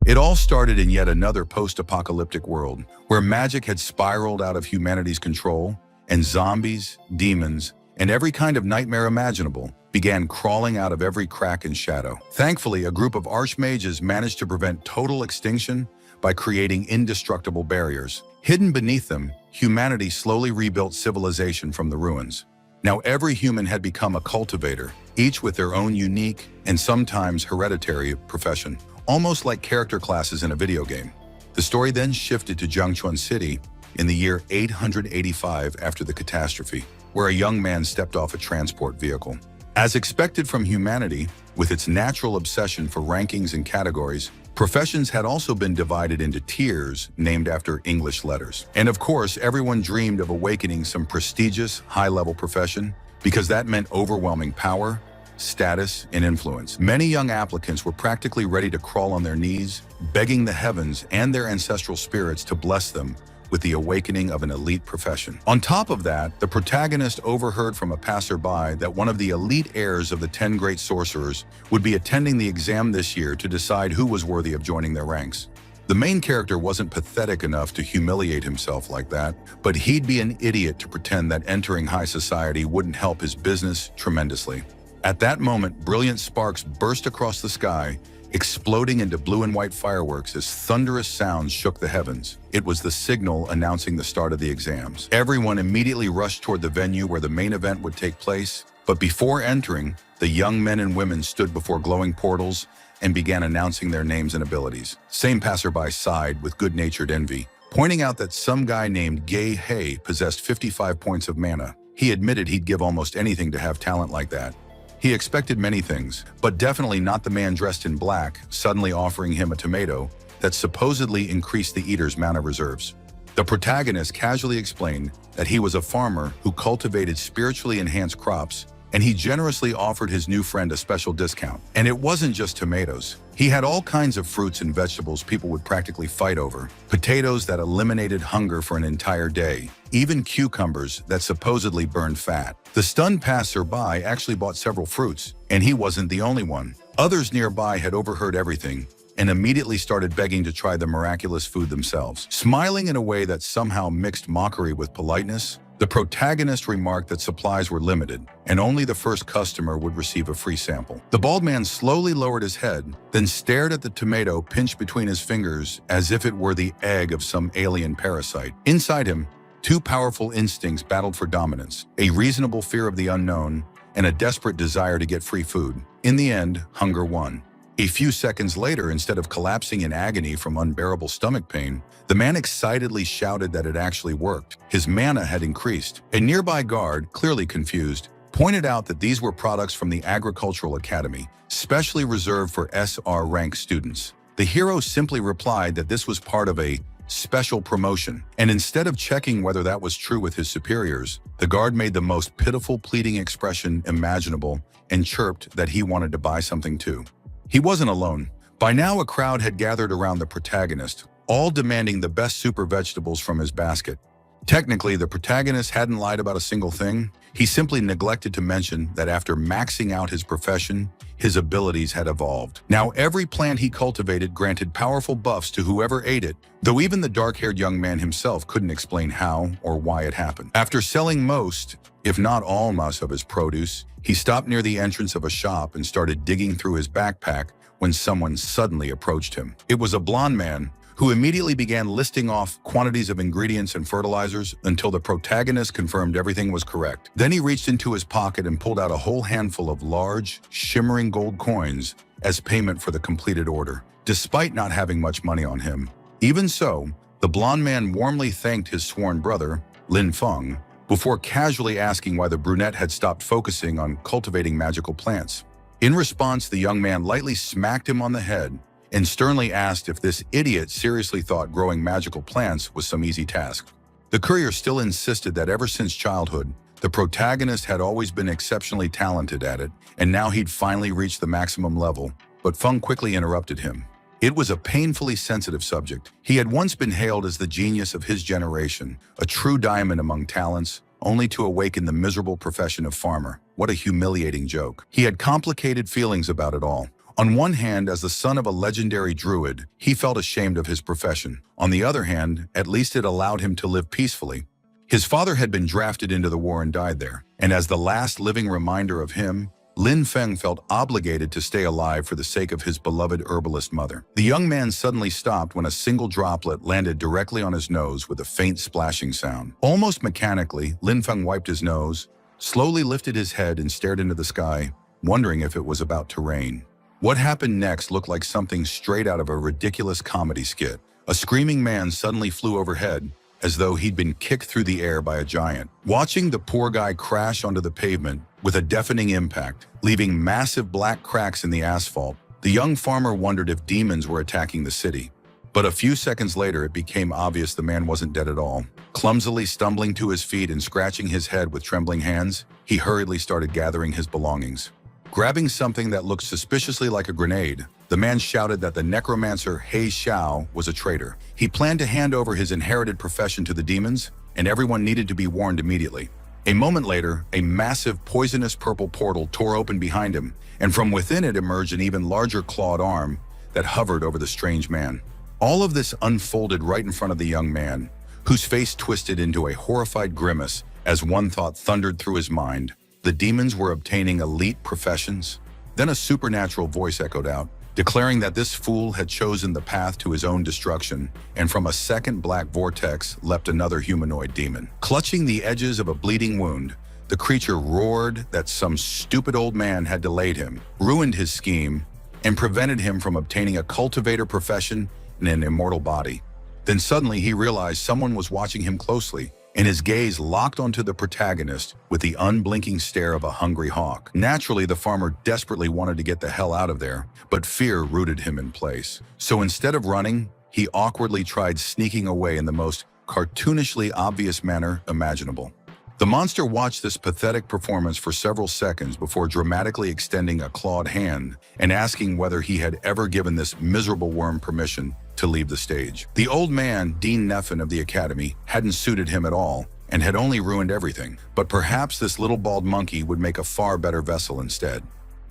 It all started in yet another post-apocalyptic world, where magic had spiraled out of humanity's control, and zombies, demons, and every kind of nightmare imaginable began crawling out of every crack and shadow. Thankfully, a group of archmages managed to prevent total extinction by creating indestructible barriers. Hidden beneath them, humanity slowly rebuilt civilization from the ruins. Now every human had become a cultivator, each with their own unique and sometimes hereditary profession, almost like character classes in a video game. The story then shifted to Zhengchuan City in the year 885 after the catastrophe, where a young man stepped off a transport vehicle. As expected from humanity, with its natural obsession for rankings and categories, professions had also been divided into tiers named after English letters. And of course, everyone dreamed of awakening some prestigious, high-level profession because that meant overwhelming power, status, and influence. Many young applicants were practically ready to crawl on their knees, begging the heavens and their ancestral spirits to bless them with the awakening of an elite profession. On top of that, the protagonist overheard from a passerby that one of the elite heirs of the 10 great sorcerers would be attending the exam this year to decide who was worthy of joining their ranks. The main character wasn't pathetic enough to humiliate himself like that, but he'd be an idiot to pretend that entering high society wouldn't help his business tremendously. At that moment, brilliant sparks burst across the sky, exploding into blue and white fireworks as thunderous sounds shook the heavens. It was the signal announcing the start of the exams. Everyone immediately rushed toward the venue where the main event would take place, but before entering, the young men and women stood before glowing portals and began announcing their names and abilities. Same passerby sighed with good-natured envy, pointing out that some guy named Gay Hay possessed 55 points of mana. He admitted he'd give almost anything to have talent like that. He expected many things, but definitely not the man dressed in black suddenly offering him a tomato that supposedly increased the eater's mana reserves. The protagonist casually explained that he was a farmer who cultivated spiritually enhanced crops, and he generously offered his new friend a special discount. And it wasn't just tomatoes. He had all kinds of fruits and vegetables people would practically fight over. Potatoes that eliminated hunger for an entire day. Even cucumbers that supposedly burned fat. The stunned passerby actually bought several fruits, and he wasn't the only one. Others nearby had overheard everything and immediately started begging to try the miraculous food themselves. Smiling in a way that somehow mixed mockery with politeness, the protagonist remarked that supplies were limited, and only the first customer would receive a free sample. The bald man slowly lowered his head, then stared at the tomato pinched between his fingers as if it were the egg of some alien parasite. Inside him, two powerful instincts battled for dominance, a reasonable fear of the unknown and a desperate desire to get free food. In the end, hunger won. A few seconds later, instead of collapsing in agony from unbearable stomach pain, the man excitedly shouted that it actually worked. His mana had increased. A nearby guard, clearly confused, pointed out that these were products from the Agricultural Academy, specially reserved for SR rank students. The hero simply replied that this was part of a special promotion, and instead of checking whether that was true with his superiors, the guard made the most pitiful pleading expression imaginable and chirped that he wanted to buy something too. He wasn't alone. By now, a crowd had gathered around the protagonist, all demanding the best super vegetables from his basket. Technically, the protagonist hadn't lied about a single thing. He simply neglected to mention that after maxing out his profession, his abilities had evolved. Now, every plant he cultivated granted powerful buffs to whoever ate it, though even the dark-haired young man himself couldn't explain how or why it happened. After selling most, if not all, of his produce, he stopped near the entrance of a shop and started digging through his backpack when someone suddenly approached him. It was a blond man who immediately began listing off quantities of ingredients and fertilizers until the protagonist confirmed everything was correct. Then he reached into his pocket and pulled out a whole handful of large, shimmering gold coins as payment for the completed order, despite not having much money on him. Even so, the blond man warmly thanked his sworn brother, Lin Feng, before casually asking why the brunette had stopped focusing on cultivating magical plants. In response, the young man lightly smacked him on the head and sternly asked if this idiot seriously thought growing magical plants was some easy task. The courier still insisted that ever since childhood, the protagonist had always been exceptionally talented at it, and now he'd finally reached the maximum level, but Feng quickly interrupted him. It was a painfully sensitive subject. He had once been hailed as the genius of his generation, a true diamond among talents, only to awaken the miserable profession of farmer. What a humiliating joke. He had complicated feelings about it all. On one hand, as the son of a legendary druid, he felt ashamed of his profession. On the other hand, at least it allowed him to live peacefully. His father had been drafted into the war and died there, and as the last living reminder of him, Lin Feng felt obligated to stay alive for the sake of his beloved herbalist mother. The young man suddenly stopped when a single droplet landed directly on his nose with a faint splashing sound. Almost mechanically, Lin Feng wiped his nose, slowly lifted his head and stared into the sky, wondering if it was about to rain. What happened next looked like something straight out of a ridiculous comedy skit. A screaming man suddenly flew overhead, as though he'd been kicked through the air by a giant. Watching the poor guy crash onto the pavement with a deafening impact, leaving massive black cracks in the asphalt, the young farmer wondered if demons were attacking the city. But a few seconds later, it became obvious the man wasn't dead at all. Clumsily stumbling to his feet and scratching his head with trembling hands, he hurriedly started gathering his belongings. Grabbing something that looked suspiciously like a grenade, the man shouted that the necromancer He Xiao was a traitor. He planned to hand over his inherited profession to the demons, and everyone needed to be warned immediately. A moment later, a massive poisonous purple portal tore open behind him, and from within it emerged an even larger clawed arm that hovered over the strange man. All of this unfolded right in front of the young man, whose face twisted into a horrified grimace as one thought thundered through his mind. The demons were obtaining elite professions? Then a supernatural voice echoed out, declaring that this fool had chosen the path to his own destruction, and from a second black vortex leapt another humanoid demon. Clutching the edges of a bleeding wound, the creature roared that some stupid old man had delayed him, ruined his scheme, and prevented him from obtaining a cultivator profession and an immortal body. Then suddenly he realized someone was watching him closely, and his gaze locked onto the protagonist with the unblinking stare of a hungry hawk. Naturally, the farmer desperately wanted to get the hell out of there, but fear rooted him in place. So instead of running, he awkwardly tried sneaking away in the most cartoonishly obvious manner imaginable. The monster watched this pathetic performance for several seconds before dramatically extending a clawed hand and asking whether he had ever given this miserable worm permission to leave the stage. The old man, Dean Neffen of the Academy, hadn't suited him at all and had only ruined everything, but perhaps this little bald monkey would make a far better vessel instead.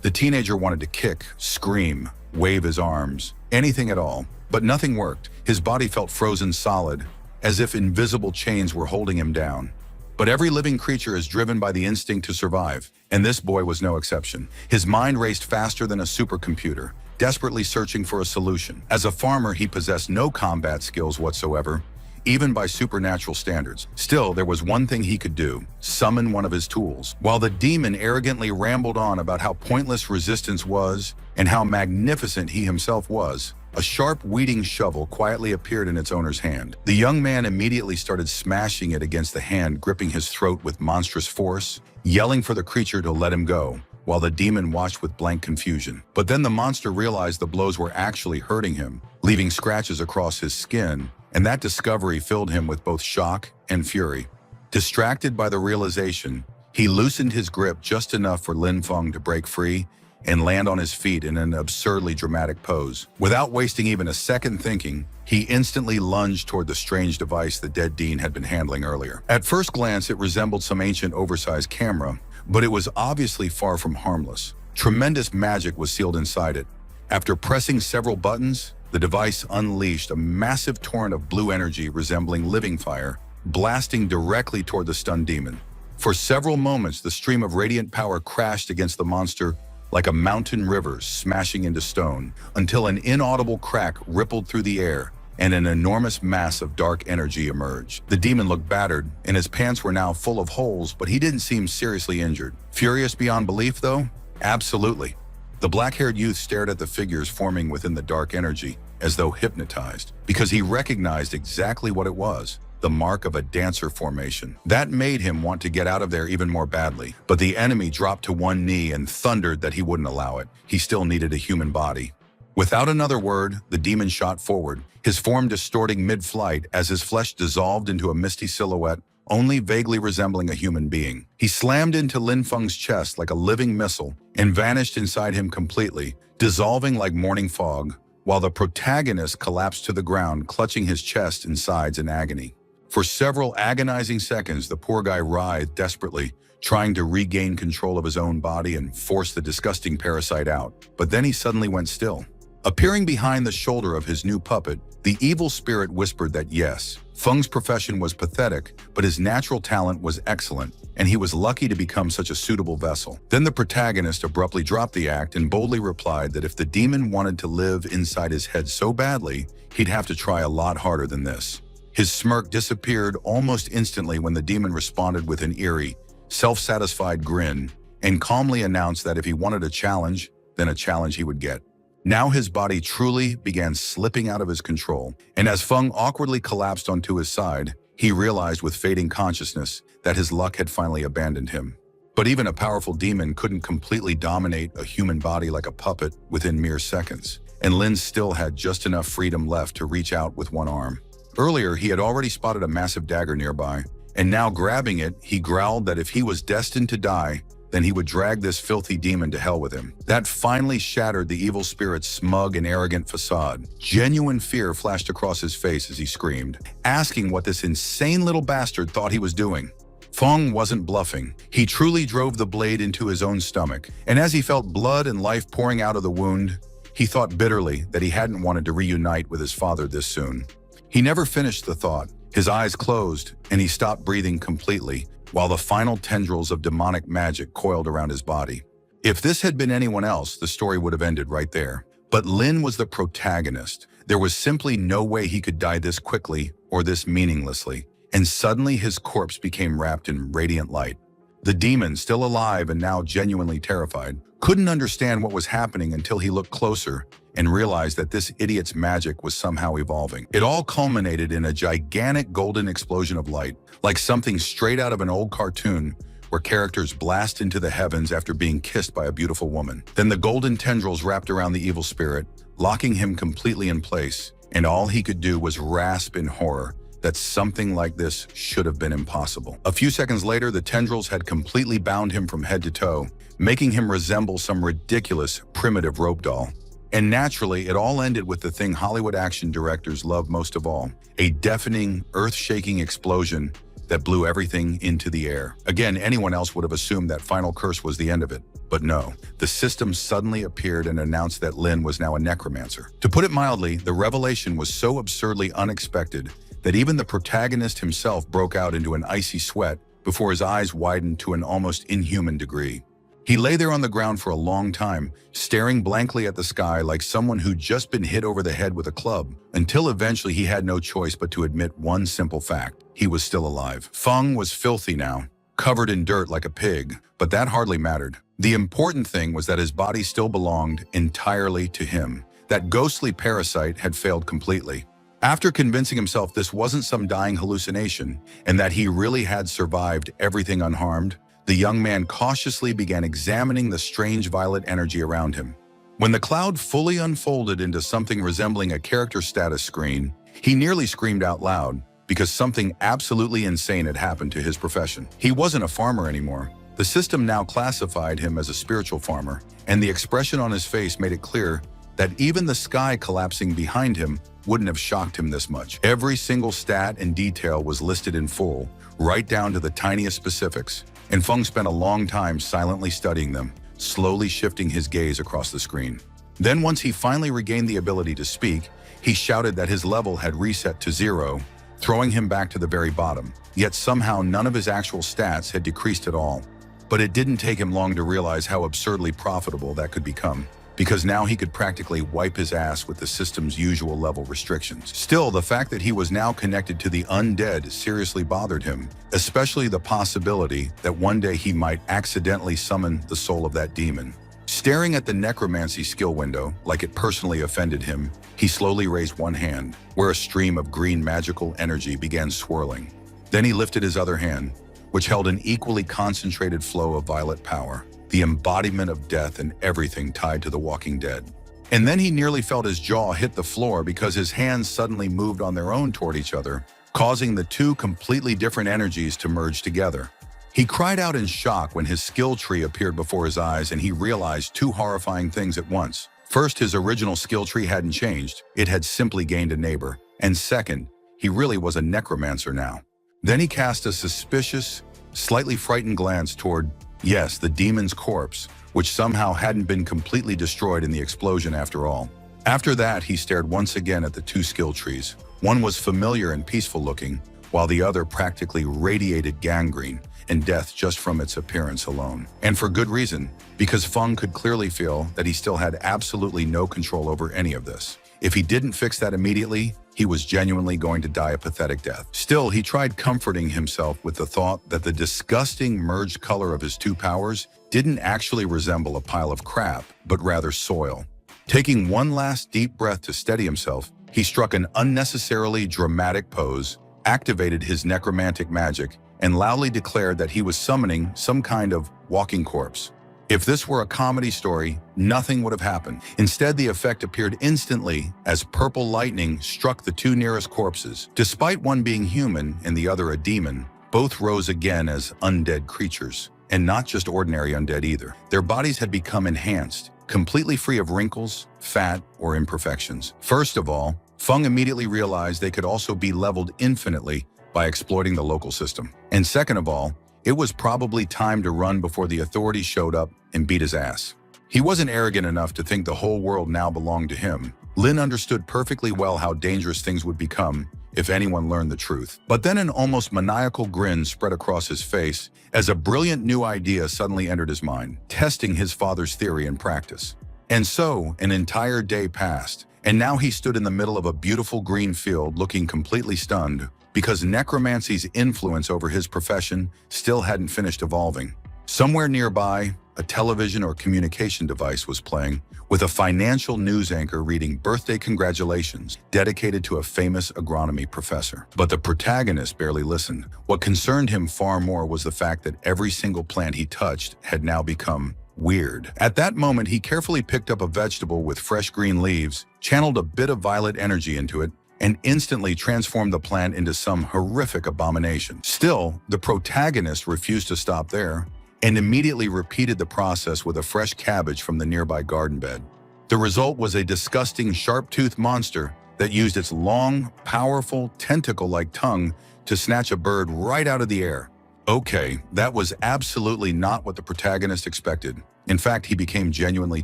The teenager wanted to kick, scream, wave his arms, anything at all, but nothing worked. His body felt frozen solid, as if invisible chains were holding him down. But every living creature is driven by the instinct to survive, and this boy was no exception. His mind raced faster than a supercomputer, desperately searching for a solution. As a farmer, he possessed no combat skills whatsoever, even by supernatural standards. Still, there was one thing he could do: summon one of his tools. While the demon arrogantly rambled on about how pointless resistance was and how magnificent he himself was, a sharp weeding shovel quietly appeared in its owner's hand. The young man immediately started smashing it against the hand, gripping his throat with monstrous force, yelling for the creature to let him go, while the demon watched with blank confusion. But then the monster realized the blows were actually hurting him, leaving scratches across his skin, and that discovery filled him with both shock and fury. Distracted by the realization, he loosened his grip just enough for Lin Feng to break free and land on his feet in an absurdly dramatic pose. Without wasting even a second thinking, he instantly lunged toward the strange device the dead Dean had been handling earlier. At first glance, it resembled some ancient oversized camera, but it was obviously far from harmless. Tremendous magic was sealed inside it. After pressing several buttons, the device unleashed a massive torrent of blue energy resembling living fire, blasting directly toward the stunned demon. For several moments, the stream of radiant power crashed against the monster like a mountain river smashing into stone, until an inaudible crack rippled through the air and an enormous mass of dark energy emerged. The demon looked battered, and his pants were now full of holes, but he didn't seem seriously injured. Furious beyond belief, though? Absolutely. The black-haired youth stared at the figures forming within the dark energy, as though hypnotized, because he recognized exactly what it was: the mark of a dancer formation. That made him want to get out of there even more badly. But the enemy dropped to one knee and thundered that he wouldn't allow it. He still needed a human body. Without another word, the demon shot forward, his form distorting mid-flight as his flesh dissolved into a misty silhouette, only vaguely resembling a human being. He slammed into Lin Feng's chest like a living missile and vanished inside him completely, dissolving like morning fog, while the protagonist collapsed to the ground, clutching his chest and sides in agony. For several agonizing seconds, the poor guy writhed desperately, trying to regain control of his own body and force the disgusting parasite out. But then he suddenly went still. Appearing behind the shoulder of his new puppet, the evil spirit whispered that yes, Feng's profession was pathetic, but his natural talent was excellent, and he was lucky to become such a suitable vessel. Then the protagonist abruptly dropped the act and boldly replied that if the demon wanted to live inside his head so badly, he'd have to try a lot harder than this. His smirk disappeared almost instantly when the demon responded with an eerie, self-satisfied grin and calmly announced that if he wanted a challenge, then a challenge he would get. Now his body truly began slipping out of his control, and as Feng awkwardly collapsed onto his side, he realized with fading consciousness that his luck had finally abandoned him. But even a powerful demon couldn't completely dominate a human body like a puppet within mere seconds, and Lin still had just enough freedom left to reach out with one arm. Earlier, he had already spotted a massive dagger nearby, and now grabbing it, he growled that if he was destined to die, then he would drag this filthy demon to hell with him. That finally shattered the evil spirit's smug and arrogant facade. Genuine fear flashed across his face as he screamed, asking what this insane little bastard thought he was doing. Feng wasn't bluffing. He truly drove the blade into his own stomach, and as he felt blood and life pouring out of the wound, he thought bitterly that he hadn't wanted to reunite with his father this soon. He never finished the thought. His eyes closed, and he stopped breathing completely, while the final tendrils of demonic magic coiled around his body. If this had been anyone else, the story would have ended right there. But Lin was the protagonist. There was simply no way he could die this quickly or this meaninglessly, and suddenly his corpse became wrapped in radiant light. The demon, still alive and now genuinely terrified, couldn't understand what was happening until he looked closer and realized that this idiot's magic was somehow evolving. It all culminated in a gigantic golden explosion of light, like something straight out of an old cartoon where characters blast into the heavens after being kissed by a beautiful woman. Then the golden tendrils wrapped around the evil spirit, locking him completely in place, and all he could do was rasp in horror that something like this should have been impossible. A few seconds later, the tendrils had completely bound him from head to toe, making him resemble some ridiculous, primitive rope doll. And naturally, it all ended with the thing Hollywood action directors love most of all, a deafening, earth-shaking explosion that blew everything into the air. Again, anyone else would have assumed that final curse was the end of it. But no, the system suddenly appeared and announced that Lin was now a necromancer. To put it mildly, the revelation was so absurdly unexpected that even the protagonist himself broke out into an icy sweat before his eyes widened to an almost inhuman degree. He lay there on the ground for a long time, staring blankly at the sky like someone who'd just been hit over the head with a club, until eventually he had no choice but to admit one simple fact: he was still alive. Feng was filthy now, covered in dirt like a pig, but that hardly mattered. The important thing was that his body still belonged entirely to him. That ghostly parasite had failed completely. After convincing himself this wasn't some dying hallucination, and that he really had survived everything unharmed, the young man cautiously began examining the strange violet energy around him. When the cloud fully unfolded into something resembling a character status screen, he nearly screamed out loud because something absolutely insane had happened to his profession. He wasn't a farmer anymore. The system now classified him as a spiritual farmer, and the expression on his face made it clear that even the sky collapsing behind him wouldn't have shocked him this much. Every single stat and detail was listed in full, right down to the tiniest specifics, and Feng spent a long time silently studying them, slowly shifting his gaze across the screen. Then once he finally regained the ability to speak, he shouted that his level had reset to 0, throwing him back to the very bottom. Yet somehow none of his actual stats had decreased at all. But it didn't take him long to realize how absurdly profitable that could become, because now he could practically wipe his ass with the system's usual level restrictions. Still, the fact that he was now connected to the undead seriously bothered him, especially the possibility that one day he might accidentally summon the soul of that demon. Staring at the necromancy skill window like it personally offended him, he slowly raised one hand, where a stream of green magical energy began swirling. Then he lifted his other hand, which held an equally concentrated flow of violet power, the embodiment of death and everything tied to the walking dead. And then he nearly felt his jaw hit the floor because his hands suddenly moved on their own toward each other, causing the two completely different energies to merge together. He cried out in shock when his skill tree appeared before his eyes and he realized two horrifying things at once. First, his original skill tree hadn't changed, it had simply gained a neighbor. And second, he really was a necromancer now. Then he cast a suspicious, slightly frightened glance toward, yes, the demon's corpse, which somehow hadn't been completely destroyed in the explosion after all. After that, he stared once again at the two skill trees. One was familiar and peaceful looking, while the other practically radiated gangrene and death just from its appearance alone. And for good reason, because Feng could clearly feel that he still had absolutely no control over any of this. If he didn't fix that immediately, he was genuinely going to die a pathetic death. Still, he tried comforting himself with the thought that the disgusting merged color of his two powers didn't actually resemble a pile of crap, but rather soil. Taking one last deep breath to steady himself, he struck an unnecessarily dramatic pose, activated his necromantic magic, and loudly declared that he was summoning some kind of walking corpse. If this were a comedy story, nothing would have happened. Instead, the effect appeared instantly as purple lightning struck the two nearest corpses. Despite one being human and the other a demon, both rose again as undead creatures. And not just ordinary undead either. Their bodies had become enhanced, completely free of wrinkles, fat, or imperfections. First of all, Feng immediately realized they could also be leveled infinitely by exploiting the local system. And second of all, it was probably time to run before the authorities showed up and beat his ass. He wasn't arrogant enough to think the whole world now belonged to him. Lin understood perfectly well how dangerous things would become if anyone learned the truth. But then an almost maniacal grin spread across his face as a brilliant new idea suddenly entered his mind, testing his father's theory in practice. And so, an entire day passed, and now he stood in the middle of a beautiful green field looking completely stunned because necromancy's influence over his profession still hadn't finished evolving. Somewhere nearby, a television or communication device was playing, with a financial news anchor reading birthday congratulations dedicated to a famous agronomy professor. But the protagonist barely listened. What concerned him far more was the fact that every single plant he touched had now become weird. At that moment, he carefully picked up a vegetable with fresh green leaves, channeled a bit of violet energy into it, and instantly transformed the plant into some horrific abomination. Still, the protagonist refused to stop there and immediately repeated the process with a fresh cabbage from the nearby garden bed. The result was a disgusting sharp-toothed monster that used its long, powerful, tentacle-like tongue to snatch a bird right out of the air. Okay, that was absolutely not what the protagonist expected. In fact, he became genuinely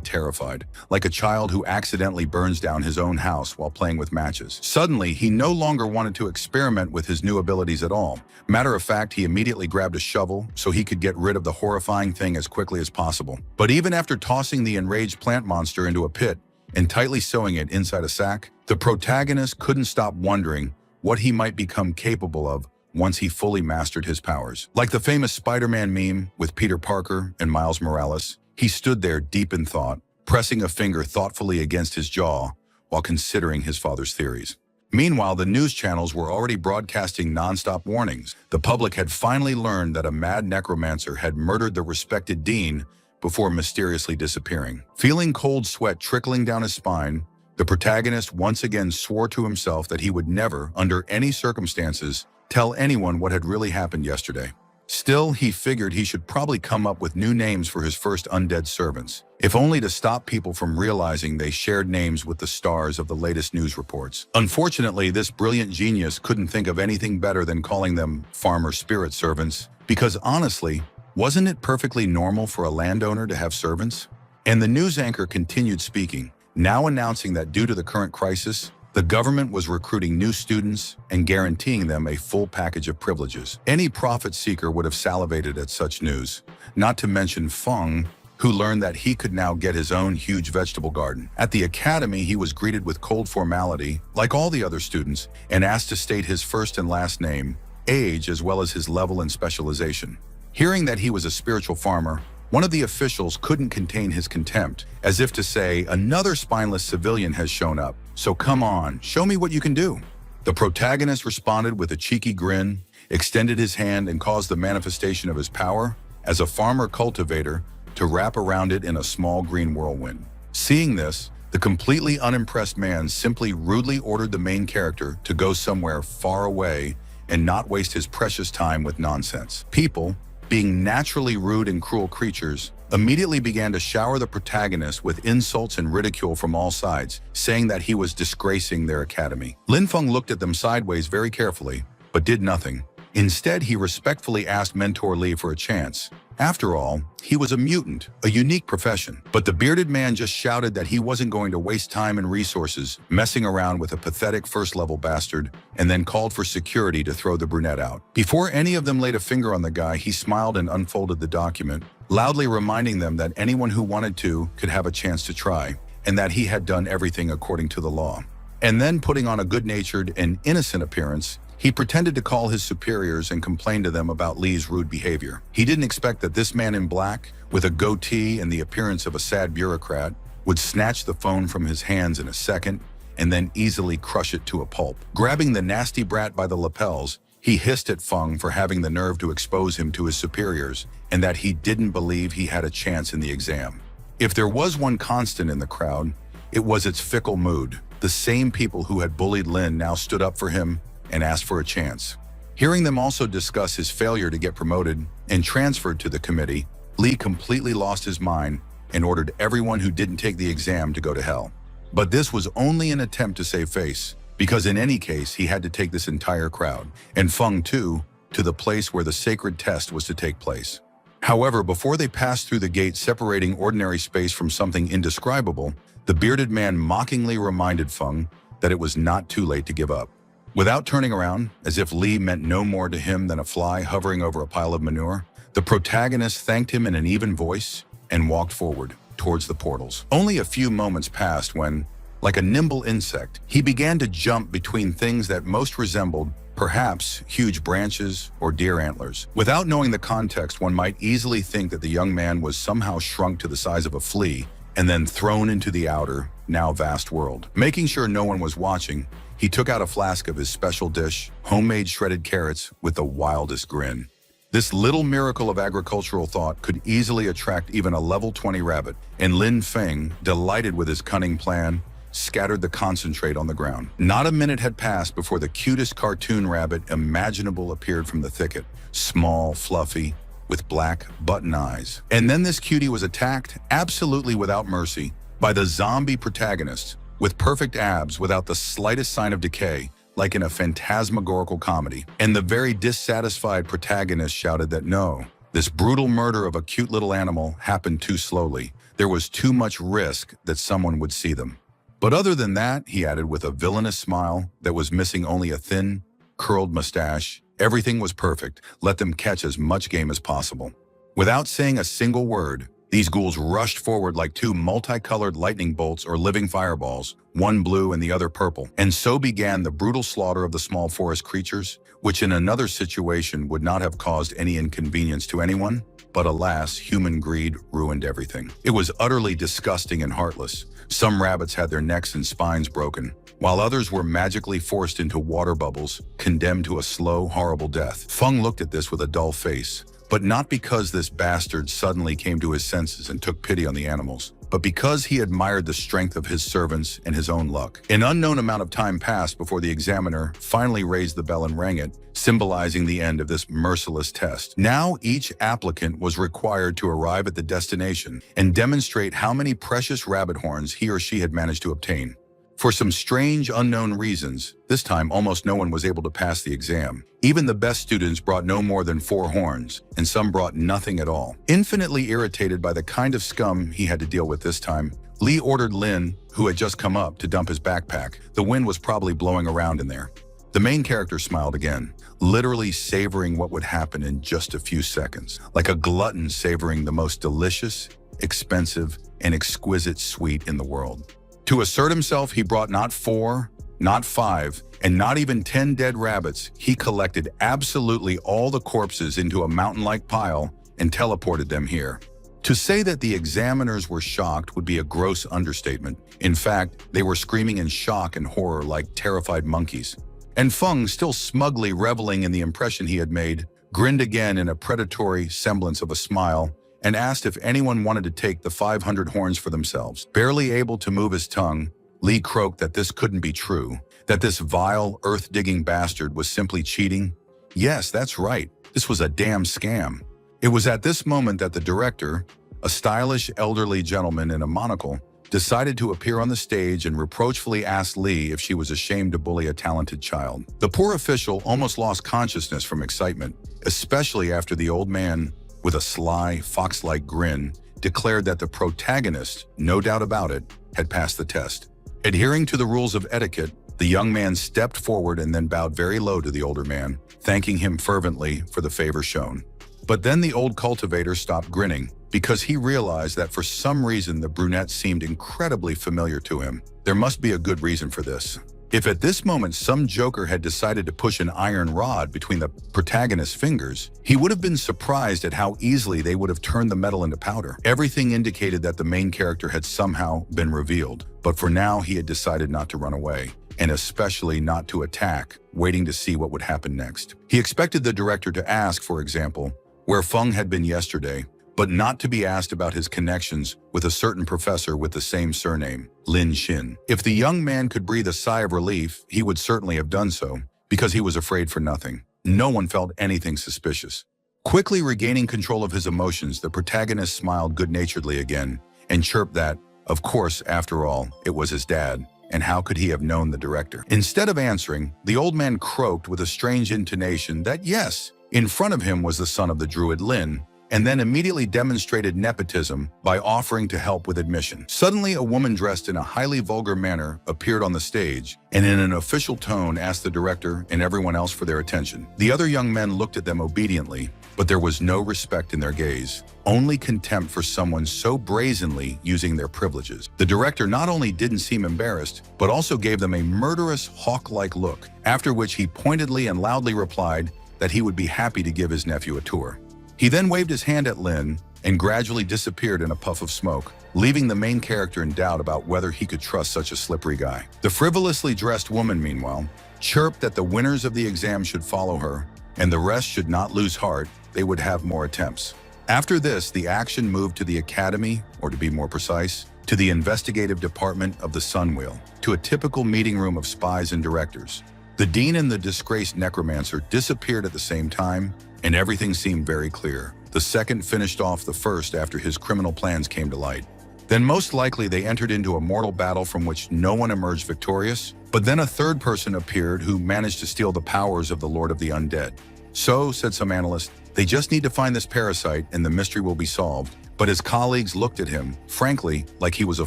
terrified, like a child who accidentally burns down his own house while playing with matches. Suddenly, he no longer wanted to experiment with his new abilities at all. Matter of fact, he immediately grabbed a shovel so he could get rid of the horrifying thing as quickly as possible. But even after tossing the enraged plant monster into a pit and tightly sewing it inside a sack, the protagonist couldn't stop wondering what he might become capable of once he fully mastered his powers. Like the famous Spider-Man meme with Peter Parker and Miles Morales, he stood there deep in thought, pressing a finger thoughtfully against his jaw while considering his father's theories. Meanwhile, the news channels were already broadcasting non-stop warnings. The public had finally learned that a mad necromancer had murdered the respected dean before mysteriously disappearing. Feeling cold sweat trickling down his spine, the protagonist once again swore to himself that he would never, under any circumstances, tell anyone what had really happened yesterday. Still, he figured he should probably come up with new names for his first undead servants, if only to stop people from realizing they shared names with the stars of the latest news reports. Unfortunately, this brilliant genius couldn't think of anything better than calling them farmer spirit servants, because honestly, wasn't it perfectly normal for a landowner to have servants? And the news anchor continued speaking, now announcing that due to the current crisis, the government was recruiting new students and guaranteeing them a full package of privileges. Any profit seeker would have salivated at such news, not to mention Feng, who learned that he could now get his own huge vegetable garden. At the academy, he was greeted with cold formality, like all the other students, and asked to state his first and last name, age, as well as his level and specialization. Hearing that he was a spiritual farmer, one of the officials couldn't contain his contempt, as if to say, another spineless civilian has shown up, so come on, show me what you can do. The protagonist responded with a cheeky grin, extended his hand and caused the manifestation of his power as a farmer cultivator to wrap around it in a small green whirlwind. Seeing this, the completely unimpressed man simply rudely ordered the main character to go somewhere far away and not waste his precious time with nonsense. People, being naturally rude and cruel creatures, immediately began to shower the protagonist with insults and ridicule from all sides, saying that he was disgracing their academy. Lin Feng looked at them sideways very carefully, but did nothing. Instead, he respectfully asked Mentor Lee for a chance. After all, he was a mutant, a unique profession. But the bearded man just shouted that he wasn't going to waste time and resources messing around with a pathetic first-level bastard, and then called for security to throw the brunette out. Before any of them laid a finger on the guy, he smiled and unfolded the document, loudly reminding them that anyone who wanted to could have a chance to try, and that he had done everything according to the law. And then, putting on a good-natured and innocent appearance, he pretended to call his superiors and complain to them about Lee's rude behavior. He didn't expect that this man in black, with a goatee and the appearance of a sad bureaucrat, would snatch the phone from his hands in a second and then easily crush it to a pulp. Grabbing the nasty brat by the lapels, he hissed at Feng for having the nerve to expose him to his superiors and that he didn't believe he had a chance in the exam. If there was one constant in the crowd, it was its fickle mood. The same people who had bullied Lin now stood up for him and asked for a chance. Hearing them also discuss his failure to get promoted and transferred to the committee, Lee completely lost his mind and ordered everyone who didn't take the exam to go to hell. But this was only an attempt to save face, because in any case he had to take this entire crowd, and Feng too, to the place where the sacred test was to take place. However, before they passed through the gate separating ordinary space from something indescribable, the bearded man mockingly reminded Feng that it was not too late to give up. Without turning around, as if Lee meant no more to him than a fly hovering over a pile of manure, the protagonist thanked him in an even voice and walked forward towards the portals. Only a few moments passed when, like a nimble insect, he began to jump between things that most resembled, perhaps, huge branches or deer antlers. Without knowing the context, one might easily think that the young man was somehow shrunk to the size of a flea and then thrown into the outer, now vast world. Making sure no one was watching, he took out a flask of his special dish, homemade shredded carrots, with the wildest grin. This little miracle of agricultural thought could easily attract even a level 20 rabbit, and Lin Feng, delighted with his cunning plan, scattered the concentrate on the ground. Not a minute had passed before the cutest cartoon rabbit imaginable appeared from the thicket, small, fluffy, with black button eyes. And then this cutie was attacked, absolutely without mercy, by the zombie protagonist, with perfect abs without the slightest sign of decay, like in a phantasmagorical comedy. And the very dissatisfied protagonist shouted that no, this brutal murder of a cute little animal happened too slowly. There was too much risk that someone would see them. But other than that, he added with a villainous smile that was missing only a thin, curled mustache, everything was perfect. Let them catch as much game as possible. Without saying a single word, these ghouls rushed forward like two multicolored lightning bolts or living fireballs, one blue and the other purple. And so began the brutal slaughter of the small forest creatures, which in another situation would not have caused any inconvenience to anyone. But alas, human greed ruined everything. It was utterly disgusting and heartless. Some rabbits had their necks and spines broken, while others were magically forced into water bubbles, condemned to a slow, horrible death. Feng looked at this with a dull face. But not because this bastard suddenly came to his senses and took pity on the animals, but because he admired the strength of his servants and his own luck. An unknown amount of time passed before the examiner finally raised the bell and rang it, symbolizing the end of this merciless test. Now each applicant was required to arrive at the destination and demonstrate how many precious rabbit horns he or she had managed to obtain. For some strange, unknown reasons, this time almost no one was able to pass the exam. Even the best students brought no more than 4 horns, and some brought nothing at all. Infinitely irritated by the kind of scum he had to deal with this time, Lee ordered Lin, who had just come up, to dump his backpack. The wind was probably blowing around in there. The main character smiled again, literally savoring what would happen in just a few seconds, like a glutton savoring the most delicious, expensive, and exquisite sweet in the world. To assert himself, he brought not 4, not 5, and not even 10 dead rabbits. He collected absolutely all the corpses into a mountain-like pile and teleported them here. To say that the examiners were shocked would be a gross understatement. In fact, they were screaming in shock and horror like terrified monkeys. And Feng, still smugly reveling in the impression he had made, grinned again in a predatory semblance of a smile and asked if anyone wanted to take the 500 horns for themselves. Barely able to move his tongue, Lee croaked that this couldn't be true, that this vile, earth-digging bastard was simply cheating. Yes, that's right. This was a damn scam. It was at this moment that the director, a stylish elderly gentleman in a monocle, decided to appear on the stage and reproachfully asked Lee if she was ashamed to bully a talented child. The poor official almost lost consciousness from excitement, especially after the old man, with a sly, fox-like grin, declared that the protagonist, no doubt about it, had passed the test. Adhering to the rules of etiquette, the young man stepped forward and then bowed very low to the older man, thanking him fervently for the favor shown. But then the old cultivator stopped grinning because he realized that for some reason the brunette seemed incredibly familiar to him. There must be a good reason for this. If at this moment some joker had decided to push an iron rod between the protagonist's fingers, he would have been surprised at how easily they would have turned the metal into powder. Everything indicated that the main character had somehow been revealed, but for now he had decided not to run away, and especially not to attack, waiting to see what would happen next. He expected the director to ask, for example, where Feng had been yesterday, but not to be asked about his connections with a certain professor with the same surname, Lin Xin. If the young man could breathe a sigh of relief, he would certainly have done so, because he was afraid for nothing. No one felt anything suspicious. Quickly regaining control of his emotions, the protagonist smiled good-naturedly again and chirped that, of course, after all, it was his dad, and how could he have known the director? Instead of answering, the old man croaked with a strange intonation that yes, in front of him was the son of the druid Lin, and then immediately demonstrated nepotism by offering to help with admission. Suddenly, a woman dressed in a highly vulgar manner appeared on the stage and in an official tone asked the director and everyone else for their attention. The other young men looked at them obediently, but there was no respect in their gaze, only contempt for someone so brazenly using their privileges. The director not only didn't seem embarrassed, but also gave them a murderous, hawk-like look, after which he pointedly and loudly replied that he would be happy to give his nephew a tour. He then waved his hand at Lin and gradually disappeared in a puff of smoke, leaving the main character in doubt about whether he could trust such a slippery guy. The frivolously dressed woman, meanwhile, chirped that the winners of the exam should follow her, and the rest should not lose heart, they would have more attempts. After this, the action moved to the academy, or to be more precise, to the investigative department of the Sunwheel, to a typical meeting room of spies and directors. The dean and the disgraced necromancer disappeared at the same time, and everything seemed very clear. The second finished off the first after his criminal plans came to light. Then most likely they entered into a mortal battle from which no one emerged victorious, but then a third person appeared who managed to steal the powers of the Lord of the Undead. So, said some analysts, they just need to find this parasite and the mystery will be solved. But his colleagues looked at him, frankly, like he was a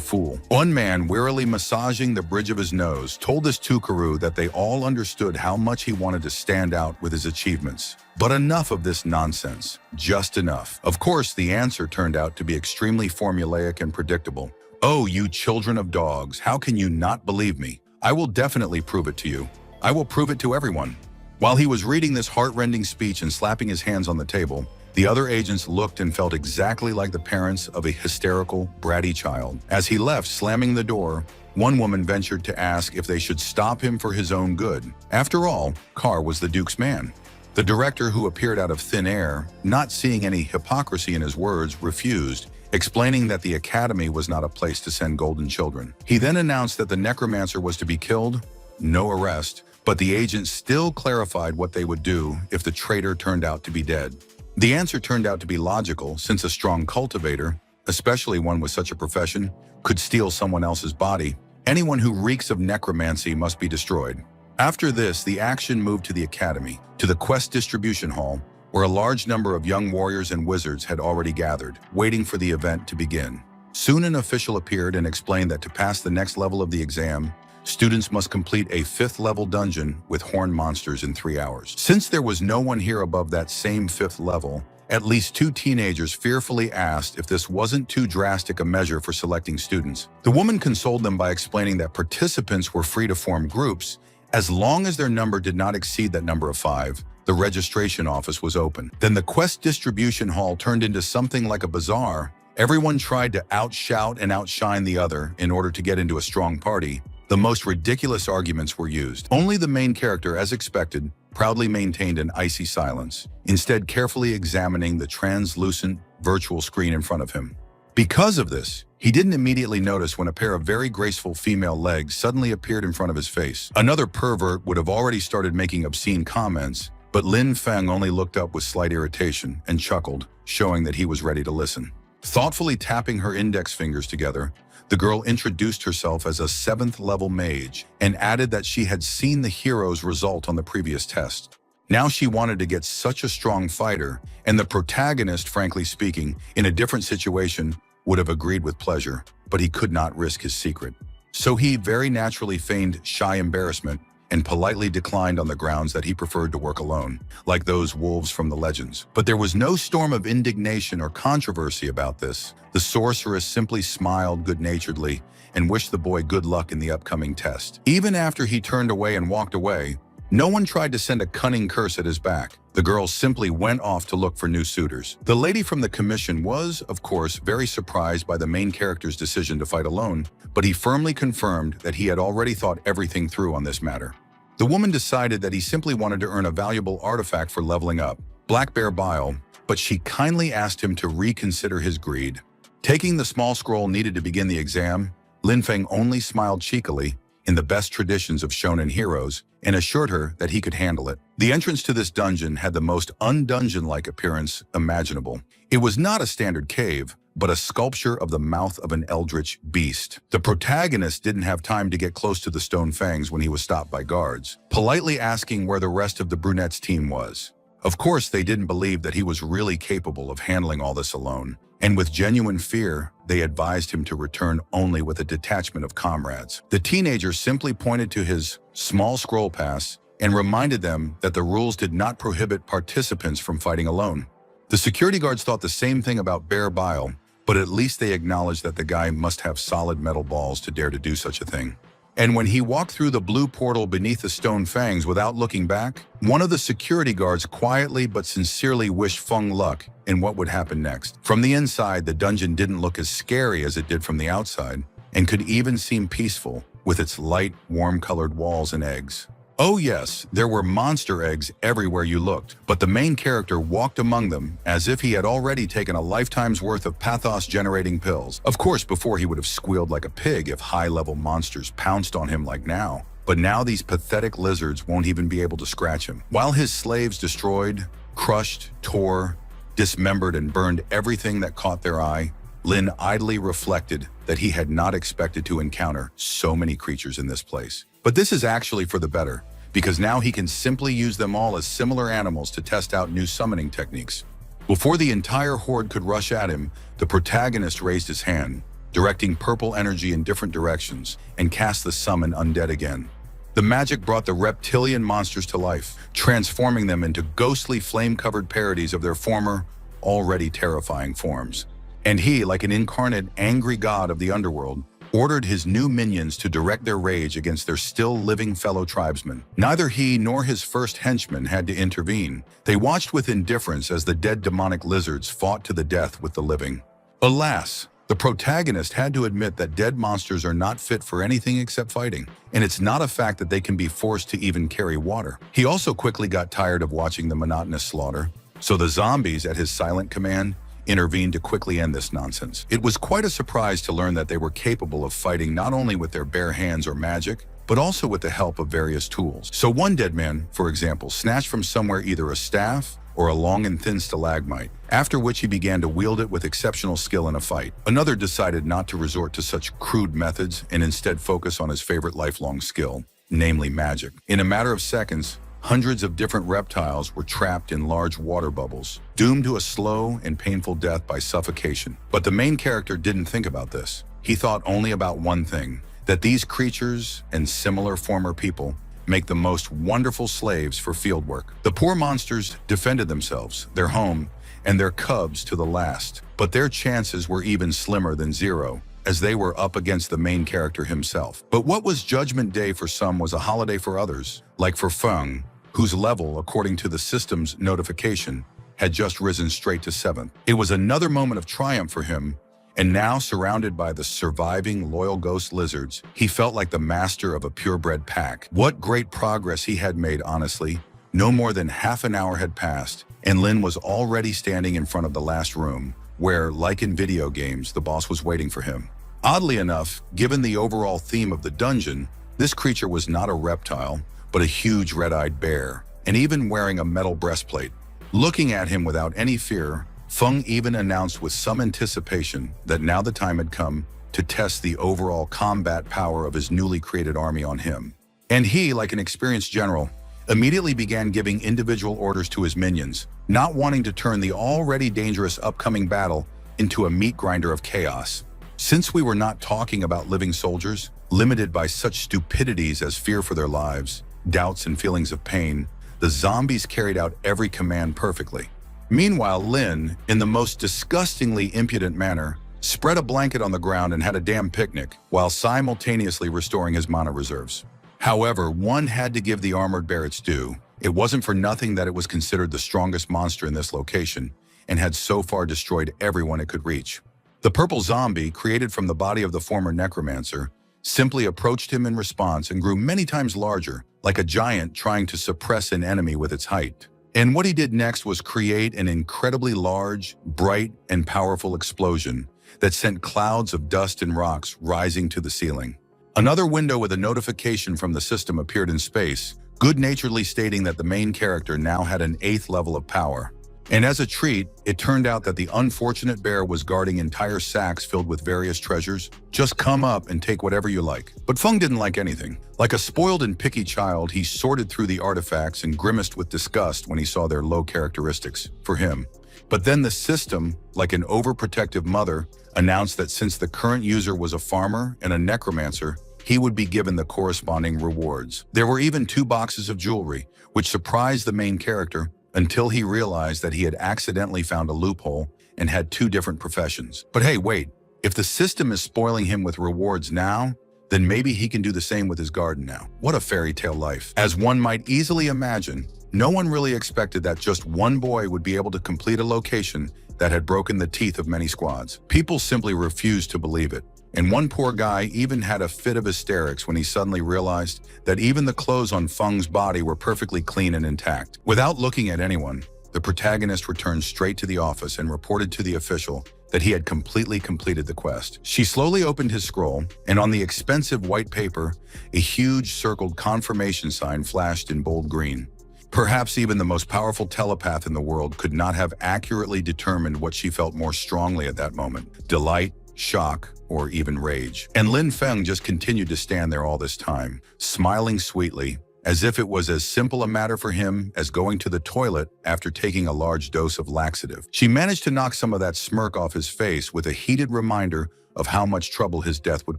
fool. One man, wearily massaging the bridge of his nose, told this Tukaru that they all understood how much he wanted to stand out with his achievements. But enough of this nonsense. Just enough. Of course, the answer turned out to be extremely formulaic and predictable. Oh, you children of dogs, how can you not believe me? I will definitely prove it to you. I will prove it to everyone. While he was reading this heart-rending speech and slapping his hands on the table, the other agents looked and felt exactly like the parents of a hysterical, bratty child. As he left, slamming the door, one woman ventured to ask if they should stop him for his own good. After all, Carr was the Duke's man. The director, who appeared out of thin air, not seeing any hypocrisy in his words, refused, explaining that the academy was not a place to send golden children. He then announced that the necromancer was to be killed, no arrest, but the agents still clarified what they would do if the traitor turned out to be dead. The answer turned out to be logical, since a strong cultivator, especially one with such a profession, could steal someone else's body. Anyone who reeks of necromancy must be destroyed. After this, the action moved to the academy, to the quest distribution hall, where a large number of young warriors and wizards had already gathered, waiting for the event to begin. Soon an official appeared and explained that to pass the next level of the exam, students must complete a 5th-level dungeon with horned monsters in 3 hours. Since there was no one here above that same 5th level, at least 2 teenagers fearfully asked if this wasn't too drastic a measure for selecting students. The woman consoled them by explaining that participants were free to form groups. As long as their number did not exceed that number of 5, the registration office was open. Then the quest distribution hall turned into something like a bazaar. Everyone tried to outshout and outshine the other in order to get into a strong party. The most ridiculous arguments were used. Only the main character, as expected, proudly maintained an icy silence, instead carefully examining the translucent virtual screen in front of him. Because of this, he didn't immediately notice when a pair of very graceful female legs suddenly appeared in front of his face. Another pervert would have already started making obscene comments, but Lin Feng only looked up with slight irritation and chuckled, showing that he was ready to listen. Thoughtfully tapping her index fingers together, The girl introduced herself as a 7th-level mage and added that she had seen the hero's result on the previous test. Now she wanted to get such a strong fighter, and the protagonist, frankly speaking, in a different situation, would have agreed with pleasure, but he could not risk his secret. So he very naturally feigned shy embarrassment and politely declined on the grounds that he preferred to work alone, like those wolves from the legends. But there was no storm of indignation or controversy about this. The sorceress simply smiled good-naturedly and wished the boy good luck in the upcoming test. Even after he turned away and walked away, no one tried to send a cunning curse at his back. The girl simply went off to look for new suitors. The lady from the commission was, of course, very surprised by the main character's decision to fight alone, but he firmly confirmed that he had already thought everything through on this matter. The woman decided that he simply wanted to earn a valuable artifact for leveling up, Black Bear Bile, but she kindly asked him to reconsider his greed. Taking the small scroll needed to begin the exam, Lin Feng only smiled cheekily, in the best traditions of shonen heroes, and assured her that he could handle it. The entrance to this dungeon had the most undungeon-like appearance imaginable. It was not a standard cave, but a sculpture of the mouth of an eldritch beast. The protagonist didn't have time to get close to the stone fangs when he was stopped by guards, politely asking where the rest of the brunette's team was. Of course, they didn't believe that he was really capable of handling all this alone, and with genuine fear, they advised him to return only with a detachment of comrades. The teenager simply pointed to his small scroll pass and reminded them that the rules did not prohibit participants from fighting alone. The security guards thought the same thing about Bear Bile, but at least they acknowledged that the guy must have solid metal balls to dare to do such a thing. And when he walked through the blue portal beneath the stone fangs without looking back, one of the security guards quietly but sincerely wished Feng luck in what would happen next. From the inside, the dungeon didn't look as scary as it did from the outside, and could even seem peaceful, with its light, warm-colored walls and eggs. Oh yes, there were monster eggs everywhere you looked, but the main character walked among them as if he had already taken a lifetime's worth of pathos-generating pills. Of course, before he would have squealed like a pig if high-level monsters pounced on him like now. But now these pathetic lizards won't even be able to scratch him. While his slaves destroyed, crushed, tore, dismembered, and burned everything that caught their eye, Lin idly reflected that he had not expected to encounter so many creatures in this place. But this is actually for the better, because now he can simply use them all as similar animals to test out new summoning techniques. Before the entire horde could rush at him, the protagonist raised his hand, directing purple energy in different directions, and cast the summon undead again. The magic brought the reptilian monsters to life, transforming them into ghostly flame-covered parodies of their former, already terrifying forms. And he, like an incarnate, angry god of the underworld, ordered his new minions to direct their rage against their still-living fellow tribesmen. Neither he nor his first henchmen had to intervene. They watched with indifference as the dead demonic lizards fought to the death with the living. Alas, the protagonist had to admit that dead monsters are not fit for anything except fighting, and it's not a fact that they can be forced to even carry water. He also quickly got tired of watching the monotonous slaughter, so the zombies, at his silent command, intervened to quickly end this nonsense. It was quite a surprise to learn that they were capable of fighting not only with their bare hands or magic, but also with the help of various tools. So one dead man, for example, snatched from somewhere either a staff or a long and thin stalagmite, after which he began to wield it with exceptional skill in a fight. Another decided not to resort to such crude methods and instead focus on his favorite lifelong skill, namely magic. In a matter of seconds, hundreds of different reptiles were trapped in large water bubbles, doomed to a slow and painful death by suffocation. But the main character didn't think about this. He thought only about one thing, that these creatures and similar former people make the most wonderful slaves for field work. The poor monsters defended themselves, their home, and their cubs to the last, but their chances were even slimmer than zero, as they were up against the main character himself. But what was Judgment Day for some was a holiday for others, like for Feng, whose level, according to the system's notification, had just risen straight to 7th. It was another moment of triumph for him, and now surrounded by the surviving loyal ghost lizards, he felt like the master of a purebred pack. What great progress he had made, honestly. No more than half an hour had passed, and Lin was already standing in front of the last room, where, like in video games, the boss was waiting for him. Oddly enough, given the overall theme of the dungeon, this creature was not a reptile, but a huge red-eyed bear, and even wearing a metal breastplate. Looking at him without any fear, Feng even announced with some anticipation that now the time had come to test the overall combat power of his newly created army on him. And he, like an experienced general, immediately began giving individual orders to his minions, not wanting to turn the already dangerous upcoming battle into a meat grinder of chaos. Since we were not talking about living soldiers, limited by such stupidities as fear for their lives, doubts and feelings of pain, the zombies carried out every command perfectly. Meanwhile, Lin, in the most disgustingly impudent manner, spread a blanket on the ground and had a damn picnic, while simultaneously restoring his mana reserves. However, one had to give the armored bear its due. It wasn't for nothing that it was considered the strongest monster in this location, and had so far destroyed everyone it could reach. The purple zombie, created from the body of the former necromancer, simply approached him in response and grew many times larger, like a giant trying to suppress an enemy with its height. And what he did next was create an incredibly large, bright, and powerful explosion that sent clouds of dust and rocks rising to the ceiling. Another window with a notification from the system appeared in space, good-naturedly stating that the main character now had an 8th level of power. And as a treat, it turned out that the unfortunate bear was guarding entire sacks filled with various treasures. Just come up and take whatever you like. But Feng didn't like anything. Like a spoiled and picky child, he sorted through the artifacts and grimaced with disgust when he saw their low characteristics for him. But then the system, like an overprotective mother, announced that since the current user was a farmer and a necromancer, he would be given the corresponding rewards. There were even 2 boxes of jewelry, which surprised the main character until he realized that he had accidentally found a loophole and had 2 different professions. But hey, wait, if the system is spoiling him with rewards now, then maybe he can do the same with his garden now. What a fairy tale life. As one might easily imagine, no one really expected that just one boy would be able to complete a location that had broken the teeth of many squads. People simply refused to believe it. And one poor guy even had a fit of hysterics when he suddenly realized that even the clothes on Feng's body were perfectly clean and intact. Without looking at anyone, the protagonist returned straight to the office and reported to the official that he had completely completed the quest. She slowly opened his scroll, and on the expensive white paper, a huge circled confirmation sign flashed in bold green. Perhaps even the most powerful telepath in the world could not have accurately determined what she felt more strongly at that moment: delight, shock, or even rage. And Lin Feng just continued to stand there all this time, smiling sweetly, as if it was as simple a matter for him as going to the toilet after taking a large dose of laxative. She managed to knock some of that smirk off his face with a heated reminder of how much trouble his death would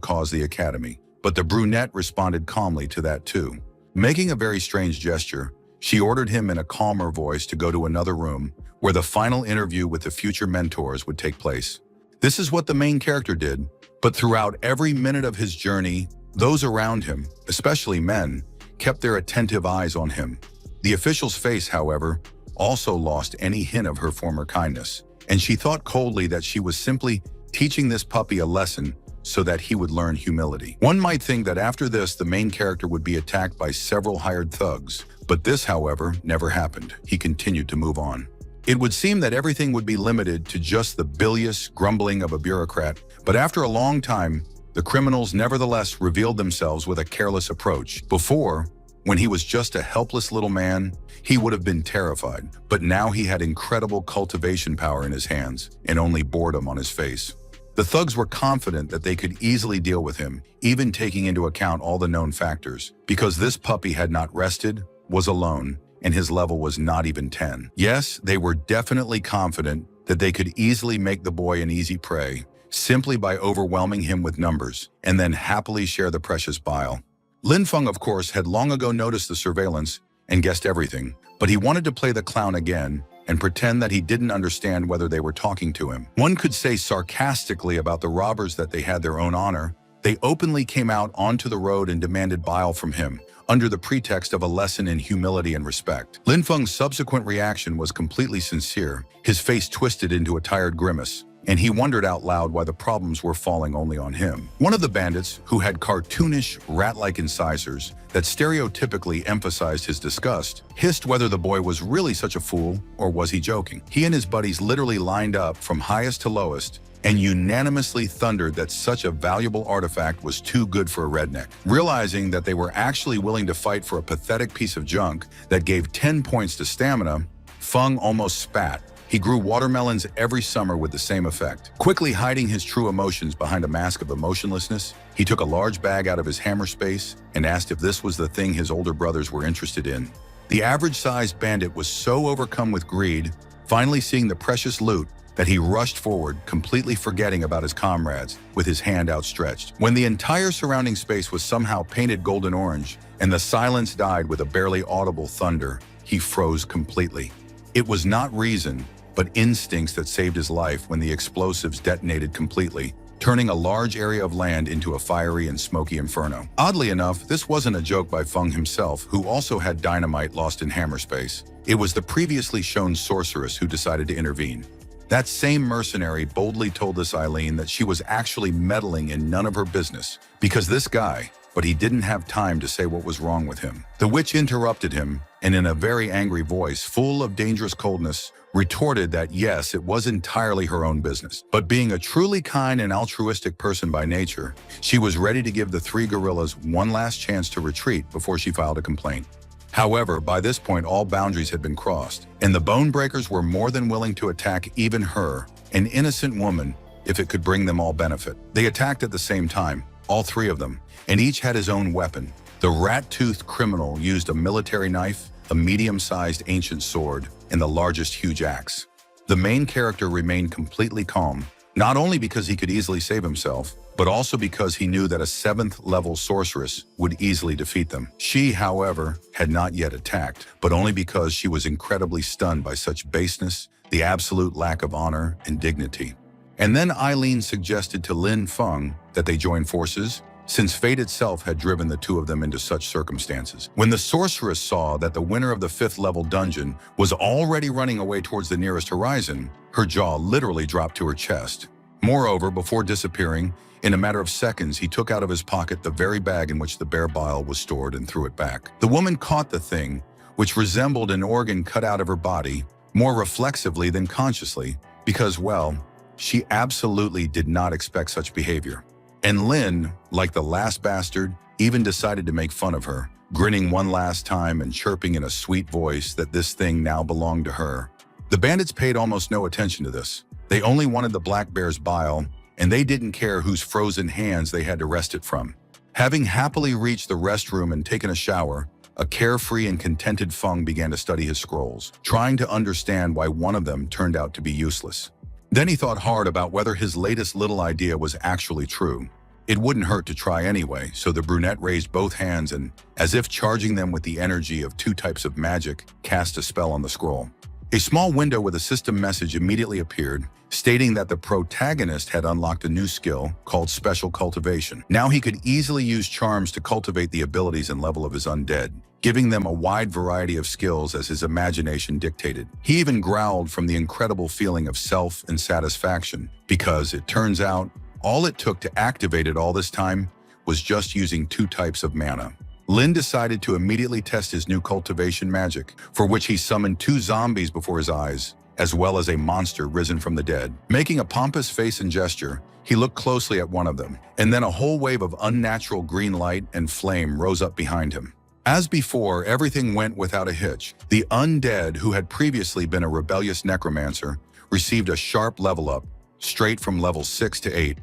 cause the academy. But the brunette responded calmly to that too. Making a very strange gesture, she ordered him in a calmer voice to go to another room where the final interview with the future mentors would take place. This is what the main character did, but throughout every minute of his journey, those around him, especially men, kept their attentive eyes on him. The official's face, however, also lost any hint of her former kindness, and she thought coldly that she was simply teaching this puppy a lesson so that he would learn humility. One might think that after this, the main character would be attacked by several hired thugs, but this, however, never happened. He continued to move on. It would seem that everything would be limited to just the bilious grumbling of a bureaucrat, but after a long time, the criminals nevertheless revealed themselves with a careless approach. Before, when he was just a helpless little man, he would have been terrified, but now he had incredible cultivation power in his hands and only boredom on his face. The thugs were confident that they could easily deal with him, even taking into account all the known factors, because this puppy had not rested, was alone, and his level was not even 10. Yes, they were definitely confident that they could easily make the boy an easy prey, simply by overwhelming him with numbers, and then happily share the precious bile. Lin Feng, of course, had long ago noticed the surveillance and guessed everything, but he wanted to play the clown again and pretend that he didn't understand whether they were talking to him. One could say sarcastically about the robbers that they had their own honor. They openly came out onto the road and demanded bile from him, under the pretext of a lesson in humility and respect. Lin Feng's subsequent reaction was completely sincere. His face twisted into a tired grimace, and he wondered out loud why the problems were falling only on him. One of the bandits, who had cartoonish, rat-like incisors that stereotypically emphasized his disgust, hissed whether the boy was really such a fool or was he joking. He and his buddies literally lined up from highest to lowest and unanimously thundered that such a valuable artifact was too good for a redneck. Realizing that they were actually willing to fight for a pathetic piece of junk that gave 10 points to stamina, Feng almost spat. He grew watermelons every summer with the same effect. Quickly hiding his true emotions behind a mask of emotionlessness, he took a large bag out of his hammer space and asked if this was the thing his older brothers were interested in. The average-sized bandit was so overcome with greed, finally seeing the precious loot, that he rushed forward, completely forgetting about his comrades, with his hand outstretched. When the entire surrounding space was somehow painted golden orange, and the silence died with a barely audible thunder, he froze completely. It was not reason, but instincts that saved his life when the explosives detonated completely, turning a large area of land into a fiery and smoky inferno. Oddly enough, this wasn't a joke by Feng himself, who also had dynamite lost in hammer space. It was the previously shown sorceress who decided to intervene. That same mercenary boldly told this Eileen that she was actually meddling in none of her business, because this guy, but he didn't have time to say what was wrong with him. The witch interrupted him, and in a very angry voice, full of dangerous coldness, retorted that yes, it was entirely her own business. But being a truly kind and altruistic person by nature, she was ready to give the three gorillas one last chance to retreat before she filed a complaint. However, by this point, all boundaries had been crossed, and the Bone Breakers were more than willing to attack even her, an innocent woman, if it could bring them all benefit. They attacked at the same time, all three of them, and each had his own weapon. The rat-toothed criminal used a military knife, a medium-sized ancient sword, and the largest huge axe. The main character remained completely calm, not only because he could easily save himself, but also because he knew that a 7th-level sorceress would easily defeat them. She, however, had not yet attacked, but only because she was incredibly stunned by such baseness, the absolute lack of honor and dignity. And then Eileen suggested to Lin Feng that they join forces, since fate itself had driven the two of them into such circumstances. When the sorceress saw that the winner of the 5th-level dungeon was already running away towards the nearest horizon, her jaw literally dropped to her chest. Moreover, before disappearing, in a matter of seconds, he took out of his pocket the very bag in which the bear bile was stored and threw it back. The woman caught the thing, which resembled an organ cut out of her body, more reflexively than consciously, because, well, she absolutely did not expect such behavior. And Lin, like the last bastard, even decided to make fun of her, grinning one last time and chirping in a sweet voice that this thing now belonged to her. The bandits paid almost no attention to this. They only wanted the black bear's bile, and they didn't care whose frozen hands they had to wrest it from. Having happily reached the restroom and taken a shower, a carefree and contented Feng began to study his scrolls, trying to understand why one of them turned out to be useless. Then he thought hard about whether his latest little idea was actually true. It wouldn't hurt to try anyway, so the brunette raised both hands and, as if charging them with the energy of 2 types of magic, cast a spell on the scroll. A small window with a system message immediately appeared, stating that the protagonist had unlocked a new skill called Special Cultivation. Now he could easily use charms to cultivate the abilities and level of his undead, giving them a wide variety of skills as his imagination dictated. He even growled from the incredible feeling of self and satisfaction, because it turns out all it took to activate it all this time was just using 2 types of mana. Lin decided to immediately test his new cultivation magic, for which he summoned 2 zombies before his eyes, as well as a monster risen from the dead. Making a pompous face and gesture, he looked closely at one of them, and then a whole wave of unnatural green light and flame rose up behind him. As before, everything went without a hitch. The undead, who had previously been a rebellious necromancer, received a sharp level up, straight from level 6 to 8.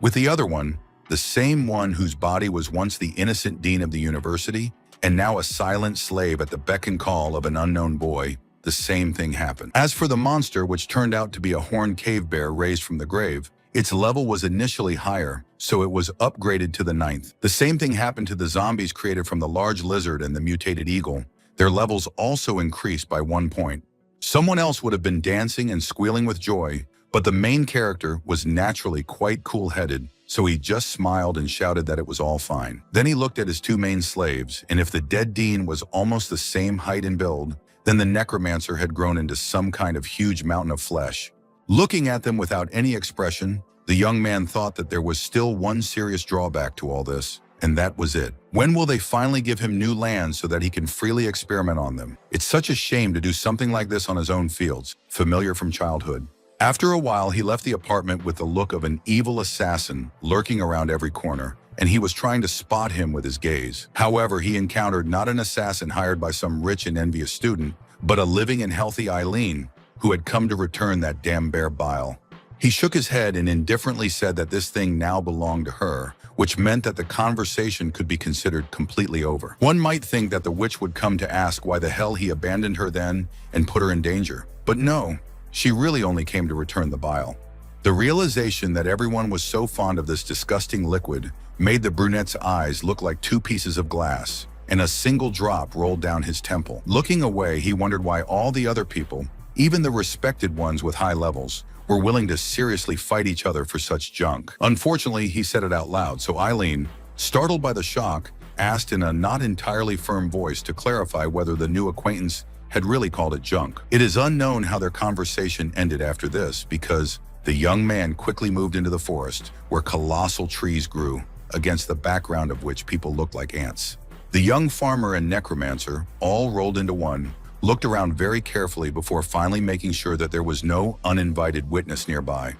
With the other one, the same one whose body was once the innocent dean of the university, and now a silent slave at the beck and call of an unknown boy, the same thing happened. As for the monster, which turned out to be a horned cave bear raised from the grave, its level was initially higher, so it was upgraded to the 9th. The same thing happened to the zombies created from the large lizard and the mutated eagle. Their levels also increased by 1 point. Someone else would have been dancing and squealing with joy, but the main character was naturally quite cool-headed, so he just smiled and shouted that it was all fine. Then he looked at his 2 main slaves, and if the dead dean was almost the same height and build, then the necromancer had grown into some kind of huge mountain of flesh. Looking at them without any expression, the young man thought that there was still one serious drawback to all this, and that was it. When will they finally give him new lands so that he can freely experiment on them? It's such a shame to do something like this on his own fields, familiar from childhood. After a while, he left the apartment with the look of an evil assassin lurking around every corner, and he was trying to spot him with his gaze. However, he encountered not an assassin hired by some rich and envious student, but a living and healthy Eileen, who had come to return that damn bear bile. He shook his head and indifferently said that this thing now belonged to her, which meant that the conversation could be considered completely over. One might think that the witch would come to ask why the hell he abandoned her then and put her in danger. But no, she really only came to return the bile. The realization that everyone was so fond of this disgusting liquid made the brunette's eyes look like two pieces of glass, and a single drop rolled down his temple. Looking away, he wondered why all the other people, even the respected ones with high levels, were willing to seriously fight each other for such junk. Unfortunately, he said it out loud, so Eileen, startled by the shock, asked in a not entirely firm voice to clarify whether the new acquaintance had really called it junk. It is unknown how their conversation ended after this, because the young man quickly moved into the forest, where colossal trees grew, against the background of which people looked like ants. The young farmer and necromancer, all rolled into one, looked around very carefully before finally making sure that there was no uninvited witness nearby.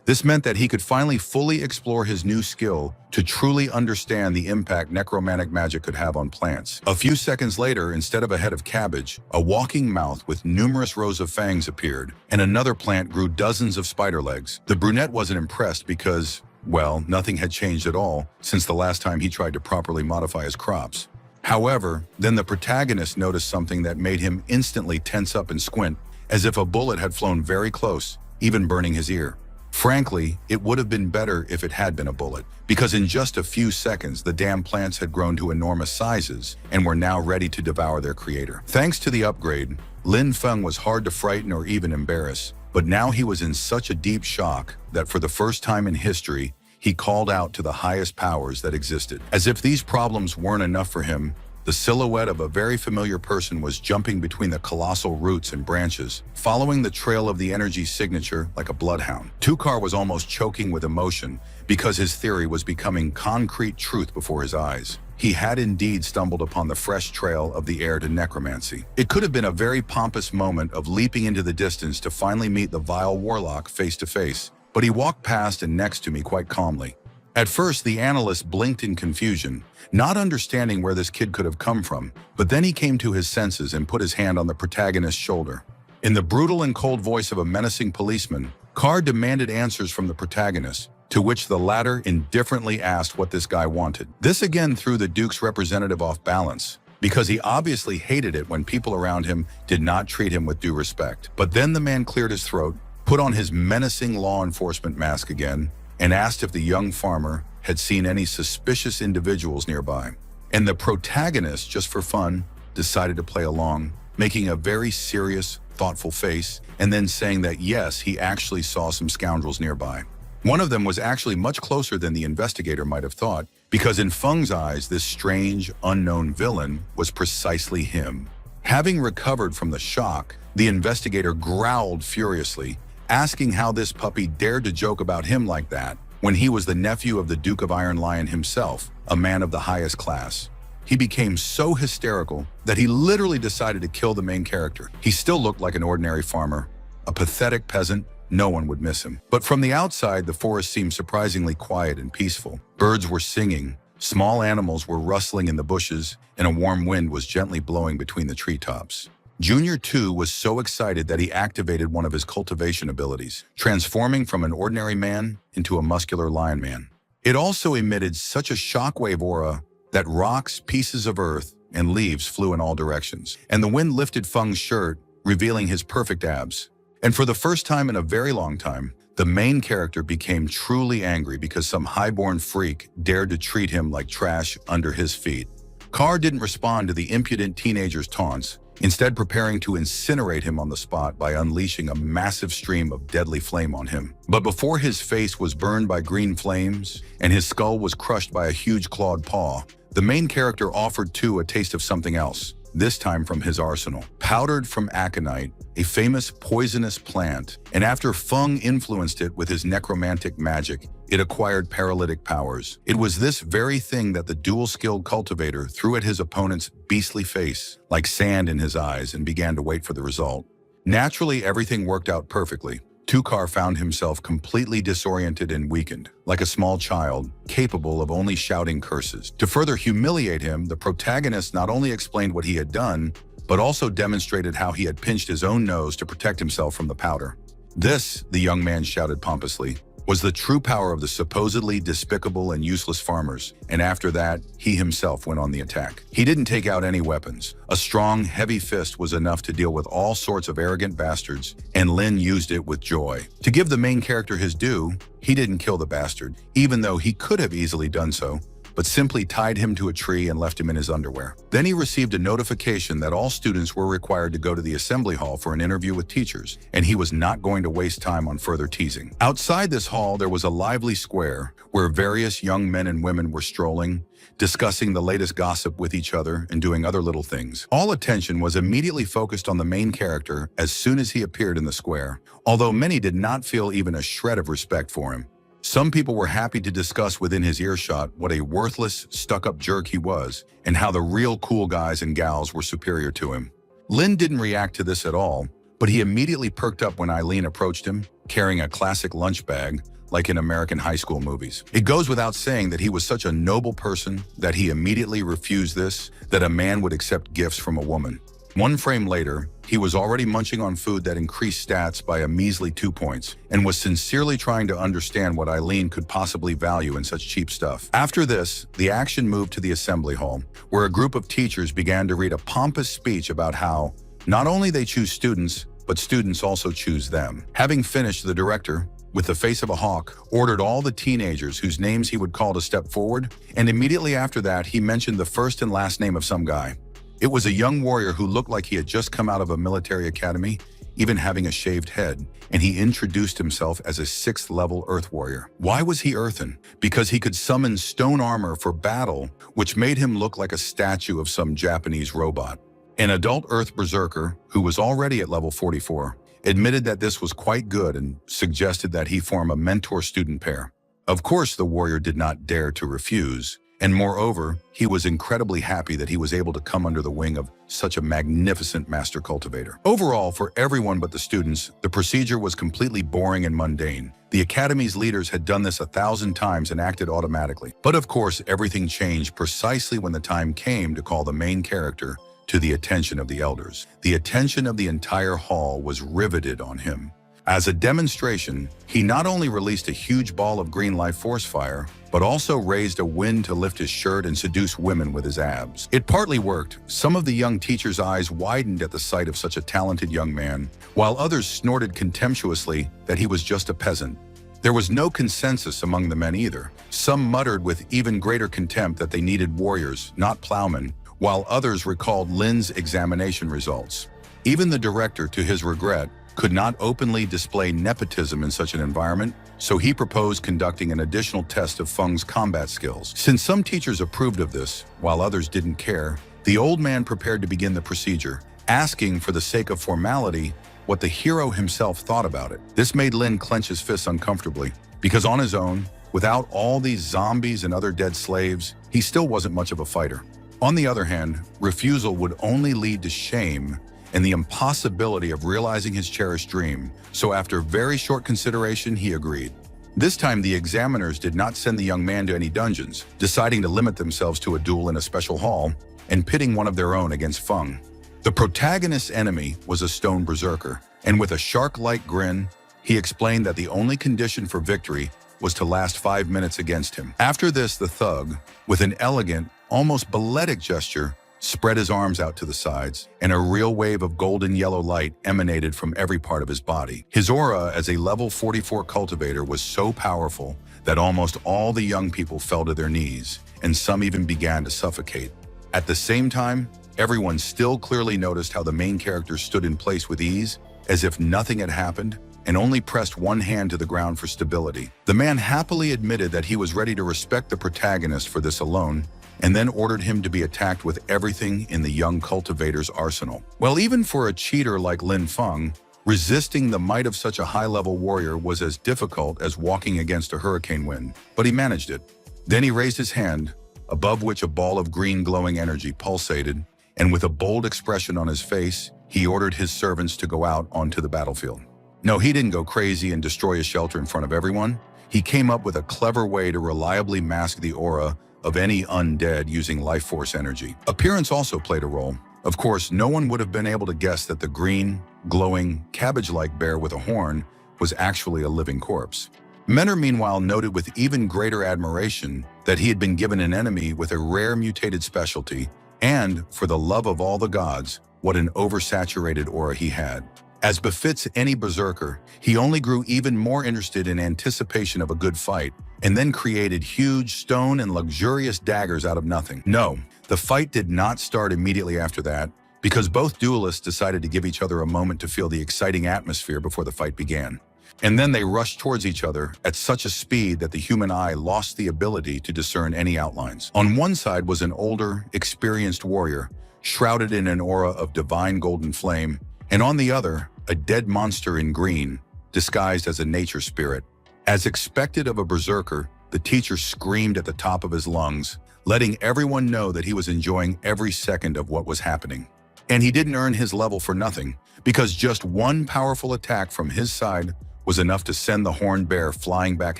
This meant that he could finally fully explore his new skill to truly understand the impact necromantic magic could have on plants. A few seconds later, instead of a head of cabbage, a walking mouth with numerous rows of fangs appeared, and another plant grew dozens of spider legs. The brunette wasn't impressed because, well, nothing had changed at all since the last time he tried to properly modify his crops. However, then the protagonist noticed something that made him instantly tense up and squint, as if a bullet had flown very close, even burning his ear. Frankly, it would have been better if it had been a bullet, because in just a few seconds, the damn plants had grown to enormous sizes and were now ready to devour their creator. Thanks to the upgrade, Lin Feng was hard to frighten or even embarrass, but now he was in such a deep shock that for the first time in history, he called out to the highest powers that existed. As if these problems weren't enough for him, the silhouette of a very familiar person was jumping between the colossal roots and branches, following the trail of the energy signature like a bloodhound. Tukar was almost choking with emotion because his theory was becoming concrete truth before his eyes. He had indeed stumbled upon the fresh trail of the heir to necromancy. It could have been a very pompous moment of leaping into the distance to finally meet the vile warlock face to face, but he walked past and next to me quite calmly. At first, the analyst blinked in confusion, not understanding where this kid could have come from, but then he came to his senses and put his hand on the protagonist's shoulder. In the brutal and cold voice of a menacing policeman, Carr demanded answers from the protagonist, to which the latter indifferently asked what this guy wanted. This again threw the Duke's representative off balance, because he obviously hated it when people around him did not treat him with due respect. But then the man cleared his throat, put on his menacing law enforcement mask again, and asked if the young farmer had seen any suspicious individuals nearby. And the protagonist, just for fun, decided to play along, making a very serious, thoughtful face, and then saying that yes, he actually saw some scoundrels nearby. One of them was actually much closer than the investigator might have thought, because in Feng's eyes, this strange, unknown villain was precisely him. Having recovered from the shock, the investigator growled furiously, asking how this puppy dared to joke about him like that when he was the nephew of the Duke of Iron Lion himself, a man of the highest class. He became so hysterical that he literally decided to kill the main character. He still looked like an ordinary farmer, a pathetic peasant. No one would miss him. But from the outside, the forest seemed surprisingly quiet and peaceful. Birds were singing, small animals were rustling in the bushes, and a warm wind was gently blowing between the treetops. Junior, too, was so excited that he activated one of his cultivation abilities, transforming from an ordinary man into a muscular lion man. It also emitted such a shockwave aura that rocks, pieces of earth, and leaves flew in all directions, and the wind lifted Feng's shirt, revealing his perfect abs. And for the first time in a very long time, the main character became truly angry because some highborn freak dared to treat him like trash under his feet. Carr didn't respond to the impudent teenager's taunts, instead preparing to incinerate him on the spot by unleashing a massive stream of deadly flame on him. But before his face was burned by green flames and his skull was crushed by a huge clawed paw, the main character offered too a taste of something else, this time from his arsenal. Powdered from aconite, a famous poisonous plant, and after Feng influenced it with his necromantic magic, it acquired paralytic powers. It was this very thing that the dual-skilled cultivator threw at his opponent's beastly face, like sand in his eyes, and began to wait for the result. Naturally, everything worked out perfectly. Tukar found himself completely disoriented and weakened, like a small child, capable of only shouting curses. To further humiliate him, the protagonist not only explained what he had done, but also demonstrated how he had pinched his own nose to protect himself from the powder. This, the young man shouted pompously, was the true power of the supposedly despicable and useless farmers, and after that, he himself went on the attack. He didn't take out any weapons. A strong, heavy fist was enough to deal with all sorts of arrogant bastards, and Lin used it with joy. To give the main character his due, he didn't kill the bastard, even though he could have easily done so, but simply tied him to a tree and left him in his underwear. Then he received a notification that all students were required to go to the assembly hall for an interview with teachers, and he was not going to waste time on further teasing. Outside this hall, there was a lively square where various young men and women were strolling, discussing the latest gossip with each other and doing other little things. All attention was immediately focused on the main character as soon as he appeared in the square, although many did not feel even a shred of respect for him. Some people were happy to discuss within his earshot what a worthless, stuck-up jerk he was, and how the real cool guys and gals were superior to him. Lin didn't react to this at all, but he immediately perked up when Eileen approached him, carrying a classic lunch bag, like in American high school movies. It goes without saying that he was such a noble person that he immediately refused this, that a man would accept gifts from a woman. One frame later, he was already munching on food that increased stats by a measly 2 points, and was sincerely trying to understand what Eileen could possibly value in such cheap stuff. After this, the action moved to the assembly hall, where a group of teachers began to read a pompous speech about how not only they choose students, but students also choose them. Having finished, the director, with the face of a hawk, ordered all the teenagers whose names he would call to step forward, and immediately after that, he mentioned the first and last name of some guy. It was a young warrior who looked like he had just come out of a military academy, even having a shaved head, and he introduced himself as a 6th-level Earth warrior. Why was he earthen? Because he could summon stone armor for battle, which made him look like a statue of some Japanese robot. An adult Earth berserker, who was already at level 44, admitted that this was quite good and suggested that he form a mentor-student pair. Of course, the warrior did not dare to refuse, and moreover, he was incredibly happy that he was able to come under the wing of such a magnificent master cultivator. Overall, for everyone but the students, the procedure was completely boring and mundane. The Academy's leaders had done this 1,000 times and acted automatically. But of course, everything changed precisely when the time came to call the main character to the attention of the elders. The attention of the entire hall was riveted on him. As a demonstration, he not only released a huge ball of green life force fire, but also raised a wind to lift his shirt and seduce women with his abs. It partly worked. Some of the young teachers' eyes widened at the sight of such a talented young man, while others snorted contemptuously that he was just a peasant. There was no consensus among the men either. Some muttered with even greater contempt that they needed warriors, not plowmen, while others recalled Lin's examination results. Even the director, to his regret, could not openly display nepotism in such an environment, so he proposed conducting an additional test of Feng's combat skills. Since some teachers approved of this, while others didn't care, the old man prepared to begin the procedure, asking for the sake of formality what the hero himself thought about it. This made Lin clench his fists uncomfortably, because on his own, without all these zombies and other dead slaves, he still wasn't much of a fighter. On the other hand, refusal would only lead to shame and the impossibility of realizing his cherished dream, so after very short consideration, he agreed. This time, the examiners did not send the young man to any dungeons, deciding to limit themselves to a duel in a special hall and pitting one of their own against Feng. The protagonist's enemy was a stone berserker, and with a shark-like grin, he explained that the only condition for victory was to last 5 minutes against him. After this, the thug, with an elegant, almost balletic gesture, spread his arms out to the sides, and a real wave of golden yellow light emanated from every part of his body. His aura as a level 44 cultivator was so powerful that almost all the young people fell to their knees, and some even began to suffocate. At the same time, everyone still clearly noticed how the main character stood in place with ease, as if nothing had happened, and only pressed one hand to the ground for stability. The man happily admitted that he was ready to respect the protagonist for this alone, and then ordered him to be attacked with everything in the young cultivator's arsenal. Well, even for a cheater like Lin Feng, resisting the might of such a high-level warrior was as difficult as walking against a hurricane wind, but he managed it. Then he raised his hand, above which a ball of green glowing energy pulsated, and with a bold expression on his face, he ordered his servants to go out onto the battlefield. No, he didn't go crazy and destroy a shelter in front of everyone. He came up with a clever way to reliably mask the aura of any undead using life force energy. Appearance also played a role. Of course, no one would have been able to guess that the green, glowing, cabbage-like bear with a horn was actually a living corpse. Menor meanwhile noted with even greater admiration that he had been given an enemy with a rare mutated specialty, and, for the love of all the gods, what an oversaturated aura he had. As befits any berserker, he only grew even more interested in anticipation of a good fight, and then created huge stone and luxurious daggers out of nothing. No, the fight did not start immediately after that, because both duelists decided to give each other a moment to feel the exciting atmosphere before the fight began. And then they rushed towards each other at such a speed that the human eye lost the ability to discern any outlines. On one side was an older, experienced warrior, shrouded in an aura of divine golden flame, and on the other, a dead monster in green, disguised as a nature spirit. As expected of a berserker, the teacher screamed at the top of his lungs, letting everyone know that he was enjoying every second of what was happening. And he didn't earn his level for nothing, because just one powerful attack from his side was enough to send the horned bear flying back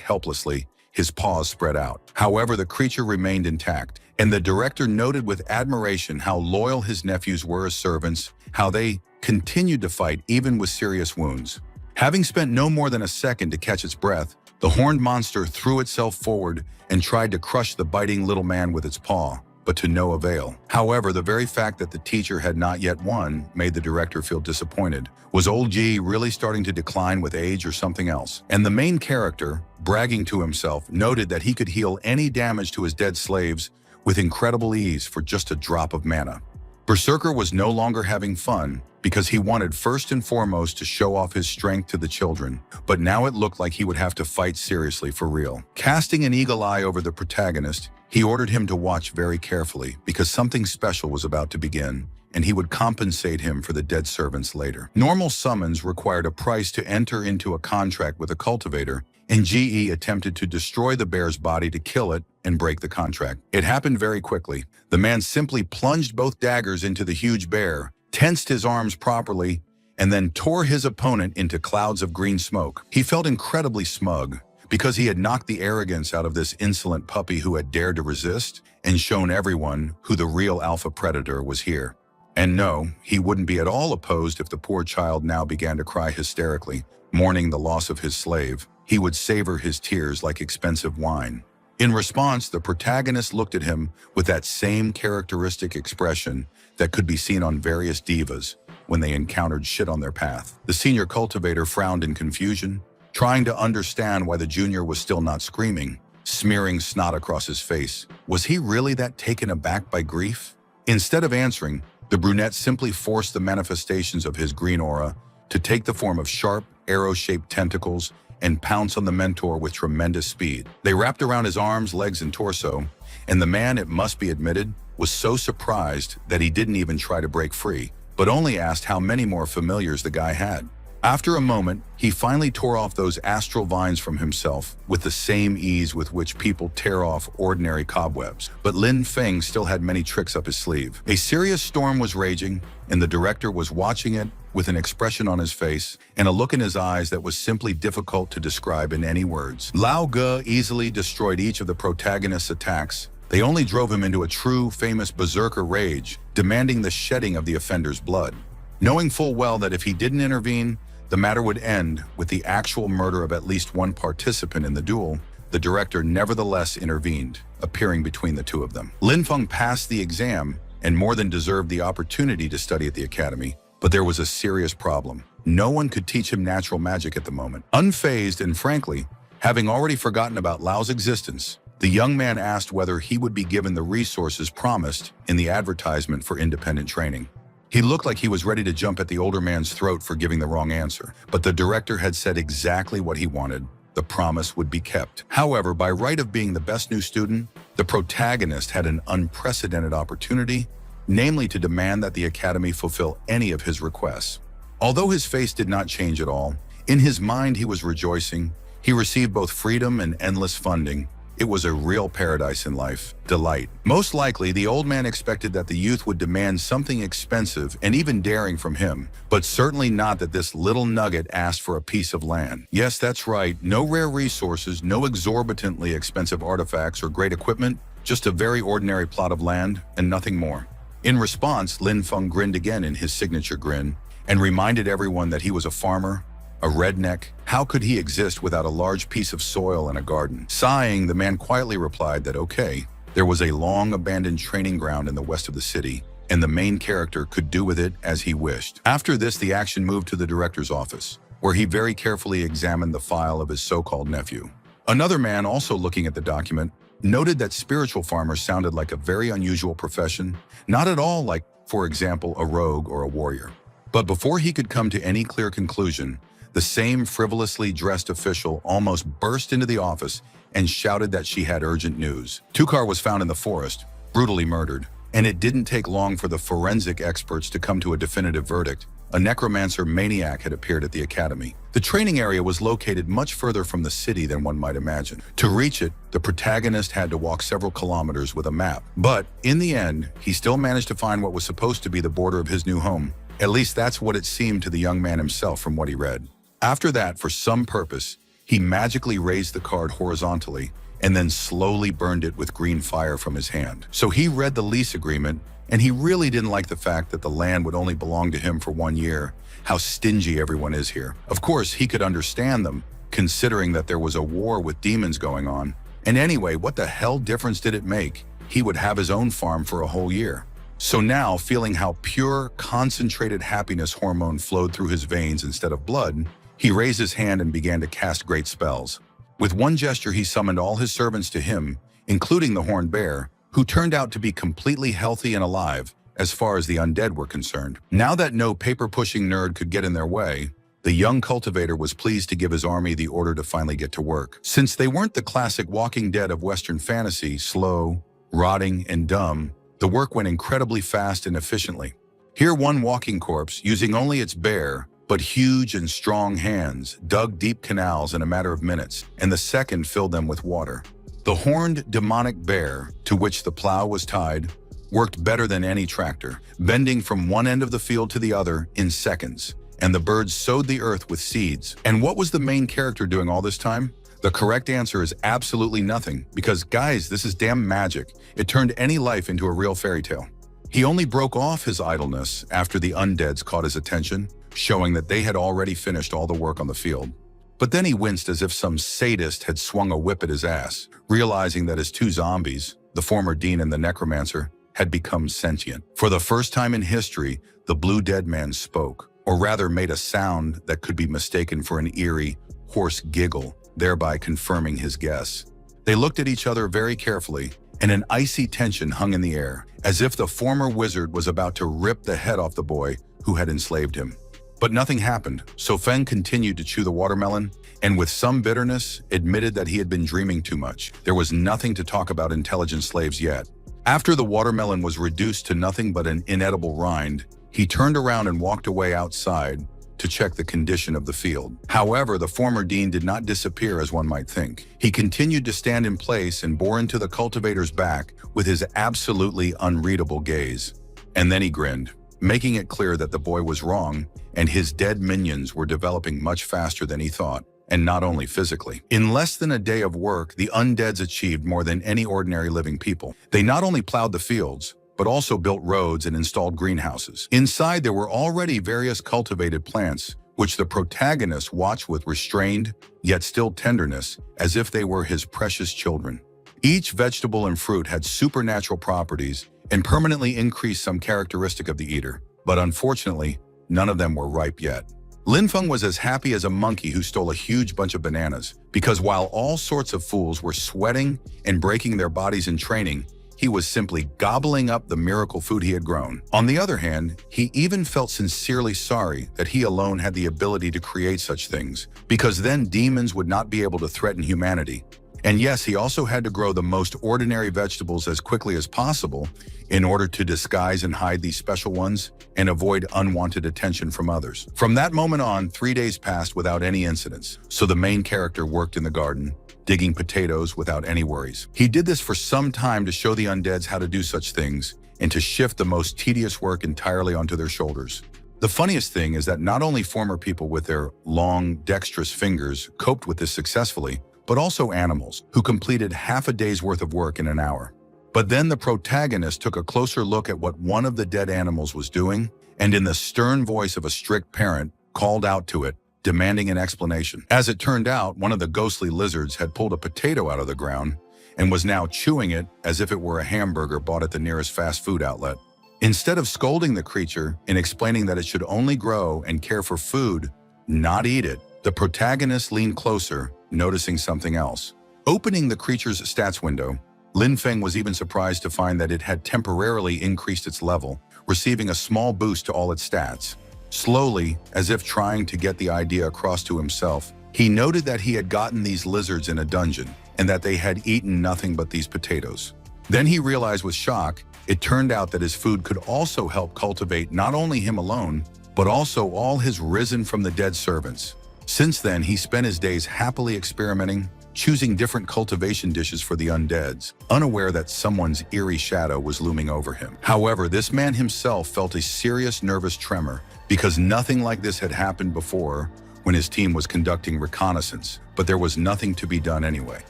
helplessly, his paws spread out. However, the creature remained intact, and the director noted with admiration how loyal his nephews were as servants, how they continued to fight even with serious wounds. Having spent no more than a second to catch its breath, the horned monster threw itself forward and tried to crush the biting little man with its paw, but to no avail. However, the very fact that the teacher had not yet won made the director feel disappointed. Was old G really starting to decline with age or something else? And the main character, bragging to himself, noted that he could heal any damage to his dead slaves with incredible ease for just a drop of mana. Berserker was no longer having fun because he wanted first and foremost to show off his strength to the children, but now it looked like he would have to fight seriously for real. Casting an eagle eye over the protagonist, he ordered him to watch very carefully because something special was about to begin, and he would compensate him for the dead servants later. Normal summons required a price to enter into a contract with a cultivator, and GE attempted to destroy the bear's body to kill it and break the contract. It happened very quickly. The man simply plunged both daggers into the huge bear, tensed his arms properly, and then tore his opponent into clouds of green smoke. He felt incredibly smug because he had knocked the arrogance out of this insolent puppy who had dared to resist and shown everyone who the real alpha predator was here. And no, he wouldn't be at all opposed if the poor child now began to cry hysterically, mourning the loss of his slave. He would savor his tears like expensive wine. In response, the protagonist looked at him with that same characteristic expression that could be seen on various divas when they encountered shit on their path. The senior cultivator frowned in confusion, trying to understand why the junior was still not screaming, smearing snot across his face. Was he really that taken aback by grief? Instead of answering, the brunette simply forced the manifestations of his green aura to take the form of sharp, arrow-shaped tentacles and pounce on the mentor with tremendous speed. They wrapped around his arms, legs, and torso, and the man, it must be admitted, was so surprised that he didn't even try to break free, but only asked how many more familiars the guy had. After a moment, he finally tore off those astral vines from himself with the same ease with which people tear off ordinary cobwebs. But Lin Feng still had many tricks up his sleeve. A serious storm was raging, and the director was watching it with an expression on his face and a look in his eyes that was simply difficult to describe in any words. Lao Ge easily destroyed each of the protagonist's attacks. They only drove him into a true, famous berserker rage, demanding the shedding of the offender's blood. Knowing full well that if he didn't intervene, the matter would end with the actual murder of at least one participant in the duel, the director nevertheless intervened, appearing between the two of them. Lin Feng passed the exam and more than deserved the opportunity to study at the academy, but there was a serious problem. No one could teach him natural magic at the moment. Unfazed and frankly, having already forgotten about Lao's existence, the young man asked whether he would be given the resources promised in the advertisement for independent training. He looked like he was ready to jump at the older man's throat for giving the wrong answer, but the director had said exactly what he wanted. The promise would be kept. However, by right of being the best new student, the protagonist had an unprecedented opportunity, namely to demand that the academy fulfill any of his requests. Although his face did not change at all, in his mind he was rejoicing. He received both freedom and endless funding. It was a real paradise in life, delight. Most likely, the old man expected that the youth would demand something expensive and even daring from him, but certainly not that this little nugget asked for a piece of land. Yes, that's right, no rare resources, no exorbitantly expensive artifacts or great equipment, just a very ordinary plot of land and nothing more. In response, Lin Feng grinned again in his signature grin and reminded everyone that he was a farmer, a redneck. How could he exist without a large piece of soil and a garden? Sighing, the man quietly replied that okay, there was a long-abandoned training ground in the west of the city, and the main character could do with it as he wished. After this, the action moved to the director's office, where he very carefully examined the file of his so-called nephew. Another man, also looking at the document, noted that spiritual farmer sounded like a very unusual profession, not at all like, for example, a rogue or a warrior. But before he could come to any clear conclusion, the same frivolously dressed official almost burst into the office and shouted that she had urgent news. Tukar was found in the forest, brutally murdered, and it didn't take long for the forensic experts to come to a definitive verdict. A necromancer maniac had appeared at the academy. The training area was located much further from the city than one might imagine. To reach it, the protagonist had to walk several kilometers with a map. But in the end, he still managed to find what was supposed to be the border of his new home. At least that's what it seemed to the young man himself from what he read. After that, for some purpose, he magically raised the card horizontally and then slowly burned it with green fire from his hand. So he read the lease agreement, and he really didn't like the fact that the land would only belong to him for 1 year, how stingy everyone is here. Of course, he could understand them, considering that there was a war with demons going on. And anyway, what the hell difference did it make? He would have his own farm for a whole year. So now, feeling how pure, concentrated happiness hormone flowed through his veins instead of blood, he raised his hand and began to cast great spells. With one gesture, he summoned all his servants to him, including the horned bear, who turned out to be completely healthy and alive as far as the undead were concerned. Now that no paper-pushing nerd could get in their way, the young cultivator was pleased to give his army the order to finally get to work. Since they weren't the classic Walking Dead of Western fantasy, slow, rotting, and dumb, the work went incredibly fast and efficiently. Here, one walking corpse, using only its bare, but huge and strong hands, dug deep canals in a matter of minutes, and the second filled them with water. The horned demonic bear, to which the plow was tied, worked better than any tractor, bending from one end of the field to the other in seconds, and the birds sowed the earth with seeds. And what was the main character doing all this time? The correct answer is absolutely nothing, because guys, this is damn magic. It turned any life into a real fairy tale. He only broke off his idleness after the undeads caught his attention, showing that they had already finished all the work on the field. But then he winced as if some sadist had swung a whip at his ass, realizing that his two zombies, the former dean and the necromancer, had become sentient. For the first time in history, the blue dead man spoke, or rather made a sound that could be mistaken for an eerie, hoarse giggle, thereby confirming his guess. They looked at each other very carefully, and an icy tension hung in the air, as if the former wizard was about to rip the head off the boy who had enslaved him. But nothing happened, so Feng continued to chew the watermelon, and with some bitterness, admitted that he had been dreaming too much. There was nothing to talk about intelligent slaves yet. After the watermelon was reduced to nothing but an inedible rind, he turned around and walked away outside to check the condition of the field. However, the former dean did not disappear as one might think. He continued to stand in place and bore into the cultivator's back with his absolutely unreadable gaze. And then he grinned, making it clear that the boy was wrong and his dead minions were developing much faster than he thought, and not only physically. In less than a day of work, the undeads achieved more than any ordinary living people. They not only plowed the fields, but also built roads and installed greenhouses. Inside, there were already various cultivated plants, which the protagonist watched with restrained, yet still tenderness, as if they were his precious children. Each vegetable and fruit had supernatural properties and permanently increased some characteristic of the eater, but unfortunately, none of them were ripe yet. Lin Feng was as happy as a monkey who stole a huge bunch of bananas, because while all sorts of fools were sweating and breaking their bodies in training, he was simply gobbling up the miracle food he had grown. On the other hand, he even felt sincerely sorry that he alone had the ability to create such things, because then demons would not be able to threaten humanity. And yes, he also had to grow the most ordinary vegetables as quickly as possible in order to disguise and hide these special ones and avoid unwanted attention from others. From that moment on, 3 days passed without any incidents, so the main character worked in the garden, digging potatoes without any worries. He did this for some time to show the undeads how to do such things and to shift the most tedious work entirely onto their shoulders. The funniest thing is that not only former people with their long, dexterous fingers coped with this successfully, but also animals who completed half a day's worth of work in an hour. But then the protagonist took a closer look at what one of the dead animals was doing, and in the stern voice of a strict parent, called out to it, demanding an explanation. As it turned out, one of the ghostly lizards had pulled a potato out of the ground and was now chewing it as if it were a hamburger bought at the nearest fast food outlet. Instead of scolding the creature and explaining that it should only grow and care for food, not eat it, the protagonist leaned closer, noticing something else. Opening the creature's stats window, Lin Feng was even surprised to find that it had temporarily increased its level, receiving a small boost to all its stats. Slowly, as if trying to get the idea across to himself, he noted that he had gotten these lizards in a dungeon and that they had eaten nothing but these potatoes. Then he realized with shock, it turned out that his food could also help cultivate not only him alone, but also all his risen from the dead servants. Since then, he spent his days happily experimenting, choosing different cultivation dishes for the undeads, unaware that someone's eerie shadow was looming over him. However, this man himself felt a serious nervous tremor because nothing like this had happened before when his team was conducting reconnaissance, but there was nothing to be done anyway.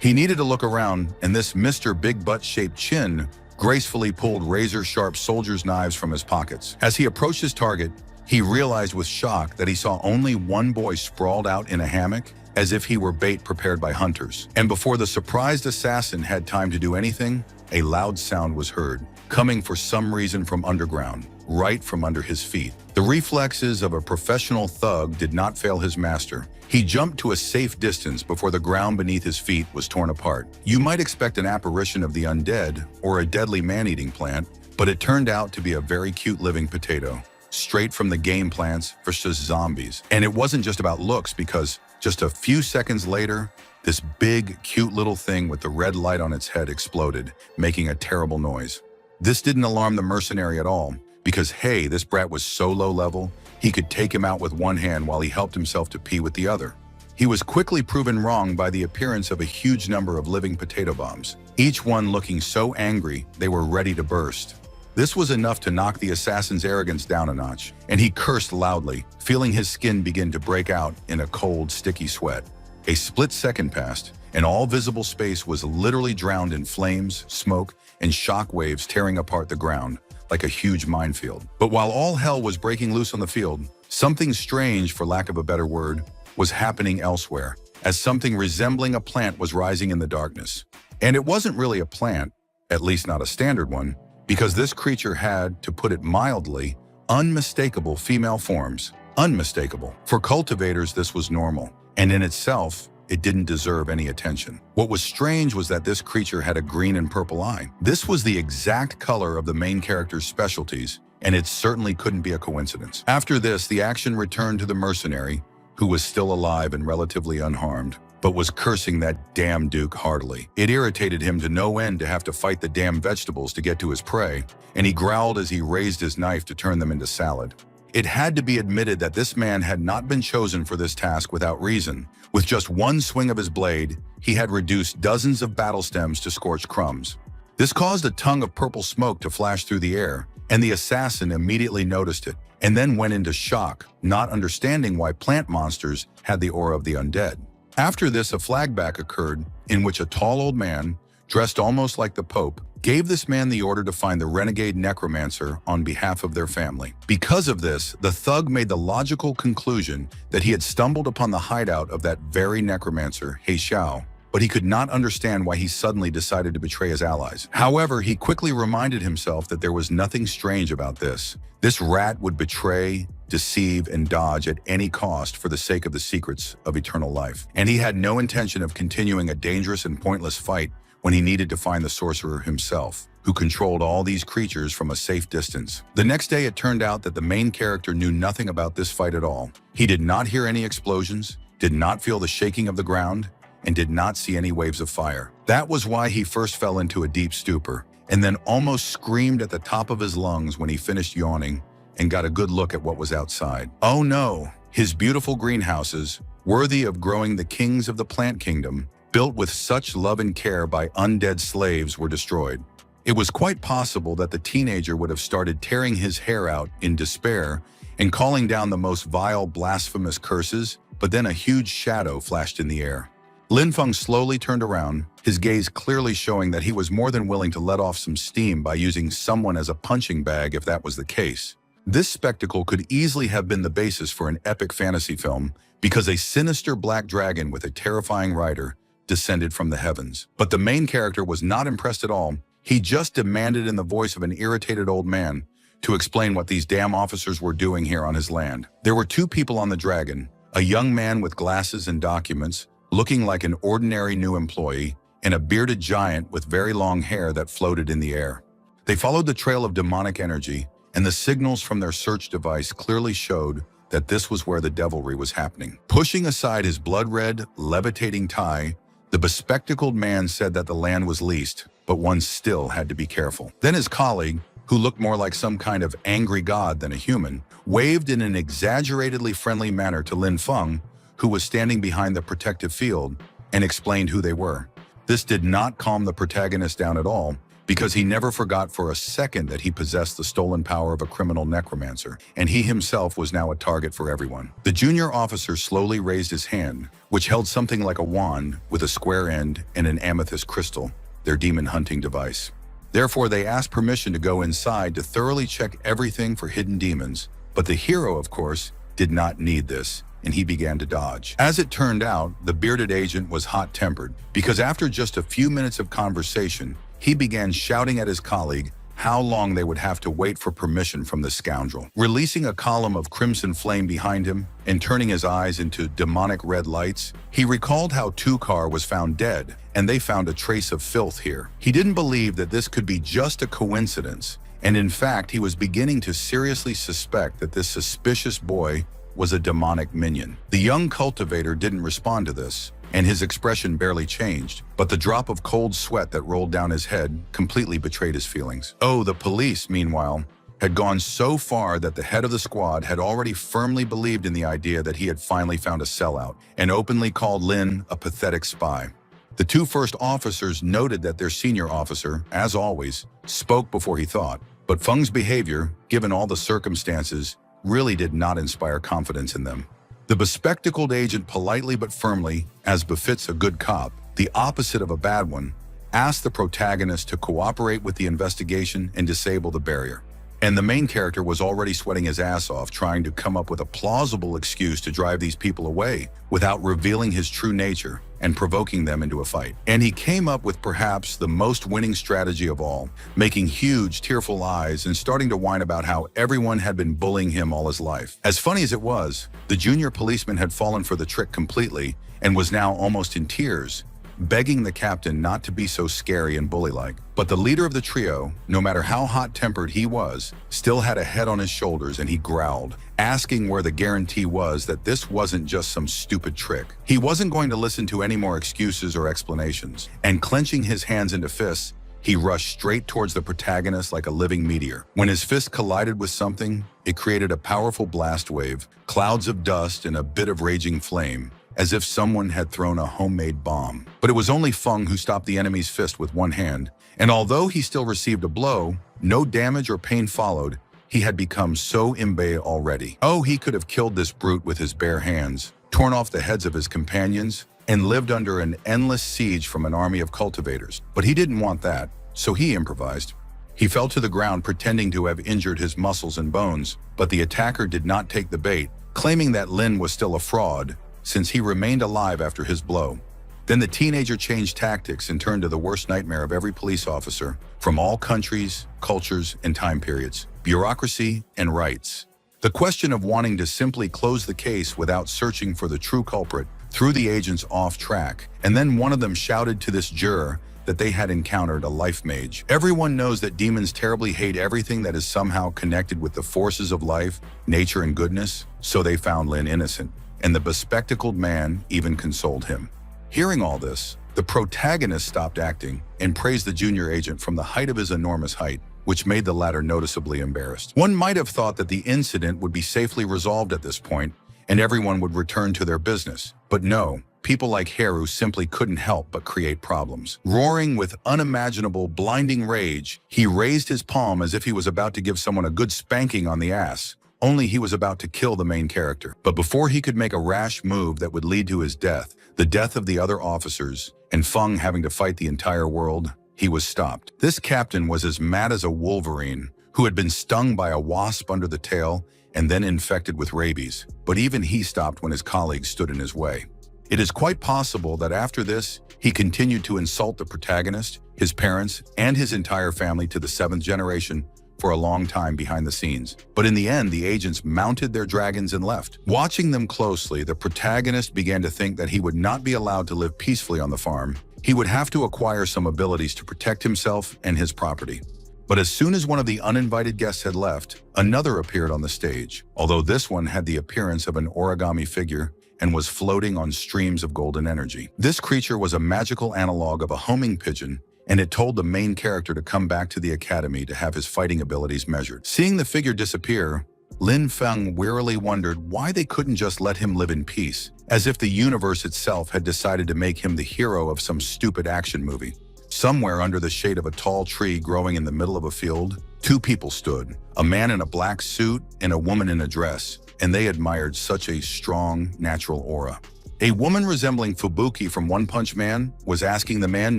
He needed to look around, and this Mr. Big Butt-shaped chin gracefully pulled razor-sharp soldier's knives from his pockets. As he approached his target, he realized with shock that he saw only one boy sprawled out in a hammock, as if he were bait prepared by hunters. And before the surprised assassin had time to do anything, a loud sound was heard, coming for some reason from underground, right from under his feet. The reflexes of a professional thug did not fail his master. He jumped to a safe distance before the ground beneath his feet was torn apart. You might expect an apparition of the undead or a deadly man-eating plant, but it turned out to be a very cute living potato, straight from the game plants versus zombies. And it wasn't just about looks, because just a few seconds later, this big, cute little thing with the red light on its head exploded, making a terrible noise. This didn't alarm the mercenary at all, because hey, this brat was so low level, he could take him out with one hand while he helped himself to pee with the other. He was quickly proven wrong by the appearance of a huge number of living potato bombs, each one looking so angry they were ready to burst. This was enough to knock the assassin's arrogance down a notch, and he cursed loudly, feeling his skin begin to break out in a cold, sticky sweat. A split second passed, and all visible space was literally drowned in flames, smoke, and shock waves tearing apart the ground like a huge minefield. But while all hell was breaking loose on the field, something strange, for lack of a better word, was happening elsewhere, as something resembling a plant was rising in the darkness. And it wasn't really a plant, at least not a standard one, because this creature had, to put it mildly, unmistakable female forms. Unmistakable. For cultivators, this was normal, and in itself, it didn't deserve any attention. What was strange was that this creature had a green and purple eye. This was the exact color of the main character's specialties, and it certainly couldn't be a coincidence. After this, the action returned to the mercenary, who was still alive and relatively unharmed, but was cursing that damn Duke heartily. It irritated him to no end to have to fight the damn vegetables to get to his prey, and he growled as he raised his knife to turn them into salad. It had to be admitted that this man had not been chosen for this task without reason. With just one swing of his blade, he had reduced dozens of battle stems to scorched crumbs. This caused a tongue of purple smoke to flash through the air, and the assassin immediately noticed it, and then went into shock, not understanding why plant monsters had the aura of the undead. After this, a flashback occurred in which a tall old man, dressed almost like the Pope, gave this man the order to find the renegade necromancer on behalf of their family. Because of this, the thug made the logical conclusion that he had stumbled upon the hideout of that very necromancer, He Xiao, but he could not understand why he suddenly decided to betray his allies. However, he quickly reminded himself that there was nothing strange about this. This rat would betray, deceive, and dodge at any cost for the sake of the secrets of eternal life. And he had no intention of continuing a dangerous and pointless fight when he needed to find the sorcerer himself, who controlled all these creatures from a safe distance. The next day, it turned out that the main character knew nothing about this fight at all. He did not hear any explosions, did not feel the shaking of the ground, and did not see any waves of fire. That was why he first fell into a deep stupor, and then almost screamed at the top of his lungs when he finished yawning and got a good look at what was outside. Oh no, his beautiful greenhouses, worthy of growing the kings of the plant kingdom, built with such love and care by undead slaves, were destroyed. It was quite possible that the teenager would have started tearing his hair out in despair and calling down the most vile, blasphemous curses, but then a huge shadow flashed in the air. Lin Feng slowly turned around, his gaze clearly showing that he was more than willing to let off some steam by using someone as a punching bag if that was the case. This spectacle could easily have been the basis for an epic fantasy film because a sinister black dragon with a terrifying rider descended from the heavens. But the main character was not impressed at all. He just demanded in the voice of an irritated old man to explain what these damn officers were doing here on his land. There were two people on the dragon, a young man with glasses and documents, looking like an ordinary new employee, and a bearded giant with very long hair that floated in the air. They followed the trail of demonic energy, and the signals from their search device clearly showed that this was where the devilry was happening. Pushing aside his blood-red, levitating tie, the bespectacled man said that the land was leased, but one still had to be careful. Then his colleague, who looked more like some kind of angry god than a human, waved in an exaggeratedly friendly manner to Lin Feng, who was standing behind the protective field, and explained who they were. This did not calm the protagonist down at all, because he never forgot for a second that he possessed the stolen power of a criminal necromancer, and he himself was now a target for everyone. The junior officer slowly raised his hand, which held something like a wand with a square end and an amethyst crystal, their demon hunting device. Therefore, they asked permission to go inside to thoroughly check everything for hidden demons, but the hero, of course, did not need this, and he began to dodge. As it turned out, the bearded agent was hot-tempered, because after just a few minutes of conversation, he began shouting at his colleague how long they would have to wait for permission from the scoundrel. Releasing a column of crimson flame behind him and turning his eyes into demonic red lights, he recalled how Tukar was found dead, and they found a trace of filth here. He didn't believe that this could be just a coincidence, and in fact, he was beginning to seriously suspect that this suspicious boy was a demonic minion. The young cultivator didn't respond to this, and his expression barely changed, but the drop of cold sweat that rolled down his head completely betrayed his feelings. Oh, the police, meanwhile, had gone so far that the head of the squad had already firmly believed in the idea that he had finally found a sellout, and openly called Lin a pathetic spy. The two first officers noted that their senior officer, as always, spoke before he thought, but Feng's behavior, given all the circumstances, really did not inspire confidence in them. The bespectacled agent politely but firmly, as befits a good cop, the opposite of a bad one, asked the protagonist to cooperate with the investigation and disable the barrier. And the main character was already sweating his ass off trying to come up with a plausible excuse to drive these people away without revealing his true nature and provoking them into a fight. And he came up with perhaps the most winning strategy of all, making huge, tearful eyes and starting to whine about how everyone had been bullying him all his life. As funny as it was, the junior policeman had fallen for the trick completely and was now almost in tears, begging the captain not to be so scary and bully-like. But the leader of the trio, no matter how hot-tempered he was, still had a head on his shoulders, and he growled, asking where the guarantee was that this wasn't just some stupid trick. He wasn't going to listen to any more excuses or explanations, and clenching his hands into fists, he rushed straight towards the protagonist like a living meteor. When his fist collided with something, it created a powerful blast wave, clouds of dust, and a bit of raging flame, as if someone had thrown a homemade bomb. But it was only Feng who stopped the enemy's fist with one hand, and although he still received a blow, no damage or pain followed. He had become so imbe already. Oh, he could have killed this brute with his bare hands, torn off the heads of his companions, and lived under an endless siege from an army of cultivators. But he didn't want that, so he improvised. He fell to the ground pretending to have injured his muscles and bones, but the attacker did not take the bait, claiming that Lin was still a fraud, since he remained alive after his blow. Then the teenager changed tactics and turned to the worst nightmare of every police officer from all countries, cultures, and time periods: bureaucracy and rights. The question of wanting to simply close the case without searching for the true culprit threw the agents off track, and then one of them shouted to this juror that they had encountered a life mage. Everyone knows that demons terribly hate everything that is somehow connected with the forces of life, nature, and goodness, so they found Lin innocent, and the bespectacled man even consoled him. Hearing all this, the protagonist stopped acting and praised the junior agent from the height of his enormous height, which made the latter noticeably embarrassed. One might have thought that the incident would be safely resolved at this point and everyone would return to their business. But no, people like Haru simply couldn't help but create problems. Roaring with unimaginable, blinding rage, he raised his palm as if he was about to give someone a good spanking on the ass, only he was about to kill the main character. But before he could make a rash move that would lead to his death, the death of the other officers, and Feng having to fight the entire world, he was stopped. This captain was as mad as a wolverine who had been stung by a wasp under the tail and then infected with rabies. But even he stopped when his colleagues stood in his way. It is quite possible that after this, he continued to insult the protagonist, his parents, and his entire family to the 7th generation for a long time behind the scenes. But in the end, the agents mounted their dragons and left. Watching them closely, the protagonist began to think that he would not be allowed to live peacefully on the farm. He would have to acquire some abilities to protect himself and his property. But as soon as one of the uninvited guests had left, another appeared on the stage, although this one had the appearance of an origami figure and was floating on streams of golden energy. This creature was a magical analog of a homing pigeon, and it told the main character to come back to the academy to have his fighting abilities measured. Seeing the figure disappear, Lin Feng wearily wondered why they couldn't just let him live in peace, as if the universe itself had decided to make him the hero of some stupid action movie. Somewhere under the shade of a tall tree growing in the middle of a field, 2 people stood, a man in a black suit and a woman in a dress, and they admired such a strong, natural aura. A woman resembling Fubuki from One Punch Man was asking the man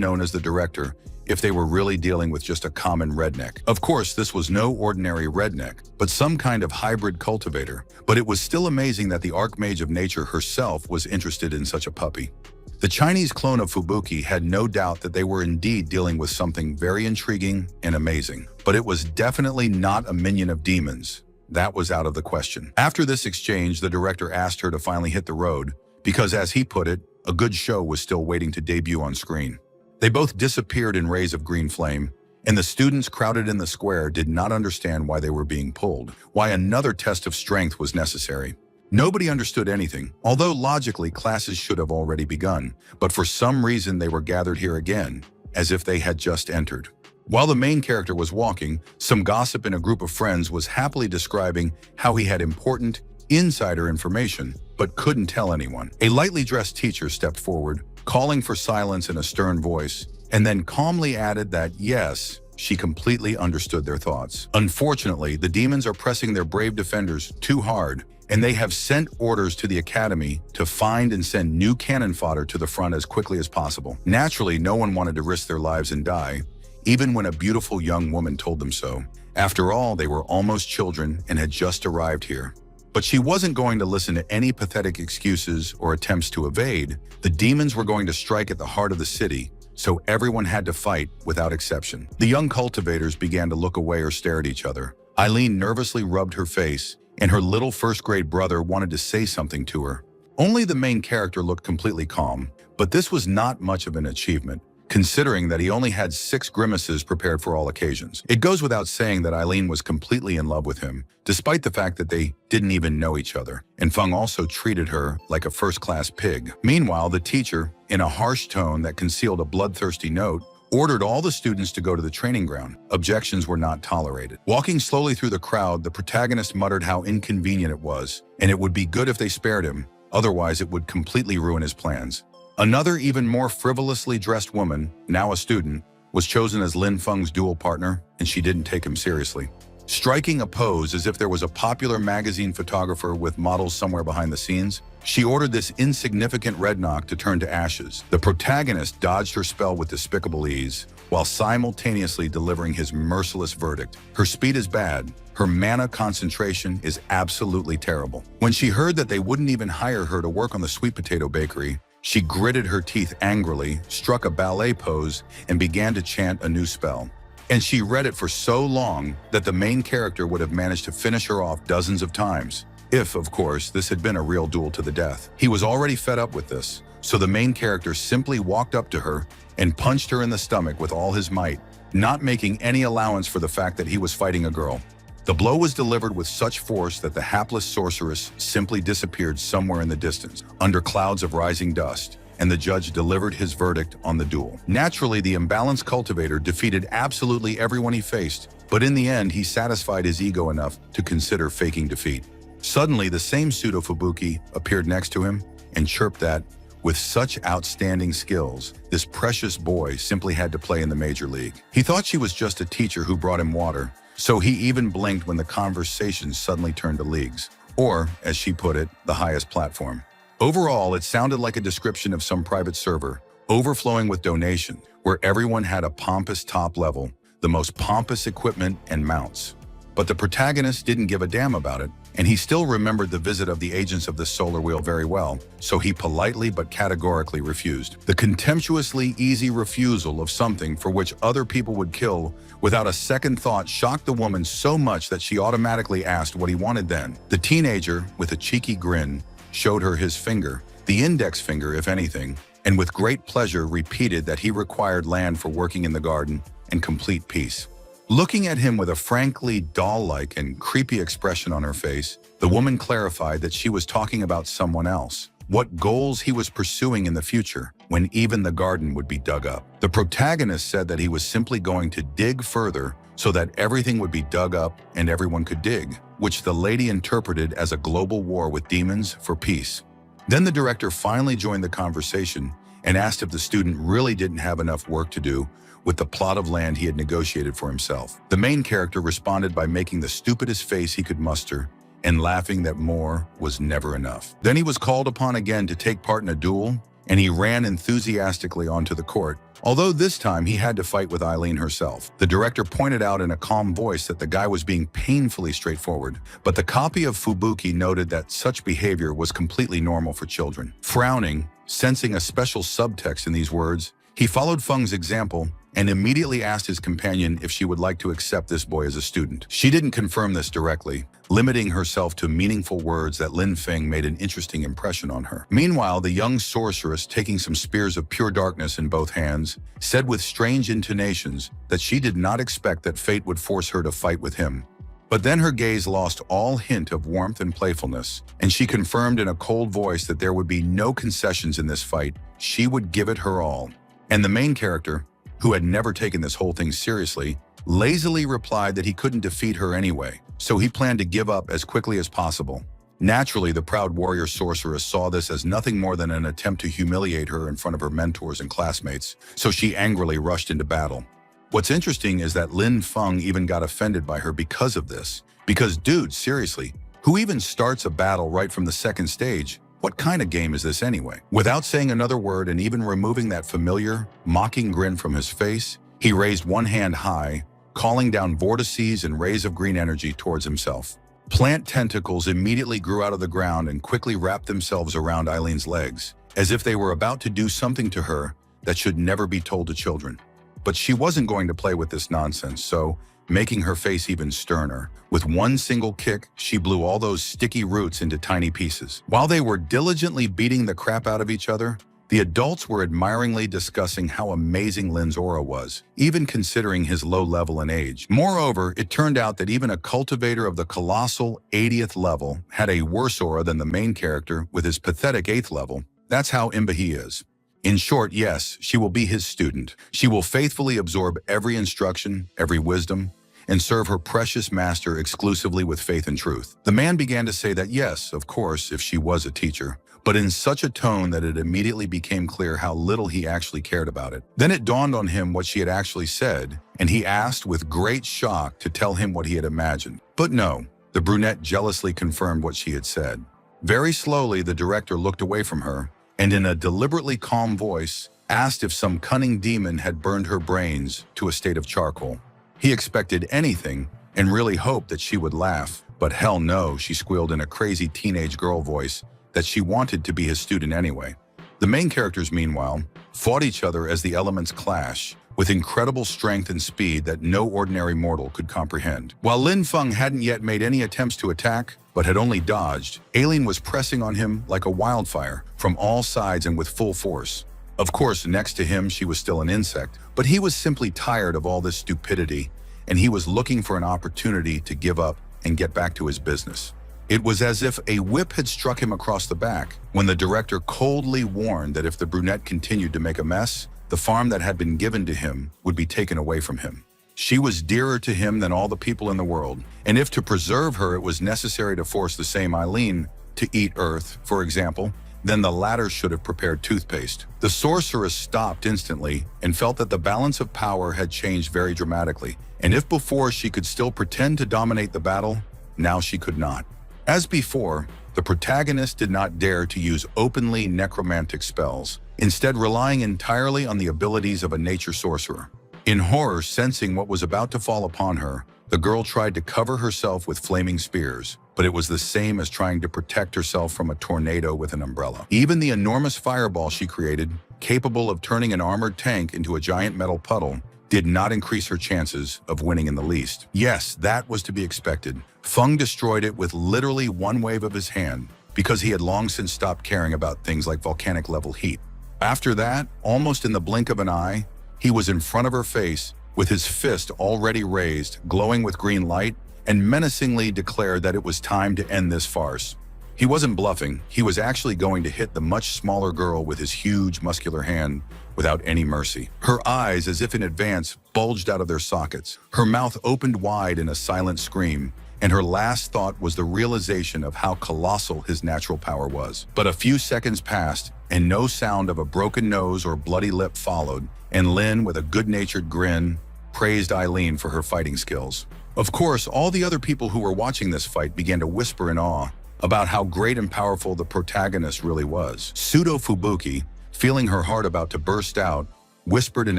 known as the director if they were really dealing with just a common redneck. Of course, this was no ordinary redneck, but some kind of hybrid cultivator. But it was still amazing that the Archmage of Nature herself was interested in such a puppy. The Chinese clone of Fubuki had no doubt that they were indeed dealing with something very intriguing and amazing. But it was definitely not a minion of demons. That was out of the question. After this exchange, the director asked her to finally hit the road, because as he put it, a good show was still waiting to debut on screen. They both disappeared in rays of green flame, and the students crowded in the square did not understand why they were being pulled, why another test of strength was necessary. Nobody understood anything, although logically classes should have already begun, but for some reason they were gathered here again, as if they had just entered. While the main character was walking, some gossip in a group of friends was happily describing how he had important, insider information, but couldn't tell anyone. A lightly dressed teacher stepped forward, calling for silence in a stern voice, and then calmly added that, yes, she completely understood their thoughts. Unfortunately, the demons are pressing their brave defenders too hard, and they have sent orders to the academy to find and send new cannon fodder to the front as quickly as possible. Naturally, no one wanted to risk their lives and die, even when a beautiful young woman told them so. After all, they were almost children and had just arrived here. But she wasn't going to listen to any pathetic excuses or attempts to evade. The demons were going to strike at the heart of the city, so everyone had to fight without exception. The young cultivators began to look away or stare at each other. Eileen nervously rubbed her face, and her little first-grade brother wanted to say something to her. Only the main character looked completely calm, but this was not much of an achievement, considering that he only had 6 grimaces prepared for all occasions. It goes without saying that Eileen was completely in love with him, despite the fact that they didn't even know each other, and Feng also treated her like a first-class pig. Meanwhile, the teacher, in a harsh tone that concealed a bloodthirsty note, ordered all the students to go to the training ground. Objections were not tolerated. Walking slowly through the crowd, the protagonist muttered how inconvenient it was, and it would be good if they spared him, otherwise it would completely ruin his plans. Another, even more frivolously dressed woman, now a student, was chosen as Lin Feng's duel partner, and she didn't take him seriously. Striking a pose as if there was a popular magazine photographer with models somewhere behind the scenes, she ordered this insignificant redneck to turn to ashes. The protagonist dodged her spell with despicable ease, while simultaneously delivering his merciless verdict. Her speed is bad. Her mana concentration is absolutely terrible. When she heard that they wouldn't even hire her to work on the sweet potato bakery, she gritted her teeth angrily, struck a ballet pose, and began to chant a new spell. And she read it for so long that the main character would have managed to finish her off dozens of times. If, of course, this had been a real duel to the death. He was already fed up with this, so the main character simply walked up to her and punched her in the stomach with all his might, not making any allowance for the fact that he was fighting a girl. The blow was delivered with such force that the hapless sorceress simply disappeared somewhere in the distance, under clouds of rising dust, and the judge delivered his verdict on the duel. Naturally, the imbalanced cultivator defeated absolutely everyone he faced, but in the end, he satisfied his ego enough to consider faking defeat. Suddenly, the same pseudo-Fubuki appeared next to him and chirped that, with such outstanding skills, this precious boy simply had to play in the major league. He thought she was just a teacher who brought him water, So he even blinked when the conversation suddenly turned to leagues, or, as she put it, the highest platform. Overall, it sounded like a description of some private server, overflowing with donations, where everyone had a pompous top level, the most pompous equipment and mounts. But the protagonist didn't give a damn about it, and he still remembered the visit of the agents of the solar wheel very well, so he politely but categorically refused. The contemptuously easy refusal of something for which other people would kill without a second thought shocked the woman so much that she automatically asked what he wanted then. The teenager, with a cheeky grin, showed her his finger, the index finger if anything, and with great pleasure repeated that he required land for working in the garden and complete peace. Looking at him with a frankly doll-like and creepy expression on her face, the woman clarified that she was talking about someone else, what goals he was pursuing in the future, when even the garden would be dug up. The protagonist said that he was simply going to dig further so that everything would be dug up and everyone could dig, which the lady interpreted as a global war with demons for peace. Then the director finally joined the conversation and asked if the student really didn't have enough work to do with the plot of land he had negotiated for himself. The main character responded by making the stupidest face he could muster and laughing that more was never enough. Then he was called upon again to take part in a duel, and he ran enthusiastically onto the court, although this time he had to fight with Eileen herself. The director pointed out in a calm voice that the guy was being painfully straightforward, but the copy of Fubuki noted that such behavior was completely normal for children. Frowning, sensing a special subtext in these words, he followed Feng's example and immediately asked his companion if she would like to accept this boy as a student. She didn't confirm this directly, limiting herself to meaningful words that Lin Feng made an interesting impression on her. Meanwhile, the young sorceress, taking some spears of pure darkness in both hands, said with strange intonations that she did not expect that fate would force her to fight with him. But then her gaze lost all hint of warmth and playfulness, and she confirmed in a cold voice that there would be no concessions in this fight. She would give it her all. And the main character, who had never taken this whole thing seriously, lazily replied that he couldn't defeat her anyway, so he planned to give up as quickly as possible. Naturally, the proud warrior sorceress saw this as nothing more than an attempt to humiliate her in front of her mentors and classmates, so she angrily rushed into battle. What's interesting is that Lin Feng even got offended by her because of this. Because dude, seriously, who even starts a battle right from the second stage? What kind of game is this anyway? Without saying another word and even removing that familiar, mocking grin from his face, he raised one hand high, calling down vortices and rays of green energy towards himself. Plant tentacles immediately grew out of the ground and quickly wrapped themselves around Eileen's legs, as if they were about to do something to her that should never be told to children. But she wasn't going to play with this nonsense, so, making her face even sterner, with one single kick, she blew all those sticky roots into tiny pieces. While they were diligently beating the crap out of each other, the adults were admiringly discussing how amazing Lin's aura was, even considering his low level and age. Moreover, it turned out that even a cultivator of the colossal 80th level had a worse aura than the main character with his pathetic 8th level. That's how imba he is. In short, yes, she will be his student. She will faithfully absorb every instruction, every wisdom, and serve her precious master exclusively with faith and truth. The man began to say that yes, of course, if she was a teacher, but in such a tone that it immediately became clear how little he actually cared about it. Then it dawned on him what she had actually said, and he asked with great shock to tell him what he had imagined. But no, the brunette jealously confirmed what she had said. Very slowly, the director looked away from her, and in a deliberately calm voice, asked if some cunning demon had burned her brains to a state of charcoal. He expected anything and really hoped that she would laugh, but hell no, she squealed in a crazy teenage girl voice that she wanted to be his student anyway. The main characters, meanwhile, fought each other as the elements clash, with incredible strength and speed that no ordinary mortal could comprehend. While Lin Feng hadn't yet made any attempts to attack, but had only dodged, Aileen was pressing on him like a wildfire, from all sides and with full force. Of course, next to him she was still an insect, but he was simply tired of all this stupidity, and he was looking for an opportunity to give up and get back to his business. It was as if a whip had struck him across the back, when the director coldly warned that if the brunette continued to make a mess, the farm that had been given to him would be taken away from him. She was dearer to him than all the people in the world, and if to preserve her it was necessary to force the same Eileen to eat earth, for example, then the latter should have prepared toothpaste. The sorceress stopped instantly and felt that the balance of power had changed very dramatically, and if before she could still pretend to dominate the battle, now she could not. As before, the protagonist did not dare to use openly necromantic spells, instead relying entirely on the abilities of a nature sorcerer. In horror, sensing what was about to fall upon her, the girl tried to cover herself with flaming spears, but it was the same as trying to protect herself from a tornado with an umbrella. Even the enormous fireball she created, capable of turning an armored tank into a giant metal puddle, did not increase her chances of winning in the least. Yes, that was to be expected. Feng destroyed it with literally one wave of his hand, because he had long since stopped caring about things like volcanic-level heat. After that, almost in the blink of an eye, he was in front of her face, with his fist already raised, glowing with green light, and menacingly declared that it was time to end this farce. He wasn't bluffing, he was actually going to hit the much smaller girl with his huge muscular hand without any mercy. Her eyes, as if in advance, bulged out of their sockets. Her mouth opened wide in a silent scream, and her last thought was the realization of how colossal his natural power was. But a few seconds passed, and no sound of a broken nose or bloody lip followed, and Lin, with a good-natured grin, praised Eileen for her fighting skills. Of course, all the other people who were watching this fight began to whisper in awe about how great and powerful the protagonist really was. Pseudo Fubuki, feeling her heart about to burst out, whispered in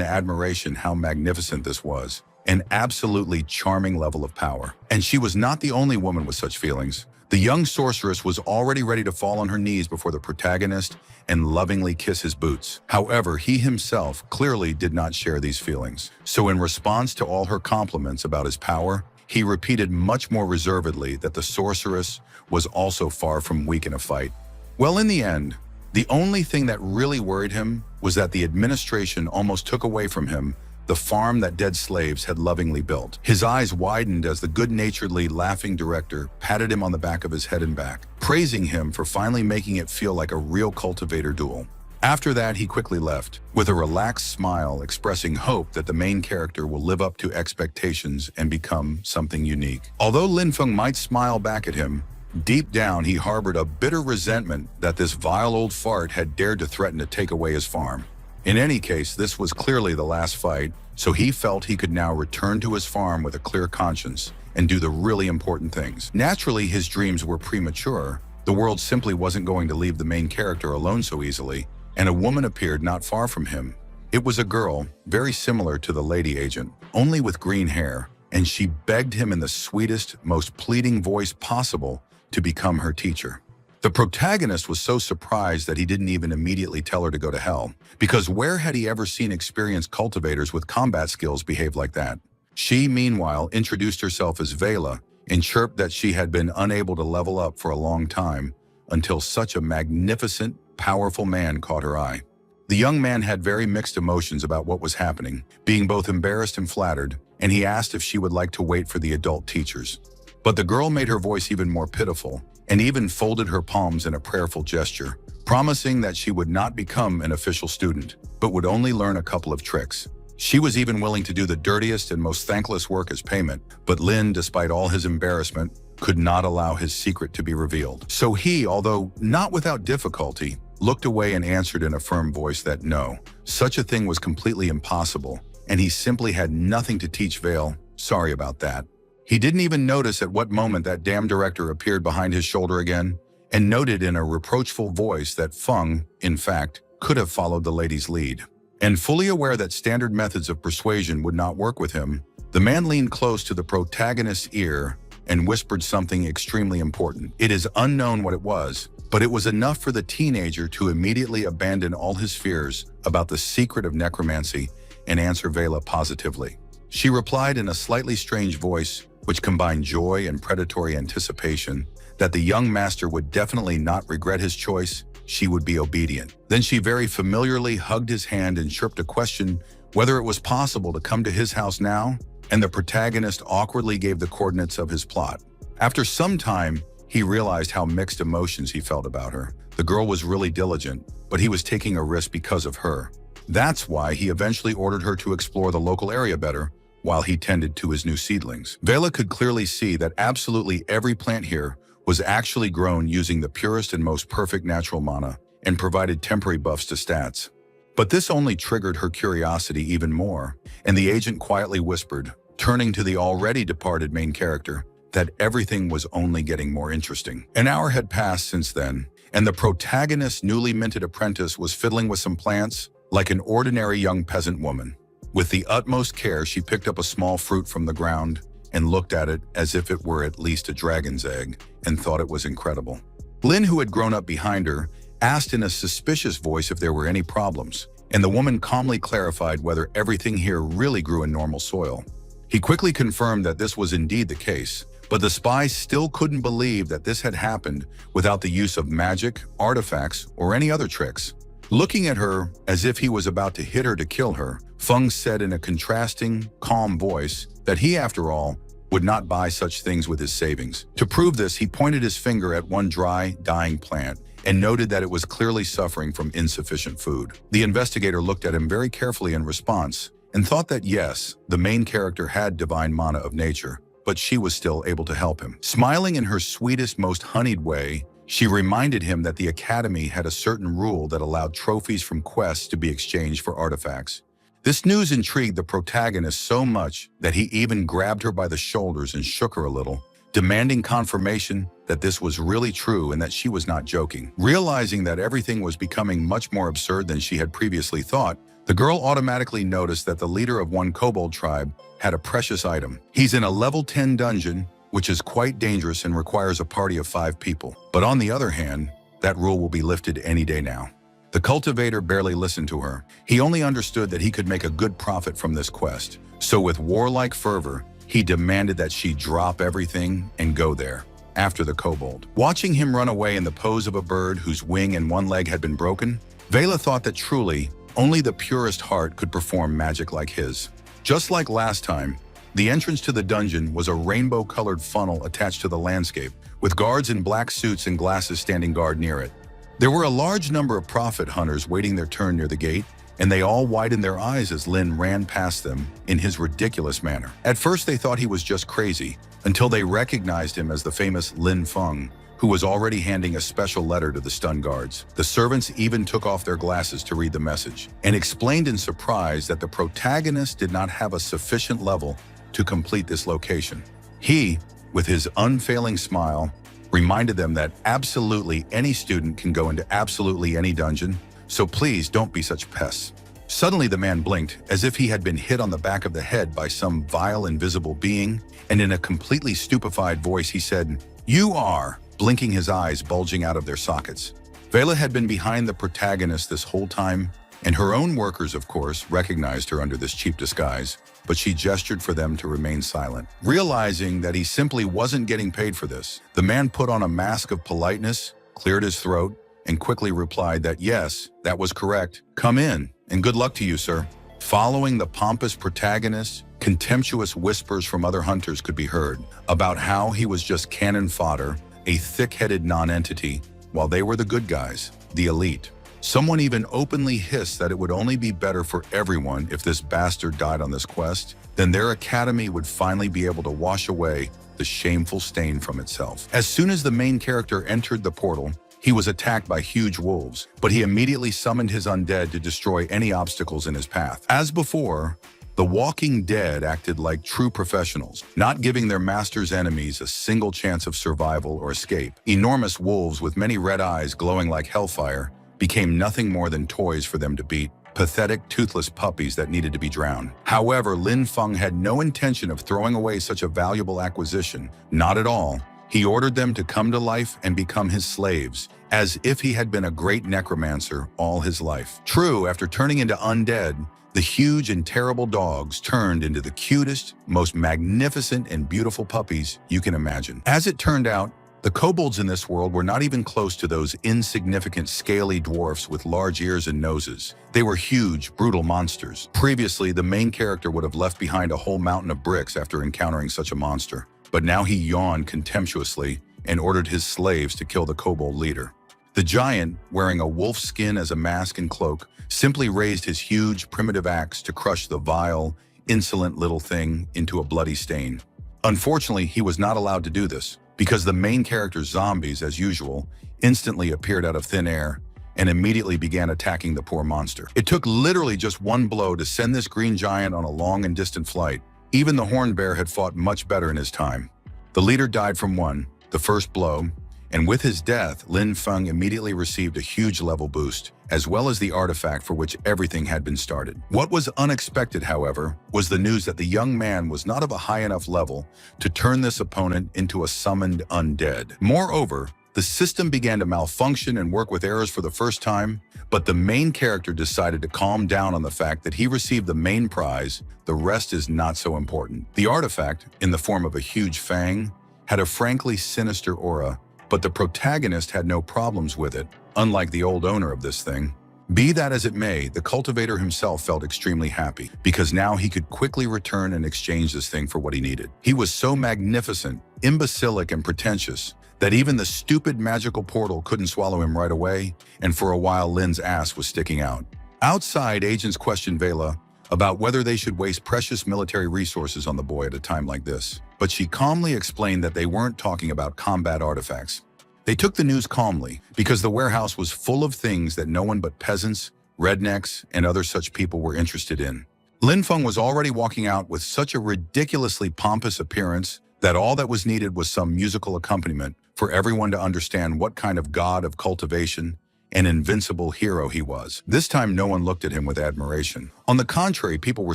admiration how magnificent this was. An absolutely charming level of power. And she was not the only woman with such feelings. The young sorceress was already ready to fall on her knees before the protagonist and lovingly kiss his boots. However, he himself clearly did not share these feelings. So in response to all her compliments about his power, he repeated much more reservedly that the sorceress was also far from weak in a fight. Well, in the end, the only thing that really worried him was that the administration almost took away from him the farm that dead slaves had lovingly built. His eyes widened as the good-naturedly laughing director patted him on the back of his head and back, praising him for finally making it feel like a real cultivator duel. After that, he quickly left, with a relaxed smile expressing hope that the main character will live up to expectations and become something unique. Although Lin Feng might smile back at him, deep down he harbored a bitter resentment that this vile old fart had dared to threaten to take away his farm. In any case, this was clearly the last fight, so he felt he could now return to his farm with a clear conscience and do the really important things. Naturally, his dreams were premature. The world simply wasn't going to leave the main character alone so easily, and a woman appeared not far from him. It was a girl, very similar to the lady agent, only with green hair, and she begged him in the sweetest, most pleading voice possible to become her teacher. The protagonist was so surprised that he didn't even immediately tell her to go to hell, because where had he ever seen experienced cultivators with combat skills behave like that? She, meanwhile, introduced herself as Vela and chirped that she had been unable to level up for a long time until such a magnificent, powerful man caught her eye. The young man had very mixed emotions about what was happening, being both embarrassed and flattered, and he asked if she would like to wait for the adult teachers. But the girl made her voice even more pitiful, and even folded her palms in a prayerful gesture, promising that she would not become an official student, but would only learn a couple of tricks. She was even willing to do the dirtiest and most thankless work as payment, but Lin, despite all his embarrassment, could not allow his secret to be revealed. So he, although not without difficulty, looked away and answered in a firm voice that no, such a thing was completely impossible, and he simply had nothing to teach Vale. Sorry about that. He didn't even notice at what moment that damn director appeared behind his shoulder again, and noted in a reproachful voice that Feng, in fact, could have followed the lady's lead. And fully aware that standard methods of persuasion would not work with him, the man leaned close to the protagonist's ear and whispered something extremely important. It is unknown what it was, but it was enough for the teenager to immediately abandon all his fears about the secret of necromancy and answer Vela positively. She replied in a slightly strange voice, which combined joy and predatory anticipation, that the young master would definitely not regret his choice. She would be obedient. Then she very familiarly hugged his hand and chirped a question whether it was possible to come to his house now, and the protagonist awkwardly gave the coordinates of his plot. After some time, he realized how mixed emotions he felt about her. The girl was really diligent, but he was taking a risk because of her. That's why he eventually ordered her to explore the local area better, while he tended to his new seedlings. Vela could clearly see that absolutely every plant here was actually grown using the purest and most perfect natural mana, and provided temporary buffs to stats. But this only triggered her curiosity even more, and the agent quietly whispered, turning to the already departed main character, that everything was only getting more interesting. An hour had passed since then, and the protagonist's newly minted apprentice was fiddling with some plants like an ordinary young peasant woman. With the utmost care, she picked up a small fruit from the ground and looked at it as if it were at least a dragon's egg and thought it was incredible. Lin, who had grown up behind her, asked in a suspicious voice if there were any problems, and the woman calmly clarified whether everything here really grew in normal soil. He quickly confirmed that this was indeed the case, but the spies still couldn't believe that this had happened without the use of magic, artifacts, or any other tricks. Looking at her as if he was about to hit her to kill her, Feng said in a contrasting, calm voice that he, after all, would not buy such things with his savings. To prove this, he pointed his finger at one dry, dying plant and noted that it was clearly suffering from insufficient food. The investigator looked at him very carefully in response and thought that yes, the main character had divine mana of nature, but she was still able to help him. Smiling in her sweetest, most honeyed way, she reminded him that the Academy had a certain rule that allowed trophies from quests to be exchanged for artifacts. This news intrigued the protagonist so much that he even grabbed her by the shoulders and shook her a little, demanding confirmation that this was really true and that she was not joking. Realizing that everything was becoming much more absurd than she had previously thought, the girl automatically noticed that the leader of one kobold tribe had a precious item. He's in a level 10 dungeon, which is quite dangerous and requires a party of 5 people. But on the other hand, that rule will be lifted any day now. The cultivator barely listened to her. He only understood that he could make a good profit from this quest. So with warlike fervor, he demanded that she drop everything and go there, after the kobold. Watching him run away in the pose of a bird whose wing and one leg had been broken, Vela thought that truly, only the purest heart could perform magic like his. Just like last time, the entrance to the dungeon was a rainbow-colored funnel attached to the landscape, with guards in black suits and glasses standing guard near it. There were a large number of prophet hunters waiting their turn near the gate, and they all widened their eyes as Lin ran past them in his ridiculous manner. At first they thought he was just crazy, until they recognized him as the famous Lin Feng, who was already handing a special letter to the stunned guards. The servants even took off their glasses to read the message, and explained in surprise that the protagonist did not have a sufficient level to complete this location. He, with his unfailing smile, reminded them that absolutely any student can go into absolutely any dungeon, so please don't be such pests. Suddenly the man blinked, as if he had been hit on the back of the head by some vile invisible being, and in a completely stupefied voice he said, "You are," blinking his eyes bulging out of their sockets. Vela had been behind the protagonist this whole time, and her own workers, of course, recognized her under this cheap disguise, but she gestured for them to remain silent. Realizing that he simply wasn't getting paid for this, the man put on a mask of politeness, cleared his throat, and quickly replied that yes, that was correct. "Come in, and good luck to you, sir." Following the pompous protagonist, contemptuous whispers from other hunters could be heard about how he was just cannon fodder, a thick-headed non-entity, while they were the good guys, the elite. Someone even openly hissed that it would only be better for everyone if this bastard died on this quest, then their academy would finally be able to wash away the shameful stain from itself. As soon as the main character entered the portal, he was attacked by huge wolves, but he immediately summoned his undead to destroy any obstacles in his path. As before, the Walking Dead acted like true professionals, not giving their master's enemies a single chance of survival or escape. Enormous wolves with many red eyes glowing like hellfire became nothing more than toys for them to beat, pathetic, toothless puppies that needed to be drowned. However, Lin Feng had no intention of throwing away such a valuable acquisition, not at all. He ordered them to come to life and become his slaves, as if he had been a great necromancer all his life. True, after turning into undead, the huge and terrible dogs turned into the cutest, most magnificent and beautiful puppies you can imagine. As it turned out, the kobolds in this world were not even close to those insignificant scaly dwarfs with large ears and noses. They were huge, brutal monsters. Previously, the main character would have left behind a whole mountain of bricks after encountering such a monster. But now he yawned contemptuously and ordered his slaves to kill the kobold leader. The giant, wearing a wolf skin as a mask and cloak, simply raised his huge, primitive axe to crush the vile, insolent little thing into a bloody stain. Unfortunately, he was not allowed to do this, because the main character's zombies, as usual, instantly appeared out of thin air and immediately began attacking the poor monster. It took literally just one blow to send this green giant on a long and distant flight. Even the horned bear had fought much better in his time. The leader died from the first blow, and with his death, Lin Feng immediately received a huge level boost, as well as the artifact for which everything had been started. What was unexpected, however, was the news that the young man was not of a high enough level to turn this opponent into a summoned undead. Moreover, the system began to malfunction and work with errors for the first time, but the main character decided to calm down on the fact that he received the main prize. The rest is not so important. The artifact, in the form of a huge fang, had a frankly sinister aura, but the protagonist had no problems with it, unlike the old owner of this thing. Be that as it may, the cultivator himself felt extremely happy, because now he could quickly return and exchange this thing for what he needed. He was so magnificent, imbecilic, and pretentious that even the stupid magical portal couldn't swallow him right away, and for a while Lin's ass was sticking out. Outside, agents questioned Vela about whether they should waste precious military resources on the boy at a time like this. But she calmly explained that they weren't talking about combat artifacts. They took the news calmly because the warehouse was full of things that no one but peasants, rednecks, and other such people were interested in. Lin Feng was already walking out with such a ridiculously pompous appearance that all that was needed was some musical accompaniment for everyone to understand what kind of god of cultivation and invincible hero he was. This time, no one looked at him with admiration. On the contrary, people were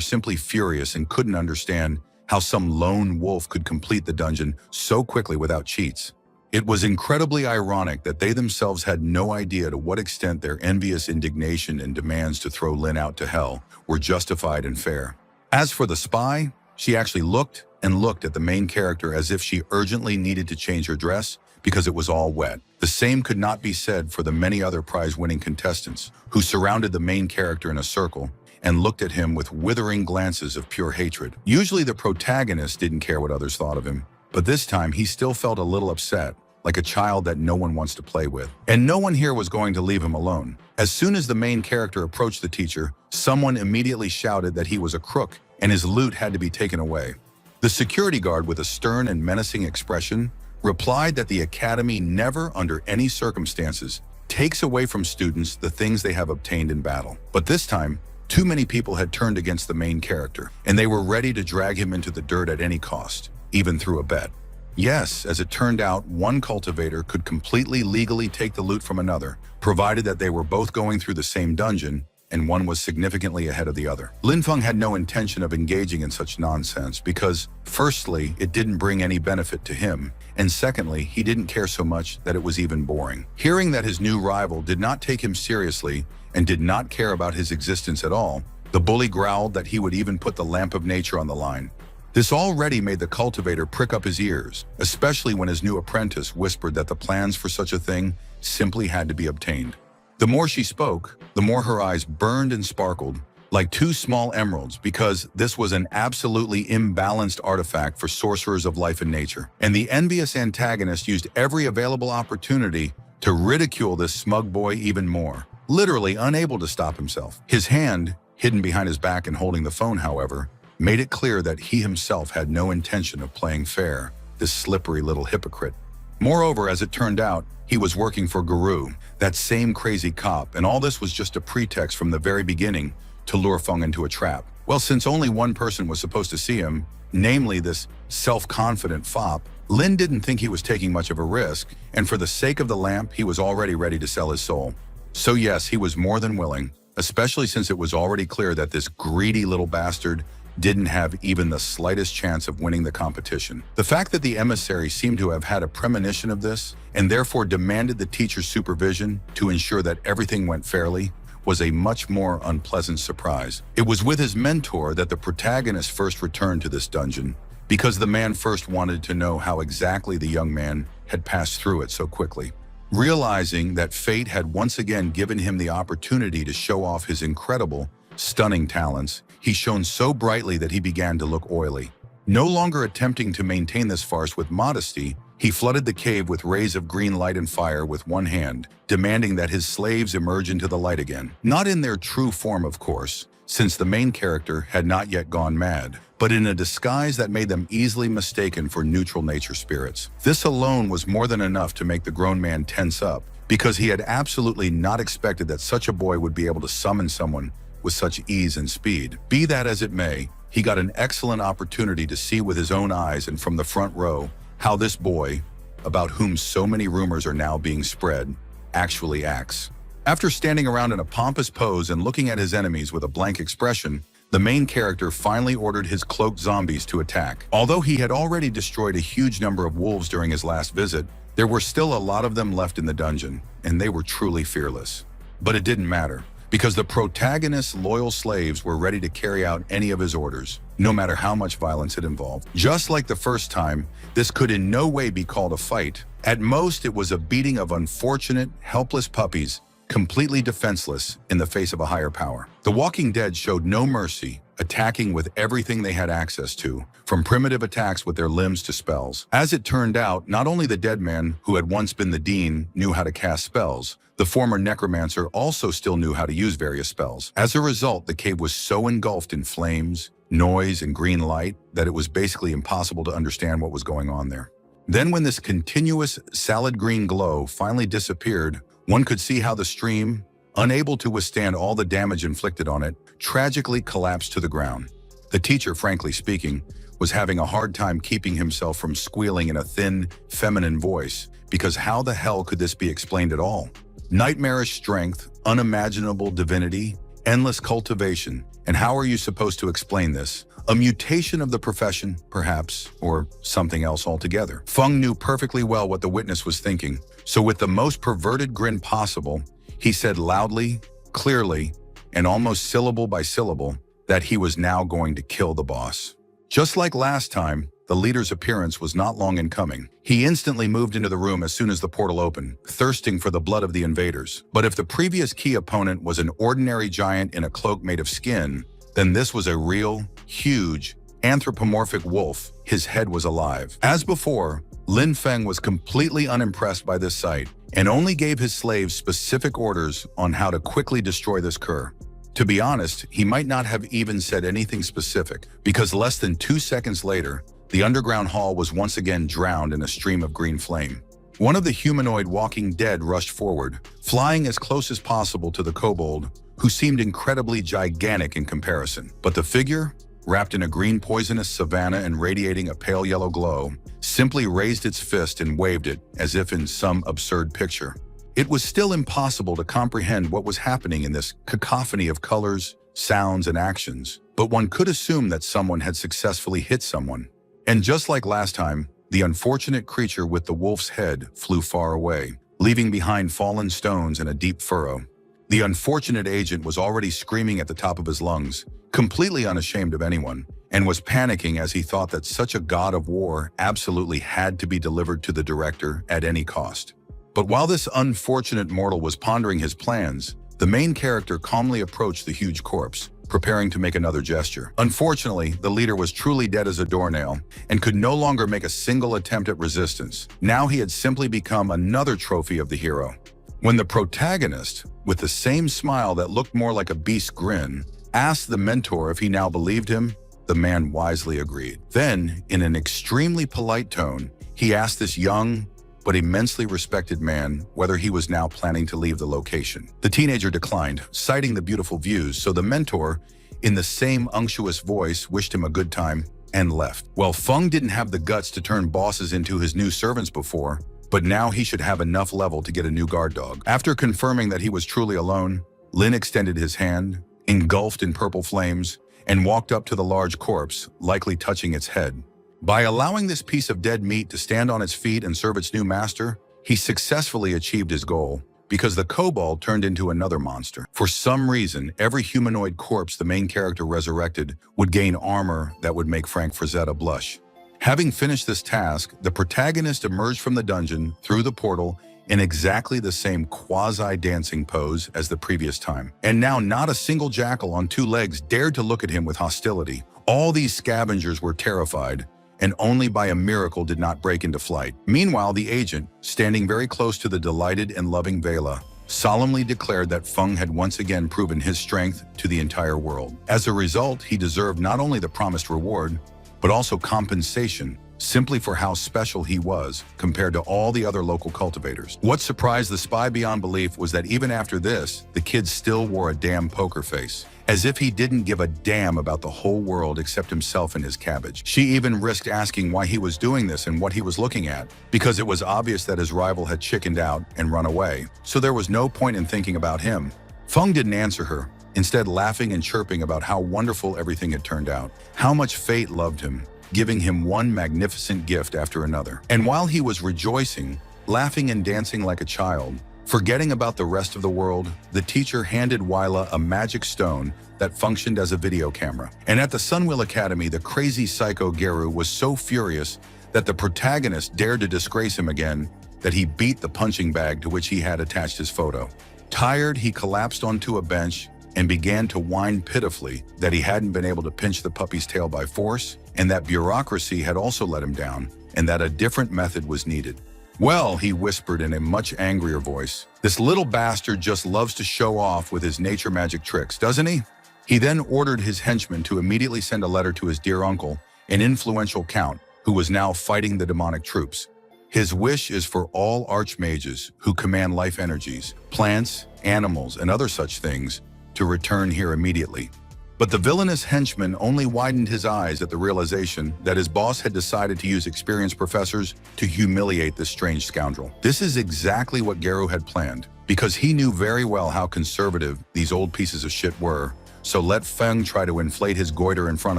simply furious and couldn't understand how some lone wolf could complete the dungeon so quickly without cheats. It was incredibly ironic that they themselves had no idea to what extent their envious indignation and demands to throw Lin out to hell were justified and fair. As for the spy, she actually looked and looked at the main character as if she urgently needed to change her dress because it was all wet. The same could not be said for the many other prize-winning contestants who surrounded the main character in a circle and looked at him with withering glances of pure hatred. Usually the protagonist didn't care what others thought of him, but this time he still felt a little upset, like a child that no one wants to play with. And no one here was going to leave him alone. As soon as the main character approached the teacher, someone immediately shouted that he was a crook and his loot had to be taken away. The security guard, with a stern and menacing expression, replied that the academy never, under any circumstances, takes away from students the things they have obtained in battle. But this time, too many people had turned against the main character, and they were ready to drag him into the dirt at any cost, even through a bet. Yes, as it turned out, one cultivator could completely legally take the loot from another, provided that they were both going through the same dungeon, and one was significantly ahead of the other. Lin Feng had no intention of engaging in such nonsense because, firstly, it didn't bring any benefit to him, and secondly, he didn't care so much that it was even boring. Hearing that his new rival did not take him seriously and did not care about his existence at all, the bully growled that he would even put the lamp of nature on the line. This already made the cultivator prick up his ears, especially when his new apprentice whispered that the plans for such a thing simply had to be obtained. The more she spoke, the more her eyes burned and sparkled, like two small emeralds, because this was an absolutely imbalanced artifact for sorcerers of life and nature. And the envious antagonist used every available opportunity to ridicule this smug boy even more, literally unable to stop himself. His hand, hidden behind his back and holding the phone, however, made it clear that he himself had no intention of playing fair, this slippery little hypocrite. Moreover, as it turned out, he was working for Guru, that same crazy cop, and all this was just a pretext from the very beginning to lure Feng into a trap. Well, since only one person was supposed to see him, namely this self-confident fop, Lin didn't think he was taking much of a risk, and for the sake of the lamp, he was already ready to sell his soul. So yes, he was more than willing, especially since it was already clear that this greedy little bastard didn't have even the slightest chance of winning the competition. The fact that the emissary seemed to have had a premonition of this and therefore demanded the teacher's supervision to ensure that everything went fairly was a much more unpleasant surprise. It was with his mentor that the protagonist first returned to this dungeon, because the man first wanted to know how exactly the young man had passed through it so quickly. Realizing that fate had once again given him the opportunity to show off his incredible, stunning talents, he shone so brightly that he began to look oily. No longer attempting to maintain this farce with modesty, he flooded the cave with rays of green light and fire with one hand, demanding that his slaves emerge into the light again. Not in their true form, of course, since the main character had not yet gone mad, but in a disguise that made them easily mistaken for neutral nature spirits. This alone was more than enough to make the grown man tense up, because he had absolutely not expected that such a boy would be able to summon someone with such ease and speed. Be that as it may, he got an excellent opportunity to see with his own eyes and from the front row how this boy, about whom so many rumors are now being spread, actually acts. After standing around in a pompous pose and looking at his enemies with a blank expression, the main character finally ordered his cloaked zombies to attack. Although he had already destroyed a huge number of wolves during his last visit, there were still a lot of them left in the dungeon, and they were truly fearless. But it didn't matter, because the protagonist's loyal slaves were ready to carry out any of his orders, no matter how much violence it involved. Just like the first time, this could in no way be called a fight. At most, it was a beating of unfortunate, helpless puppies, completely defenseless in the face of a higher power. The Walking Dead showed no mercy, attacking with everything they had access to, from primitive attacks with their limbs to spells. As it turned out, not only the dead man, who had once been the Dean, knew how to cast spells, the former necromancer also still knew how to use various spells. As a result, the cave was so engulfed in flames, noise, and green light that it was basically impossible to understand what was going on there. Then when this continuous salad green glow finally disappeared, one could see how the stream, unable to withstand all the damage inflicted on it, tragically collapsed to the ground. The teacher, frankly speaking, was having a hard time keeping himself from squealing in a thin, feminine voice, because how the hell could this be explained at all? Nightmarish strength, unimaginable divinity, endless cultivation, and how are you supposed to explain this? A mutation of the profession, perhaps, or something else altogether. Feng knew perfectly well what the witness was thinking, so with the most perverted grin possible, he said loudly, clearly, and almost syllable by syllable, that he was now going to kill the boss. Just like last time, the leader's appearance was not long in coming. He instantly moved into the room as soon as the portal opened, thirsting for the blood of the invaders. But if the previous key opponent was an ordinary giant in a cloak made of skin, then this was a real, huge, anthropomorphic wolf. His head was alive. As before, Lin Feng was completely unimpressed by this sight and only gave his slaves specific orders on how to quickly destroy this cur. To be honest, he might not have even said anything specific, because less than 2 seconds later, the underground hall was once again drowned in a stream of green flame. One of the humanoid Walking Dead rushed forward, flying as close as possible to the kobold, who seemed incredibly gigantic in comparison. But the figure, wrapped in a green poisonous savanna and radiating a pale yellow glow, simply raised its fist and waved it as if in some absurd picture. It was still impossible to comprehend what was happening in this cacophony of colors, sounds, and actions, but one could assume that someone had successfully hit someone. And just like last time, the unfortunate creature with the wolf's head flew far away, leaving behind fallen stones and a deep furrow. The unfortunate agent was already screaming at the top of his lungs, completely unashamed of anyone, and was panicking as he thought that such a god of war absolutely had to be delivered to the director at any cost. But while this unfortunate mortal was pondering his plans, the main character calmly approached the huge corpse, preparing to make another gesture. Unfortunately, the leader was truly dead as a doornail and could no longer make a single attempt at resistance. Now he had simply become another trophy of the hero. When the protagonist, with the same smile that looked more like a beast grin, asked the mentor if he now believed him, the man wisely agreed. Then, in an extremely polite tone, he asked this young but immensely respected man whether he was now planning to leave the location. The teenager declined, citing the beautiful views, so the mentor, in the same unctuous voice, wished him a good time and left. Well, Feng didn't have the guts to turn bosses into his new servants before, but now he should have enough level to get a new guard dog. After confirming that he was truly alone, Lin extended his hand, engulfed in purple flames, and walked up to the large corpse, likely touching its head. By allowing this piece of dead meat to stand on its feet and serve its new master, he successfully achieved his goal, because the kobold turned into another monster. For some reason, every humanoid corpse the main character resurrected would gain armor that would make Frank Frazetta blush. Having finished this task, the protagonist emerged from the dungeon through the portal in exactly the same quasi-dancing pose as the previous time. And now not a single jackal on 2 legs dared to look at him with hostility. All these scavengers were terrified, and only by a miracle did not break into flight. Meanwhile, the agent, standing very close to the delighted and loving Vela, solemnly declared that Feng had once again proven his strength to the entire world. As a result, he deserved not only the promised reward, but also compensation, simply for how special he was compared to all the other local cultivators. What surprised the spy beyond belief was that even after this, the kid still wore a damn poker face, as if he didn't give a damn about the whole world except himself and his cabbage. She even risked asking why he was doing this and what he was looking at, because it was obvious that his rival had chickened out and run away, so there was no point in thinking about him. Feng didn't answer her, instead laughing and chirping about how wonderful everything had turned out, how much fate loved him, giving him one magnificent gift after another. And while he was rejoicing, laughing and dancing like a child, forgetting about the rest of the world, the teacher handed Wyla a magic stone that functioned as a video camera. And at the Sunwheel Academy, the crazy psycho Geru was so furious that the protagonist dared to disgrace him again that he beat the punching bag to which he had attached his photo. Tired, he collapsed onto a bench and began to whine pitifully that he hadn't been able to pinch the puppy's tail by force, and that bureaucracy had also let him down, and that a different method was needed. "Well," he whispered in a much angrier voice, "this little bastard just loves to show off with his nature magic tricks, doesn't he?" He then ordered his henchmen to immediately send a letter to his dear uncle, an influential count, who was now fighting the demonic troops. His wish is for all archmages who command life energies, plants, animals, and other such things to return here immediately. But the villainous henchman only widened his eyes at the realization that his boss had decided to use experienced professors to humiliate this strange scoundrel. This is exactly what Geru had planned, because he knew very well how conservative these old pieces of shit were, so let Feng try to inflate his goiter in front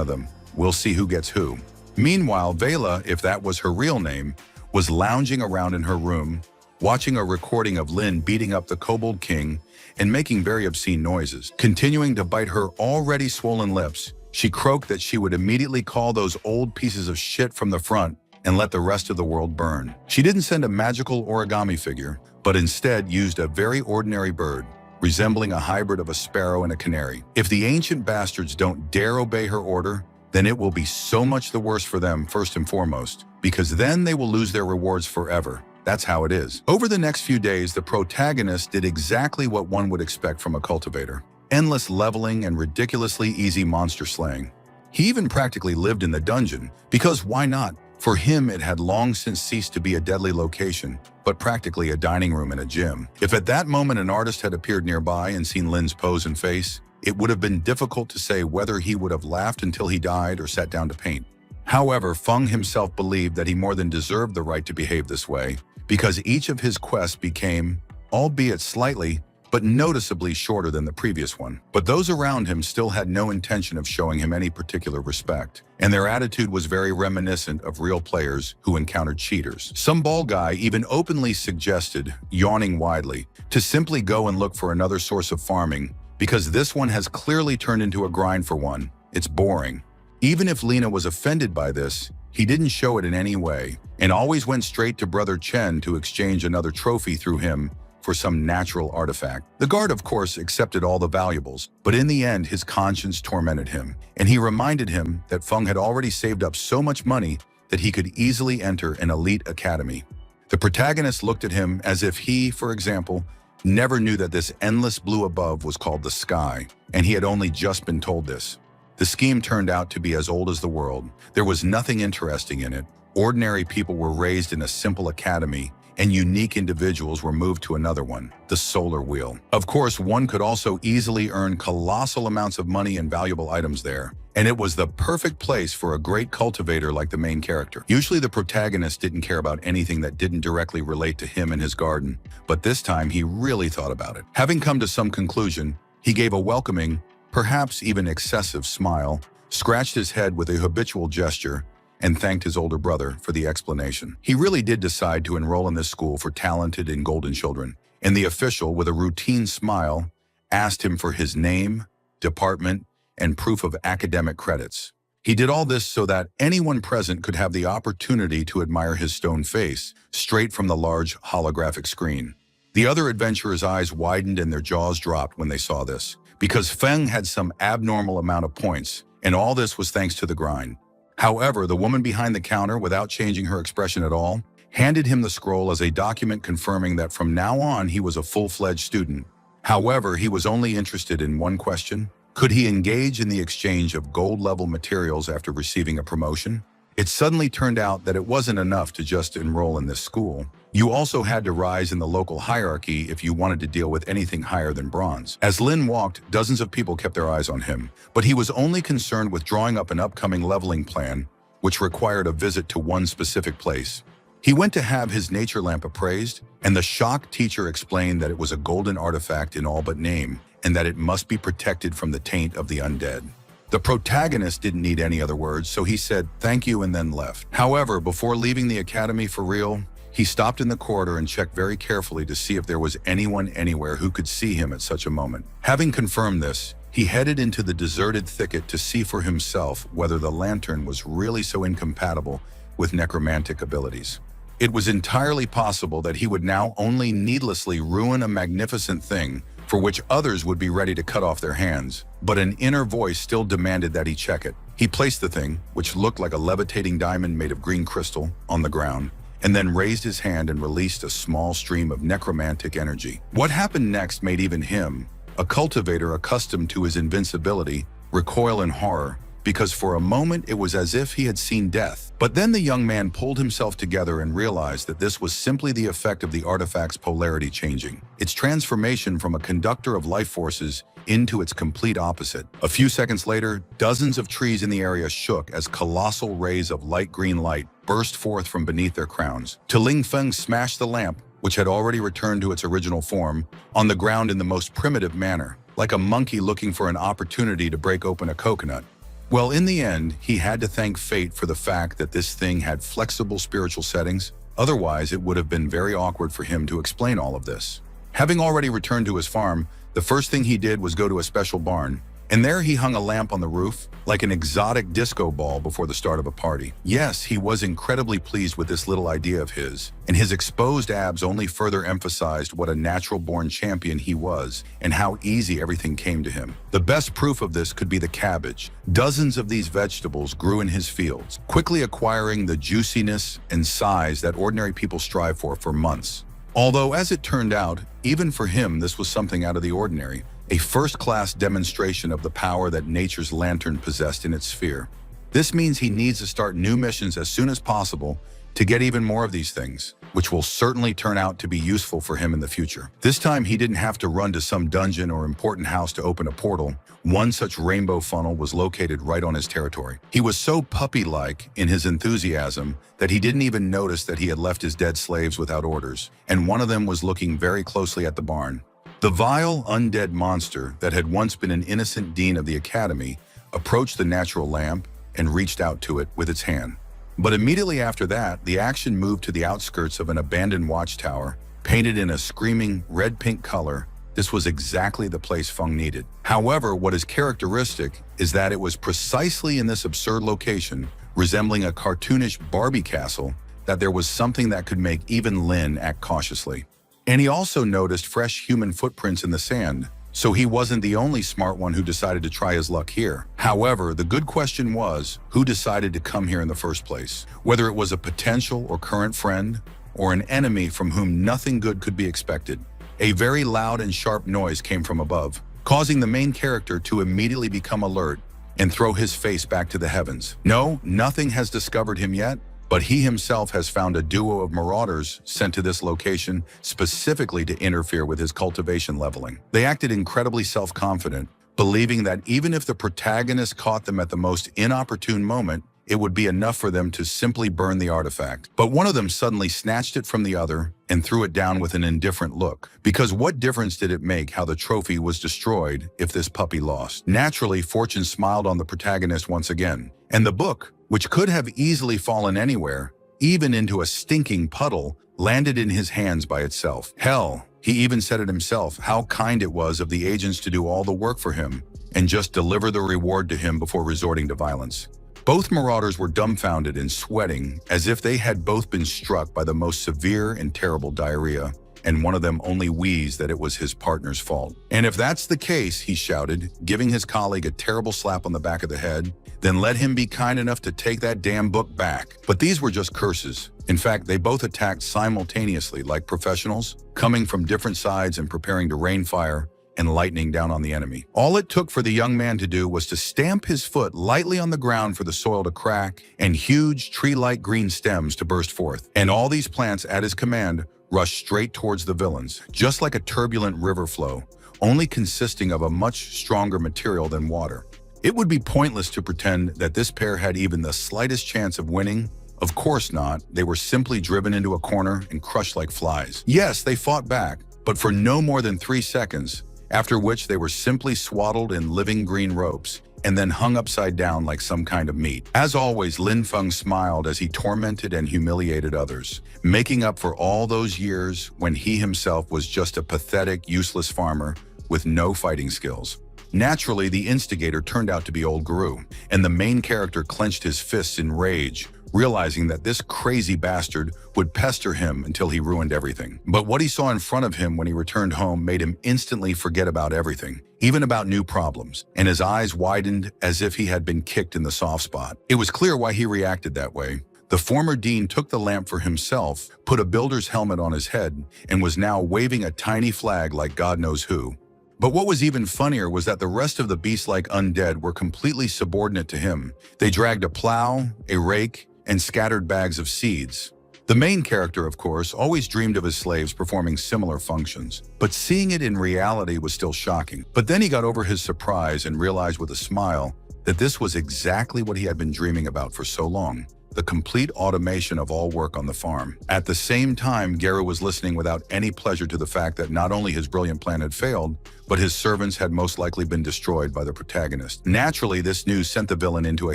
of them. We'll see who gets who. Meanwhile, Vela, if that was her real name, was lounging around in her room, watching a recording of Lin beating up the Kobold King and making very obscene noises. Continuing to bite her already swollen lips, she croaked that she would immediately call those old pieces of shit from the front and let the rest of the world burn. She didn't send a magical origami figure, but instead used a very ordinary bird, resembling a hybrid of a sparrow and a canary. If the ancient bastards don't dare obey her order, then it will be so much the worse for them first and foremost, because then they will lose their rewards forever. That's how it is. Over the next few days, the protagonist did exactly what one would expect from a cultivator. Endless leveling and ridiculously easy monster slaying. He even practically lived in the dungeon, because why not? For him, it had long since ceased to be a deadly location, but practically a dining room and a gym. If at that moment an artist had appeared nearby and seen Lin's pose and face, it would have been difficult to say whether he would have laughed until he died or sat down to paint. However, Feng himself believed that he more than deserved the right to behave this way, because each of his quests became, albeit slightly, but noticeably shorter than the previous one. But those around him still had no intention of showing him any particular respect, and their attitude was very reminiscent of real players who encountered cheaters. Some bald guy even openly suggested, yawning widely, to simply go and look for another source of farming, because this one has clearly turned into a grind for one. It's boring. Even if Lena was offended by this, he didn't show it in any way, and always went straight to Brother Chen to exchange another trophy through him for some natural artifact. The guard, of course, accepted all the valuables, but in the end, his conscience tormented him, and he reminded him that Feng had already saved up so much money that he could easily enter an elite academy. The protagonist looked at him as if he, for example, never knew that this endless blue above was called the sky, and he had only just been told this. The scheme turned out to be as old as the world. There was nothing interesting in it. Ordinary people were raised in a simple academy, and unique individuals were moved to another one, the solar wheel. Of course, one could also easily earn colossal amounts of money and valuable items there, and it was the perfect place for a great cultivator like the main character. Usually the protagonist didn't care about anything that didn't directly relate to him and his garden, but this time he really thought about it. Having come to some conclusion, he gave a welcoming, perhaps even excessive smile, scratched his head with a habitual gesture, and thanked his older brother for the explanation. He really did decide to enroll in this school for talented and golden children, and the official, with a routine smile, asked him for his name, department, and proof of academic credits. He did all this so that anyone present could have the opportunity to admire his stone face, straight from the large holographic screen. The other adventurers' eyes widened and their jaws dropped when they saw this, because Feng had some abnormal amount of points, and all this was thanks to the grind. However, the woman behind the counter, without changing her expression at all, handed him the scroll as a document confirming that from now on he was a full-fledged student. However, he was only interested in one question. Could he engage in the exchange of gold-level materials after receiving a promotion? It suddenly turned out that it wasn't enough to just enroll in this school. You also had to rise in the local hierarchy if you wanted to deal with anything higher than bronze. As Lin walked, dozens of people kept their eyes on him, but he was only concerned with drawing up an upcoming leveling plan, which required a visit to one specific place. He went to have his nature lamp appraised, and the shocked teacher explained that it was a golden artifact in all but name, and that it must be protected from the taint of the undead. The protagonist didn't need any other words, so he said thank you and then left. However, before leaving the academy for real, he stopped in the corridor and checked very carefully to see if there was anyone anywhere who could see him at such a moment. Having confirmed this, he headed into the deserted thicket to see for himself whether the lantern was really so incompatible with necromantic abilities. It was entirely possible that he would now only needlessly ruin a magnificent thing for which others would be ready to cut off their hands, but an inner voice still demanded that he check it. He placed the thing, which looked like a levitating diamond made of green crystal, on the ground, and then raised his hand and released a small stream of necromantic energy. What happened next made even him, a cultivator accustomed to his invincibility, recoil in horror, because for a moment it was as if he had seen death. But then the young man pulled himself together and realized that this was simply the effect of the artifact's polarity changing, its transformation from a conductor of life forces into its complete opposite. A few seconds later, dozens of trees in the area shook as colossal rays of light green light burst forth from beneath their crowns. Ling Feng smashed the lamp, which had already returned to its original form, on the ground in the most primitive manner, like a monkey looking for an opportunity to break open a coconut. Well, in the end, he had to thank fate for the fact that this thing had flexible spiritual settings. Otherwise, it would have been very awkward for him to explain all of this. Having already returned to his farm, the first thing he did was go to a special barn, and there he hung a lamp on the roof, like an exotic disco ball before the start of a party. Yes, he was incredibly pleased with this little idea of his, and his exposed abs only further emphasized what a natural-born champion he was and how easy everything came to him. The best proof of this could be the cabbage. Dozens of these vegetables grew in his fields, quickly acquiring the juiciness and size that ordinary people strive for months. Although, as it turned out, even for him this was something out of the ordinary, a first-class demonstration of the power that nature's lantern possessed in its sphere. This means he needs to start new missions as soon as possible to get even more of these things, which will certainly turn out to be useful for him in the future. This time he didn't have to run to some dungeon or important house to open a portal. One such rainbow funnel was located right on his territory. He was so puppy-like in his enthusiasm that he didn't even notice that he had left his dead slaves without orders, and one of them was looking very closely at the barn. The vile, undead monster that had once been an innocent dean of the academy approached the natural lamp and reached out to it with its hand. But immediately after that, the action moved to the outskirts of an abandoned watchtower, painted in a screaming red-pink color. This was exactly the place Feng needed. However, what is characteristic is that it was precisely in this absurd location, resembling a cartoonish Barbie castle, that there was something that could make even Lin act cautiously. And he also noticed fresh human footprints in the sand, so he wasn't the only smart one who decided to try his luck here. However, the good question was, who decided to come here in the first place? Whether it was a potential or current friend, or an enemy from whom nothing good could be expected. A very loud and sharp noise came from above, causing the main character to immediately become alert and throw his face back to the heavens. No, nothing has discovered him yet, but he himself has found a duo of marauders sent to this location specifically to interfere with his cultivation leveling. They acted incredibly self-confident, believing that even if the protagonist caught them at the most inopportune moment, it would be enough for them to simply burn the artifact. But one of them suddenly snatched it from the other and threw it down with an indifferent look. Because what difference did it make how the trophy was destroyed if this puppy lost? Naturally, fortune smiled on the protagonist once again, and the book, which could have easily fallen anywhere, even into a stinking puddle, landed in his hands by itself. Hell, he even said it himself, how kind it was of the agents to do all the work for him and just deliver the reward to him before resorting to violence. Both marauders were dumbfounded and sweating as if they had both been struck by the most severe and terrible diarrhea, and one of them only wheezed that it was his partner's fault. And if that's the case, he shouted, giving his colleague a terrible slap on the back of the head, then let him be kind enough to take that damn book back. But these were just curses. In fact, they both attacked simultaneously like professionals, coming from different sides and preparing to rain fire and lightning down on the enemy. All it took for the young man to do was to stamp his foot lightly on the ground for the soil to crack and huge tree-like green stems to burst forth. And all these plants at his command rushed straight towards the villains, just like a turbulent river flow, only consisting of a much stronger material than water. It would be pointless to pretend that this pair had even the slightest chance of winning. Of course not. They were simply driven into a corner and crushed like flies. Yes, they fought back, but for no more than 3 seconds, after which they were simply swaddled in living green ropes and then hung upside down like some kind of meat. As always, Lin Feng smiled as he tormented and humiliated others, making up for all those years when he himself was just a pathetic, useless farmer with no fighting skills. Naturally, the instigator turned out to be old Guru, and the main character clenched his fists in rage, realizing that this crazy bastard would pester him until he ruined everything. But what he saw in front of him when he returned home made him instantly forget about everything, even about new problems, and his eyes widened as if he had been kicked in the soft spot. It was clear why he reacted that way. The former dean took the lamp for himself, put a builder's helmet on his head, and was now waving a tiny flag like God knows who. But what was even funnier was that the rest of the beast-like undead were completely subordinate to him. They dragged a plow, a rake, and scattered bags of seeds. The main character, of course, always dreamed of his slaves performing similar functions, but seeing it in reality was still shocking. But then he got over his surprise and realized with a smile that this was exactly what he had been dreaming about for so long. The complete automation of all work on the farm. At the same time, Gero was listening without any pleasure to the fact that not only his brilliant plan had failed, but his servants had most likely been destroyed by the protagonist. Naturally, this news sent the villain into a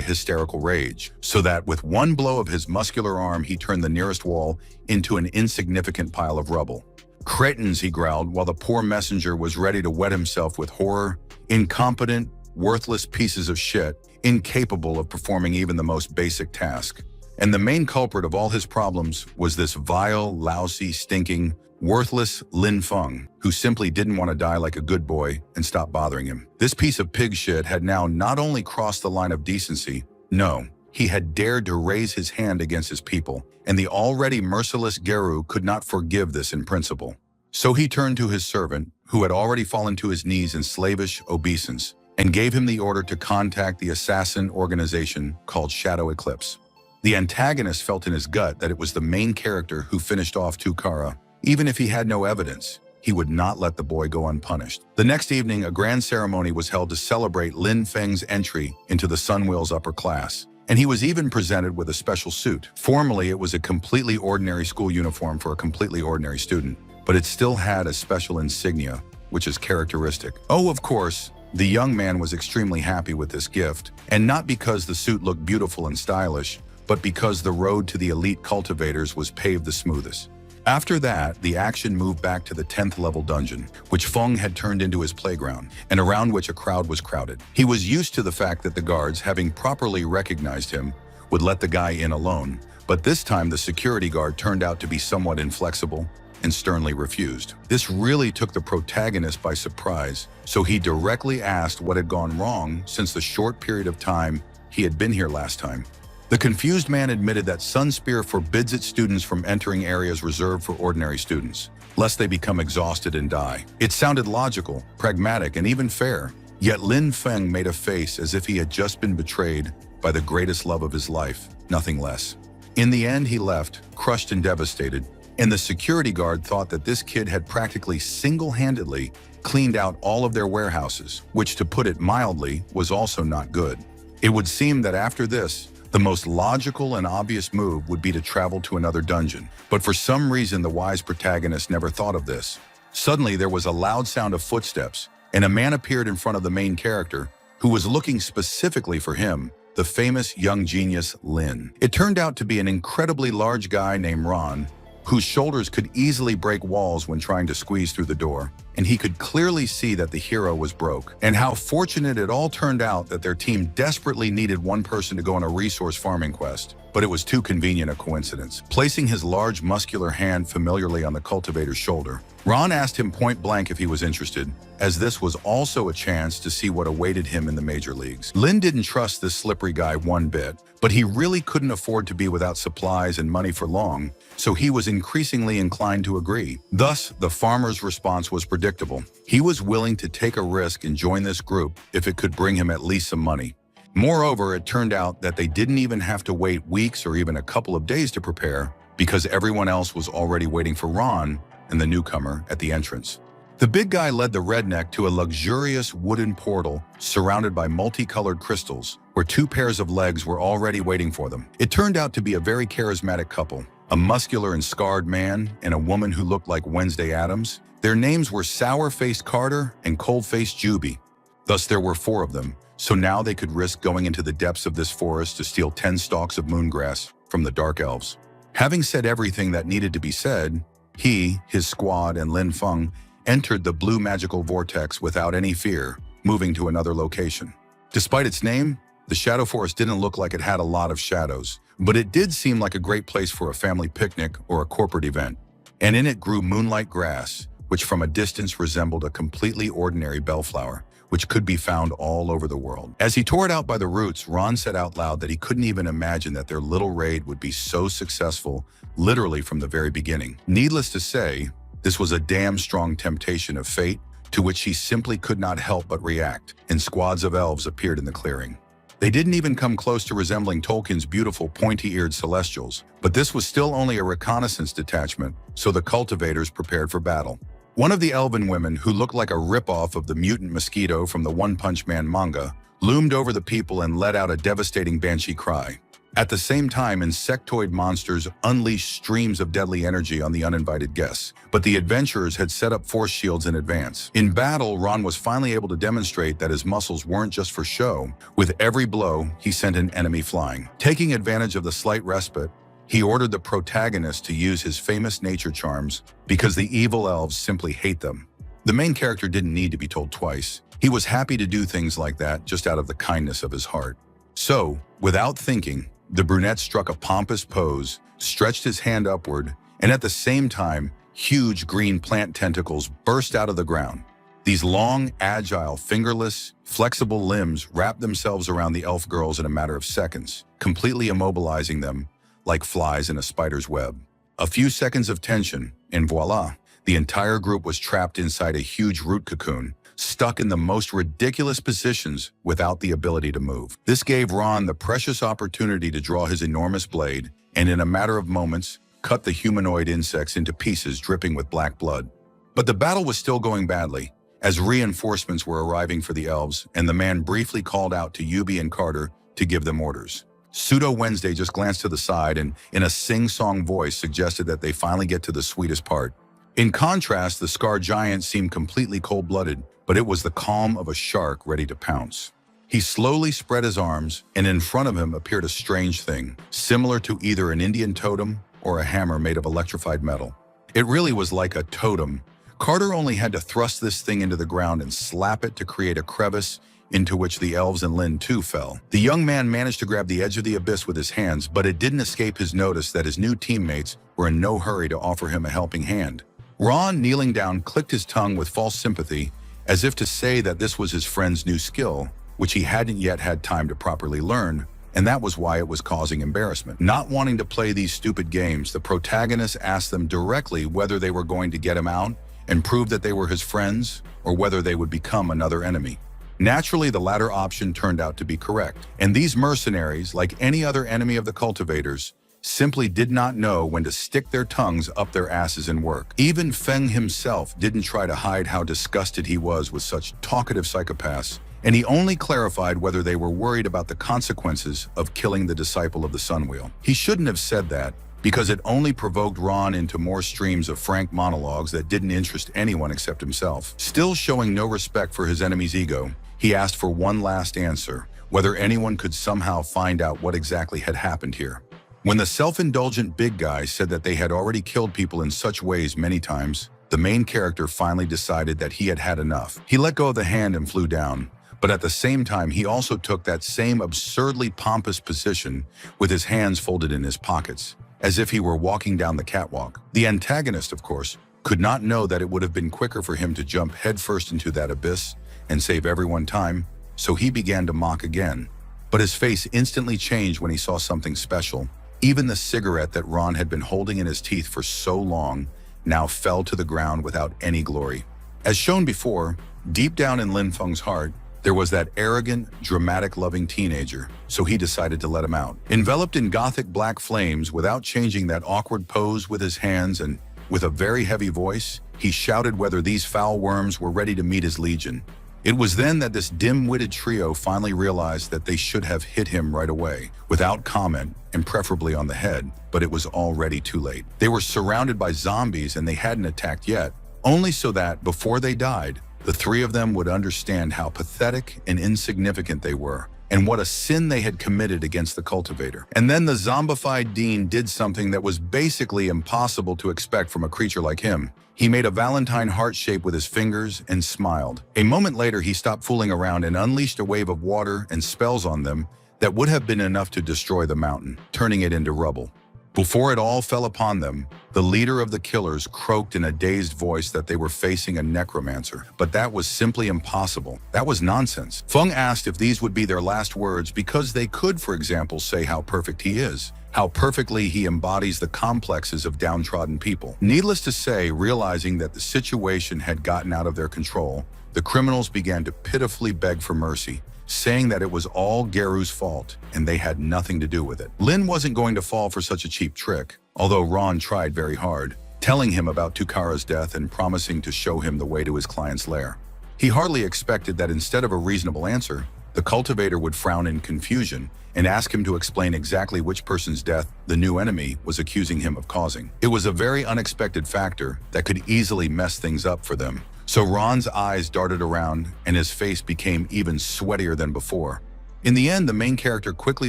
hysterical rage, so that with one blow of his muscular arm, he turned the nearest wall into an insignificant pile of rubble. "Cretins," he growled, while the poor messenger was ready to wet himself with horror. "Incompetent, worthless pieces of shit, incapable of performing even the most basic task." And the main culprit of all his problems was this vile, lousy, stinking, worthless Lin Feng, who simply didn't want to die like a good boy and stop bothering him. This piece of pig shit had now not only crossed the line of decency, no, he had dared to raise his hand against his people, and the already merciless Gero could not forgive this in principle. So he turned to his servant, who had already fallen to his knees in slavish obeisance, and gave him the order to contact the assassin organization called Shadow Eclipse. The antagonist felt in his gut that it was the main character who finished off Tukara. Even if he had no evidence, he would not let the boy go unpunished. The next evening, a grand ceremony was held to celebrate Lin Feng's entry into the Sunwheel's upper class, and he was even presented with a special suit. Formally, it was a completely ordinary school uniform for a completely ordinary student, but it still had a special insignia, which is characteristic. Oh, of course, the young man was extremely happy with this gift, and not because the suit looked beautiful and stylish, but because the road to the elite cultivators was paved the smoothest. After that, the action moved back to the 10th level dungeon, which Feng had turned into his playground, and around which a crowd was crowded. He was used to the fact that the guards, having properly recognized him, would let the guy in alone, but this time the security guard turned out to be somewhat inflexible and sternly refused. This really took the protagonist by surprise, so he directly asked what had gone wrong since the short period of time he had been here last time. The confused man admitted that Sunspear forbids its students from entering areas reserved for ordinary students, lest they become exhausted and die. It sounded logical, pragmatic, and even fair, yet Lin Feng made a face as if he had just been betrayed by the greatest love of his life, nothing less. In the end, he left, crushed and devastated, and the security guard thought that this kid had practically single-handedly cleaned out all of their warehouses, which, to put it mildly, was also not good. It would seem that after this, the most logical and obvious move would be to travel to another dungeon, but for some reason the wise protagonist never thought of this. Suddenly there was a loud sound of footsteps, and a man appeared in front of the main character, who was looking specifically for him, the famous young genius Lin. It turned out to be an incredibly large guy named Ron, whose shoulders could easily break walls when trying to squeeze through the door, and he could clearly see that the hero was broke. And how fortunate it all turned out that their team desperately needed one person to go on a resource farming quest. But it was too convenient a coincidence. Placing his large muscular hand familiarly on the cultivator's shoulder, Ron asked him point blank if he was interested, as this was also a chance to see what awaited him in the major leagues. Lin didn't trust this slippery guy one bit, but he really couldn't afford to be without supplies and money for long, so he was increasingly inclined to agree. Thus, the farmer's response was predictable. predictable. He was willing to take a risk and join this group if it could bring him at least some money. Moreover, it turned out that they didn't even have to wait weeks or even a couple of days to prepare because everyone else was already waiting for Ron and the newcomer at the entrance. The big guy led the redneck to a luxurious wooden portal surrounded by multicolored crystals, where two pairs of legs were already waiting for them. It turned out to be a very charismatic couple, a muscular and scarred man and a woman who looked like Wednesday Addams. Their names were Sour-Faced Carter and Cold-Faced Juby. Thus there were four of them, so now they could risk going into the depths of this forest to steal 10 stalks of moongrass from the Dark Elves. Having said everything that needed to be said, he, his squad, and Lin Feng entered the blue magical vortex without any fear, moving to another location. Despite its name, the Shadow Forest didn't look like it had a lot of shadows, but it did seem like a great place for a family picnic or a corporate event. And in it grew moonlight grass, which from a distance resembled a completely ordinary bellflower, which could be found all over the world. As he tore it out by the roots, Ron said out loud that he couldn't even imagine that their little raid would be so successful, literally from the very beginning. Needless to say, this was a damn strong temptation of fate, to which he simply could not help but react, and squads of elves appeared in the clearing. They didn't even come close to resembling Tolkien's beautiful pointy-eared celestials, but this was still only a reconnaissance detachment, so the cultivators prepared for battle. One of the elven women, who looked like a rip-off of the mutant mosquito from the One Punch Man manga, loomed over the people and let out a devastating banshee cry. At the same time, insectoid monsters unleashed streams of deadly energy on the uninvited guests, but the adventurers had set up force shields in advance. In battle, Ron was finally able to demonstrate that his muscles weren't just for show. With every blow, he sent an enemy flying. Taking advantage of the slight respite, he ordered the protagonist to use his famous nature charms because the evil elves simply hate them. The main character didn't need to be told twice. He was happy to do things like that just out of the kindness of his heart. So, without thinking, the brunette struck a pompous pose, stretched his hand upward, and at the same time, huge green plant tentacles burst out of the ground. These long, agile, fingerless, flexible limbs wrapped themselves around the elf girls in a matter of seconds, completely immobilizing them like flies in a spider's web. A few seconds of tension, and voila, the entire group was trapped inside a huge root cocoon, stuck in the most ridiculous positions without the ability to move. This gave Ron the precious opportunity to draw his enormous blade, and in a matter of moments, cut the humanoid insects into pieces dripping with black blood. But the battle was still going badly, as reinforcements were arriving for the elves, and the man briefly called out to Yubi and Carter to give them orders. Pseudo Wednesday just glanced to the side and, in a sing-song voice, suggested that they finally get to the sweetest part. In contrast, the scarred giant seemed completely cold-blooded, but it was the calm of a shark ready to pounce. He slowly spread his arms, and in front of him appeared a strange thing, similar to either an Indian totem or a hammer made of electrified metal. It really was like a totem. Carter only had to thrust this thing into the ground and slap it to create a crevice into which the elves and Lin too fell. The young man managed to grab the edge of the abyss with his hands, but it didn't escape his notice that his new teammates were in no hurry to offer him a helping hand. Ron, kneeling down, clicked his tongue with false sympathy, as if to say that this was his friend's new skill, which he hadn't yet had time to properly learn, and that was why it was causing embarrassment. Not wanting to play these stupid games, the protagonist asked them directly whether they were going to get him out and prove that they were his friends, or whether they would become another enemy. Naturally, the latter option turned out to be correct, and these mercenaries, like any other enemy of the cultivators, simply did not know when to stick their tongues up their asses and work. Even Feng himself didn't try to hide how disgusted he was with such talkative psychopaths, and he only clarified whether they were worried about the consequences of killing the disciple of the Sunwheel. He shouldn't have said that, because it only provoked Ron into more streams of frank monologues that didn't interest anyone except himself. Still showing no respect for his enemy's ego, he asked for one last answer, whether anyone could somehow find out what exactly had happened here. When the self-indulgent big guy said that they had already killed people in such ways many times, the main character finally decided that he had had enough. He let go of the hand and flew down, but at the same time he also took that same absurdly pompous position with his hands folded in his pockets, as if he were walking down the catwalk. The antagonist, of course, could not know that it would have been quicker for him to jump headfirst into that abyss and save everyone time, so he began to mock again. But his face instantly changed when he saw something special. Even the cigarette that Ron had been holding in his teeth for so long now fell to the ground without any glory. As shown before, deep down in Lin Feng's heart, there was that arrogant, dramatic-loving teenager, so he decided to let him out. Enveloped in gothic black flames without changing that awkward pose with his hands and with a very heavy voice, he shouted whether these foul worms were ready to meet his legion. It was then that this dim-witted trio finally realized that they should have hit him right away, without comment, and preferably on the head, but it was already too late. They were surrounded by zombies and they hadn't attacked yet, only so that, before they died, the three of them would understand how pathetic and insignificant they were, and what a sin they had committed against the cultivator. And then the zombified Dean did something that was basically impossible to expect from a creature like him. He made a Valentine heart shape with his fingers and smiled. A moment later, he stopped fooling around and unleashed a wave of water and spells on them that would have been enough to destroy the mountain, turning it into rubble. Before it all fell upon them, the leader of the killers croaked in a dazed voice that they were facing a necromancer. But that was simply impossible. That was nonsense. Feng asked if these would be their last words because they could, for example, say how perfect he is, how perfectly he embodies the complexes of downtrodden people. Needless to say, realizing that the situation had gotten out of their control, the criminals began to pitifully beg for mercy, saying that it was all Geru's fault and they had nothing to do with it. Lin wasn't going to fall for such a cheap trick, although Ron tried very hard, telling him about Tukara's death and promising to show him the way to his client's lair. He hardly expected that instead of a reasonable answer, the cultivator would frown in confusion and ask him to explain exactly which person's death the new enemy was accusing him of causing. It was a very unexpected factor that could easily mess things up for them. So Ron's eyes darted around and his face became even sweatier than before. In the end, the main character quickly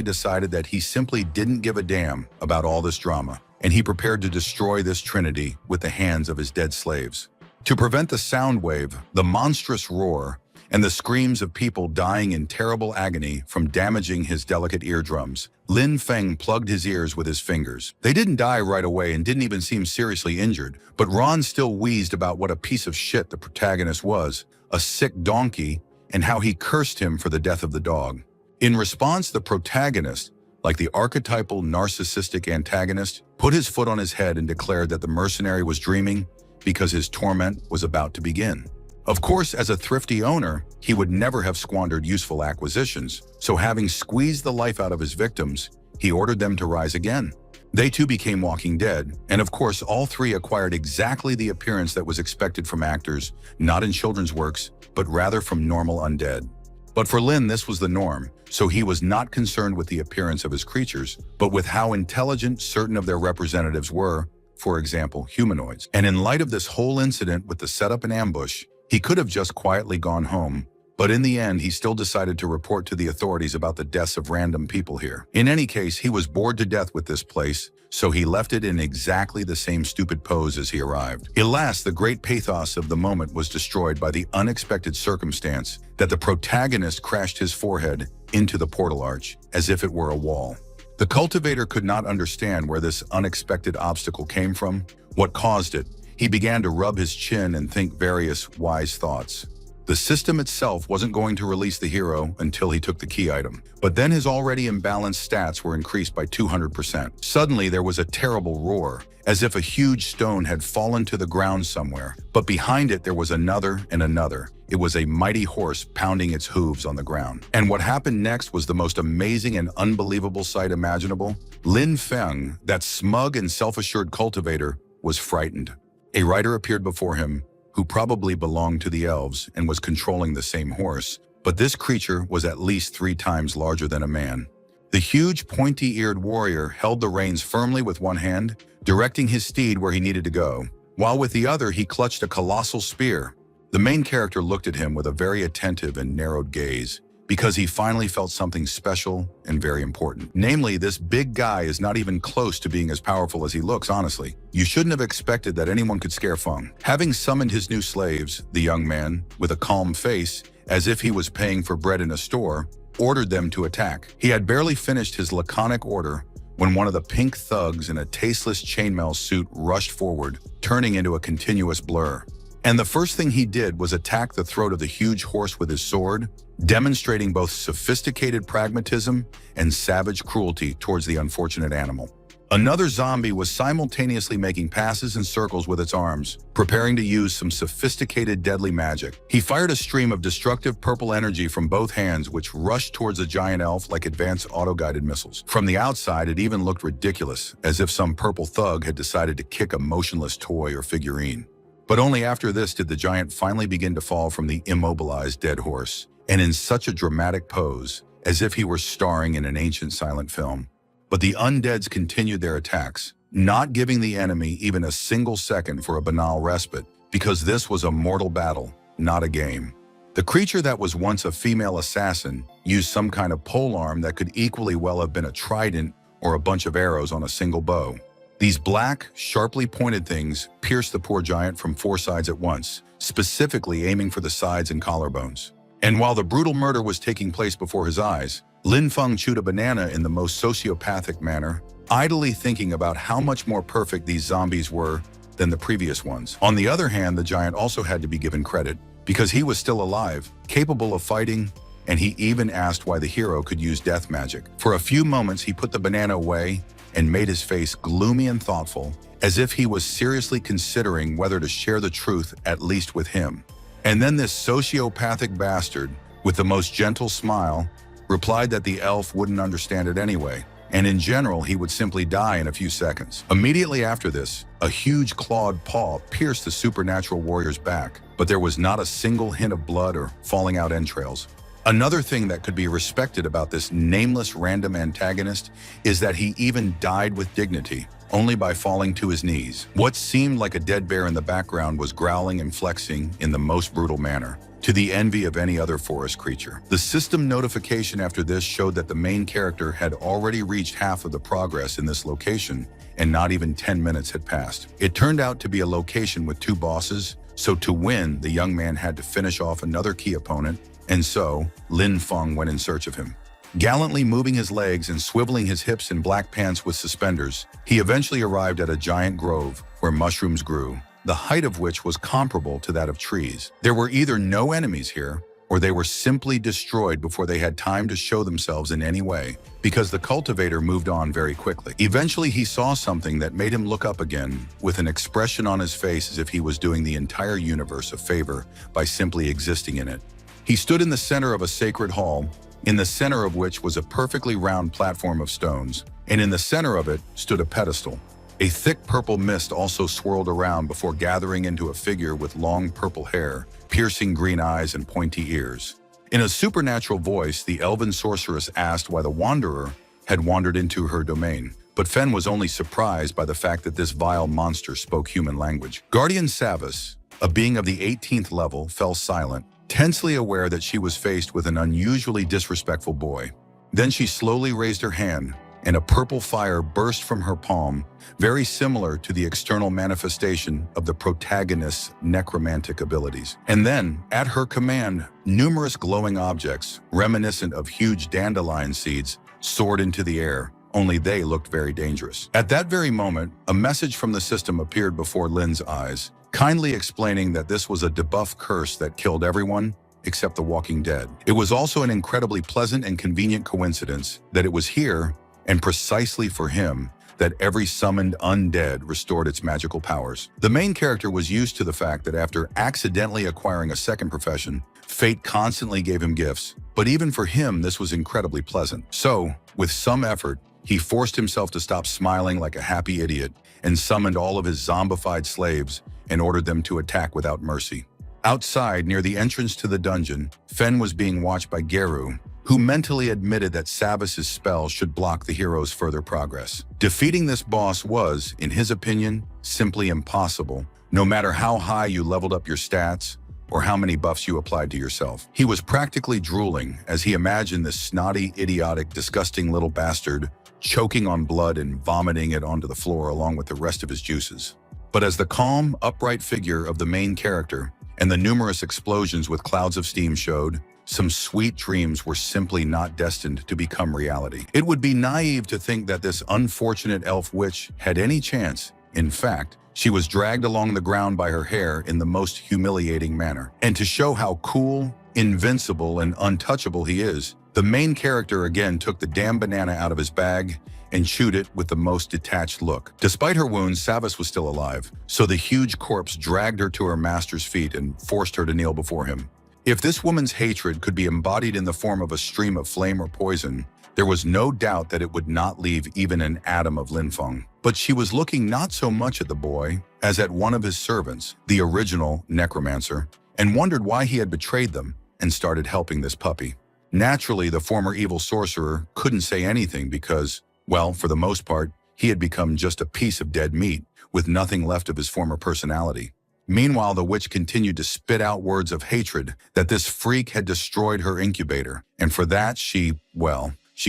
decided that he simply didn't give a damn about all this drama, and he prepared to destroy this trinity with the hands of his dead slaves. To prevent the sound wave, the monstrous roar, and the screams of people dying in terrible agony from damaging his delicate eardrums, Lin Feng plugged his ears with his fingers. They didn't die right away and didn't even seem seriously injured, but Ron still wheezed about what a piece of shit the protagonist was, a sick donkey, and how he cursed him for the death of the dog. In response, the protagonist, like the archetypal narcissistic antagonist, put his foot on his head and declared that the mercenary was dreaming because his torment was about to begin. Of course, as a thrifty owner, he would never have squandered useful acquisitions, so having squeezed the life out of his victims, he ordered them to rise again. They too became walking dead, and of course all three acquired exactly the appearance that was expected from actors, not in children's works, but rather from normal undead. But for Lin, this was the norm, so he was not concerned with the appearance of his creatures, but with how intelligent certain of their representatives were, for example, humanoids. And in light of this whole incident with the setup and ambush, he could have just quietly gone home, but in the end, he still decided to report to the authorities about the deaths of random people here. In any case, he was bored to death with this place, so he left it in exactly the same stupid pose as he arrived. Alas, the great pathos of the moment was destroyed by the unexpected circumstance that the protagonist crashed his forehead into the portal arch, as if it were a wall. The cultivator could not understand where this unexpected obstacle came from, what caused it. He began to rub his chin and think various wise thoughts. The system itself wasn't going to release the hero until he took the key item. But then his already imbalanced stats were increased by 200%. Suddenly there was a terrible roar, as if a huge stone had fallen to the ground somewhere. But behind it there was another and another. It was a mighty horse pounding its hooves on the ground. And what happened next was the most amazing and unbelievable sight imaginable. Lin Feng, that smug and self-assured cultivator, was frightened. A rider appeared before him, who probably belonged to the elves and was controlling the same horse, but this creature was at least 3 times larger than a man. The huge, pointy-eared warrior held the reins firmly with one hand, directing his steed where he needed to go, while with the other he clutched a colossal spear. The main character looked at him with a very attentive and narrowed gaze, because he finally felt something special and very important. Namely, this big guy is not even close to being as powerful as he looks, honestly. You shouldn't have expected that anyone could scare Feng. Having summoned his new slaves, the young man, with a calm face, as if he was paying for bread in a store, ordered them to attack. He had barely finished his laconic order when one of the pink thugs in a tasteless chainmail suit rushed forward, turning into a continuous blur. And the first thing he did was attack the throat of the huge horse with his sword, demonstrating both sophisticated pragmatism and savage cruelty towards the unfortunate animal. Another zombie was simultaneously making passes and circles with its arms, preparing to use some sophisticated deadly magic. He fired a stream of destructive purple energy from both hands which rushed towards the giant elf like advanced auto-guided missiles. From the outside, it even looked ridiculous, as if some purple thug had decided to kick a motionless toy or figurine. But only after this did the giant finally begin to fall from the immobilized dead horse, and in such a dramatic pose, as if he were starring in an ancient silent film. But the undeads continued their attacks, not giving the enemy even a single second for a banal respite, because this was a mortal battle, not a game. The creature that was once a female assassin used some kind of polearm that could equally well have been a trident or a bunch of arrows on a single bow. These black, sharply pointed things pierced the poor giant from 4 sides at once, specifically aiming for the sides and collarbones. And while the brutal murder was taking place before his eyes, Lin Feng chewed a banana in the most sociopathic manner, idly thinking about how much more perfect these zombies were than the previous ones. On the other hand, the giant also had to be given credit, because he was still alive, capable of fighting, and he even asked why the hero could use death magic. For a few moments, he put the banana away and made his face gloomy and thoughtful, as if he was seriously considering whether to share the truth at least with him. And then this sociopathic bastard, with the most gentle smile, replied that the elf wouldn't understand it anyway, and in general he would simply die in a few seconds. Immediately after this, a huge clawed paw pierced the supernatural warrior's back, but there was not a single hint of blood or falling out entrails. Another thing that could be respected about this nameless random antagonist is that he even died with dignity, only by falling to his knees. What seemed like a dead bear in the background was growling and flexing in the most brutal manner, to the envy of any other forest creature. The system notification after this showed that the main character had already reached half of the progress in this location, and not even 10 minutes had passed. It turned out to be a location with 2 bosses, so to win, the young man had to finish off another key opponent, and so Lin Feng went in search of him. Gallantly moving his legs and swiveling his hips in black pants with suspenders, he eventually arrived at a giant grove where mushrooms grew, the height of which was comparable to that of trees. There were either no enemies here, or they were simply destroyed before they had time to show themselves in any way, because the cultivator moved on very quickly. Eventually, he saw something that made him look up again, with an expression on his face as if he was doing the entire universe a favor by simply existing in it. He stood in the center of a sacred hall, in the center of which was a perfectly round platform of stones, and in the center of it stood a pedestal. A thick purple mist also swirled around before gathering into a figure with long purple hair, piercing green eyes, and pointy ears. In a supernatural voice, the elven sorceress asked why the wanderer had wandered into her domain, but Fen was only surprised by the fact that this vile monster spoke human language. Guardian Savas, a being of the 18th level, fell silent, tensely aware that she was faced with an unusually disrespectful boy. Then she slowly raised her hand, and a purple fire burst from her palm, very similar to the external manifestation of the protagonist's necromantic abilities. And then, at her command, numerous glowing objects, reminiscent of huge dandelion seeds, soared into the air, only they looked very dangerous. At that very moment, a message from the system appeared before Lin's eyes, kindly explaining that this was a debuff curse that killed everyone except the walking dead. It was also an incredibly pleasant and convenient coincidence that it was here, and precisely for him, that every summoned undead restored its magical powers. The main character was used to the fact that after accidentally acquiring a second profession, fate constantly gave him gifts, but even for him this was incredibly pleasant. So, with some effort, he forced himself to stop smiling like a happy idiot and summoned all of his zombified slaves and ordered them to attack without mercy. Outside, near the entrance to the dungeon, Fen was being watched by Geru, who mentally admitted that Savas's spell should block the hero's further progress. Defeating this boss was, in his opinion, simply impossible, no matter how high you leveled up your stats or how many buffs you applied to yourself. He was practically drooling as he imagined this snotty, idiotic, disgusting little bastard choking on blood and vomiting it onto the floor along with the rest of his juices. But as the calm, upright figure of the main character and the numerous explosions with clouds of steam showed, some sweet dreams were simply not destined to become reality. It would be naive to think that this unfortunate elf witch had any chance. In fact, she was dragged along the ground by her hair in the most humiliating manner. And to show how cool, invincible, and untouchable he is, the main character again took the damn banana out of his bag and chewed it with the most detached look. Despite her wounds, Savas was still alive, so the huge corpse dragged her to her master's feet and forced her to kneel before him. If this woman's hatred could be embodied in the form of a stream of flame or poison, there was no doubt that it would not leave even an atom of Linfeng. But she was looking not so much at the boy as at one of his servants, the original necromancer, and wondered why he had betrayed them and started helping this puppy. Naturally, the former evil sorcerer couldn't say anything because, well, for the most part, he had become just a piece of dead meat with nothing left of his former personality. Meanwhile, the witch continued to spit out words of hatred that this freak had destroyed her incubator, and for that she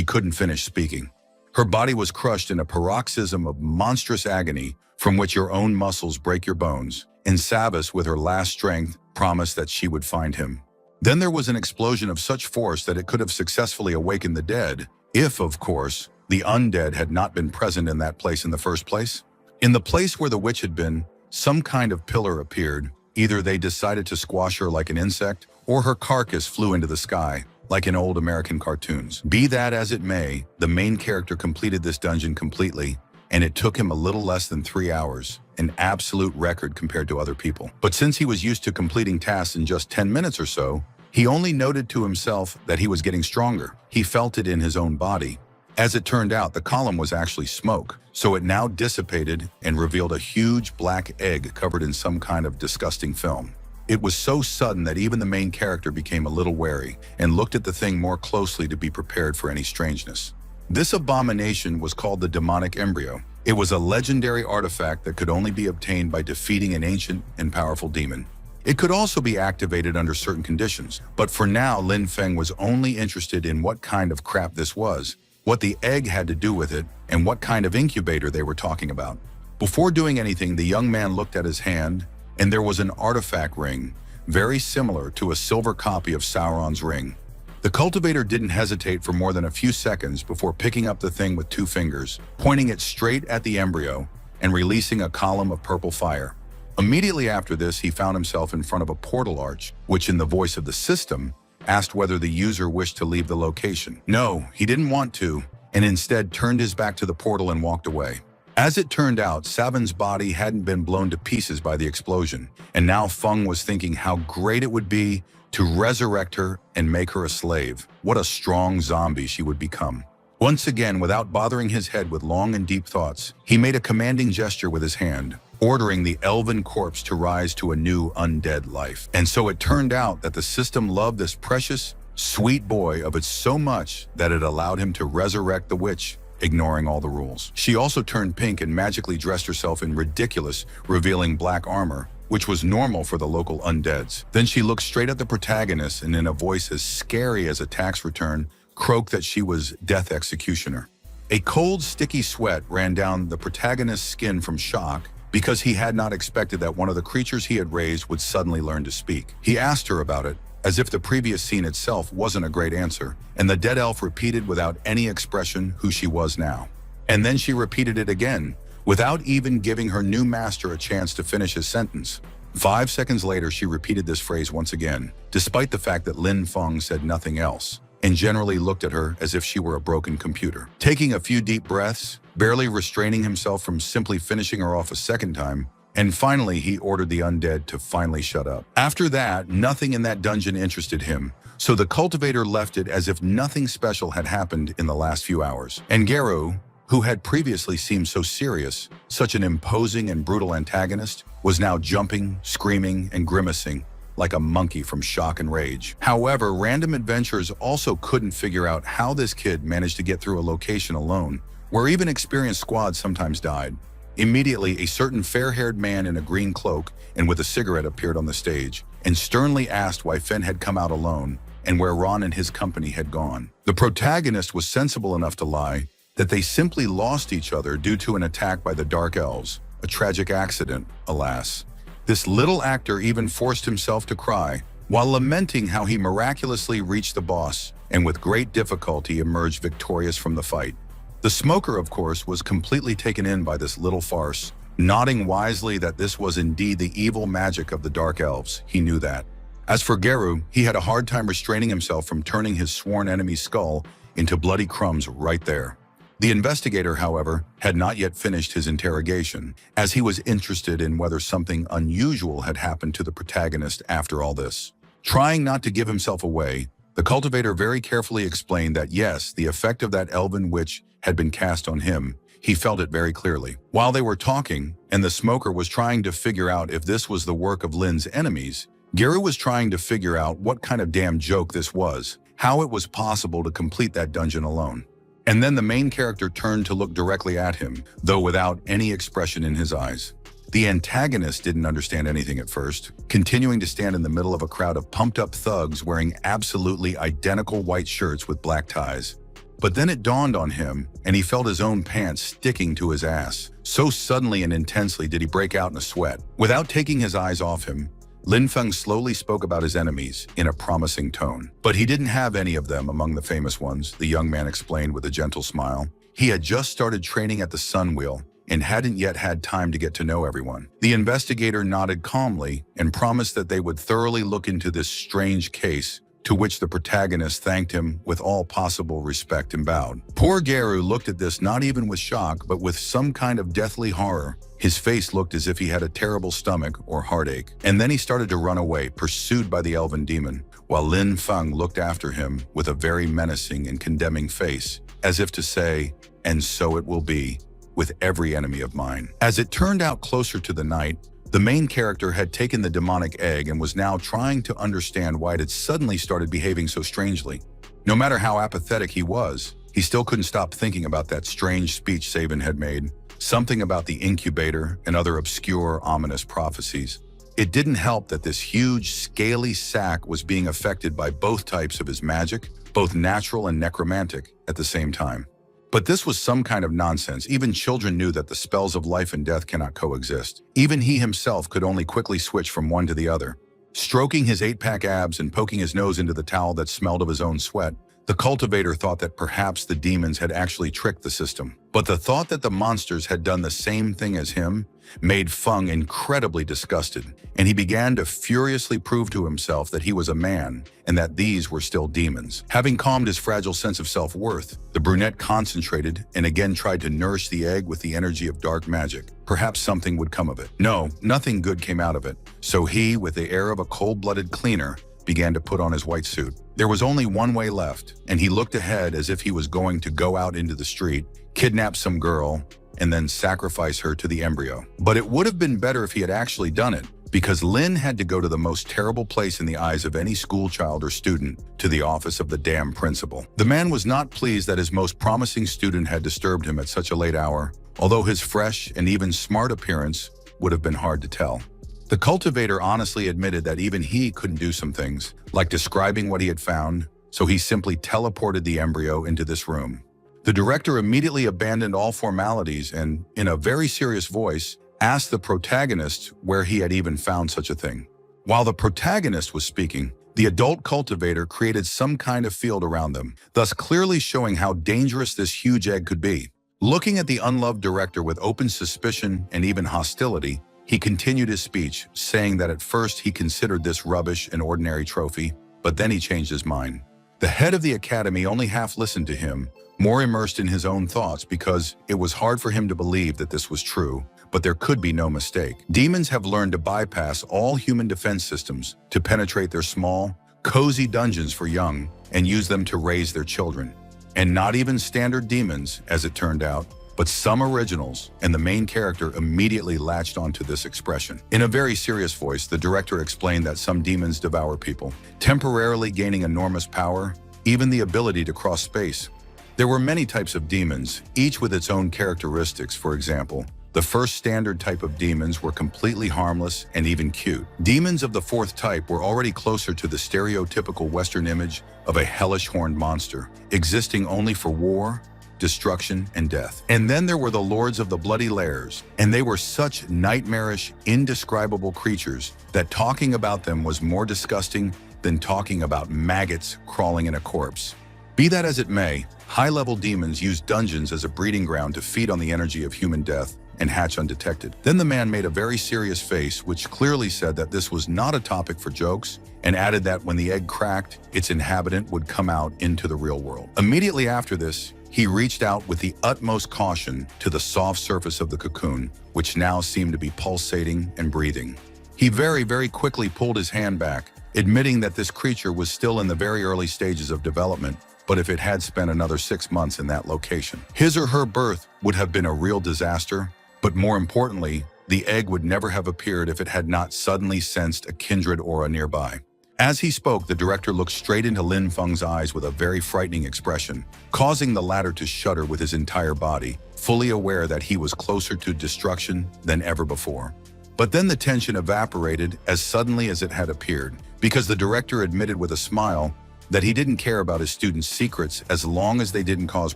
couldn't finish speaking. Her body was crushed in a paroxysm of monstrous agony from which your own muscles break your bones, and Savas, with her last strength, promised that she would find him. Then there was an explosion of such force that it could have successfully awakened the dead, if, of course, the undead had not been present in that place in the first place. In the place where the witch had been, some kind of pillar appeared. Either they decided to squash her like an insect, or her carcass flew into the sky, like in old American cartoons. Be that as it may, the main character completed this dungeon completely, and it took him a little less than 3 hours, an absolute record compared to other people. But since he was used to completing tasks in just 10 minutes or so, he only noted to himself that he was getting stronger. He felt it in his own body. As it turned out, the column was actually smoke, so it now dissipated and revealed a huge black egg covered in some kind of disgusting film. It was so sudden that even the main character became a little wary and looked at the thing more closely to be prepared for any strangeness. This abomination was called the demonic embryo. It was a legendary artifact that could only be obtained by defeating an ancient and powerful demon. It could also be activated under certain conditions, but for now, Lin Feng was only interested in what kind of crap this was, what the egg had to do with it, and what kind of incubator they were talking about. Before doing anything, the young man looked at his hand, and there was an artifact ring, very similar to a silver copy of Sauron's ring. The cultivator didn't hesitate for more than a few seconds before picking up the thing with 2 fingers, pointing it straight at the embryo, and releasing a column of purple fire. Immediately after this, he found himself in front of a portal arch, which in the voice of the system, asked whether the user wished to leave the location. No, he didn't want to, and instead turned his back to the portal and walked away. As it turned out, Savin's body hadn't been blown to pieces by the explosion, and now Feng was thinking how great it would be to resurrect her and make her a slave. What a strong zombie she would become. Once again, without bothering his head with long and deep thoughts, he made a commanding gesture with his hand, ordering the elven corpse to rise to a new undead life. And so it turned out that the system loved this precious, sweet boy of it so much that it allowed him to resurrect the witch, ignoring all the rules. She also turned pink and magically dressed herself in ridiculous, revealing black armor, which was normal for the local undeads. Then she looked straight at the protagonist and in a voice as scary as a tax return, croaked that she was Death Executioner. A cold, sticky sweat ran down the protagonist's skin from shock because he had not expected that one of the creatures he had raised would suddenly learn to speak. He asked her about it, as if the previous scene itself wasn't a great answer, and the dead elf repeated without any expression who she was now. And then she repeated it again, without even giving her new master a chance to finish his sentence. 5 seconds later, she repeated this phrase once again, despite the fact that Lin Feng said nothing else, and generally looked at her as if she were a broken computer. Taking a few deep breaths, barely restraining himself from simply finishing her off a second time, and finally he ordered the undead to finally shut up. After that, nothing in that dungeon interested him, so the cultivator left it as if nothing special had happened in the last few hours. And Geru, who had previously seemed so serious, such an imposing and brutal antagonist, was now jumping, screaming, and grimacing like a monkey from shock and rage. However, random adventurers also couldn't figure out how this kid managed to get through a location alone, where even experienced squads sometimes died. Immediately, a certain fair-haired man in a green cloak and with a cigarette appeared on the stage and sternly asked why Fen had come out alone and where Ron and his company had gone. The protagonist was sensible enough to lie that they simply lost each other due to an attack by the Dark Elves, a tragic accident, alas. This little actor even forced himself to cry while lamenting how he miraculously reached the boss and with great difficulty emerged victorious from the fight. The smoker, of course, was completely taken in by this little farce, nodding wisely that this was indeed the evil magic of the Dark Elves. He knew that. As for Geru, he had a hard time restraining himself from turning his sworn enemy's skull into bloody crumbs right there. The investigator, however, had not yet finished his interrogation, as he was interested in whether something unusual had happened to the protagonist after all this. Trying not to give himself away, the cultivator very carefully explained that yes, the effect of that elven witch had been cast on him. He felt it very clearly. While they were talking, and the smoker was trying to figure out if this was the work of Lin's enemies, Gary was trying to figure out what kind of damn joke this was, how it was possible to complete that dungeon alone. And then the main character turned to look directly at him, though without any expression in his eyes. The antagonist didn't understand anything at first, continuing to stand in the middle of a crowd of pumped-up thugs wearing absolutely identical white shirts with black ties. But then it dawned on him, and he felt his own pants sticking to his ass. So suddenly and intensely did he break out in a sweat. Without taking his eyes off him, Lin Feng slowly spoke about his enemies in a promising tone. But he didn't have any of them among the famous ones, the young man explained with a gentle smile. He had just started training at the Sun Wheel and hadn't yet had time to get to know everyone. The investigator nodded calmly and promised that they would thoroughly look into this strange case, to which the protagonist thanked him with all possible respect and bowed. Poor Garu looked at this not even with shock, but with some kind of deathly horror. His face looked as if he had a terrible stomach or heartache. And then he started to run away, pursued by the elven demon, while Lin Feng looked after him with a very menacing and condemning face, as if to say, "And so it will be with every enemy of mine." As it turned out closer to the night, the main character had taken the demonic egg and was now trying to understand why it had suddenly started behaving so strangely. No matter how apathetic he was, he still couldn't stop thinking about that strange speech Sabin had made, something about the incubator and other obscure, ominous prophecies. It didn't help that this huge, scaly sack was being affected by both types of his magic, both natural and necromantic, at the same time. But this was some kind of nonsense. Even children knew that the spells of life and death cannot coexist. Even he himself could only quickly switch from one to the other. Stroking his 8-pack abs and poking his nose into the towel that smelled of his own sweat, the cultivator thought that perhaps the demons had actually tricked the system. But the thought that the monsters had done the same thing as him made Feng incredibly disgusted, and he began to furiously prove to himself that he was a man and that these were still demons. Having calmed his fragile sense of self-worth, the brunette concentrated and again tried to nourish the egg with the energy of dark magic. Perhaps something would come of it. No, nothing good came out of it. So he, with the air of a cold-blooded cleaner, began to put on his white suit. There was only one way left, and he looked ahead as if he was going to go out into the street, kidnap some girl, and then sacrifice her to the embryo. But it would have been better if he had actually done it, because Lin had to go to the most terrible place in the eyes of any schoolchild or student, to the office of the damn principal. The man was not pleased that his most promising student had disturbed him at such a late hour, although his fresh and even smart appearance would have been hard to tell. The cultivator honestly admitted that even he couldn't do some things, like describing what he had found, so he simply teleported the embryo into this room. The director immediately abandoned all formalities and, in a very serious voice, asked the protagonist where he had even found such a thing. While the protagonist was speaking, the adult cultivator created some kind of field around them, thus clearly showing how dangerous this huge egg could be. Looking at the unloved director with open suspicion and even hostility, he continued his speech, saying that at first he considered this rubbish an ordinary trophy, but then he changed his mind. The head of the academy only half listened to him, more immersed in his own thoughts because it was hard for him to believe that this was true, but there could be no mistake. Demons have learned to bypass all human defense systems to penetrate their small, cozy dungeons for young and use them to raise their children. And not even standard demons, as it turned out, but some originals, and the main character immediately latched onto this expression. In a very serious voice, the director explained that some demons devour people, temporarily gaining enormous power, even the ability to cross space. There were many types of demons, each with its own characteristics. For example, the first standard type of demons were completely harmless and even cute. Demons of the fourth type were already closer to the stereotypical Western image of a hellish horned monster, existing only for war, destruction, and death. And then there were the Lords of the Bloody Lairs, and they were such nightmarish, indescribable creatures that talking about them was more disgusting than talking about maggots crawling in a corpse. Be that as it may, high-level demons use dungeons as a breeding ground to feed on the energy of human death and hatch undetected. Then the man made a very serious face, which clearly said that this was not a topic for jokes, and added that when the egg cracked, its inhabitant would come out into the real world. Immediately after this, he reached out with the utmost caution to the soft surface of the cocoon, which now seemed to be pulsating and breathing. He very quickly pulled his hand back, admitting that this creature was still in the very early stages of development, but if it had spent another 6 months in that location, his or her birth would have been a real disaster, but more importantly, the egg would never have appeared if it had not suddenly sensed a kindred aura nearby. As he spoke, the director looked straight into Lin Feng's eyes with a very frightening expression, causing the latter to shudder with his entire body, fully aware that he was closer to destruction than ever before. But then the tension evaporated as suddenly as it had appeared, because the director admitted with a smile that he didn't care about his students' secrets as long as they didn't cause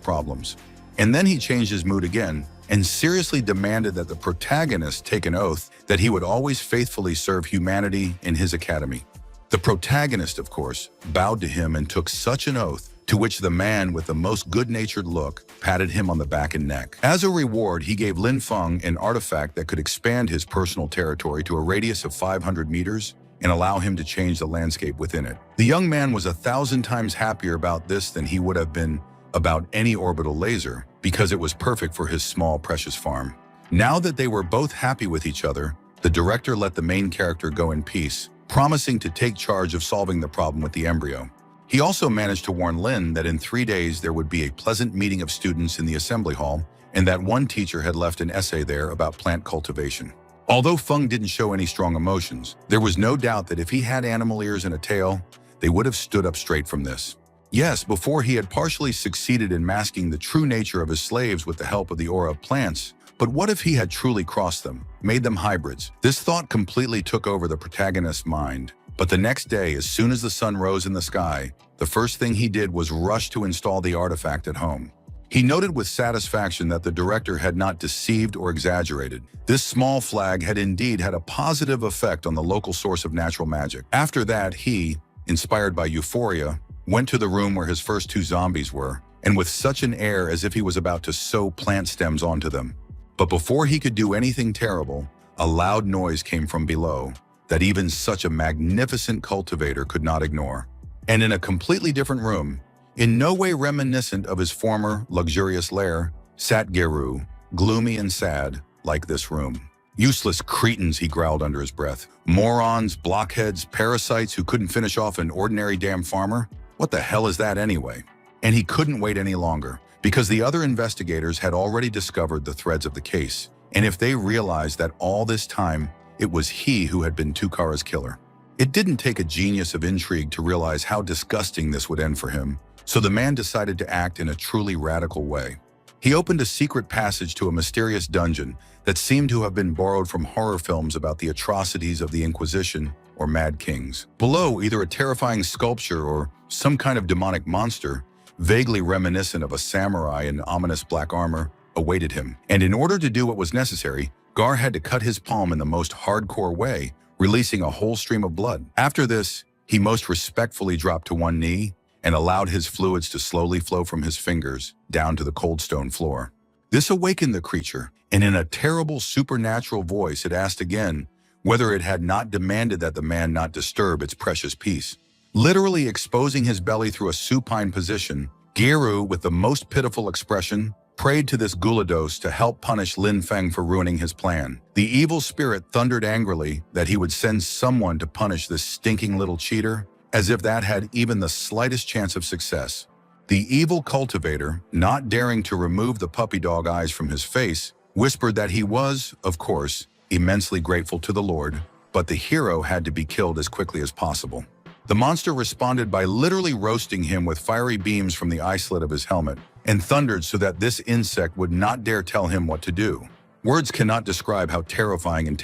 problems. And then he changed his mood again and seriously demanded that the protagonist take an oath that he would always faithfully serve humanity in his academy. The protagonist, of course, bowed to him and took such an oath, to which the man with the most good-natured look patted him on the back and neck. As a reward, he gave Lin Feng an artifact that could expand his personal territory to a radius of 500 meters and allow him to change the landscape within it. The young man was 1,000 times happier about this than he would have been about any orbital laser, because it was perfect for his small, precious farm. Now that they were both happy with each other, the director let the main character go in peace, promising to take charge of solving the problem with the embryo. He also managed to warn Lin that in 3 days there would be a pleasant meeting of students in the assembly hall, and that one teacher had left an essay there about plant cultivation. Although Feng didn't show any strong emotions, there was no doubt that if he had animal ears and a tail, they would have stood up straight from this. Yes, before he had partially succeeded in masking the true nature of his slaves with the help of the aura of plants, but what if he had truly crossed them, made them hybrids? This thought completely took over the protagonist's mind. But the next day, as soon as the sun rose in the sky, the first thing he did was rush to install the artifact at home. He noted with satisfaction that the director had not deceived or exaggerated. This small flag had indeed had a positive effect on the local source of natural magic. After that, he, inspired by euphoria, went to the room where his first 2 zombies were, and with such an air as if he was about to sew plant stems onto them. But before he could do anything terrible, a loud noise came from below that even such a magnificent cultivator could not ignore. And in a completely different room, in no way reminiscent of his former luxurious lair, sat Geru, gloomy and sad, like this room. Useless cretins, he growled under his breath. Morons, blockheads, parasites who couldn't finish off an ordinary damn farmer? What the hell is that anyway? And he couldn't wait any longer, because the other investigators had already discovered the threads of the case. And if they realized that all this time, it was he who had been Tukara's killer. It didn't take a genius of intrigue to realize how disgusting this would end for him, so the man decided to act in a truly radical way. He opened a secret passage to a mysterious dungeon that seemed to have been borrowed from horror films about the atrocities of the Inquisition or Mad Kings. Below, either a terrifying sculpture or some kind of demonic monster, vaguely reminiscent of a samurai in ominous black armor, awaited him. And in order to do what was necessary, Gar had to cut his palm in the most hardcore way, releasing a whole stream of blood. After this, he most respectfully dropped to one knee and allowed his fluids to slowly flow from his fingers down to the cold stone floor. This awakened the creature, and in a terrible supernatural voice it asked again whether it had not demanded that the man not disturb its precious peace. Literally exposing his belly through a supine position, Geru, with the most pitiful expression, prayed to this gulados to help punish Lin Feng for ruining his plan. The evil spirit thundered angrily that he would send someone to punish this stinking little cheater, as if that had even the slightest chance of success. The evil cultivator, not daring to remove the puppy dog eyes from his face, whispered that he was, of course, immensely grateful to the Lord, but the hero had to be killed as quickly as possible. The monster responded by literally roasting him with fiery beams from the eye slit of his helmet, and thundered so that this insect would not dare tell him what to do. Words cannot describe how terrifying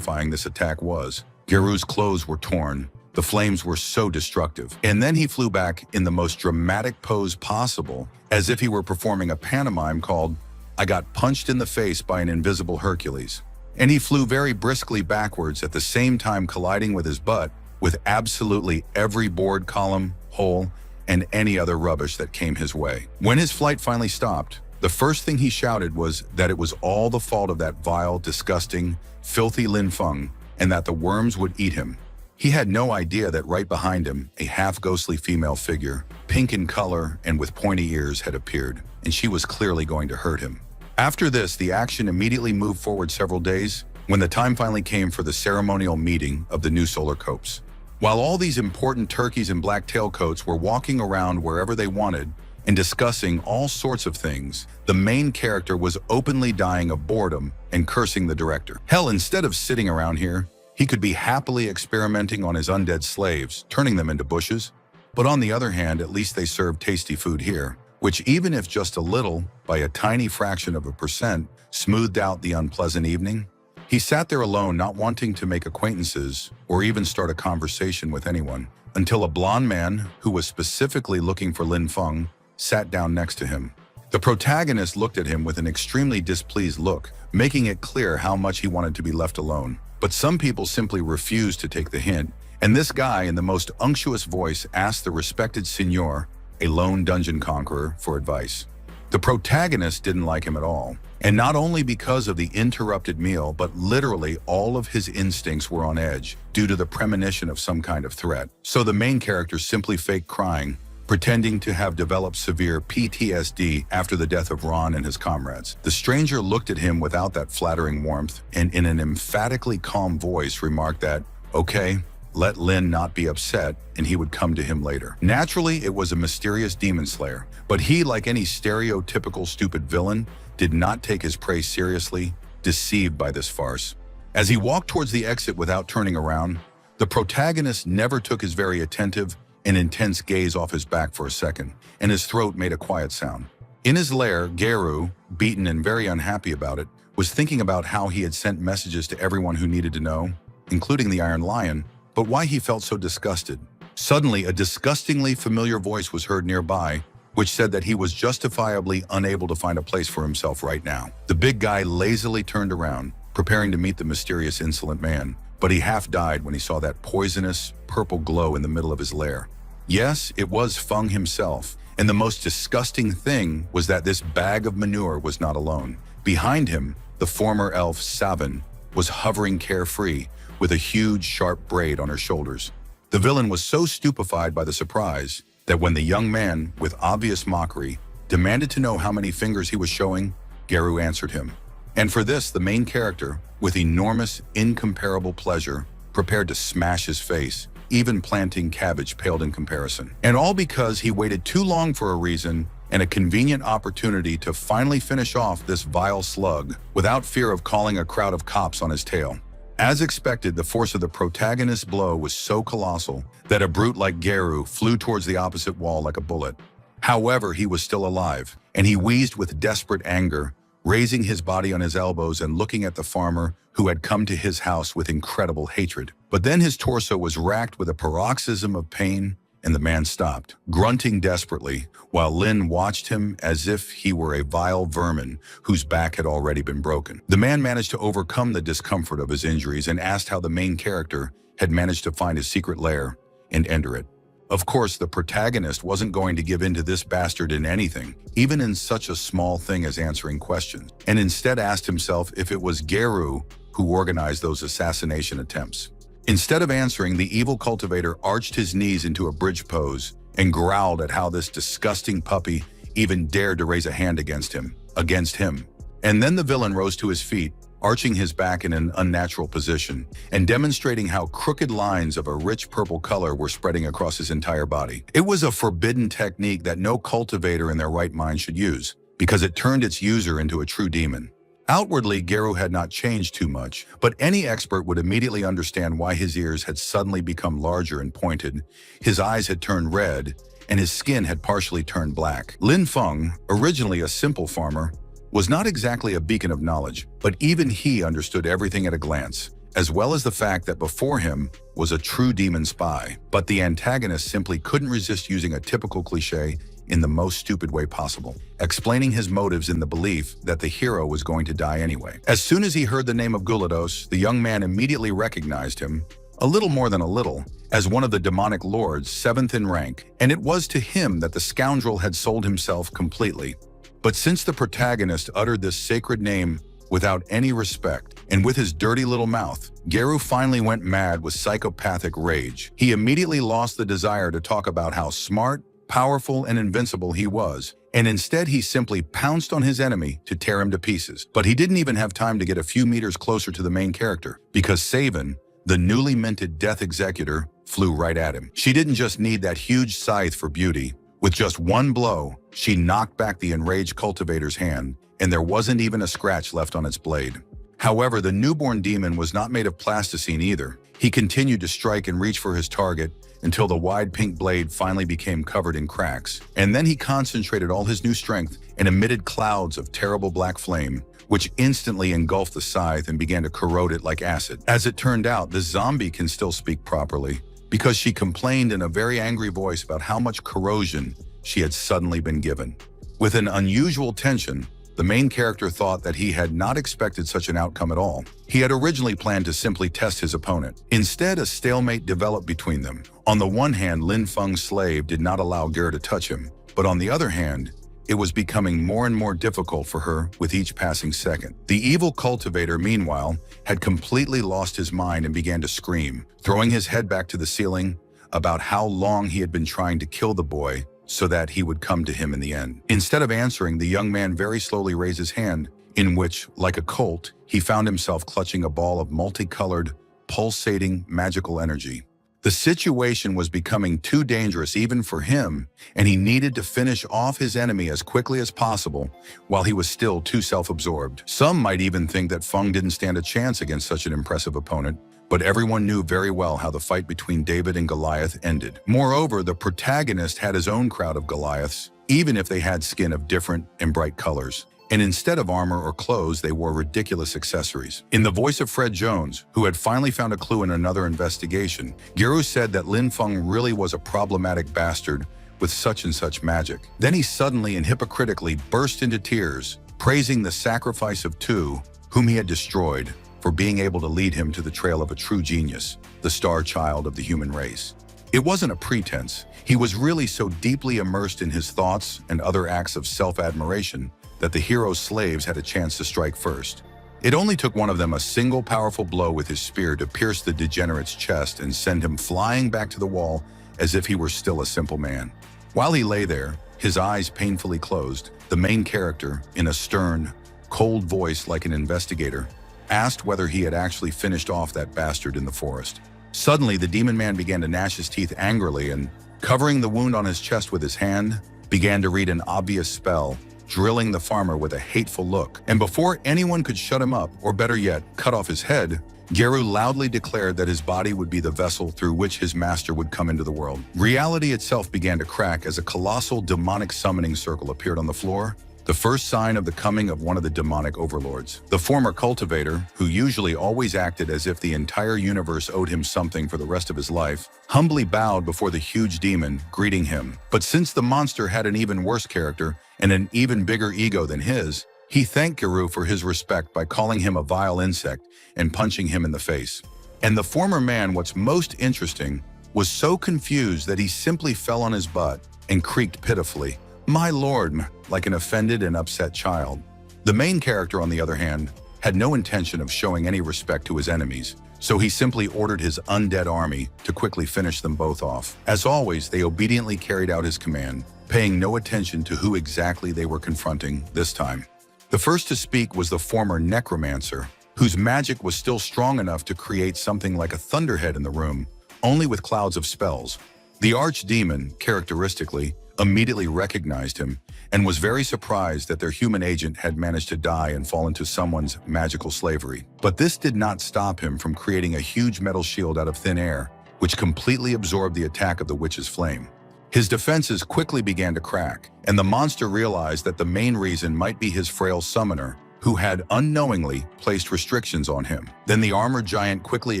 this attack was. Geru's clothes were torn. The flames were so destructive. And then he flew back in the most dramatic pose possible, as if he were performing a pantomime called, "I got punched in the face by an invisible Hercules." And he flew very briskly backwards, at the same time colliding with his butt with absolutely every board, column, hole, and any other rubbish that came his way. When his flight finally stopped, the first thing he shouted was that it was all the fault of that vile, disgusting, filthy Lin Feng, and that the worms would eat him. He had no idea that right behind him, a half-ghostly female figure, pink in color and with pointy ears, had appeared, and she was clearly going to hurt him. After this, the action immediately moved forward several days when the time finally came for the ceremonial meeting of the new solar copes. While all these important turkeys and black tailcoats were walking around wherever they wanted and discussing all sorts of things, the main character was openly dying of boredom and cursing the director. Hell, instead of sitting around here, he could be happily experimenting on his undead slaves, turning them into bushes. But on the other hand, at least they served tasty food here, which, even if just a little, by a tiny fraction of a percent, smoothed out the unpleasant evening. He sat there alone, not wanting to make acquaintances or even start a conversation with anyone, until a blonde man, who was specifically looking for Lin Feng, sat down next to him. The protagonist looked at him with an extremely displeased look, making it clear how much he wanted to be left alone. But some people simply refused to take the hint, and this guy, in the most unctuous voice, asked the respected Signor, a lone dungeon conqueror, for advice. The protagonist didn't like him at all, and not only because of the interrupted meal, but literally all of his instincts were on edge due to the premonition of some kind of threat. So the main character simply faked crying, pretending to have developed severe PTSD after the death of Ron and his comrades. The stranger looked at him without that flattering warmth and in an emphatically calm voice remarked that, okay, let Lin not be upset and he would come to him later. Naturally, it was a mysterious demon slayer, but he, like any stereotypical stupid villain, did not take his prey seriously, deceived by this farce. As he walked towards the exit without turning around, the protagonist never took his very attentive and intense gaze off his back for a second, and his throat made a quiet sound. In his lair, Geru, beaten and very unhappy about it, was thinking about how he had sent messages to everyone who needed to know, including the Iron Lion, but why he felt so disgusted. Suddenly, a disgustingly familiar voice was heard nearby, which said that he was justifiably unable to find a place for himself right now. The big guy lazily turned around, preparing to meet the mysterious insolent man, but he half died when he saw that poisonous, purple glow in the middle of his lair. Yes, it was Feng himself, and the most disgusting thing was that this bag of manure was not alone. Behind him, the former elf Savin was hovering carefree, with a huge, sharp braid on her shoulders. The villain was so stupefied by the surprise that when the young man, with obvious mockery, demanded to know how many fingers he was showing, Geru answered him. And for this, the main character, with enormous, incomparable pleasure, prepared to smash his face. Even planting cabbage paled in comparison. And all because he waited too long for a reason and a convenient opportunity to finally finish off this vile slug without fear of calling a crowd of cops on his tail. As expected, the force of the protagonist's blow was so colossal that a brute like Geru flew towards the opposite wall like a bullet. However, he was still alive, and he wheezed with desperate anger, raising his body on his elbows and looking at the farmer who had come to his house with incredible hatred. But then his torso was racked with a paroxysm of pain, and the man stopped, grunting desperately, while Lin watched him as if he were a vile vermin whose back had already been broken. The man managed to overcome the discomfort of his injuries and asked how the main character had managed to find his secret lair and enter it. Of course, the protagonist wasn't going to give in to this bastard in anything, even in such a small thing as answering questions, and instead asked himself if it was Geru who organized those assassination attempts. Instead of answering, the evil cultivator arched his knees into a bridge pose and growled at how this disgusting puppy even dared to raise a hand against him. And then the villain rose to his feet, arching his back in an unnatural position and demonstrating how crooked lines of a rich purple color were spreading across his entire body. It was a forbidden technique that no cultivator in their right mind should use, because it turned its user into a true demon. Outwardly, Geru had not changed too much, but any expert would immediately understand why his ears had suddenly become larger and pointed, his eyes had turned red, and his skin had partially turned black. Lin Feng, originally a simple farmer, was not exactly a beacon of knowledge, but even he understood everything at a glance, as well as the fact that before him was a true demon spy. But the antagonist simply couldn't resist using a typical cliché in the most stupid way possible, explaining his motives in the belief that the hero was going to die anyway. As soon as he heard the name of Gulados, the young man immediately recognized him, a little more than a little, as one of the demonic lords, 7th in rank, and it was to him that the scoundrel had sold himself completely. But since the protagonist uttered this sacred name without any respect, And with his dirty little mouth, Geru finally went mad with psychopathic rage. He immediately lost the desire to talk about how smart, powerful, and invincible he was, and instead he simply pounced on his enemy to tear him to pieces. But he didn't even have time to get a few meters closer to the main character, because Savan, the newly minted Death Executor, flew right at him. She didn't just need that huge scythe for beauty. With just one blow, she knocked back the enraged cultivator's hand, and there wasn't even a scratch left on its blade. However, the newborn demon was not made of plasticine either. He continued to strike and reach for his target until the wide pink blade finally became covered in cracks. And then he concentrated all his new strength and emitted clouds of terrible black flame, which instantly engulfed the scythe and began to corrode it like acid. As it turned out, the zombie can still speak properly, because she complained in a very angry voice about how much corrosion she had suddenly been given. With an unusual tension, the main character thought that he had not expected such an outcome at all. He had originally planned to simply test his opponent. Instead, a stalemate developed between them. On the one hand, Lin Feng's slave did not allow Ger to touch him, but on the other hand, it was becoming more and more difficult for her with each passing second. The evil cultivator, meanwhile, had completely lost his mind and began to scream, throwing his head back to the ceiling about how long he had been trying to kill the boy so that he would come to him in the end. Instead of answering, the young man very slowly raised his hand, in which, like a colt, he found himself clutching a ball of multicolored, pulsating, magical energy. The situation was becoming too dangerous even for him, and he needed to finish off his enemy as quickly as possible while he was still too self-absorbed. Some might even think that Feng didn't stand a chance against such an impressive opponent, but everyone knew very well how the fight between David and Goliath ended. Moreover, the protagonist had his own crowd of Goliaths, even if they had skin of different and bright colors. And instead of armor or clothes, they wore ridiculous accessories. In the voice of Fred Jones, who had finally found a clue in another investigation, Geru said that Lin Feng really was a problematic bastard with such and such magic. Then he suddenly and hypocritically burst into tears, praising the sacrifice of two whom he had destroyed for being able to lead him to the trail of a true genius, the star child of the human race. It wasn't a pretense. He was really so deeply immersed in his thoughts and other acts of self-admiration that the hero's slaves had a chance to strike first. It only took one of them a single powerful blow with his spear to pierce the degenerate's chest and send him flying back to the wall as if he were still a simple man. While he lay there, his eyes painfully closed, the main character, in a stern, cold voice like an investigator, asked whether he had actually finished off that bastard in the forest. Suddenly, the demon man began to gnash his teeth angrily and, covering the wound on his chest with his hand, began to read an obvious spell, drilling the farmer with a hateful look. And before anyone could shut him up, or better yet, cut off his head, Geru loudly declared that his body would be the vessel through which his master would come into the world. Reality itself began to crack as a colossal demonic summoning circle appeared on the floor, the first sign of the coming of one of the demonic overlords. The former cultivator, who usually always acted as if the entire universe owed him something for the rest of his life, humbly bowed before the huge demon, greeting him. But since the monster had an even worse character and an even bigger ego than his, he thanked Geru for his respect by calling him a vile insect and punching him in the face. And the former man, what's most interesting, was so confused that he simply fell on his butt and creaked pitifully, "My lord," like an offended and upset child. The main character, on the other hand, had no intention of showing any respect to his enemies, so he simply ordered his undead army to quickly finish them both off. As always, they obediently carried out his command, paying no attention to who exactly they were confronting this time. The first to speak was the former necromancer, whose magic was still strong enough to create something like a thunderhead in the room, only with clouds of spells. The archdemon, characteristically, immediately recognized him and was very surprised that their human agent had managed to die and fall into someone's magical slavery. But this did not stop him from creating a huge metal shield out of thin air, which completely absorbed the attack of the witch's flame. His defenses quickly began to crack, and the monster realized that the main reason might be his frail summoner, who had unknowingly placed restrictions on him. Then the armored giant quickly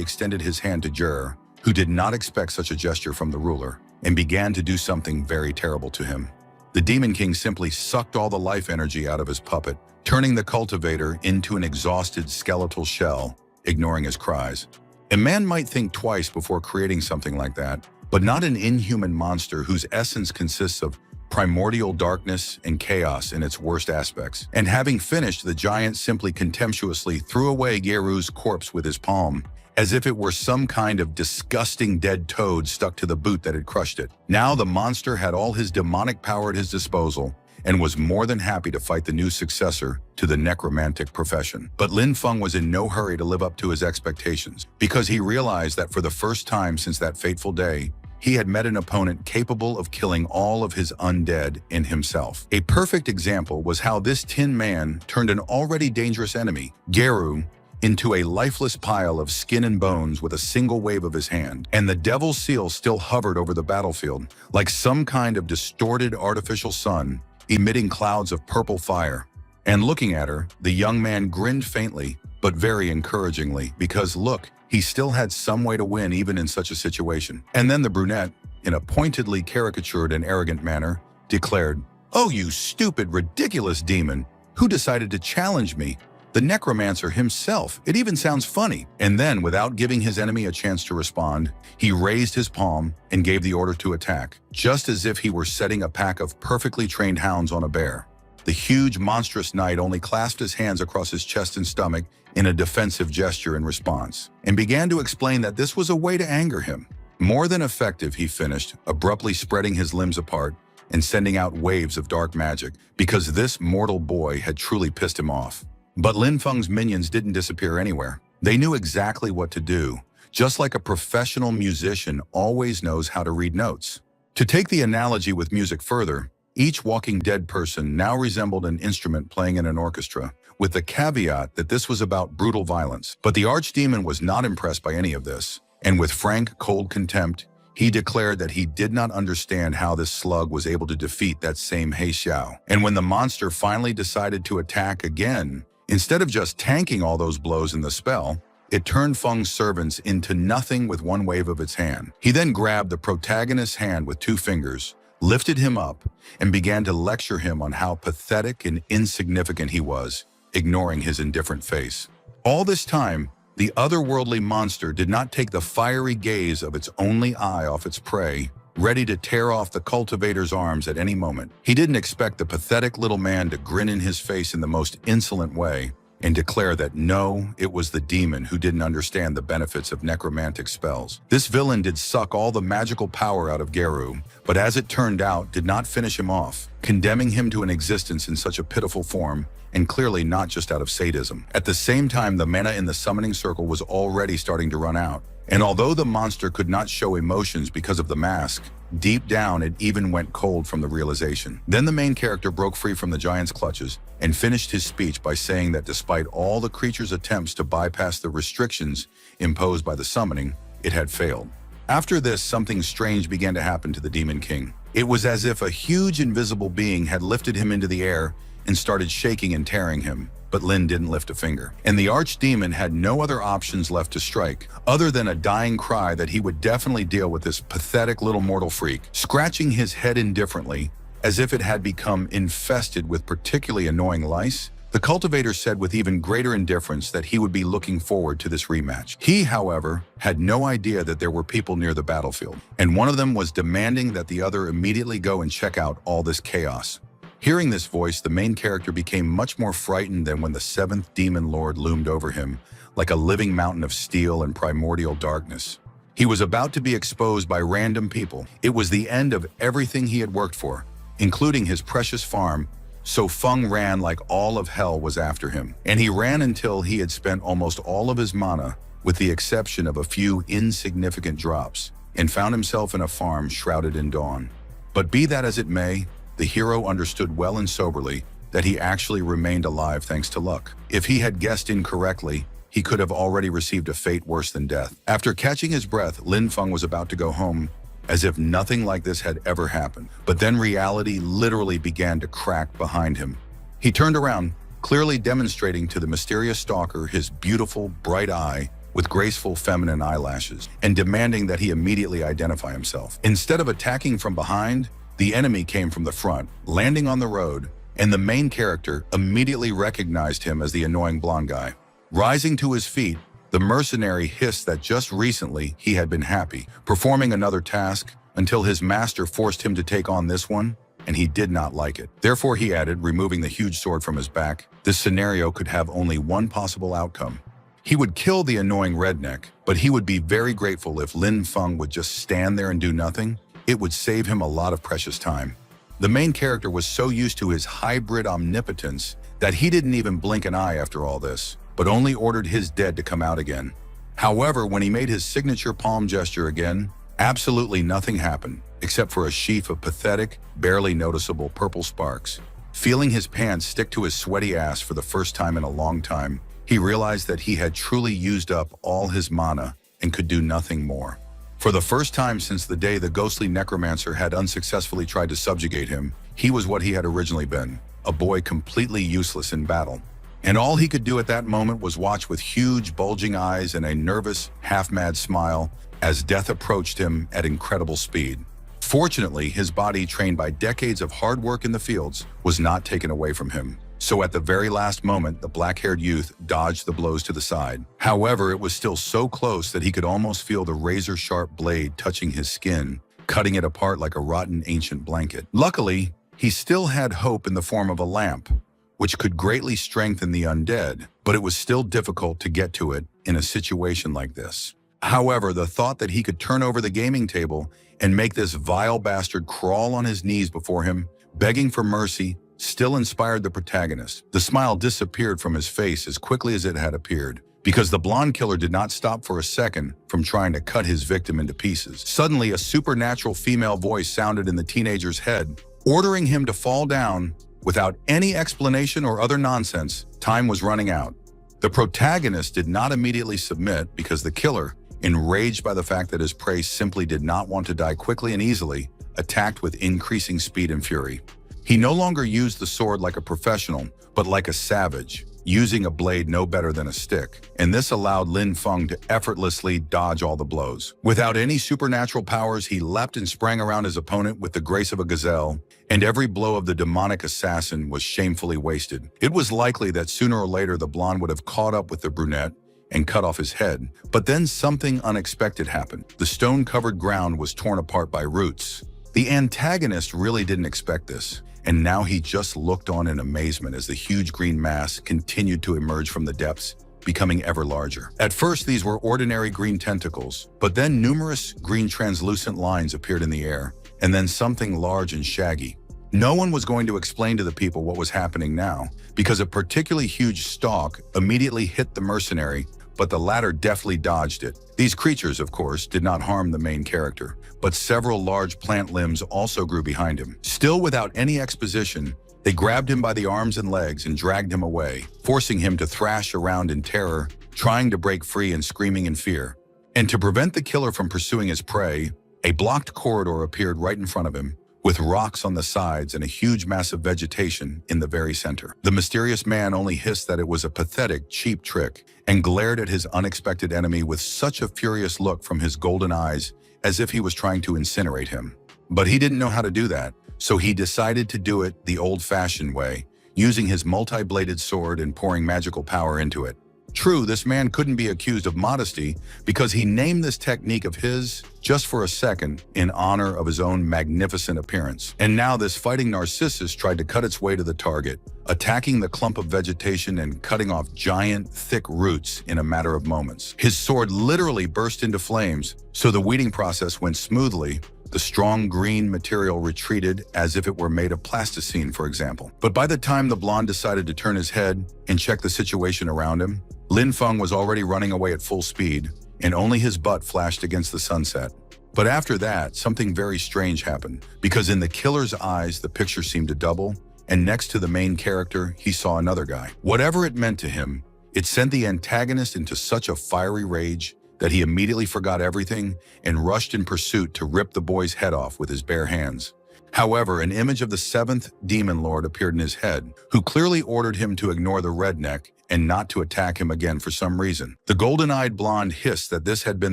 extended his hand to Jur, who did not expect such a gesture from the ruler, and began to do something very terrible to him. The Demon King simply sucked all the life energy out of his puppet, turning the cultivator into an exhausted skeletal shell, ignoring his cries. A man might think twice before creating something like that, but not an inhuman monster whose essence consists of primordial darkness and chaos in its worst aspects. And having finished, the giant simply contemptuously threw away Geru's corpse with his palm, as if it were some kind of disgusting dead toad stuck to the boot that had crushed it. Now the monster had all his demonic power at his disposal and was more than happy to fight the new successor to the necromantic profession. But Lin Feng was in no hurry to live up to his expectations, because he realized that for the first time since that fateful day, he had met an opponent capable of killing all of his undead in himself. A perfect example was how this Tin Man turned an already dangerous enemy, Geru, into a lifeless pile of skin and bones with a single wave of his hand, and the Devil's Seal still hovered over the battlefield, like some kind of distorted artificial sun, emitting clouds of purple fire. And looking at her, the young man grinned faintly, but very encouragingly, because look, he still had some way to win even in such a situation. And then the brunette, in a pointedly caricatured and arrogant manner, declared, "Oh, you stupid, ridiculous demon! Who decided to challenge me? The necromancer himself. It even sounds funny." And then, without giving his enemy a chance to respond, he raised his palm and gave the order to attack, just as if he were setting a pack of perfectly trained hounds on a bear. The huge, monstrous knight only clasped his hands across his chest and stomach in a defensive gesture in response, and began to explain that this was a way to anger him. "More than effective," he finished, abruptly spreading his limbs apart and sending out waves of dark magic, because this mortal boy had truly pissed him off. But Lin Feng's minions didn't disappear anywhere. They knew exactly what to do, just like a professional musician always knows how to read notes. To take the analogy with music further, each walking dead person now resembled an instrument playing in an orchestra, with the caveat that this was about brutal violence. But the archdemon was not impressed by any of this, and with frank, cold contempt, he declared that he did not understand how this slug was able to defeat that same He Xiao. And when the monster finally decided to attack again, instead of just tanking all those blows in the spell, it turned Feng's servants into nothing with one wave of its hand. He then grabbed the protagonist's hand with 2 fingers, lifted him up, and began to lecture him on how pathetic and insignificant he was, ignoring his indifferent face. All this time, the otherworldly monster did not take the fiery gaze of its only eye off its prey, ready to tear off the cultivator's arms at any moment. He didn't expect the pathetic little man to grin in his face in the most insolent way and declare that no, it was the demon who didn't understand the benefits of necromantic spells. This villain did suck all the magical power out of Geru, but as it turned out, did not finish him off, condemning him to an existence in such a pitiful form, and clearly not just out of sadism. At the same time, the mana in the summoning circle was already starting to run out, and although the monster could not show emotions because of the mask, deep down it even went cold from the realization. Then the main character broke free from the giant's clutches and finished his speech by saying that despite all the creature's attempts to bypass the restrictions imposed by the summoning, it had failed. After this, something strange began to happen to the Demon King. It was as if a huge invisible being had lifted him into the air and started shaking and tearing him. But Lin didn't lift a finger. And the archdemon had no other options left to strike, other than a dying cry that he would definitely deal with this pathetic little mortal freak. Scratching his head indifferently, as if it had become infested with particularly annoying lice, the cultivator said with even greater indifference that he would be looking forward to this rematch. He, however, had no idea that there were people near the battlefield, and one of them was demanding that the other immediately go and check out all this chaos. Hearing this voice, the main character became much more frightened than when the 7th demon lord loomed over him, like a living mountain of steel and primordial darkness. He was about to be exposed by random people. It was the end of everything he had worked for, including his precious farm, so Feng ran like all of hell was after him. And he ran until he had spent almost all of his mana, with the exception of a few insignificant drops, and found himself in a farm shrouded in dawn. But be that as it may, the hero understood well and soberly that he actually remained alive thanks to luck. If he had guessed incorrectly, he could have already received a fate worse than death. After catching his breath, Lin Feng was about to go home, as if nothing like this had ever happened. But then reality literally began to crack behind him. He turned around, clearly demonstrating to the mysterious stalker his beautiful, bright eye with graceful feminine eyelashes, and demanding that he immediately identify himself. Instead of attacking from behind, the enemy came from the front, landing on the road, and the main character immediately recognized him as the annoying blonde guy. Rising to his feet, the mercenary hissed that just recently he had been happy, performing another task until his master forced him to take on this one. and he did not like it. Therefore, he added, removing the huge sword from his back, this scenario could have only one possible outcome. He would kill the annoying redneck, but he would be very grateful if Lin Feng would just stand there and do nothing. It would save him a lot of precious time. The main character was so used to his hybrid omnipotence that he didn't even blink an eye after all this, but only ordered his dead to come out again. However, when he made his signature palm gesture again, absolutely nothing happened, except for a sheaf of pathetic, barely noticeable purple sparks. Feeling his pants stick to his sweaty ass for the first time in a long time, he realized that he had truly used up all his mana and could do nothing more. For the first time since the day the ghostly necromancer had unsuccessfully tried to subjugate him, he was what he had originally been, a boy completely useless in battle. And all he could do at that moment was watch with huge, bulging eyes and a nervous, half-mad smile as death approached him at incredible speed. Fortunately, his body, trained by decades of hard work in the fields, was not taken away from him. So at the very last moment, the black-haired youth dodged the blows to the side. However, it was still so close that he could almost feel the razor-sharp blade touching his skin, cutting it apart like a rotten ancient blanket. Luckily, he still had hope in the form of a lamp, which could greatly strengthen the undead, but it was still difficult to get to it in a situation like this. However, the thought that he could turn over the gaming table and make this vile bastard crawl on his knees before him, begging for mercy, still inspired the protagonist. The smile disappeared from his face as quickly as it had appeared, because the blonde killer did not stop for a second from trying to cut his victim into pieces. Suddenly, a supernatural female voice sounded in the teenager's head, ordering him to fall down without any explanation or other nonsense. Time was running out. The protagonist did not immediately submit because the killer, enraged by the fact that his prey simply did not want to die quickly and easily, attacked with increasing speed and fury. He no longer used the sword like a professional, but like a savage, using a blade no better than a stick, and this allowed Lin Feng to effortlessly dodge all the blows. Without any supernatural powers, he leapt and sprang around his opponent with the grace of a gazelle, and every blow of the demonic assassin was shamefully wasted. It was likely that sooner or later the blonde would have caught up with the brunette and cut off his head, but then something unexpected happened. The stone-covered ground was torn apart by roots. The antagonist really didn't expect this, and now he just looked on in amazement as the huge green mass continued to emerge from the depths, becoming ever larger. At first, these were ordinary green tentacles, but then numerous green translucent lines appeared in the air, and then something large and shaggy. No one was going to explain to the people what was happening now, because a particularly huge stalk immediately hit the mercenary, but the latter deftly dodged it. These creatures, of course, did not harm the main character, but several large plant limbs also grew behind him. Still without any exposition, they grabbed him by the arms and legs and dragged him away, forcing him to thrash around in terror, trying to break free and screaming in fear. And to prevent the killer from pursuing his prey, a blocked corridor appeared right in front of him, with rocks on the sides and a huge mass of vegetation in the very center. The mysterious man only hissed that it was a pathetic, cheap trick and glared at his unexpected enemy with such a furious look from his golden eyes as if he was trying to incinerate him. But he didn't know how to do that, so he decided to do it the old-fashioned way, using his multi-bladed sword and pouring magical power into it. True, this man couldn't be accused of modesty because he named this technique of his, just for a second, in honor of his own magnificent appearance. And now this fighting Narcissus tried to cut its way to the target, attacking the clump of vegetation and cutting off giant, thick roots in a matter of moments. His sword literally burst into flames, so the weeding process went smoothly. The strong green material retreated as if it were made of plasticine, for example. But by the time the blonde decided to turn his head and check the situation around him, Lin Feng was already running away at full speed, and only his butt flashed against the sunset. But after that, something very strange happened, because in the killer's eyes, the picture seemed to double, and next to the main character, he saw another guy. Whatever it meant to him, it sent the antagonist into such a fiery rage that he immediately forgot everything and rushed in pursuit to rip the boy's head off with his bare hands. However, an image of the seventh demon lord appeared in his head, who clearly ordered him to ignore the redneck and not to attack him again for some reason. The golden-eyed blonde hissed that this had been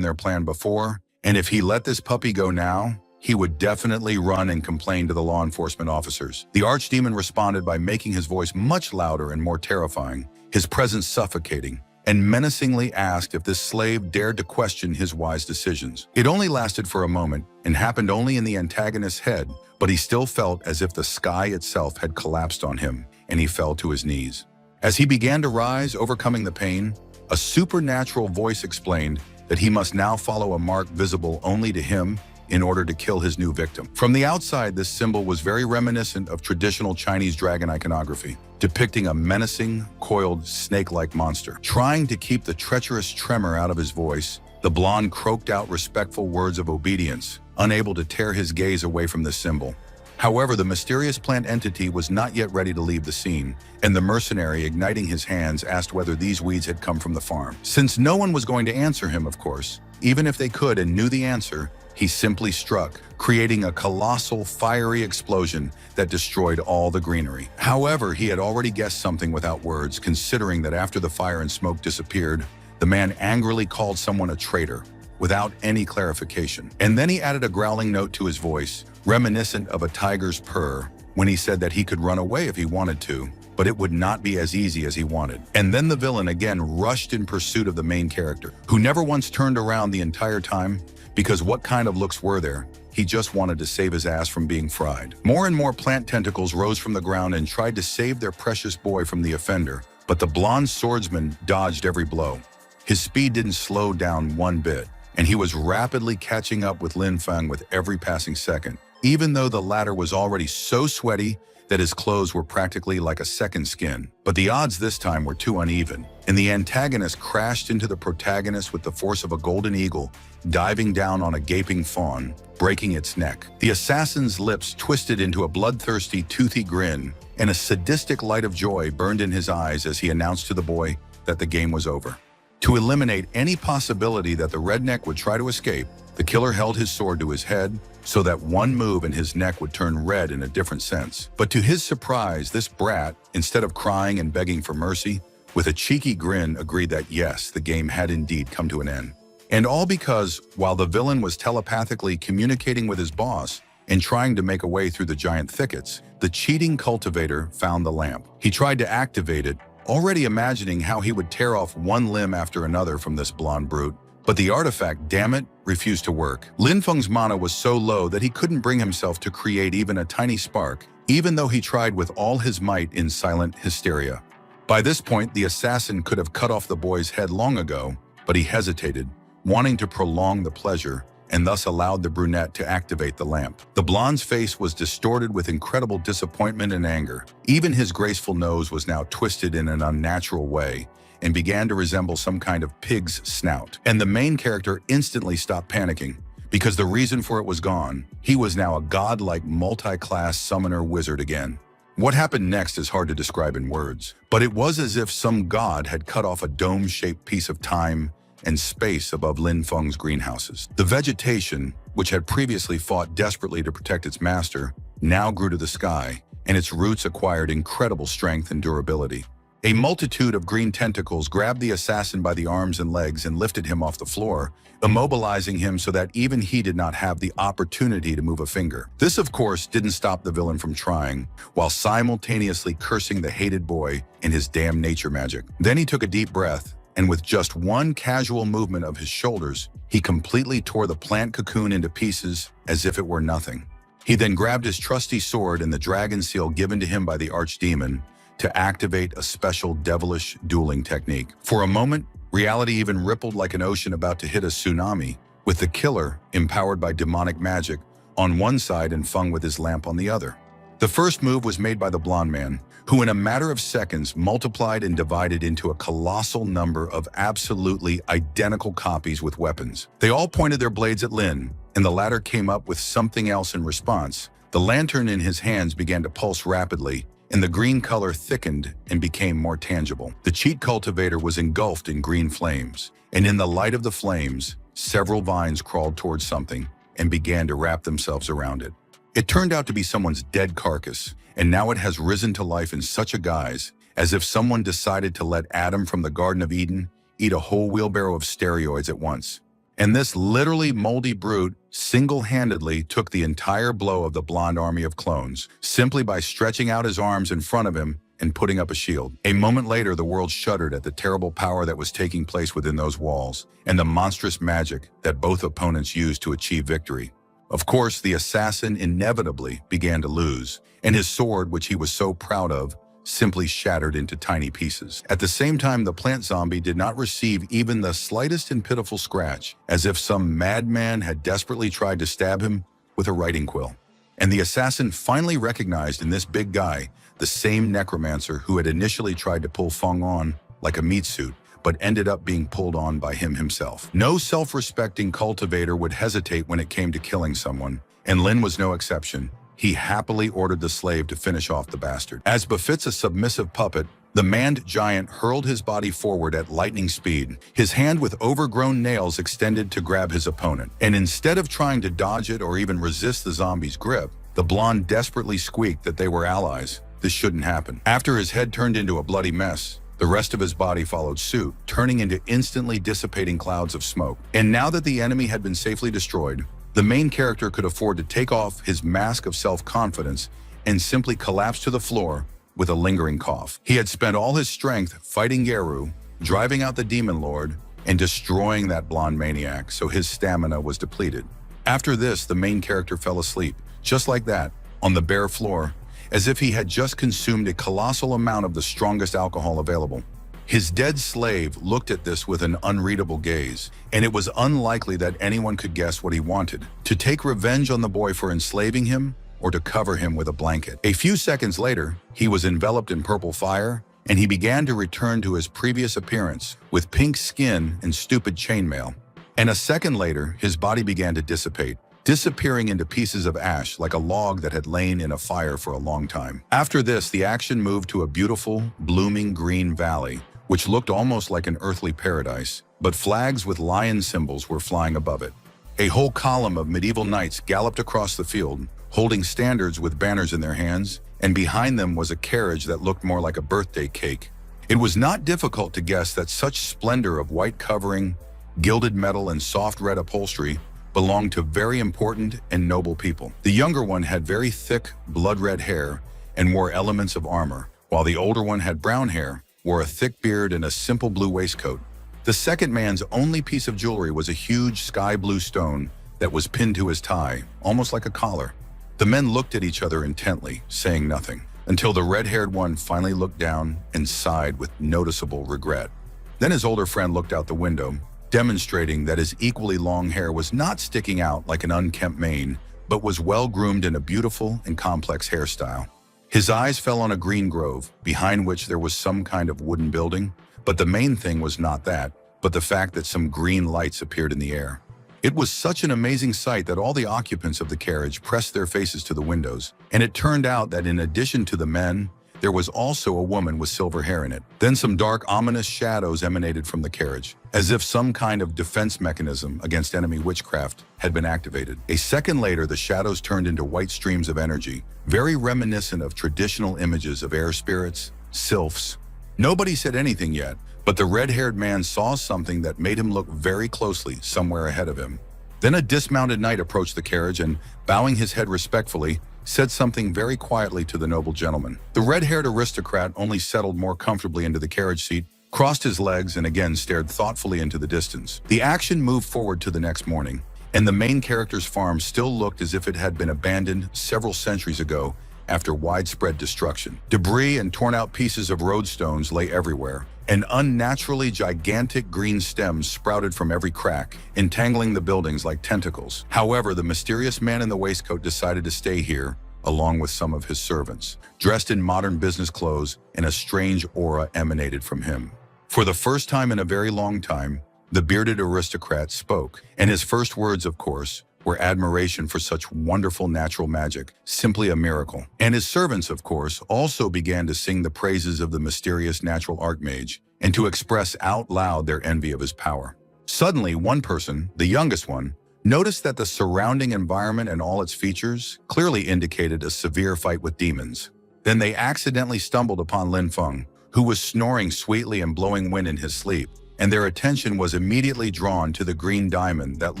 their plan before, and if he let this puppy go now, he would definitely run and complain to the law enforcement officers. The archdemon responded by making his voice much louder and more terrifying, his presence suffocating, and menacingly asked if this slave dared to question his wise decisions. It only lasted for a moment and happened only in the antagonist's head, but he still felt as if the sky itself had collapsed on him, and he fell to his knees. As he began to rise, overcoming the pain, a supernatural voice explained that he must now follow a mark visible only to him in order to kill his new victim. From the outside, this symbol was very reminiscent of traditional Chinese dragon iconography, depicting a menacing, coiled, snake-like monster. Trying to keep the treacherous tremor out of his voice, the blonde croaked out respectful words of obedience, unable to tear his gaze away from the symbol. However, the mysterious plant entity was not yet ready to leave the scene, and the mercenary, igniting his hands, asked whether these weeds had come from the farm. Since no one was going to answer him, of course, even if they could and knew the answer, he simply struck, creating a colossal, fiery explosion that destroyed all the greenery. However, he had already guessed something without words, considering that after the fire and smoke disappeared, the man angrily called someone a traitor, without any clarification. And then he added a growling note to his voice, reminiscent of a tiger's purr, when he said that he could run away if he wanted to, but it would not be as easy as he wanted. And then the villain again rushed in pursuit of the main character, who never once turned around the entire time, because what kind of looks were there? He just wanted to save his ass from being fried. More and more plant tentacles rose from the ground and tried to save their precious boy from the offender, but the blonde swordsman dodged every blow. His speed didn't slow down one bit, and he was rapidly catching up with Lin Feng with every passing second, even though the latter was already so sweaty that his clothes were practically like a second skin. But the odds this time were too uneven, and the antagonist crashed into the protagonist with the force of a golden eagle, diving down on a gaping fawn, breaking its neck. The assassin's lips twisted into a bloodthirsty, toothy grin, and a sadistic light of joy burned in his eyes as he announced to the boy that the game was over. To eliminate any possibility that the redneck would try to escape, the killer held his sword to his head so that one move and his neck would turn red in a different sense. But to his surprise, this brat, instead of crying and begging for mercy, with a cheeky grin agreed that yes, the game had indeed come to an end. And all because, while the villain was telepathically communicating with his boss and trying to make a way through the giant thickets, the cheating cultivator found the lamp. He tried to activate it, already imagining how he would tear off one limb after another from this blonde brute. But the artifact, damn it, refused to work. Lin Feng's mana was so low that he couldn't bring himself to create even a tiny spark, even though he tried with all his might in silent hysteria. By this point, the assassin could have cut off the boy's head long ago, but he hesitated, wanting to prolong the pleasure, and thus allowed the brunette to activate the lamp. The blonde's face was distorted with incredible disappointment and anger. Even his graceful nose was now twisted in an unnatural way and began to resemble some kind of pig's snout. And the main character instantly stopped panicking, because the reason for it was gone. He was now a godlike multi-class summoner wizard again. What happened next is hard to describe in words, but it was as if some god had cut off a dome-shaped piece of time and space above Lin Feng's greenhouses. The vegetation, which had previously fought desperately to protect its master, now grew to the sky, and its roots acquired incredible strength and durability. A multitude of green tentacles grabbed the assassin by the arms and legs and lifted him off the floor, immobilizing him so that even he did not have the opportunity to move a finger. This, of course, didn't stop the villain from trying, while simultaneously cursing the hated boy and his damn nature magic. Then he took a deep breath, and with just one casual movement of his shoulders, he completely tore the plant cocoon into pieces as if it were nothing. He then grabbed his trusty sword and the dragon seal given to him by the archdemon to activate a special devilish dueling technique. For a moment, reality even rippled like an ocean about to hit a tsunami, with the killer, empowered by demonic magic, on one side and Feng with his lamp on the other. The first move was made by the blonde man, who in a matter of seconds multiplied and divided into a colossal number of absolutely identical copies with weapons. They all pointed their blades at Lin, and the latter came up with something else in response. The lantern in his hands began to pulse rapidly, and the green color thickened and became more tangible. The cheat cultivator was engulfed in green flames, and in the light of the flames, several vines crawled towards something and began to wrap themselves around it. It turned out to be someone's dead carcass, and now it has risen to life in such a guise as if someone decided to let Adam from the Garden of Eden eat a whole wheelbarrow of steroids at once. And this literally moldy brute single-handedly took the entire blow of the blonde army of clones, simply by stretching out his arms in front of him and putting up a shield. A moment later, the world shuddered at the terrible power that was taking place within those walls, and the monstrous magic that both opponents used to achieve victory. Of course, the assassin inevitably began to lose, and his sword, which he was so proud of, simply shattered into tiny pieces. At the same time, the plant zombie did not receive even the slightest and pitiful scratch, as if some madman had desperately tried to stab him with a writing quill. And the assassin finally recognized in this big guy the same necromancer who had initially tried to pull Feng on like a meat suit, but ended up being pulled on by him himself. No self-respecting cultivator would hesitate when it came to killing someone, and Lin was no exception. He happily ordered the slave to finish off the bastard. As befits a submissive puppet, the manned giant hurled his body forward at lightning speed, his hand with overgrown nails extended to grab his opponent. And instead of trying to dodge it or even resist the zombie's grip, the blonde desperately squeaked that they were allies. This shouldn't happen. After his head turned into a bloody mess, the rest of his body followed suit, turning into instantly dissipating clouds of smoke. And now that the enemy had been safely destroyed, the main character could afford to take off his mask of self-confidence and simply collapse to the floor with a lingering cough. He had spent all his strength fighting Geru, driving out the demon lord, and destroying that blonde maniac, so his stamina was depleted. After this, the main character fell asleep, just like that, on the bare floor, as if he had just consumed a colossal amount of the strongest alcohol available. His dead slave looked at this with an unreadable gaze, and it was unlikely that anyone could guess what he wanted: to take revenge on the boy for enslaving him, or to cover him with a blanket. A few seconds later, he was enveloped in purple fire, and he began to return to his previous appearance, with pink skin and stupid chainmail. And a second later, his body began to dissipate, disappearing into pieces of ash like a log that had lain in a fire for a long time. After this, the action moved to a beautiful, blooming green valley, which looked almost like an earthly paradise, but flags with lion symbols were flying above it. A whole column of medieval knights galloped across the field, holding standards with banners in their hands, and behind them was a carriage that looked more like a birthday cake. It was not difficult to guess that such splendor of white covering, gilded metal, and soft red upholstery belonged to very important and noble people. The younger one had very thick, blood-red hair and wore elements of armor, while the older one had brown hair, wore a thick beard and a simple blue waistcoat. The second man's only piece of jewelry was a huge sky blue stone that was pinned to his tie, almost like a collar. The men looked at each other intently, saying nothing, until the red-haired one finally looked down and sighed with noticeable regret. Then his older friend looked out the window, demonstrating that his equally long hair was not sticking out like an unkempt mane, but was well-groomed in a beautiful and complex hairstyle. His eyes fell on a green grove, behind which there was some kind of wooden building, but the main thing was not that, but the fact that some green lights appeared in the air. It was such an amazing sight that all the occupants of the carriage pressed their faces to the windows, and it turned out that in addition to the men, there was also a woman with silver hair in it. Then some dark, ominous shadows emanated from the carriage, as if some kind of defense mechanism against enemy witchcraft had been activated. A second later, the shadows turned into white streams of energy, very reminiscent of traditional images of air spirits, sylphs. Nobody said anything yet, but the red-haired man saw something that made him look very closely somewhere ahead of him. Then a dismounted knight approached the carriage and, bowing his head respectfully, said something very quietly to the noble gentleman. The red-haired aristocrat only settled more comfortably into the carriage seat, crossed his legs, and again stared thoughtfully into the distance. The action moved forward to the next morning, and the main character's farm still looked as if it had been abandoned several centuries ago after widespread destruction. Debris and torn-out pieces of roadstones lay everywhere, and unnaturally gigantic green stems sprouted from every crack, entangling the buildings like tentacles. However, the mysterious man in the waistcoat decided to stay here, along with some of his servants. Dressed in modern business clothes, and a strange aura emanated from him. For the first time in a very long time, the bearded aristocrat spoke, and his first words, of course, were admiration for such wonderful natural magic, simply a miracle. And his servants, of course, also began to sing the praises of the mysterious natural archmage and to express out loud their envy of his power. Suddenly, one person, the youngest one, noticed that the surrounding environment and all its features clearly indicated a severe fight with demons. Then they accidentally stumbled upon Lin Feng, who was snoring sweetly and blowing wind in his sleep, and their attention was immediately drawn to the green diamond that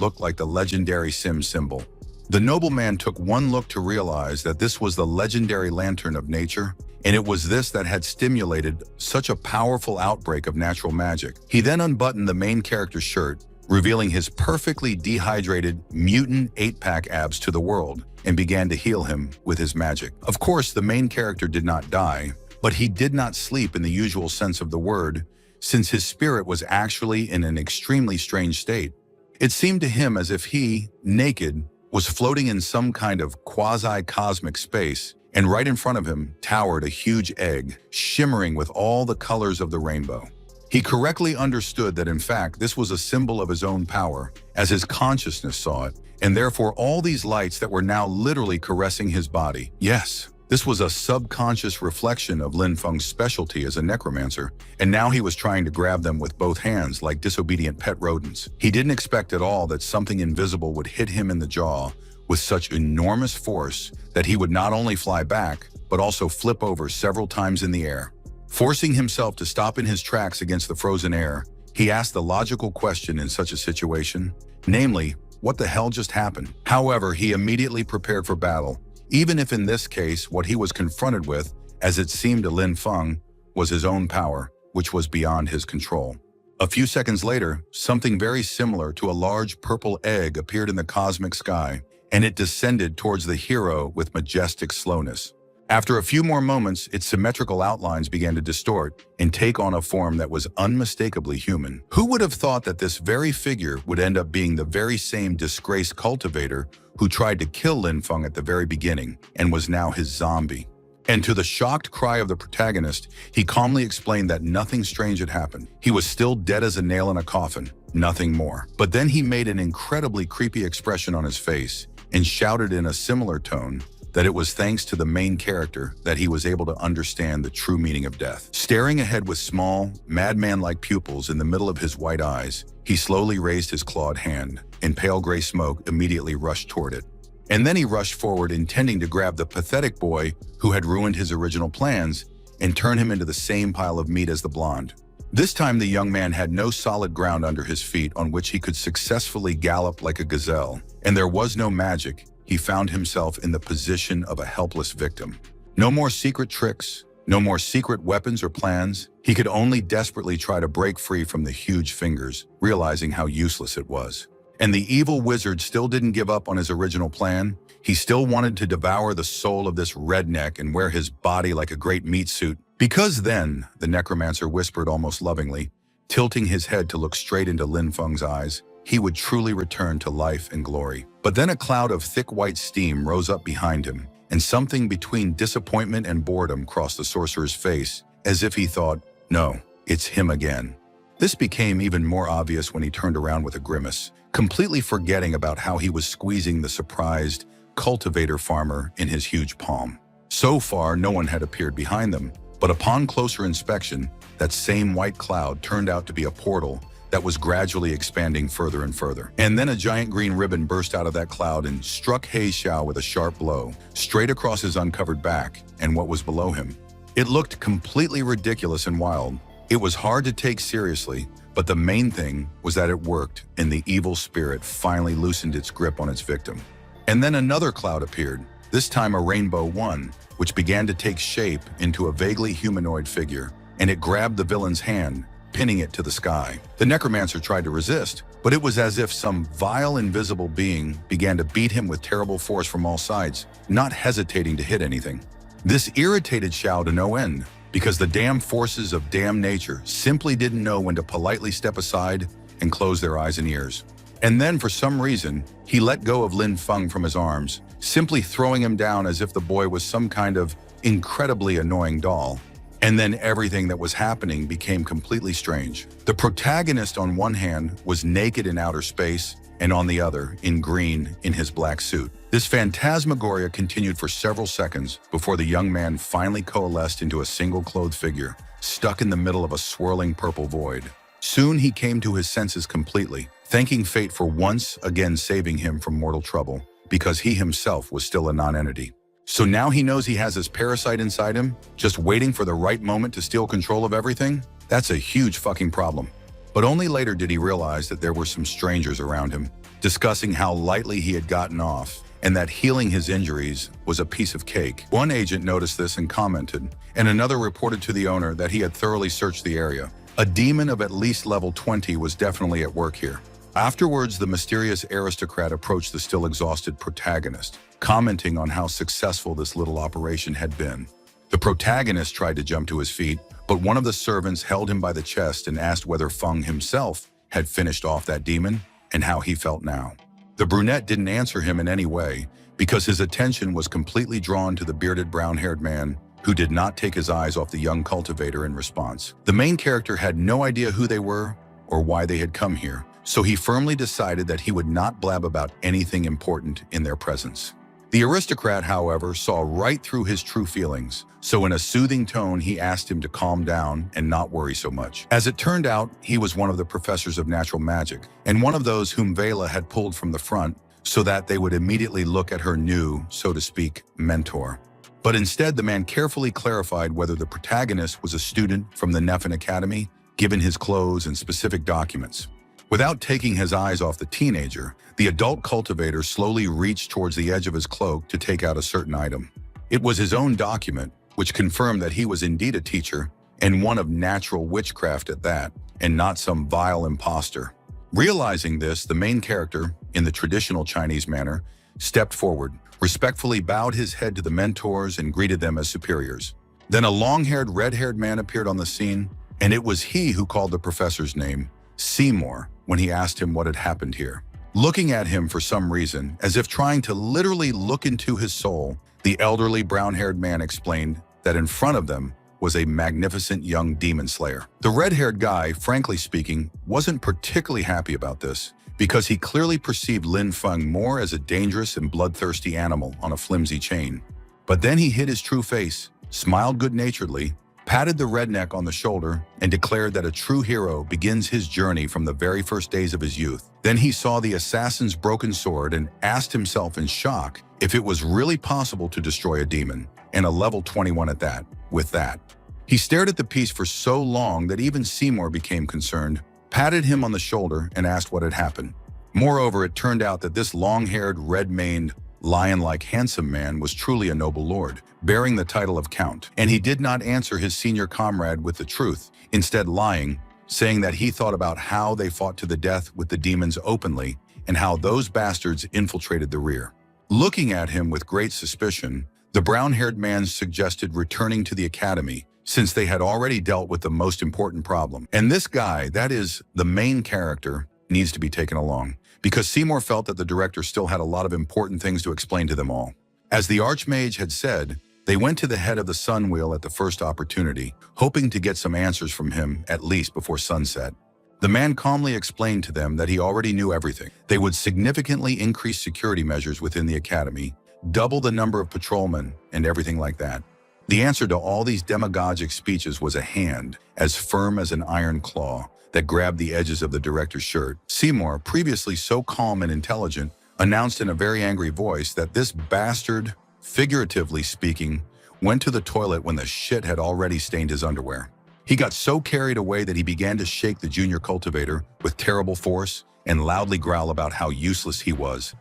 looked like the legendary Sim symbol. The nobleman took one look to realize that this was the legendary lantern of nature, and it was this that had stimulated such a powerful outbreak of natural magic. He then unbuttoned the main character's shirt, revealing his perfectly dehydrated mutant 8-pack abs to the world, and began to heal him with his magic. Of course, the main character did not die, but he did not sleep in the usual sense of the word, since his spirit was actually in an extremely strange state. It seemed to him as if he, naked, was floating in some kind of quasi-cosmic space, and right in front of him towered a huge egg, shimmering with all the colors of the rainbow. He correctly understood that in fact this was a symbol of his own power, as his consciousness saw it, and therefore all these lights that were now literally caressing his body. Yes, this was a subconscious reflection of Lin Feng's specialty as a necromancer, and now he was trying to grab them with both hands like disobedient pet rodents. He didn't expect at all that something invisible would hit him in the jaw with such enormous force that he would not only fly back, but also flip over several times in the air. Forcing himself to stop in his tracks against the frozen air, he asked the logical question in such a situation, namely, what the hell just happened? However, he immediately prepared for battle, even if in this case what he was confronted with, as it seemed to Lin Feng, was his own power, which was beyond his control. A few seconds later, something very similar to a large purple egg appeared in the cosmic sky, and it descended towards the hero with majestic slowness. After a few more moments, its symmetrical outlines began to distort and take on a form that was unmistakably human. Who would have thought that this very figure would end up being the very same disgraced cultivator who tried to kill Lin Feng at the very beginning and was now his zombie? And to the shocked cry of the protagonist, he calmly explained that nothing strange had happened. He was still dead as a nail in a coffin, nothing more. But then he made an incredibly creepy expression on his face and shouted in a similar tone that it was thanks to the main character that he was able to understand the true meaning of death. Staring ahead with small, madman-like pupils in the middle of his white eyes, he slowly raised his clawed hand, and pale gray smoke immediately rushed toward it. And then he rushed forward, intending to grab the pathetic boy who had ruined his original plans and turn him into the same pile of meat as the blonde. This time the young man had no solid ground under his feet on which he could successfully gallop like a gazelle, and there was no magic. He found himself in the position of a helpless victim. No more secret tricks, no more secret weapons or plans. He could only desperately try to break free from the huge fingers, realizing how useless it was. And the evil wizard still didn't give up on his original plan. He still wanted to devour the soul of this redneck and wear his body like a great meat suit. Because then, the necromancer whispered almost lovingly, tilting his head to look straight into Lin Feng's eyes, he would truly return to life and glory. But then a cloud of thick white steam rose up behind him, and something between disappointment and boredom crossed the sorcerer's face, as if he thought, no, it's him again. This became even more obvious when he turned around with a grimace, completely forgetting about how he was squeezing the surprised cultivator farmer in his huge palm. So far, no one had appeared behind them, but upon closer inspection, that same white cloud turned out to be a portal that was gradually expanding further and further. And then a giant green ribbon burst out of that cloud and struck He Xiao with a sharp blow, straight across his uncovered back and what was below him. It looked completely ridiculous and wild. It was hard to take seriously, but the main thing was that it worked, and the evil spirit finally loosened its grip on its victim. And then another cloud appeared, this time a rainbow one, which began to take shape into a vaguely humanoid figure, and it grabbed the villain's hand, pinning it to the sky. The necromancer tried to resist, but it was as if some vile invisible being began to beat him with terrible force from all sides, not hesitating to hit anything. This irritated Xiao to no end, because the damn forces of damn nature simply didn't know when to politely step aside and close their eyes and ears. And then, for some reason, he let go of Lin Feng from his arms, simply throwing him down as if the boy was some kind of incredibly annoying doll. And then everything that was happening became completely strange. The protagonist on one hand was naked in outer space, and on the other, in green, in his black suit. This phantasmagoria continued for several seconds before the young man finally coalesced into a single clothed figure, stuck in the middle of a swirling purple void. Soon he came to his senses completely, thanking fate for once again saving him from mortal trouble, because he himself was still a non-entity. So now he knows he has this parasite inside him, just waiting for the right moment to steal control of everything? That's a huge fucking problem. But only later did he realize that there were some strangers around him, discussing how lightly he had gotten off, and that healing his injuries was a piece of cake. One agent noticed this and commented, and another reported to the owner that he had thoroughly searched the area. A demon of at least level 20 was definitely at work here. Afterwards, the mysterious aristocrat approached the still exhausted protagonist, commenting on how successful this little operation had been. The protagonist tried to jump to his feet, but one of the servants held him by the chest and asked whether Feng himself had finished off that demon and how he felt now. The brunette didn't answer him in any way because his attention was completely drawn to the bearded brown-haired man who did not take his eyes off the young cultivator in response. The main character had no idea who they were or why they had come here, so he firmly decided that he would not blab about anything important in their presence. The aristocrat, however, saw right through his true feelings, so in a soothing tone he asked him to calm down and not worry so much. As it turned out, he was one of the professors of natural magic, and one of those whom Vela had pulled from the front so that they would immediately look at her new, so to speak, mentor. But instead, the man carefully clarified whether the protagonist was a student from the Nephin Academy, given his clothes and specific documents. Without taking his eyes off the teenager, the adult cultivator slowly reached towards the edge of his cloak to take out a certain item. It was his own document, which confirmed that he was indeed a teacher, and one of natural witchcraft at that, and not some vile imposter. Realizing this, the main character, in the traditional Chinese manner, stepped forward, respectfully bowed his head to the mentors and greeted them as superiors. Then a long-haired, red-haired man appeared on the scene, and it was he who called the professor's name, Seymour, when he asked him what had happened here. Looking at him for some reason, as if trying to literally look into his soul, the elderly brown-haired man explained that in front of them was a magnificent young demon slayer. The red-haired guy, frankly speaking, wasn't particularly happy about this, because he clearly perceived Lin Feng more as a dangerous and bloodthirsty animal on a flimsy chain. But then he hid his true face, smiled good-naturedly, patted the redneck on the shoulder, and declared that a true hero begins his journey from the very first days of his youth. Then he saw the assassin's broken sword and asked himself in shock if it was really possible to destroy a demon, and a level 21 at that, with that. He stared at the piece for so long that even Seymour became concerned, patted him on the shoulder, and asked what had happened. Moreover, it turned out that this long-haired, red-maned, lion-like handsome man was truly a noble lord, bearing the title of Count, and he did not answer his senior comrade with the truth, instead lying, saying that he thought about how they fought to the death with the demons openly and how those bastards infiltrated the rear. Looking at him with great suspicion, the brown-haired man suggested returning to the academy since they had already dealt with the most important problem. And this guy, that is, the main character, needs to be taken along, because Seymour felt that the director still had a lot of important things to explain to them all. As the Archmage had said, they went to the head of the Sun Wheel at the first opportunity, hoping to get some answers from him at least before sunset. The man calmly explained to them that he already knew everything. They would significantly increase security measures within the academy, double the number of patrolmen, and everything like that. The answer to all these demagogic speeches was a hand, as firm as an iron claw, that grabbed the edges of the director's shirt. Seymour, previously so calm and intelligent, announced in a very angry voice that this bastard, figuratively speaking, went to the toilet when the shit had already stained his underwear. He got so carried away that he began to shake the junior cultivator with terrible force and loudly growl about how useless he was.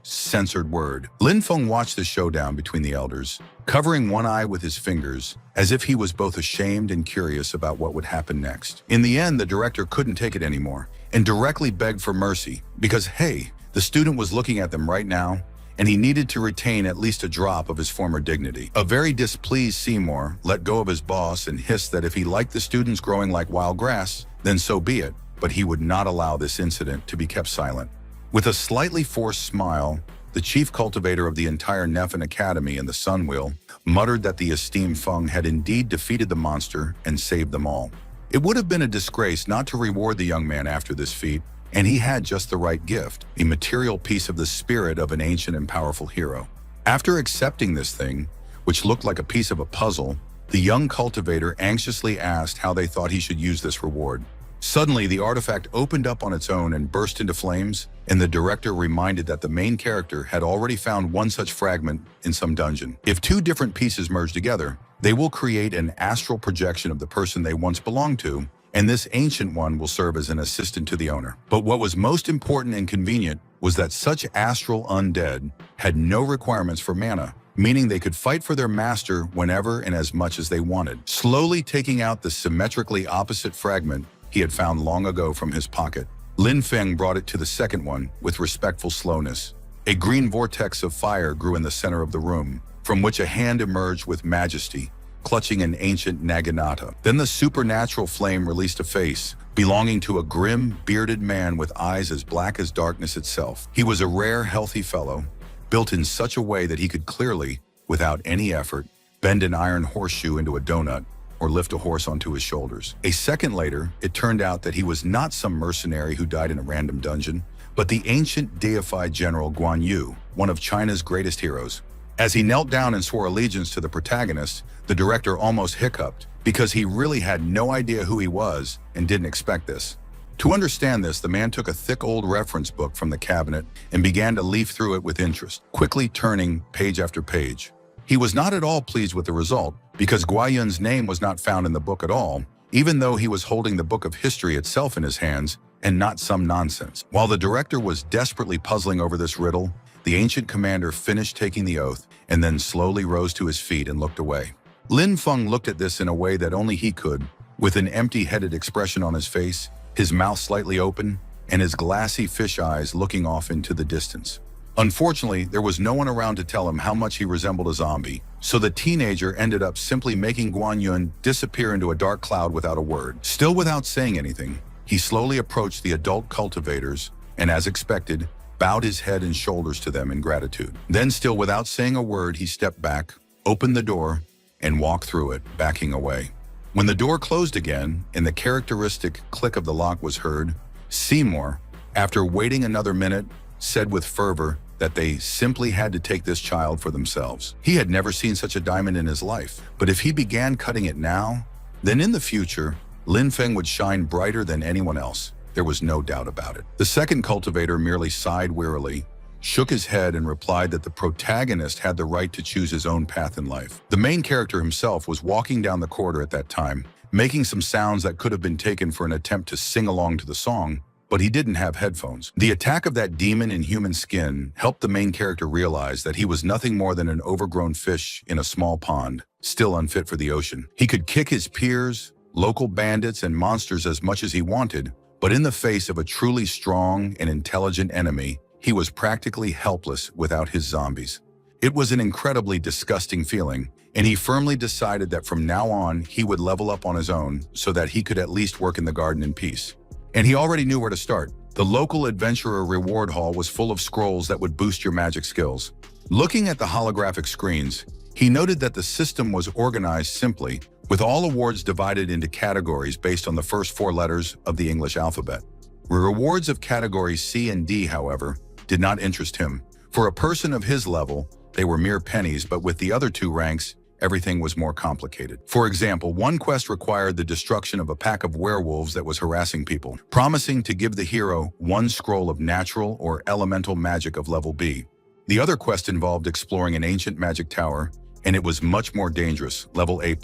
Censored word. Lin Feng watched the showdown between the elders, covering one eye with his fingers, as if he was both ashamed and curious about what would happen next. In the end, the director couldn't take it anymore and directly begged for mercy because, hey, the student was looking at them right now, and he needed to retain at least a drop of his former dignity. A very displeased Seymour let go of his boss and hissed that if he liked the students growing like wild grass, then so be it, but he would not allow this incident to be kept silent. With a slightly forced smile, the chief cultivator of the entire Nephin Academy and the Sun Wheel muttered that the esteemed Feng had indeed defeated the monster and saved them all. It would have been a disgrace not to reward the young man after this feat, and he had just the right gift, a material piece of the spirit of an ancient and powerful hero. After accepting this thing, which looked like a piece of a puzzle, the young cultivator anxiously asked how they thought he should use this reward. Suddenly, the artifact opened up on its own and burst into flames, and the director reminded that the main character had already found one such fragment in some dungeon. If two different pieces merge together, they will create an astral projection of the person they once belonged to, and this ancient one will serve as an assistant to the owner. But what was most important and convenient was that such astral undead had no requirements for mana, meaning they could fight for their master whenever and as much as they wanted. Slowly taking out the symmetrically opposite fragment he had found long ago from his pocket, Lin Feng brought it to the second one with respectful slowness. A green vortex of fire grew in the center of the room, from which a hand emerged with majesty, clutching an ancient naginata. Then the supernatural flame released a face, belonging to a grim, bearded man with eyes as black as darkness itself. He was a rare, healthy fellow, built in such a way that he could clearly, without any effort, bend an iron horseshoe into a donut or lift a horse onto his shoulders. A second later, it turned out that he was not some mercenary who died in a random dungeon, but the ancient deified general Guan Yu, one of China's greatest heroes. As he knelt down and swore allegiance to the protagonist, the director almost hiccuped because he really had no idea who he was and didn't expect this. To understand this, the man took a thick old reference book from the cabinet and began to leaf through it with interest, quickly turning page after page. He was not at all pleased with the result because Guayun's name was not found in the book at all, even though he was holding the book of history itself in his hands and not some nonsense. While the director was desperately puzzling over this riddle, the ancient commander finished taking the oath and then slowly rose to his feet and looked away. Lin Feng looked at this in a way that only he could, with an empty-headed expression on his face, his mouth slightly open, and his glassy fish eyes looking off into the distance. Unfortunately, there was no one around to tell him how much he resembled a zombie, so the teenager ended up simply making Guan Yun disappear into a dark cloud without a word. Still without saying anything, he slowly approached the adult cultivators and, as expected, bowed his head and shoulders to them in gratitude. Then, still without saying a word, he stepped back, opened the door, and walked through it, backing away. When the door closed again and the characteristic click of the lock was heard, Seymour, after waiting another minute, said with fervor that they simply had to take this child for themselves. He had never seen such a diamond in his life, but if he began cutting it now, then in the future, Lin Feng would shine brighter than anyone else. There was no doubt about it. The second cultivator merely sighed wearily, shook his head, and replied that the protagonist had the right to choose his own path in life. The main character himself was walking down the corridor at that time, making some sounds that could have been taken for an attempt to sing along to the song, but he didn't have headphones. The attack of that demon in human skin helped the main character realize that he was nothing more than an overgrown fish in a small pond, still unfit for the ocean. He could kick his peers, local bandits, and monsters as much as he wanted, but in the face of a truly strong and intelligent enemy, he was practically helpless without his zombies. It was an incredibly disgusting feeling, and he firmly decided that from now on he would level up on his own so that he could at least work in the garden in peace. And he already knew where to start. The local adventurer reward hall was full of scrolls that would boost your magic skills. Looking at the holographic screens, he noted that the system was organized simply, with all awards divided into categories based on the first 4 letters of the English alphabet. Rewards of categories C and D, however, did not interest him. For a person of his level, they were mere pennies, but with the other 2 ranks, everything was more complicated. For example, one quest required the destruction of a pack of werewolves that was harassing people, promising to give the hero 1 scroll of natural or elemental magic of level B. The other quest involved exploring an ancient magic tower, and it was much more dangerous, level A+,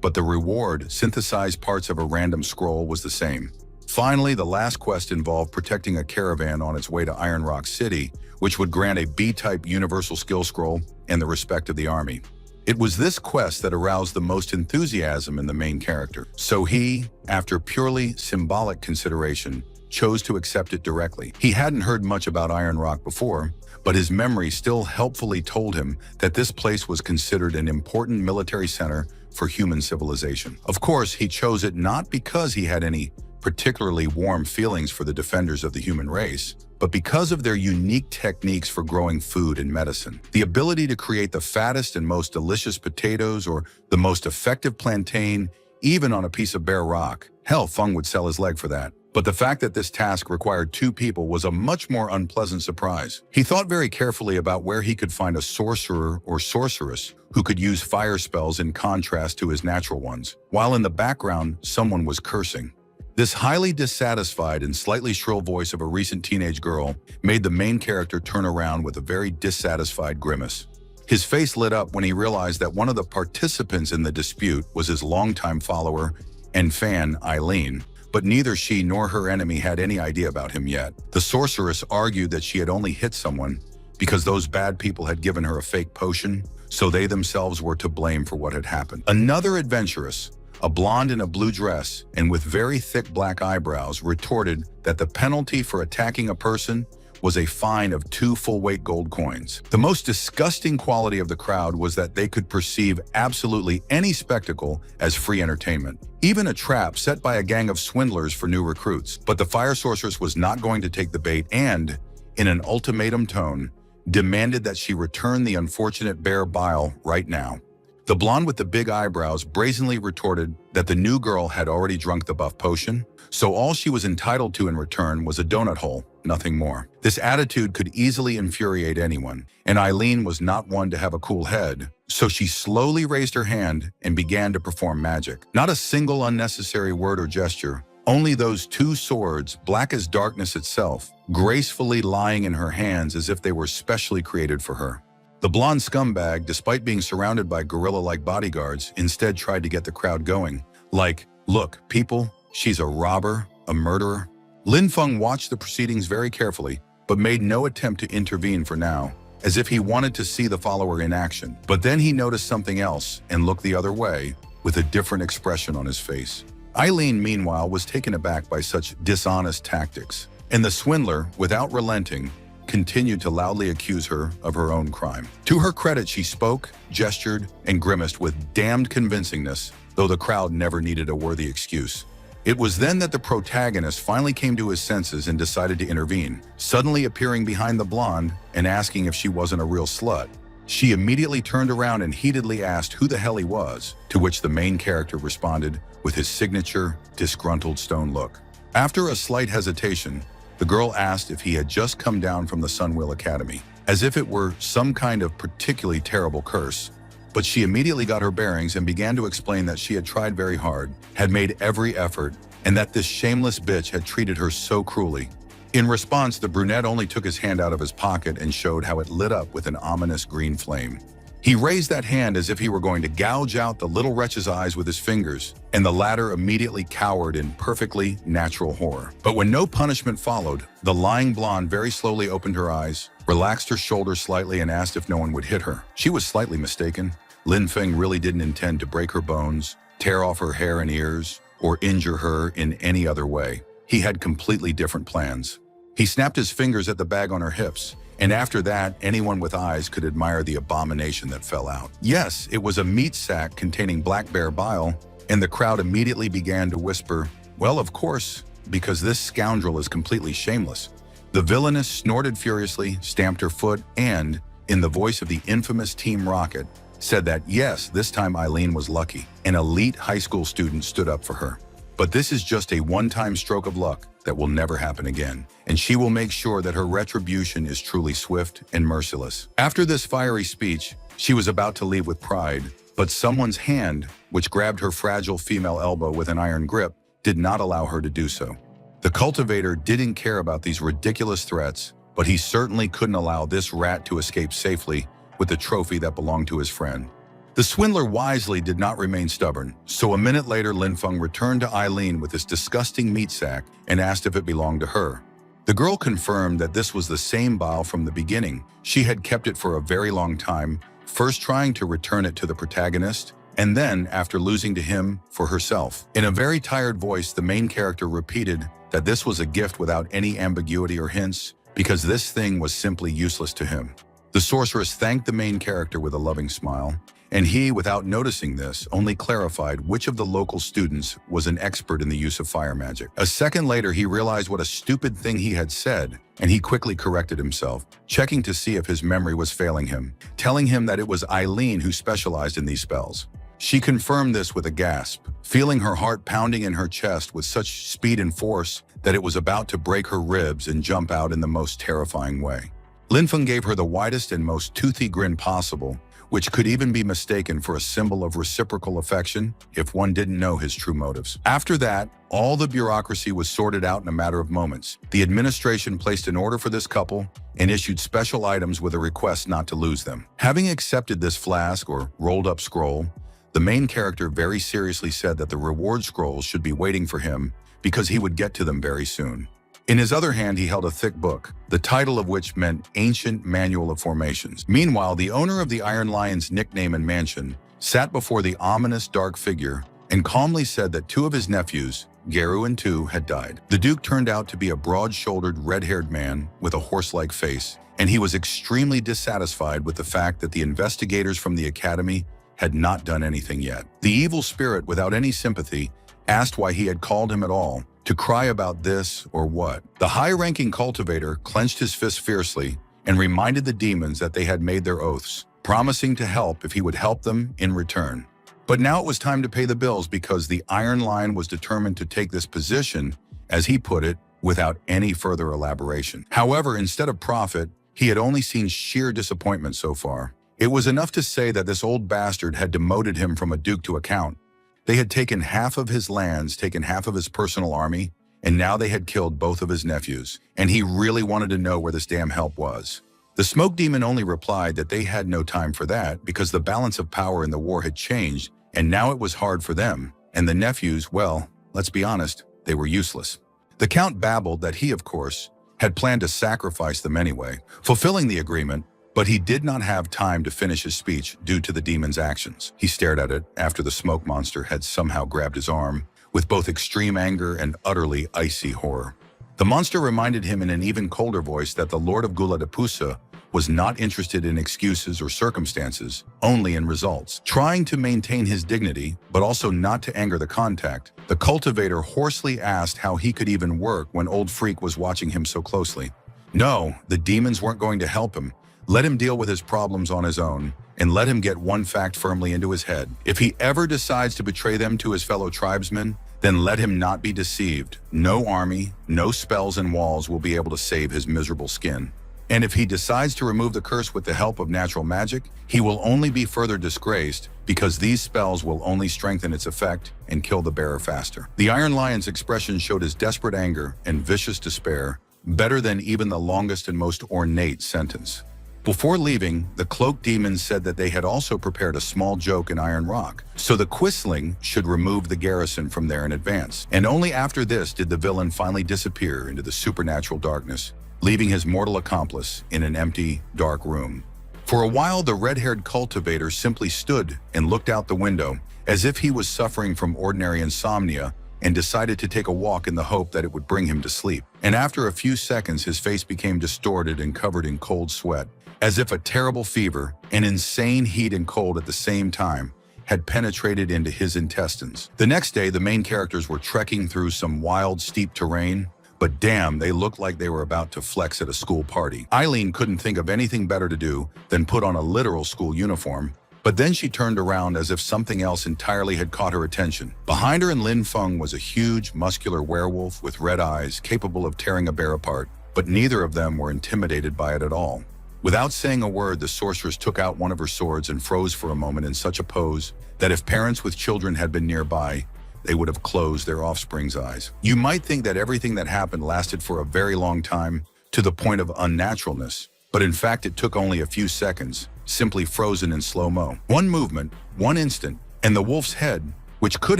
but the reward, synthesized parts of a random scroll, was the same. Finally, the last quest involved protecting a caravan on its way to Iron Rock City, which would grant a B-type universal skill scroll and the respect of the army. It was this quest that aroused the most enthusiasm in the main character, so he, after purely symbolic consideration, chose to accept it directly. He hadn't heard much about Iron Rock before, but his memory still helpfully told him that this place was considered an important military center for human civilization. Of course, he chose it not because he had any particularly warm feelings for the defenders of the human race, but because of their unique techniques for growing food and medicine. The ability to create the fattest and most delicious potatoes or the most effective plantain, even on a piece of bare rock. Hell, Feng would sell his leg for that. But the fact that this task required 2 people was a much more unpleasant surprise. He thought very carefully about where he could find a sorcerer or sorceress who could use fire spells in contrast to his natural ones, while in the background, someone was cursing. This highly dissatisfied and slightly shrill voice of a recent teenage girl made the main character turn around with a very dissatisfied grimace. His face lit up when he realized that one of the participants in the dispute was his longtime follower and fan, Eileen, but neither she nor her enemy had any idea about him yet. The sorceress argued that she had only hit someone because those bad people had given her a fake potion, so they themselves were to blame for what had happened. Another adventuress, a blonde in a blue dress and with very thick black eyebrows, retorted that the penalty for attacking a person was a fine of 2 full-weight gold coins. The most disgusting quality of the crowd was that they could perceive absolutely any spectacle as free entertainment, even a trap set by a gang of swindlers for new recruits. But the fire sorceress was not going to take the bait and, in an ultimatum tone, demanded that she return the unfortunate bear bile right now. The blonde with the big eyebrows brazenly retorted that the new girl had already drunk the buff potion, so all she was entitled to in return was a donut hole, nothing more. This attitude could easily infuriate anyone, and Eileen was not one to have a cool head, so she slowly raised her hand and began to perform magic. Not a single unnecessary word or gesture, only those 2 swords, black as darkness itself, gracefully lying in her hands as if they were specially created for her. The blonde scumbag, despite being surrounded by gorilla-like bodyguards, instead tried to get the crowd going. Like, look, people, she's a robber, a murderer. Lin Feng watched the proceedings very carefully, but made no attempt to intervene for now, as if he wanted to see the follower in action. But then he noticed something else and looked the other way, with a different expression on his face. Eileen, meanwhile, was taken aback by such dishonest tactics, and the swindler, without relenting, continued to loudly accuse her of her own crime. To her credit, she spoke, gestured, and grimaced with damned convincingness, though the crowd never needed a worthy excuse. It was then that the protagonist finally came to his senses and decided to intervene, suddenly appearing behind the blonde and asking if she wasn't a real slut. She immediately turned around and heatedly asked who the hell he was, to which the main character responded with his signature, disgruntled stone look. After a slight hesitation, the girl asked if he had just come down from the Sunwheel Academy, as if it were some kind of particularly terrible curse. But she immediately got her bearings and began to explain that she had tried very hard, had made every effort, and that this shameless bitch had treated her so cruelly. In response, the brunette only took his hand out of his pocket and showed how it lit up with an ominous green flame. He raised that hand as if he were going to gouge out the little wretch's eyes with his fingers, and the latter immediately cowered in perfectly natural horror. But when no punishment followed, the lying blonde very slowly opened her eyes, relaxed her shoulders slightly, and asked if no one would hit her. She was slightly mistaken. Lin Feng really didn't intend to break her bones, tear off her hair and ears, or injure her in any other way. He had completely different plans. He snapped his fingers at the bag on her hips, and after that, anyone with eyes could admire the abomination that fell out. Yes, it was a meat sack containing black bear bile, and the crowd immediately began to whisper, "Well, of course, because this scoundrel is completely shameless." The villainess snorted furiously, stamped her foot, and, in the voice of the infamous Team Rocket, said that yes, this time Eileen was lucky. An elite high school student stood up for her. But this is just a one-time stroke of luck that will never happen again, and she will make sure that her retribution is truly swift and merciless. After this fiery speech, she was about to leave with pride, but someone's hand, which grabbed her fragile female elbow with an iron grip, did not allow her to do so. The cultivator didn't care about these ridiculous threats, but he certainly couldn't allow this rat to escape safely with the trophy that belonged to his friend. The swindler wisely did not remain stubborn, so a minute later Lin Feng returned to Eileen with this disgusting meat sack and asked if it belonged to her. The girl confirmed that this was the same bile from the beginning. She had kept it for a very long time, first trying to return it to the protagonist, and then, after losing to him, for herself. In a very tired voice, the main character repeated that this was a gift without any ambiguity or hints, because this thing was simply useless to him. The sorceress thanked the main character with a loving smile, and he, without noticing this, only clarified which of the local students was an expert in the use of fire magic. A second later, he realized what a stupid thing he had said, and he quickly corrected himself, checking to see if his memory was failing him, telling him that it was Eileen who specialized in these spells. She confirmed this with a gasp, feeling her heart pounding in her chest with such speed and force that it was about to break her ribs and jump out in the most terrifying way. Lin Feng gave her the widest and most toothy grin possible, which could even be mistaken for a symbol of reciprocal affection if one didn't know his true motives. After that, all the bureaucracy was sorted out in a matter of moments. The administration placed an order for this couple and issued special items with a request not to lose them. Having accepted this flask or rolled-up scroll, The main character very seriously said that the reward scrolls should be waiting for him because he would get to them very soon. In his other hand, he held a thick book, the title of which meant Ancient Manual of Formations. Meanwhile, the owner of the Iron Lion's nickname and mansion sat before the ominous dark figure and calmly said that two of his nephews, Geru and Tu, had died. The Duke turned out to be a broad-shouldered, red-haired man with a horse-like face, and he was extremely dissatisfied with the fact that the investigators from the academy had not done anything yet. The evil spirit, without any sympathy, asked why he had called him at all, to cry about this or what. The high-ranking cultivator clenched his fist fiercely and reminded the demons that they had made their oaths, promising to help if he would help them in return. But now it was time to pay the bills because the Iron Lion was determined to take this position, as he put it, without any further elaboration. However, instead of profit, he had only seen sheer disappointment so far. It was enough to say that this old bastard had demoted him from a duke to a count. They had taken half of his lands, taken half of his personal army, and now they had killed both of his nephews. And he really wanted to know where this damn help was. The smoke demon only replied that they had no time for that because the balance of power in the war had changed, and now it was hard for them. And the nephews, well, let's be honest, they were useless. The count babbled that he, of course, had planned to sacrifice them anyway, fulfilling the agreement, but he did not have time to finish his speech due to the demon's actions. He stared at it after the smoke monster had somehow grabbed his arm, with both extreme anger and utterly icy horror. The monster reminded him in an even colder voice that the Lord of Guladapusa was not interested in excuses or circumstances, only in results. Trying to maintain his dignity, but also not to anger the contact, the cultivator hoarsely asked how he could even work when Old Freak was watching him so closely. No, the demons weren't going to help him. Let him deal with his problems on his own, and let him get one fact firmly into his head. If he ever decides to betray them to his fellow tribesmen, then let him not be deceived. No army, no spells and walls will be able to save his miserable skin. And if he decides to remove the curse with the help of natural magic, he will only be further disgraced because these spells will only strengthen its effect and kill the bearer faster. The Iron Lion's expression showed his desperate anger and vicious despair, better than even the longest and most ornate sentence. Before leaving, the cloaked demons said that they had also prepared a small joke in Iron Rock, so the Quisling should remove the garrison from there in advance. And only after this did the villain finally disappear into the supernatural darkness, leaving his mortal accomplice in an empty, dark room. For a while, the red-haired cultivator simply stood and looked out the window, as if he was suffering from ordinary insomnia, and decided to take a walk in the hope that it would bring him to sleep. And after a few seconds, his face became distorted and covered in cold sweat, as if a terrible fever, an insane heat and cold at the same time, had penetrated into his intestines. The next day, the main characters were trekking through some wild, steep terrain, but damn, they looked like they were about to flex at a school party. Eileen couldn't think of anything better to do than put on a literal school uniform, but then she turned around as if something else entirely had caught her attention. Behind her and Lin Feng was a huge, muscular werewolf with red eyes capable of tearing a bear apart, but neither of them were intimidated by it at all. Without saying a word, the sorceress took out one of her swords and froze for a moment in such a pose that if parents with children had been nearby, they would have closed their offspring's eyes. You might think that everything that happened lasted for a very long time, to the point of unnaturalness, but in fact it took only a few seconds, simply frozen in slow-mo. One movement, one instant, and the wolf's head, which could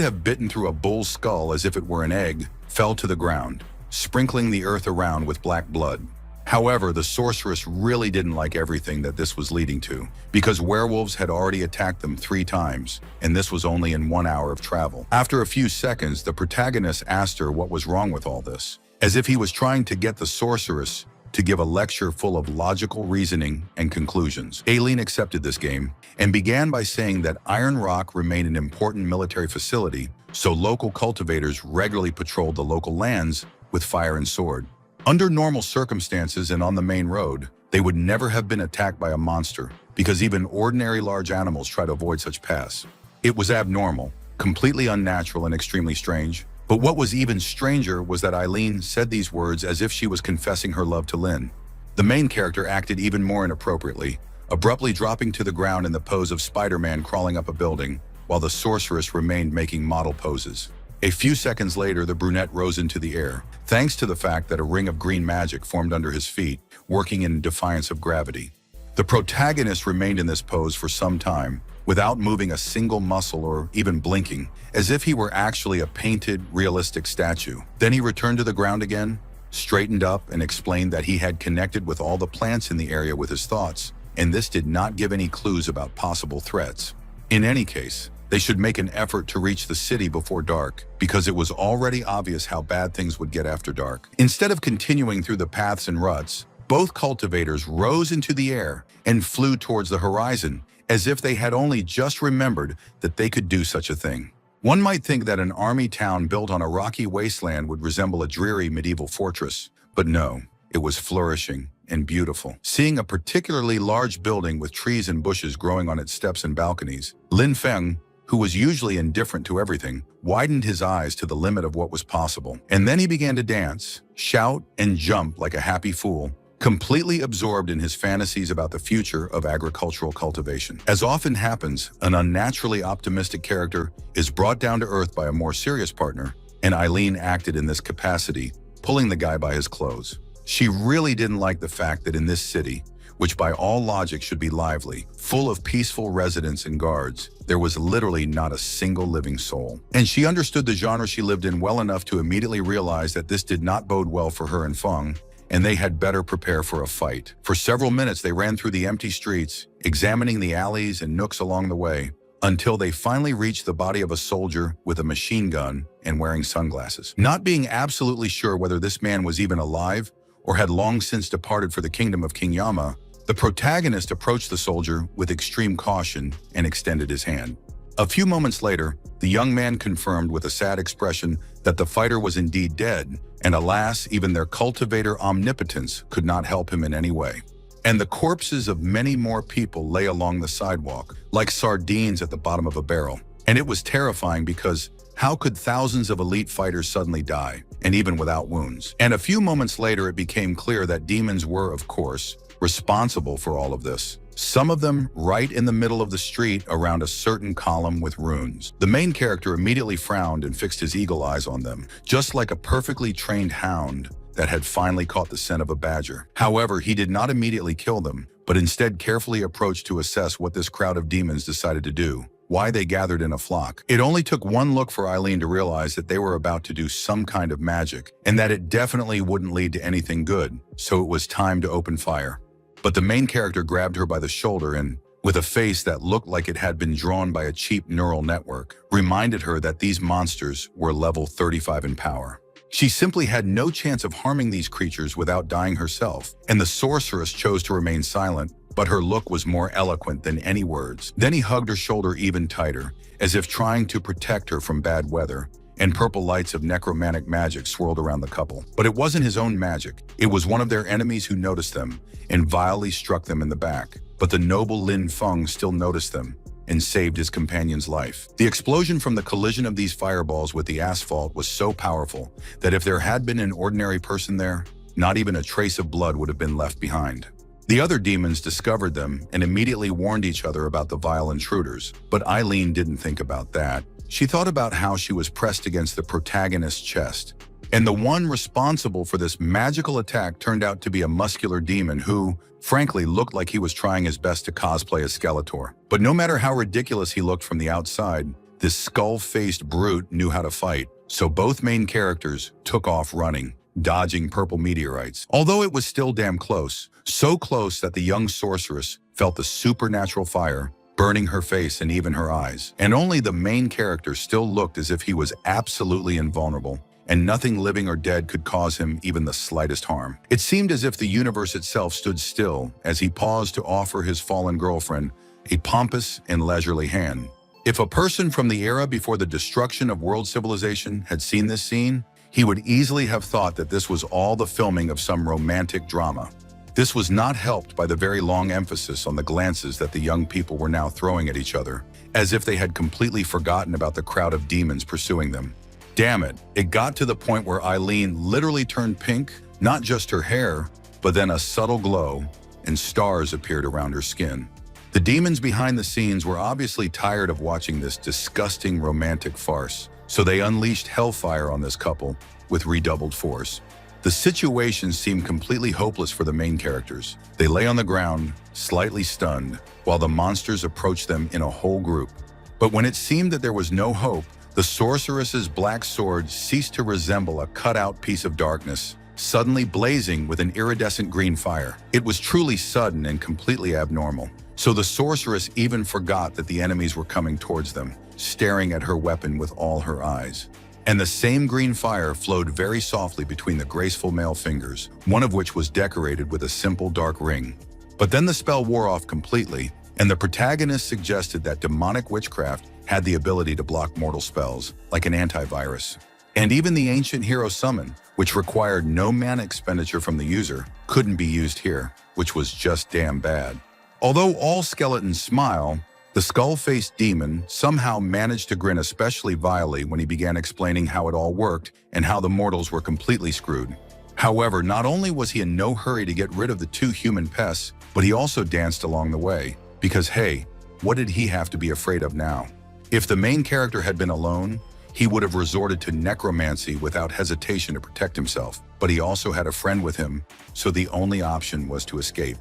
have bitten through a bull's skull as if it were an egg, fell to the ground, sprinkling the earth around with black blood. However, the sorceress really didn't like everything that this was leading to, because werewolves had already attacked them 3 times, and this was only in 1 hour of travel. After a few seconds, the protagonist asked her what was wrong with all this, as if he was trying to get the sorceress to give a lecture full of logical reasoning and conclusions. Aileen accepted this game, and began by saying that Iron Rock remained an important military facility, so local cultivators regularly patrolled the local lands with fire and sword. Under normal circumstances and on the main road, they would never have been attacked by a monster, because even ordinary large animals try to avoid such paths. It was abnormal, completely unnatural and extremely strange. But what was even stranger was that Eileen said these words as if she was confessing her love to Lin. The main character acted even more inappropriately, abruptly dropping to the ground in the pose of Spider-Man crawling up a building, while the sorceress remained making model poses. A few seconds later, the brunette rose into the air, thanks to the fact that a ring of green magic formed under his feet, working in defiance of gravity. The protagonist remained in this pose for some time, without moving a single muscle or even blinking, as if he were actually a painted, realistic statue. Then he returned to the ground again, straightened up, and explained that he had connected with all the plants in the area with his thoughts, and this did not give any clues about possible threats. In any case, they should make an effort to reach the city before dark, because it was already obvious how bad things would get after dark. Instead of continuing through the paths and ruts, both cultivators rose into the air and flew towards the horizon, as if they had only just remembered that they could do such a thing. One might think that an army town built on a rocky wasteland would resemble a dreary medieval fortress, but no, it was flourishing and beautiful. Seeing a particularly large building with trees and bushes growing on its steps and balconies, Lin Feng, who was usually indifferent to everything, widened his eyes to the limit of what was possible. And then he began to dance, shout, and jump like a happy fool, completely absorbed in his fantasies about the future of agricultural cultivation. As often happens, an unnaturally optimistic character is brought down to earth by a more serious partner, and Eileen acted in this capacity, pulling the guy by his clothes. She really didn't like the fact that in this city, which by all logic should be lively, full of peaceful residents and guards, there was literally not a single living soul. And she understood the genre she lived in well enough to immediately realize that this did not bode well for her and Feng, and they had better prepare for a fight. For several minutes, they ran through the empty streets, examining the alleys and nooks along the way, until they finally reached the body of a soldier with a machine gun and wearing sunglasses. Not being absolutely sure whether this man was even alive or had long since departed for the kingdom of King Yama, the protagonist approached the soldier with extreme caution and extended his hand. A few moments later, the young man confirmed with a sad expression that the fighter was indeed dead, and alas, even their cultivator omnipotence could not help him in any way. And the corpses of many more people lay along the sidewalk, like sardines at the bottom of a barrel. And it was terrifying because how could thousands of elite fighters suddenly die, and even without wounds? And a few moments later, it became clear that demons were, of course, responsible for all of this. Some of them right in the middle of the street around a certain column with runes. The main character immediately frowned and fixed his eagle eyes on them, just like a perfectly trained hound that had finally caught the scent of a badger. However, he did not immediately kill them, but instead carefully approached to assess what this crowd of demons decided to do, why they gathered in a flock. It only took one look for Eileen to realize that they were about to do some kind of magic, and that it definitely wouldn't lead to anything good, so it was time to open fire. But the main character grabbed her by the shoulder and, with a face that looked like it had been drawn by a cheap neural network, reminded her that these monsters were level 35 in power. She simply had no chance of harming these creatures without dying herself, and the sorceress chose to remain silent, but her look was more eloquent than any words. Then he hugged her shoulder even tighter, as if trying to protect her from bad weather, and purple lights of necromantic magic swirled around the couple. But it wasn't his own magic. It was one of their enemies who noticed them and vilely struck them in the back. But the noble Lin Feng still noticed them and saved his companion's life. The explosion from the collision of these fireballs with the asphalt was so powerful that if there had been an ordinary person there, not even a trace of blood would have been left behind. The other demons discovered them and immediately warned each other about the vile intruders. But Eileen didn't think about that. She thought about how she was pressed against the protagonist's chest. And the one responsible for this magical attack turned out to be a muscular demon who, frankly, looked like he was trying his best to cosplay as Skeletor. But no matter how ridiculous he looked from the outside, this skull-faced brute knew how to fight. So both main characters took off running, dodging purple meteorites. Although it was still damn close, so close that the young sorceress felt the supernatural fire burning her face and even her eyes. And only the main character still looked as if he was absolutely invulnerable, and nothing living or dead could cause him even the slightest harm. It seemed as if the universe itself stood still as he paused to offer his fallen girlfriend a pompous and leisurely hand. If a person from the era before the destruction of world civilization had seen this scene, he would easily have thought that this was all the filming of some romantic drama. This was not helped by the very long emphasis on the glances that the young people were now throwing at each other, as if they had completely forgotten about the crowd of demons pursuing them. Damn it, it got to the point where Eileen literally turned pink, not just her hair, but then a subtle glow, and stars appeared around her skin. The demons behind the scenes were obviously tired of watching this disgusting romantic farce, so they unleashed hellfire on this couple with redoubled force. The situation seemed completely hopeless for the main characters. They lay on the ground, slightly stunned, while the monsters approached them in a whole group. But when it seemed that there was no hope, the sorceress's black sword ceased to resemble a cut-out piece of darkness, suddenly blazing with an iridescent green fire. It was truly sudden and completely abnormal. So the sorceress even forgot that the enemies were coming towards them, staring at her weapon with all her eyes. And the same green fire flowed very softly between the graceful male fingers, one of which was decorated with a simple dark ring. But then the spell wore off completely, and the protagonist suggested that demonic witchcraft had the ability to block mortal spells, like an antivirus. And even the ancient hero summon, which required no mana expenditure from the user, couldn't be used here, which was just damn bad. Although all skeletons smile, the skull-faced demon somehow managed to grin especially vilely when he began explaining how it all worked and how the mortals were completely screwed. However, not only was he in no hurry to get rid of the two human pests, but he also danced along the way. Because hey, what did he have to be afraid of now? If the main character had been alone, he would have resorted to necromancy without hesitation to protect himself. But he also had a friend with him, so the only option was to escape.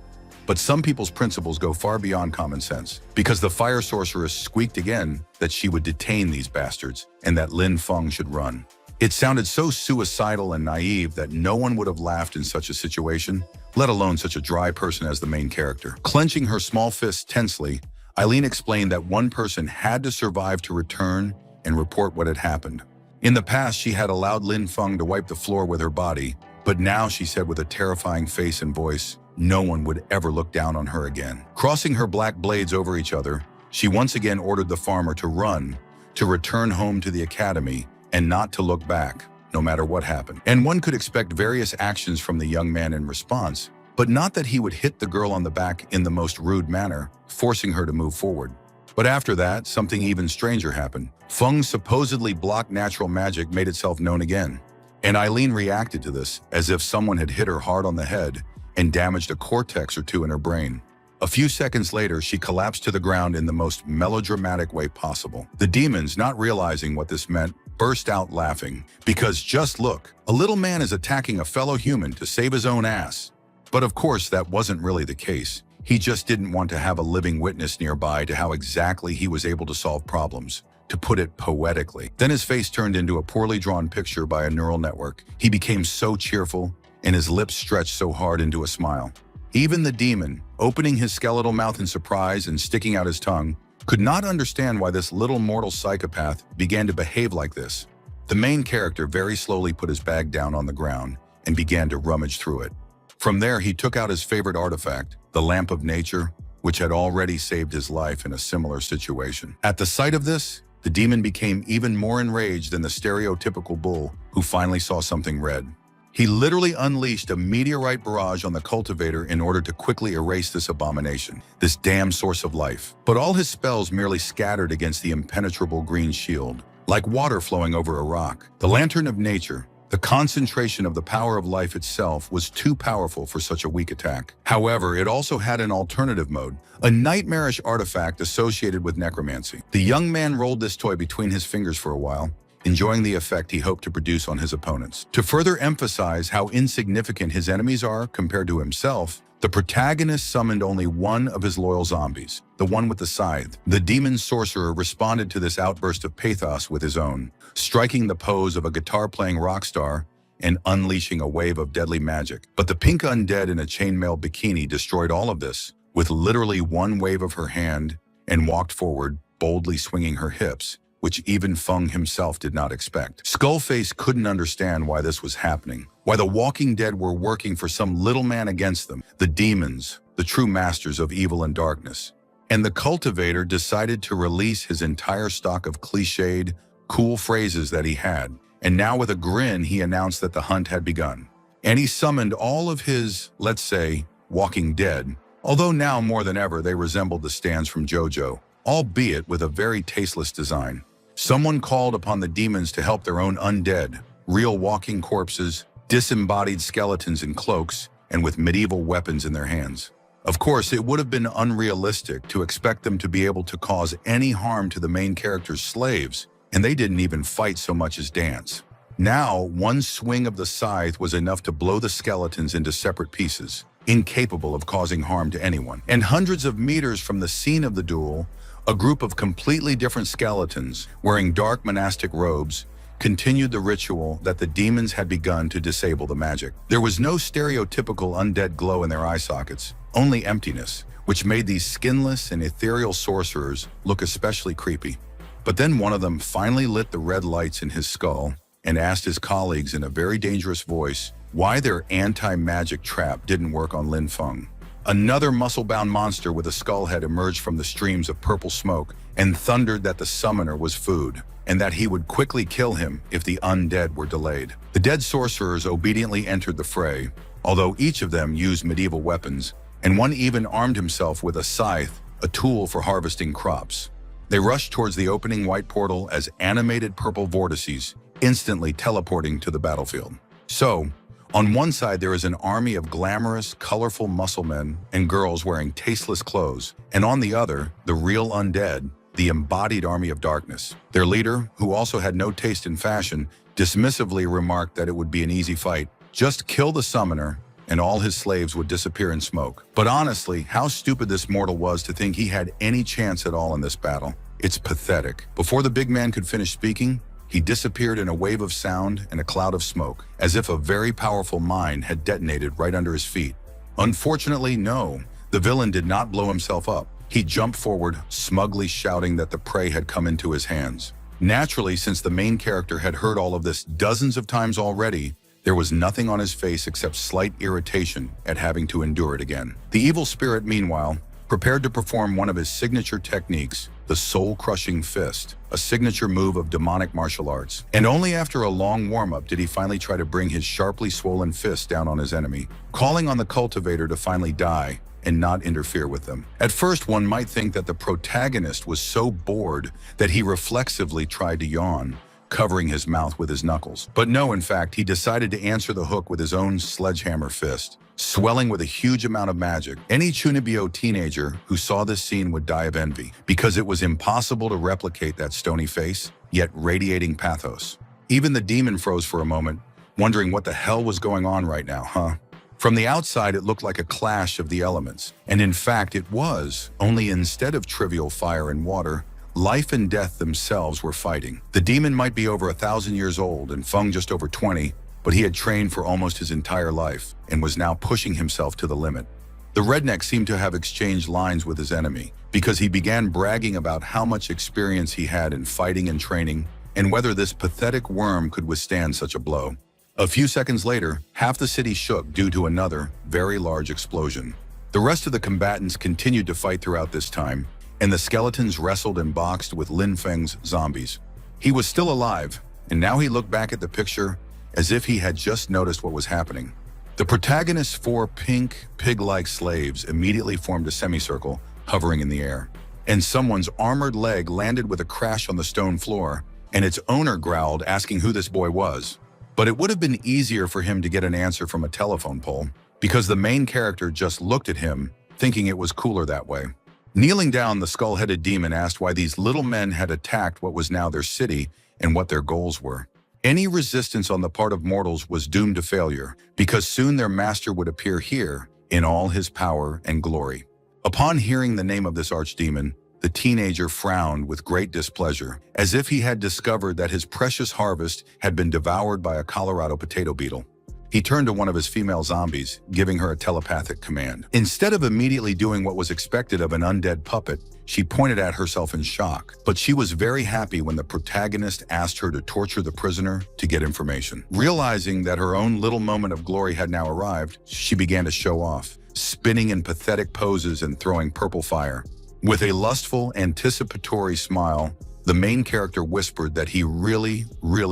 But some people's principles go far beyond common sense, because the fire sorceress squeaked again that she would detain these bastards and that Lin Feng should run. It sounded so suicidal and naive that no one would have laughed in such a situation, let alone such a dry person as the main character. Clenching her small fists tensely, Eileen explained that one person had to survive to return and report what had happened. In the past, she had allowed Lin Feng to wipe the floor with her body, but now she said with a terrifying face and voice, no one would ever look down on her again. Crossing her black blades over each other, she once again ordered the farmer to run, to return home to the academy, and not to look back, no matter what happened. And one could expect various actions from the young man in response, but not that he would hit the girl on the back in the most rude manner, forcing her to move forward. But after that, something even stranger happened. Feng's supposedly blocked natural magic made itself known again. And Eileen reacted to this as if someone had hit her hard on the head and damaged a cortex or two in her brain. A few seconds later, she collapsed to the ground in the most melodramatic way possible. The demons, not realizing what this meant, burst out laughing. Because just look, a little man is attacking a fellow human to save his own ass. But of course, that wasn't really the case. He just didn't want to have a living witness nearby to how exactly he was able to solve problems, to put it poetically. Then his face turned into a poorly drawn picture by a neural network. He became so cheerful, and his lips stretched so hard into a smile. Even the demon, opening his skeletal mouth in surprise and sticking out his tongue, could not understand why this little mortal psychopath began to behave like this. The main character very slowly put his bag down on the ground and began to rummage through it. From there, he took out his favorite artifact, the lamp of nature, which had already saved his life in a similar situation. At the sight of this, the demon became even more enraged than the stereotypical bull who finally saw something red. He literally unleashed a meteorite barrage on the cultivator in order to quickly erase this abomination, this damn source of life. But all his spells merely scattered against the impenetrable green shield, like water flowing over a rock. The lantern of nature, the concentration of the power of life itself, was too powerful for such a weak attack. However, it also had an alternative mode, a nightmarish artifact associated with necromancy. The young man rolled this toy between his fingers for a while, enjoying the effect he hoped to produce on his opponents. To further emphasize how insignificant his enemies are compared to himself, the protagonist summoned only one of his loyal zombies, the one with the scythe. The demon sorcerer responded to this outburst of pathos with his own, striking the pose of a guitar-playing rock star and unleashing a wave of deadly magic. But the pink undead in a chainmail bikini destroyed all of this with literally one wave of her hand and walked forward, boldly swinging her hips, which even Feng himself did not expect. Skullface couldn't understand why this was happening, why the Walking Dead were working for some little man against them, the demons, the true masters of evil and darkness. And the cultivator decided to release his entire stock of cliched, cool phrases that he had, and now with a grin he announced that the hunt had begun. And he summoned all of his, let's say, Walking Dead, although now more than ever they resembled the stands from JoJo, albeit with a very tasteless design. Someone called upon the demons to help their own undead, real walking corpses, disembodied skeletons in cloaks, and with medieval weapons in their hands. Of course, it would have been unrealistic to expect them to be able to cause any harm to the main character's slaves, and they didn't even fight so much as dance. Now, one swing of the scythe was enough to blow the skeletons into separate pieces, incapable of causing harm to anyone. And hundreds of meters from the scene of the duel, a group of completely different skeletons, wearing dark monastic robes, continued the ritual that the demons had begun to disable the magic. There was no stereotypical undead glow in their eye sockets, only emptiness, which made these skinless and ethereal sorcerers look especially creepy. But then one of them finally lit the red lights in his skull and asked his colleagues in a very dangerous voice why their anti-magic trap didn't work on Lin Feng. Another muscle-bound monster with a skull head emerged from the streams of purple smoke and thundered that the summoner was food, and that he would quickly kill him if the undead were delayed. The dead sorcerers obediently entered the fray, although each of them used medieval weapons, and one even armed himself with a scythe, a tool for harvesting crops. They rushed towards the opening white portal as animated purple vortices, instantly teleporting to the battlefield. So, on one side there is an army of glamorous, colorful muscle men and girls wearing tasteless clothes, and on the other, the real undead, the embodied army of darkness. Their leader, who also had no taste in fashion, dismissively remarked that it would be an easy fight. Just kill the summoner, and all his slaves would disappear in smoke. But honestly, how stupid this mortal was to think he had any chance at all in this battle. It's pathetic. Before the big man could finish speaking, he disappeared in a wave of sound and a cloud of smoke, as if a very powerful mine had detonated right under his feet. Unfortunately, no, the villain did not blow himself up. He jumped forward, smugly shouting that the prey had come into his hands. Naturally, since the main character had heard all of this dozens of times already, there was nothing on his face except slight irritation at having to endure it again. The evil spirit, meanwhile, prepared to perform one of his signature techniques, the soul-crushing fist, a signature move of demonic martial arts. And only after a long warm-up did he finally try to bring his sharply swollen fist down on his enemy, calling on the cultivator to finally die and not interfere with them. At first, one might think that the protagonist was so bored that he reflexively tried to yawn, covering his mouth with his knuckles. But no, in fact, he decided to answer the hook with his own sledgehammer fist, swelling with a huge amount of magic. Any Chunibyo teenager who saw this scene would die of envy, because it was impossible to replicate that stony face, yet radiating pathos. Even the demon froze for a moment, wondering what the hell was going on right now, huh? From the outside, it looked like a clash of the elements, and in fact it was, only instead of trivial fire and water, life and death themselves were fighting. The demon might be over 1,000 years old and Feng just over 20, but he had trained for almost his entire life and was now pushing himself to the limit. The redneck seemed to have exchanged lines with his enemy, because he began bragging about how much experience he had in fighting and training, and whether this pathetic worm could withstand such a blow. A few seconds later, half the city shook due to another, very large explosion. The rest of the combatants continued to fight throughout this time, and the skeletons wrestled and boxed with Lin Feng's zombies. He was still alive, and now he looked back at the picture as if he had just noticed what was happening. The protagonist's 4 pink, pig-like slaves immediately formed a semicircle, hovering in the air. And someone's armored leg landed with a crash on the stone floor, and its owner growled, asking who this boy was. But it would have been easier for him to get an answer from a telephone pole, because the main character just looked at him, thinking it was cooler that way. Kneeling down, the skull-headed demon asked why these little men had attacked what was now their city and what their goals were. Any resistance on the part of mortals was doomed to failure, because soon their master would appear here in all his power and glory. Upon hearing the name of this archdemon, the teenager frowned with great displeasure, as if he had discovered that his precious harvest had been devoured by a Colorado potato beetle. He turned to one of his female zombies, giving her a telepathic command. Instead of immediately doing what was expected of an undead puppet, she pointed at herself in shock. But she was very happy when the protagonist asked her to torture the prisoner to get information. Realizing that her own little moment of glory had now arrived, she began to show off, spinning in pathetic poses and throwing purple fire. With a lustful, anticipatory smile, the main character whispered that he really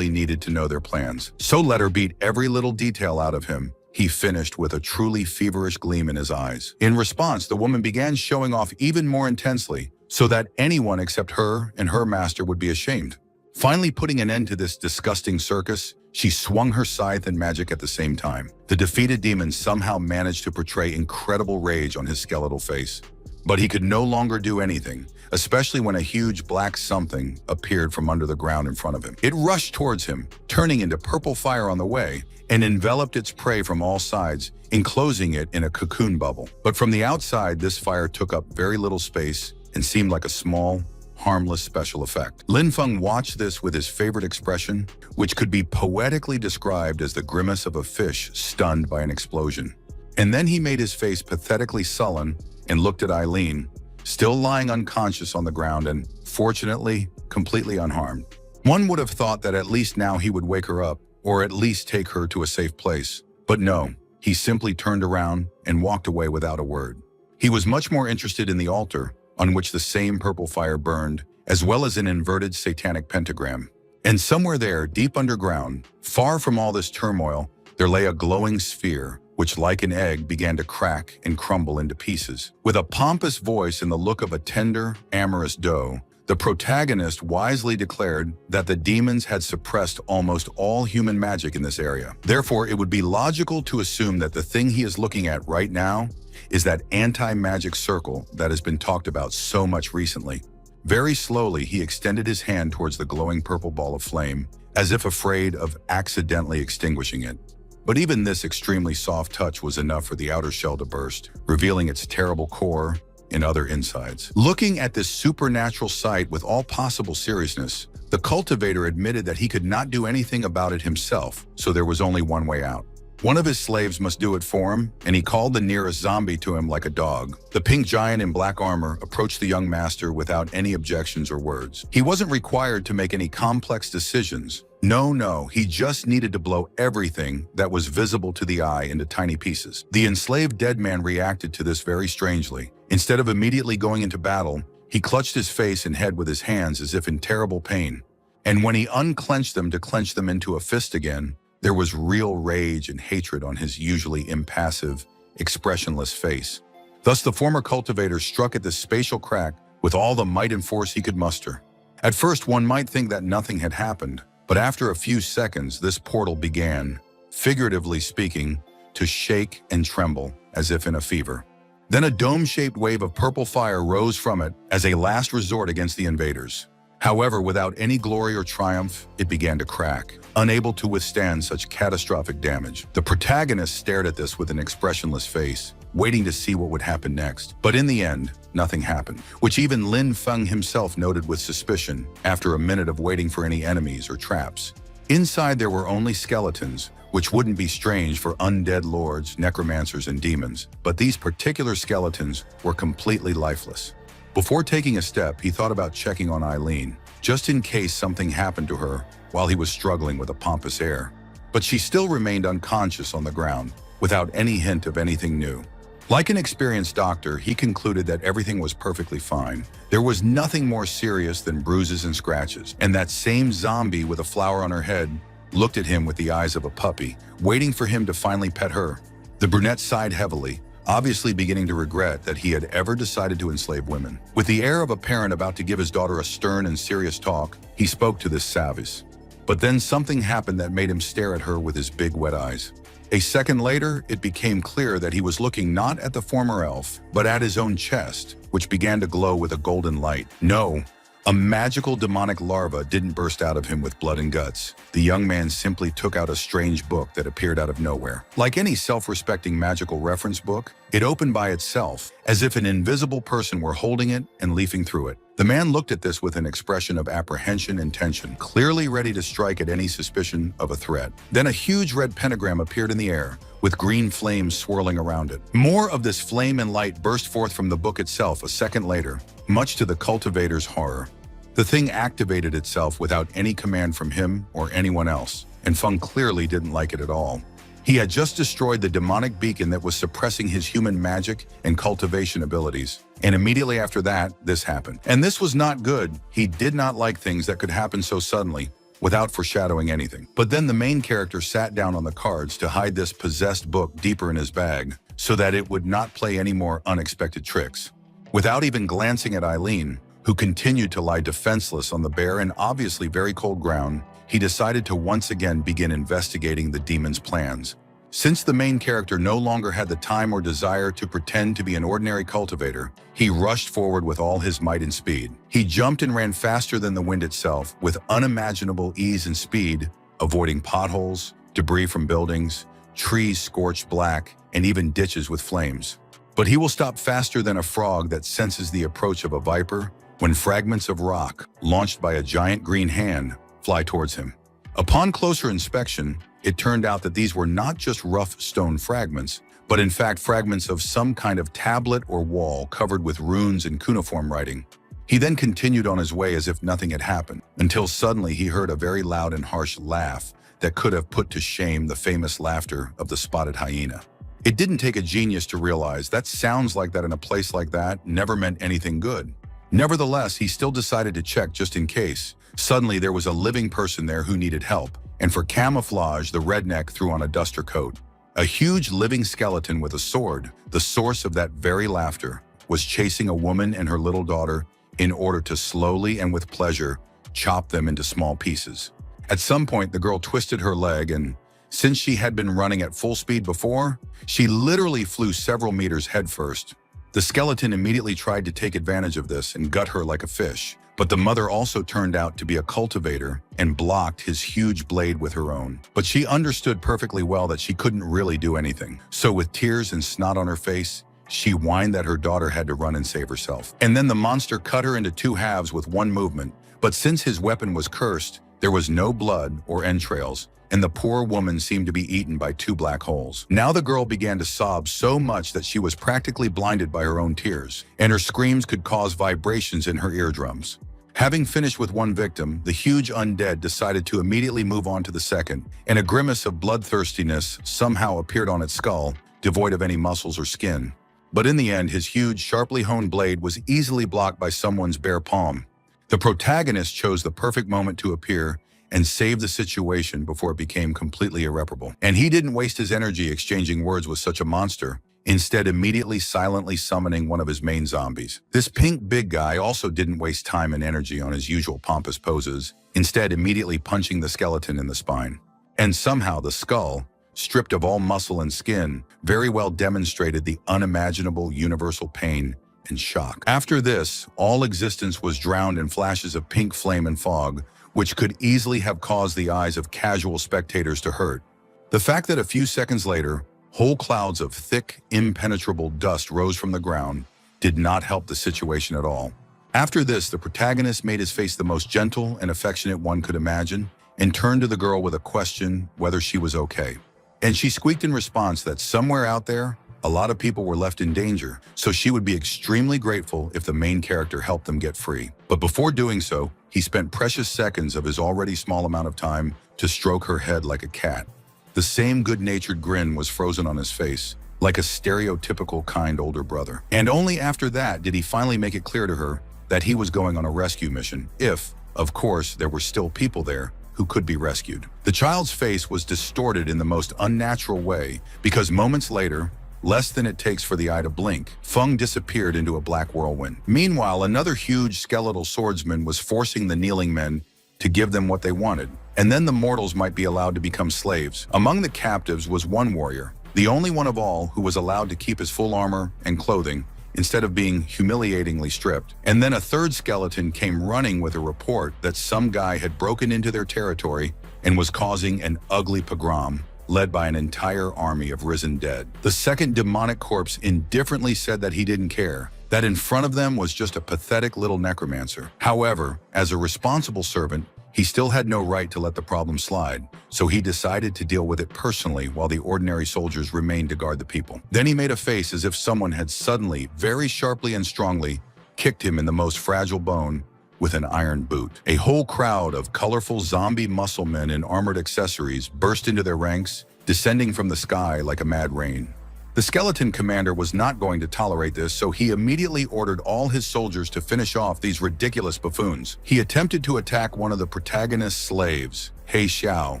needed to know their plans. So let her beat every little detail out of him. He finished with a truly feverish gleam in his eyes. In response, the woman began showing off even more intensely, so that anyone except her and her master would be ashamed. Finally putting an end to this disgusting circus, she swung her scythe and magic at the same time. The defeated demon somehow managed to portray incredible rage on his skeletal face. But he could no longer do anything, especially when a huge black something appeared from under the ground in front of him. It rushed towards him, turning into purple fire on the way, and enveloped its prey from all sides, enclosing it in a cocoon bubble. But from the outside, this fire took up very little space and seemed like a small, harmless special effect. Lin Feng watched this with his favorite expression, which could be poetically described as the grimace of a fish stunned by an explosion. And then he made his face pathetically sullen and looked at Eileen, still lying unconscious on the ground and, fortunately, completely unharmed. One would have thought that at least now he would wake her up, or at least take her to a safe place. But no, he simply turned around and walked away without a word. He was much more interested in the altar, on which the same purple fire burned, as well as an inverted satanic pentagram. And somewhere there, deep underground, far from all this turmoil, there lay a glowing sphere, which like an egg began to crack and crumble into pieces. With a pompous voice and the look of a tender, amorous doe, the protagonist wisely declared that the demons had suppressed almost all human magic in this area. Therefore, it would be logical to assume that the thing he is looking at right now is that anti-magic circle that has been talked about so much recently. Very slowly, he extended his hand towards the glowing purple ball of flame, as if afraid of accidentally extinguishing it. But even this extremely soft touch was enough for the outer shell to burst, revealing its terrible core and other insides. Looking at this supernatural sight with all possible seriousness, the cultivator admitted that he could not do anything about it himself, so there was only one way out. One of his slaves must do it for him, and he called the nearest zombie to him like a dog. The pink giant in black armor approached the young master without any objections or words. He wasn't required to make any complex decisions. No, he just needed to blow everything that was visible to the eye into tiny pieces. The enslaved dead man reacted to this very strangely. Instead of immediately going into battle, he clutched his face and head with his hands as if in terrible pain. And when he unclenched them to clench them into a fist again, there was real rage and hatred on his usually impassive, expressionless face. Thus, the former cultivator struck at this spatial crack with all the might and force he could muster. At first, one might think that nothing had happened, but after a few seconds, this portal began, figuratively speaking, to shake and tremble as if in a fever. Then a dome-shaped wave of purple fire rose from it as a last resort against the invaders. However, without any glory or triumph, it began to crack, unable to withstand such catastrophic damage. The protagonist stared at this with an expressionless face, waiting to see what would happen next. But in the end, nothing happened, which even Lin Feng himself noted with suspicion after a minute of waiting for any enemies or traps. Inside there were only skeletons, which wouldn't be strange for undead lords, necromancers, and demons. But these particular skeletons were completely lifeless. Before taking a step, he thought about checking on Eileen, just in case something happened to her while he was struggling with a pompous air. But she still remained unconscious on the ground, without any hint of anything new. Like an experienced doctor, he concluded that everything was perfectly fine. There was nothing more serious than bruises and scratches, and that same zombie with a flower on her head looked at him with the eyes of a puppy, waiting for him to finally pet her. The brunette sighed heavily, obviously beginning to regret that he had ever decided to enslave women. With the air of a parent about to give his daughter a stern and serious talk, he spoke to this savage. But then something happened that made him stare at her with his big wet eyes. A second later, it became clear that he was looking not at the former elf, but at his own chest, which began to glow with a golden light. No, a magical demonic larva didn't burst out of him with blood and guts. The young man simply took out a strange book that appeared out of nowhere. Like any self-respecting magical reference book, it opened by itself, as if an invisible person were holding it and leafing through it. The man looked at this with an expression of apprehension and tension, clearly ready to strike at any suspicion of a threat. Then a huge red pentagram appeared in the air, with green flames swirling around it. More of this flame and light burst forth from the book itself a second later, much to the cultivator's horror. The thing activated itself without any command from him or anyone else, and Feng clearly didn't like it at all. He had just destroyed the demonic beacon that was suppressing his human magic and cultivation abilities. And immediately after that, this happened. And this was not good. He did not like things that could happen so suddenly, without foreshadowing anything. But then the main character sat down on the cards to hide this possessed book deeper in his bag, so that it would not play any more unexpected tricks. Without even glancing at Eileen, who continued to lie defenseless on the bare and obviously very cold ground, he decided to once again begin investigating the demon's plans. Since the main character no longer had the time or desire to pretend to be an ordinary cultivator, he rushed forward with all his might and speed. He jumped and ran faster than the wind itself, with unimaginable ease and speed, avoiding potholes, debris from buildings, trees scorched black, and even ditches with flames. But he will stop faster than a frog that senses the approach of a viper when fragments of rock, launched by a giant green hand, fly towards him. Upon closer inspection, it turned out that these were not just rough stone fragments, but in fact fragments of some kind of tablet or wall covered with runes and cuneiform writing. He then continued on his way as if nothing had happened, until suddenly he heard a very loud and harsh laugh that could have put to shame the famous laughter of the spotted hyena. It didn't take a genius to realize that sounds like that in a place like that never meant anything good. Nevertheless, he still decided to check just in case. Suddenly, there was a living person there who needed help, and for camouflage, the redneck threw on a duster coat. A huge living skeleton with a sword, the source of that very laughter, was chasing a woman and her little daughter in order to slowly and with pleasure chop them into small pieces. At some point, the girl twisted her leg, and since she had been running at full speed before, she literally flew several meters headfirst. The skeleton immediately tried to take advantage of this and gut her like a fish, but the mother also turned out to be a cultivator and blocked his huge blade with her own. But she understood perfectly well that she couldn't really do anything. So with tears and snot on her face, she whined that her daughter had to run and save herself. And then the monster cut her into two halves with one movement. But since his weapon was cursed, there was no blood or entrails, and the poor woman seemed to be eaten by two black holes. Now the girl began to sob so much that she was practically blinded by her own tears, and her screams could cause vibrations in her eardrums. Having finished with one victim, the huge undead decided to immediately move on to the second, and a grimace of bloodthirstiness somehow appeared on its skull, devoid of any muscles or skin. But in the end, his huge, sharply honed blade was easily blocked by someone's bare palm. The protagonist chose the perfect moment to appear and save the situation before it became completely irreparable. And he didn't waste his energy exchanging words with such a monster, instead immediately silently summoning one of his main zombies. This pink big guy also didn't waste time and energy on his usual pompous poses, instead immediately punching the skeleton in the spine. And somehow the skull, stripped of all muscle and skin, very well demonstrated the unimaginable universal pain and shock. After this, all existence was drowned in flashes of pink flame and fog, which could easily have caused the eyes of casual spectators to hurt. The fact that a few seconds later, whole clouds of thick, impenetrable dust rose from the ground did not help the situation at all. After this, the protagonist made his face the most gentle and affectionate one could imagine and turned to the girl with a question whether she was okay. And she squeaked in response that somewhere out there, a lot of people were left in danger, so she would be extremely grateful if the main character helped them get free. But before doing so, he spent precious seconds of his already small amount of time to stroke her head like a cat. The same good-natured grin was frozen on his face, like a stereotypical kind older brother. And only after that did he finally make it clear to her that he was going on a rescue mission, if, of course, there were still people there who could be rescued. The child's face was distorted in the most unnatural way because moments later, less than it takes for the eye to blink, Feng disappeared into a black whirlwind. Meanwhile, another huge skeletal swordsman was forcing the kneeling men to give them what they wanted, and then the mortals might be allowed to become slaves. Among the captives was one warrior, the only one of all who was allowed to keep his full armor and clothing instead of being humiliatingly stripped. And then a third skeleton came running with a report that some guy had broken into their territory and was causing an ugly pogrom, led by an entire army of risen dead. The second demonic corpse indifferently said that he didn't care, that in front of them was just a pathetic little necromancer. However, as a responsible servant, he still had no right to let the problem slide, so he decided to deal with it personally while the ordinary soldiers remained to guard the people. Then he made a face as if someone had suddenly, very sharply and strongly, kicked him in the most fragile bone with an iron boot. A whole crowd of colorful zombie muscle men in armored accessories burst into their ranks, descending from the sky like a mad rain. The skeleton commander was not going to tolerate this, so he immediately ordered all his soldiers to finish off these ridiculous buffoons. He attempted to attack one of the protagonist's slaves, He Xiao,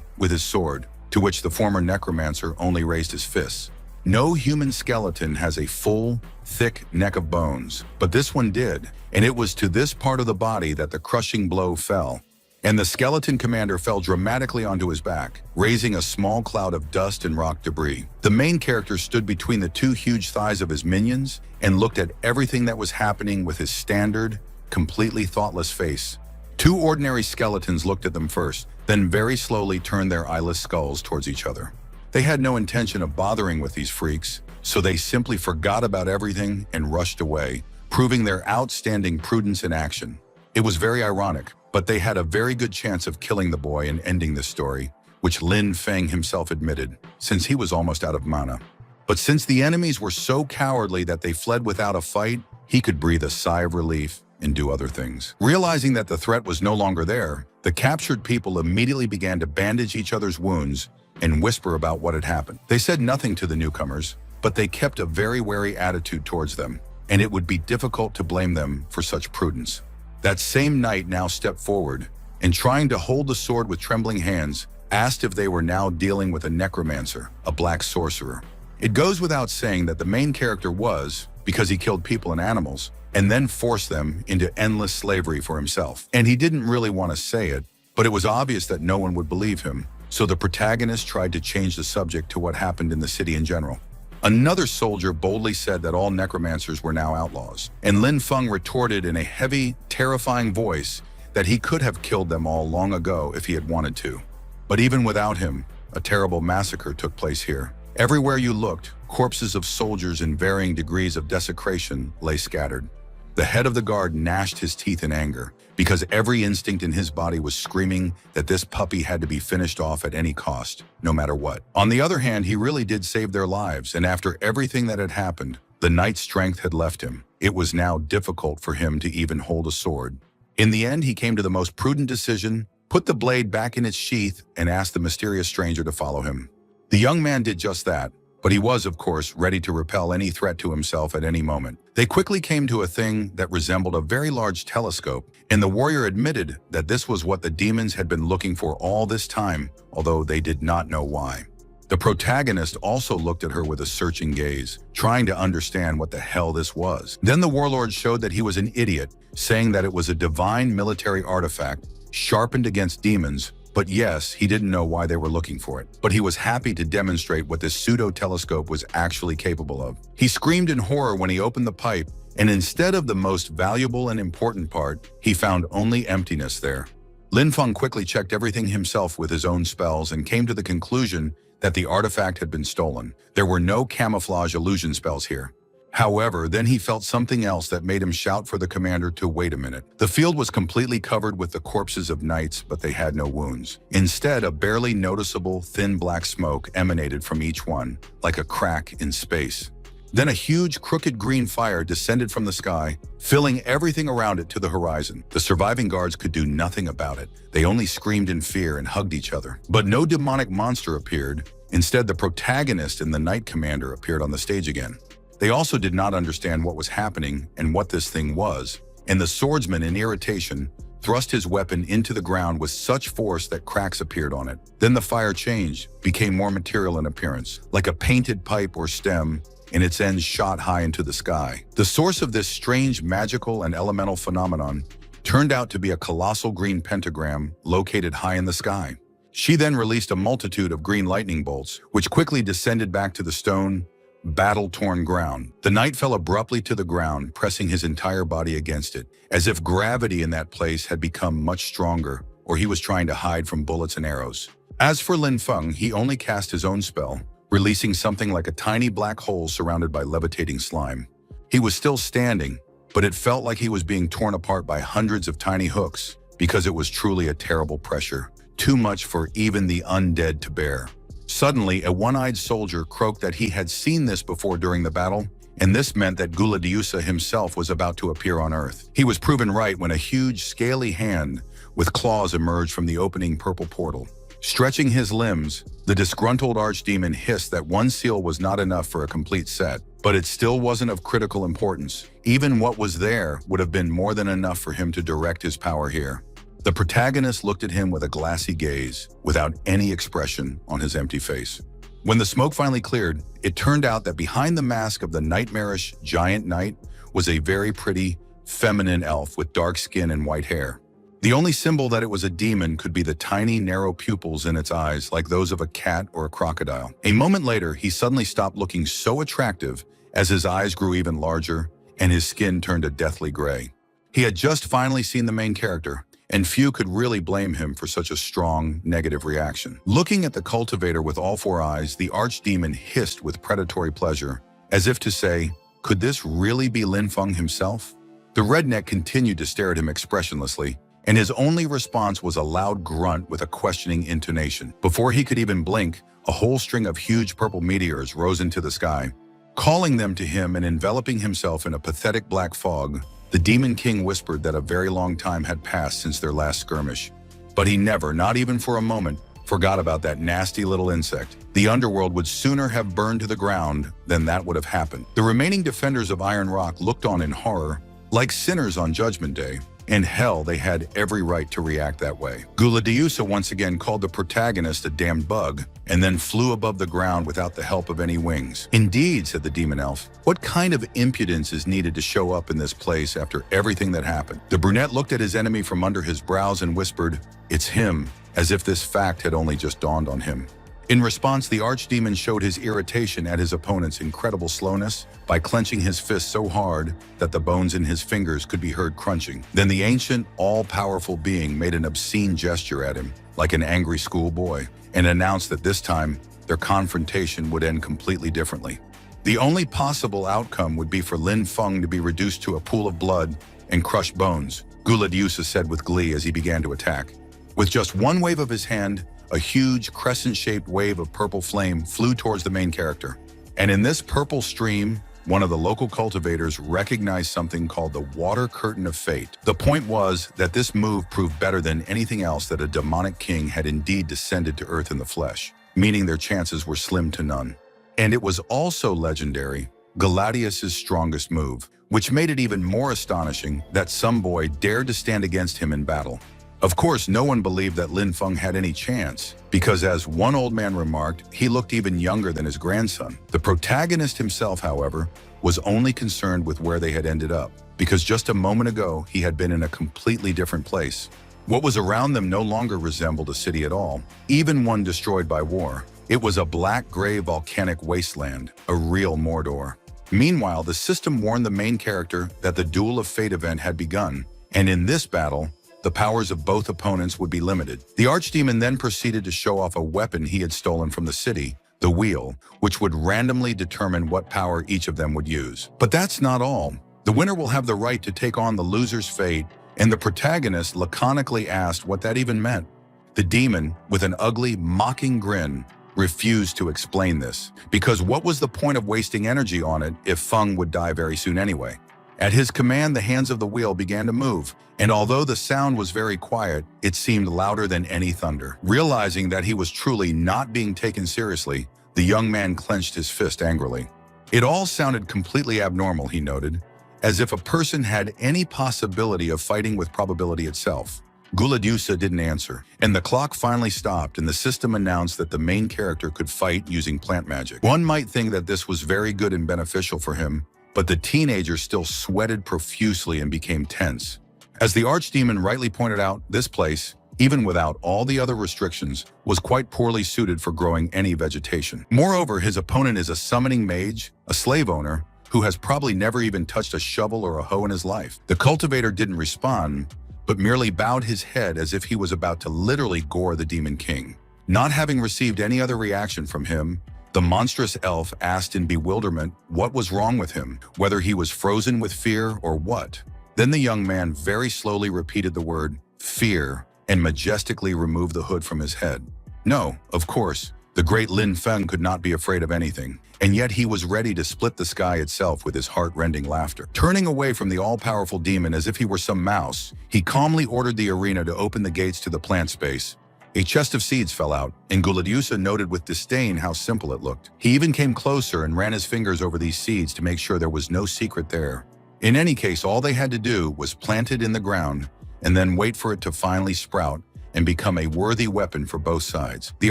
with his sword, to which the former necromancer only raised his fists. No human skeleton has a full, thick neck of bones, but this one did, and it was to this part of the body that the crushing blow fell. and the skeleton commander fell dramatically onto his back, raising a small cloud of dust and rock debris. The main character stood between the two huge thighs of his minions and looked at everything that was happening with his standard, completely thoughtless face. Two ordinary skeletons looked at them first, then very slowly turned their eyeless skulls towards each other. They had no intention of bothering with these freaks, so they simply forgot about everything and rushed away, proving their outstanding prudence in action. It was very ironic, but they had a very good chance of killing the boy and ending this story, which Lin Feng himself admitted, since he was almost out of mana. But since the enemies were so cowardly that they fled without a fight, he could breathe a sigh of relief and do other things. Realizing that the threat was no longer there, the captured people immediately began to bandage each other's wounds and whisper about what had happened. They said nothing to the newcomers, but they kept a very wary attitude towards them, and it would be difficult to blame them for such prudence. That same knight now stepped forward, and trying to hold the sword with trembling hands, asked if they were now dealing with a necromancer, a black sorcerer. It goes without saying that the main character was, because he killed people and animals, and then forced them into endless slavery for himself. And he didn't really want to say it, but it was obvious that no one would believe him, so the protagonist tried to change the subject to what happened in the city in general. Another soldier boldly said that all necromancers were now outlaws, and Lin Feng retorted in a heavy, terrifying voice that he could have killed them all long ago if he had wanted to. But even without him, a terrible massacre took place here. Everywhere you looked, corpses of soldiers in varying degrees of desecration lay scattered. The head of the guard gnashed his teeth in anger, because every instinct in his body was screaming that this puppy had to be finished off at any cost, no matter what. On the other hand, he really did save their lives, and after everything that had happened, the knight's strength had left him. It was now difficult for him to even hold a sword. In the end, he came to the most prudent decision, put the blade back in its sheath, and asked the mysterious stranger to follow him. The young man did just that, but he was, of course, ready to repel any threat to himself at any moment. They quickly came to a thing that resembled a very large telescope, and the warrior admitted that this was what the demons had been looking for all this time, although they did not know why. The protagonist also looked at her with a searching gaze, trying to understand what the hell this was. Then the warlord showed that he was an idiot, saying that it was a divine military artifact, sharpened against demons, but yes, he didn't know why they were looking for it. But he was happy to demonstrate what this pseudo-telescope was actually capable of. He screamed in horror when he opened the pipe, and instead of the most valuable and important part, he found only emptiness there. Lin Feng quickly checked everything himself with his own spells and came to the conclusion that the artifact had been stolen. There were no camouflage illusion spells here. However, then he felt something else that made him shout for the commander to wait a minute. The field was completely covered with the corpses of knights, but they had no wounds. Instead, a barely noticeable, thin black smoke emanated from each one, like a crack in space. Then a huge, crooked green fire descended from the sky, filling everything around it to the horizon. The surviving guards could do nothing about it. They only screamed in fear and hugged each other. But no demonic monster appeared. Instead, the protagonist and the knight commander appeared on the stage again. They also did not understand what was happening and what this thing was, and the swordsman, in irritation, thrust his weapon into the ground with such force that cracks appeared on it. Then the fire changed, became more material in appearance, like a painted pipe or stem, and its ends shot high into the sky. The source of this strange magical and elemental phenomenon turned out to be a colossal green pentagram located high in the sky. She then released a multitude of green lightning bolts, which quickly descended back to the stone, battle-torn ground. The knight fell abruptly to the ground, pressing his entire body against it, as if gravity in that place had become much stronger, or he was trying to hide from bullets and arrows. As for Lin Feng, he only cast his own spell, releasing something like a tiny black hole surrounded by levitating slime. He was still standing, but it felt like he was being torn apart by hundreds of tiny hooks, because it was truly a terrible pressure, too much for even the undead to bear. Suddenly, a one-eyed soldier croaked that he had seen this before during the battle, and this meant that Guladiusa himself was about to appear on Earth. He was proven right when a huge, scaly hand with claws emerged from the opening purple portal. Stretching his limbs, the disgruntled archdemon hissed that one seal was not enough for a complete set, but it still wasn't of critical importance. Even what was there would have been more than enough for him to direct his power here. The protagonist looked at him with a glassy gaze, without any expression on his empty face. When the smoke finally cleared, it turned out that behind the mask of the nightmarish giant knight was a very pretty, feminine elf with dark skin and white hair. The only symbol that it was a demon could be the tiny, narrow pupils in its eyes, like those of a cat or a crocodile. A moment later, he suddenly stopped looking so attractive as his eyes grew even larger and his skin turned a deathly gray. He had just finally seen the main character, and few could really blame him for such a strong, negative reaction. Looking at the cultivator with all four eyes, the archdemon hissed with predatory pleasure, as if to say, could this really be Lin Feng himself? The redneck continued to stare at him expressionlessly, and his only response was a loud grunt with a questioning intonation. Before he could even blink, a whole string of huge purple meteors rose into the sky. Calling them to him and enveloping himself in a pathetic black fog, the Demon King whispered that a very long time had passed since their last skirmish. But he never, not even for a moment, forgot about that nasty little insect. The underworld would sooner have burned to the ground than that would have happened. The remaining defenders of Iron Rock looked on in horror, like sinners on Judgment Day. And hell, they had every right to react that way. Guladiusa once again called the protagonist a damned bug, and then flew above the ground without the help of any wings. Indeed, said the demon elf, what kind of impudence is needed to show up in this place after everything that happened? The brunette looked at his enemy from under his brows and whispered, it's him, as if this fact had only just dawned on him. In response, the archdemon showed his irritation at his opponent's incredible slowness by clenching his fist so hard that the bones in his fingers could be heard crunching. Then the ancient, all-powerful being made an obscene gesture at him, like an angry schoolboy, and announced that this time, their confrontation would end completely differently. The only possible outcome would be for Lin Feng to be reduced to a pool of blood and crushed bones, Guladiusa said with glee as he began to attack. With just one wave of his hand, a huge crescent-shaped wave of purple flame flew towards the main character. And in this purple stream, one of the local cultivators recognized something called the Water Curtain of Fate. The point was that this move proved better than anything else that a demonic king had indeed descended to earth in the flesh, meaning their chances were slim to none. And it was also legendary, Gladius's strongest move, which made it even more astonishing that some boy dared to stand against him in battle. Of course, no one believed that Lin Feng had any chance, because as one old man remarked, he looked even younger than his grandson. The protagonist himself, however, was only concerned with where they had ended up, because just a moment ago, he had been in a completely different place. What was around them no longer resembled a city at all, even one destroyed by war. It was a black-gray volcanic wasteland, a real Mordor. Meanwhile, the system warned the main character that the Duel of Fate event had begun, and in this battle, the powers of both opponents would be limited. The archdemon then proceeded to show off a weapon he had stolen from the city, the wheel, which would randomly determine what power each of them would use. But that's not all. The winner will have the right to take on the loser's fate, and the protagonist laconically asked what that even meant. The demon, with an ugly, mocking grin, refused to explain this, because what was the point of wasting energy on it if Feng would die very soon anyway? At his command, the hands of the wheel began to move, and although the sound was very quiet, it seemed louder than any thunder. Realizing that he was truly not being taken seriously, the young man clenched his fist angrily. It all sounded completely abnormal, he noted, as if a person had any possibility of fighting with probability itself. Guladiusa didn't answer, and the clock finally stopped and the system announced that the main character could fight using plant magic. One might think that this was very good and beneficial for him, but the teenager still sweated profusely and became tense. As the archdemon rightly pointed out, this place, even without all the other restrictions, was quite poorly suited for growing any vegetation. Moreover, his opponent is a summoning mage, a slave owner, who has probably never even touched a shovel or a hoe in his life. The cultivator didn't respond, but merely bowed his head as if he was about to literally gore the Demon King. Not having received any other reaction from him, the monstrous elf asked in bewilderment what was wrong with him, whether he was frozen with fear or what. Then the young man very slowly repeated the word, fear, and majestically removed the hood from his head. No, of course, the great Lin Feng could not be afraid of anything, and yet he was ready to split the sky itself with his heart-rending laughter. Turning away from the all-powerful demon as if he were some mouse, he calmly ordered the arena to open the gates to the plant space. A chest of seeds fell out, and Guladiusa noted with disdain how simple it looked. He even came closer and ran his fingers over these seeds to make sure there was no secret there. In any case, all they had to do was plant it in the ground and then wait for it to finally sprout and become a worthy weapon for both sides. The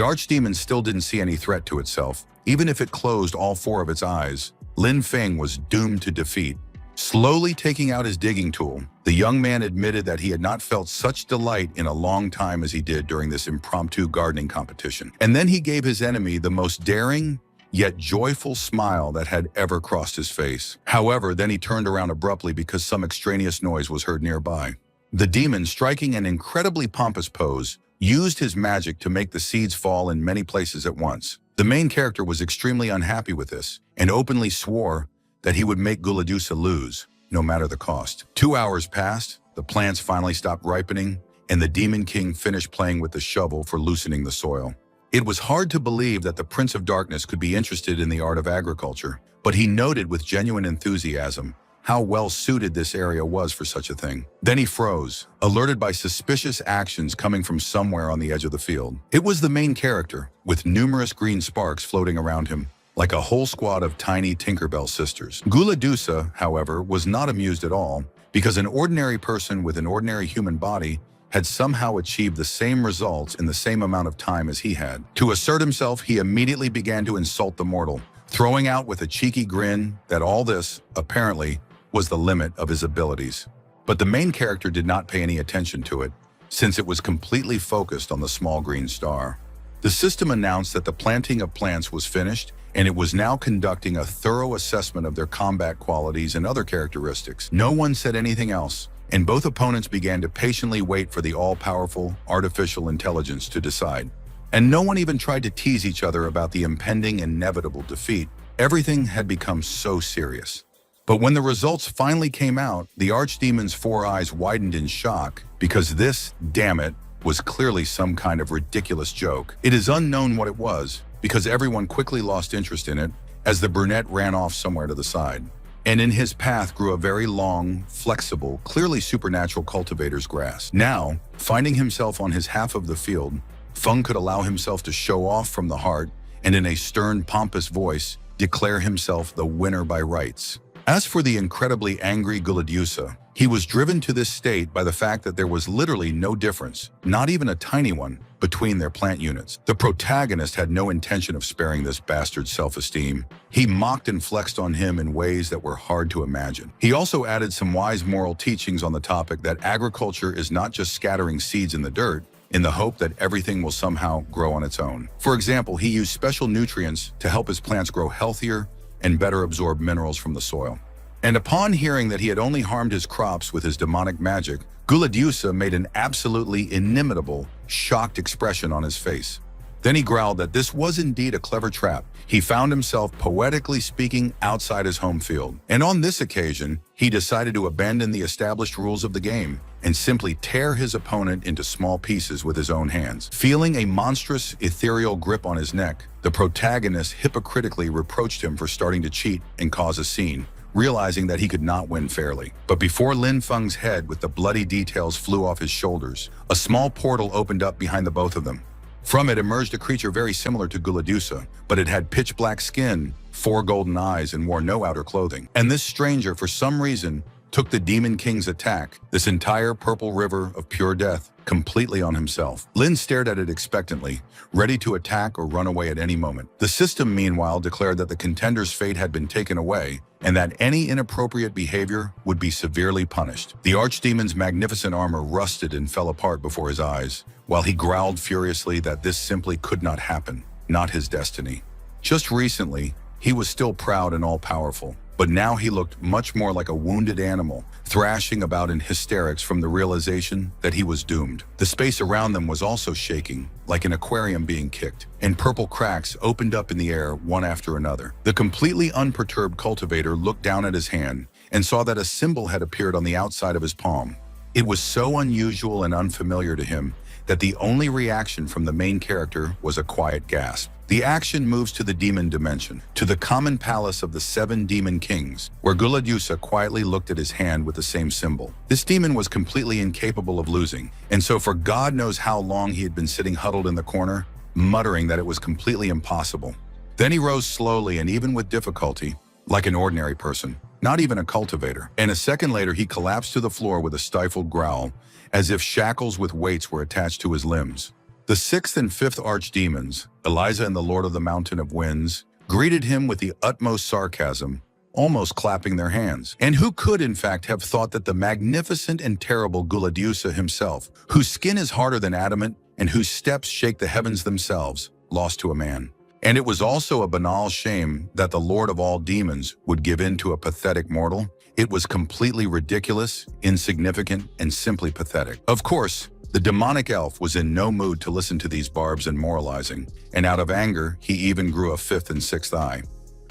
archdemon still didn't see any threat to itself. Even if it closed all four of its eyes, Lin Feng was doomed to defeat. Slowly taking out his digging tool, the young man admitted that he had not felt such delight in a long time as he did during this impromptu gardening competition. And then he gave his enemy the most daring, yet joyful smile that had ever crossed his face. However, then he turned around abruptly because some extraneous noise was heard nearby. The demon, striking an incredibly pompous pose, used his magic to make the seeds fall in many places at once. The main character was extremely unhappy with this and openly swore that he would make Guladusa lose, no matter the cost. 2 hours passed, the plants finally stopped ripening, and the Demon King finished playing with the shovel for loosening the soil. It was hard to believe that the Prince of Darkness could be interested in the art of agriculture, but he noted with genuine enthusiasm how well suited this area was for such a thing. Then he froze, alerted by suspicious actions coming from somewhere on the edge of the field. It was the main character, with numerous green sparks floating around him, like a whole squad of tiny Tinkerbell sisters. Guladusa, however, was not amused at all, because an ordinary person with an ordinary human body had somehow achieved the same results in the same amount of time as he had. To assert himself, he immediately began to insult the mortal, throwing out with a cheeky grin that all this, apparently, was the limit of his abilities. But the main character did not pay any attention to it, since it was completely focused on the small green star. The system announced that the planting of plants was finished, and it was now conducting a thorough assessment of their combat qualities and other characteristics. No one said anything else, and both opponents began to patiently wait for the all-powerful artificial intelligence to decide. And no one even tried to tease each other about the impending inevitable defeat. Everything had become so serious. But when the results finally came out, the archdemon's 4 eyes widened in shock, because this, damn it, was clearly some kind of ridiculous joke. It is unknown what it was, because everyone quickly lost interest in it as the brunette ran off somewhere to the side. And in his path grew a very long, flexible, clearly supernatural cultivator's grass. Now, finding himself on his half of the field, Feng could allow himself to show off from the heart and in a stern, pompous voice, declare himself the winner by rights. As for the incredibly angry Guladusa, he was driven to this state by the fact that there was literally no difference, not even a tiny one, between their plant units. The protagonist had no intention of sparing this bastard's self-esteem. He mocked and flexed on him in ways that were hard to imagine. He also added some wise moral teachings on the topic that agriculture is not just scattering seeds in the dirt, in the hope that everything will somehow grow on its own. For example, he used special nutrients to help his plants grow healthier and better absorb minerals from the soil. And upon hearing that he had only harmed his crops with his demonic magic, Guladusa made an absolutely inimitable, shocked expression on his face. Then he growled that this was indeed a clever trap. He found himself poetically speaking outside his home field. And on this occasion, he decided to abandon the established rules of the game and simply tear his opponent into small pieces with his own hands. Feeling a monstrous, ethereal grip on his neck, the protagonist hypocritically reproached him for starting to cheat and cause a scene, realizing that he could not win fairly. But before Lin Feng's head with the bloody details flew off his shoulders, a small portal opened up behind the both of them. From it emerged a creature very similar to Guladusa, but it had pitch-black skin, 4 golden eyes, and wore no outer clothing. And this stranger, for some reason, took the Demon King's attack, this entire purple river of pure death, completely on himself. Lin stared at it expectantly, ready to attack or run away at any moment. The system, meanwhile, declared that the contender's fate had been taken away, and that any inappropriate behavior would be severely punished. The archdemon's magnificent armor rusted and fell apart before his eyes, while he growled furiously that this simply could not happen, not his destiny. Just recently, he was still proud and all-powerful, but now he looked much more like a wounded animal, thrashing about in hysterics from the realization that he was doomed. The space around them was also shaking, like an aquarium being kicked, and purple cracks opened up in the air one after another. The completely unperturbed cultivator looked down at his hand and saw that a symbol had appeared on the outside of his palm. It was so unusual and unfamiliar to him that the only reaction from the main character was a quiet gasp. The action moves to the demon dimension, to the common palace of the 7 demon kings, where Guladusa quietly looked at his hand with the same symbol. This demon was completely incapable of losing, and so for God knows how long he had been sitting huddled in the corner, muttering that it was completely impossible. Then he rose slowly and even with difficulty, like an ordinary person, not even a cultivator. And a second later, he collapsed to the floor with a stifled growl, as if shackles with weights were attached to his limbs. The 6th and 5th archdemons, Eliza and the Lord of the Mountain of Winds, greeted him with the utmost sarcasm, almost clapping their hands. And who could, in fact, have thought that the magnificent and terrible Guladusa himself, whose skin is harder than adamant and whose steps shake the heavens themselves, lost to a man? And it was also a banal shame that the Lord of all demons would give in to a pathetic mortal. It was completely ridiculous, insignificant, and simply pathetic. Of course, the demonic elf was in no mood to listen to these barbs and moralizing, and out of anger, he even grew a fifth and sixth eye.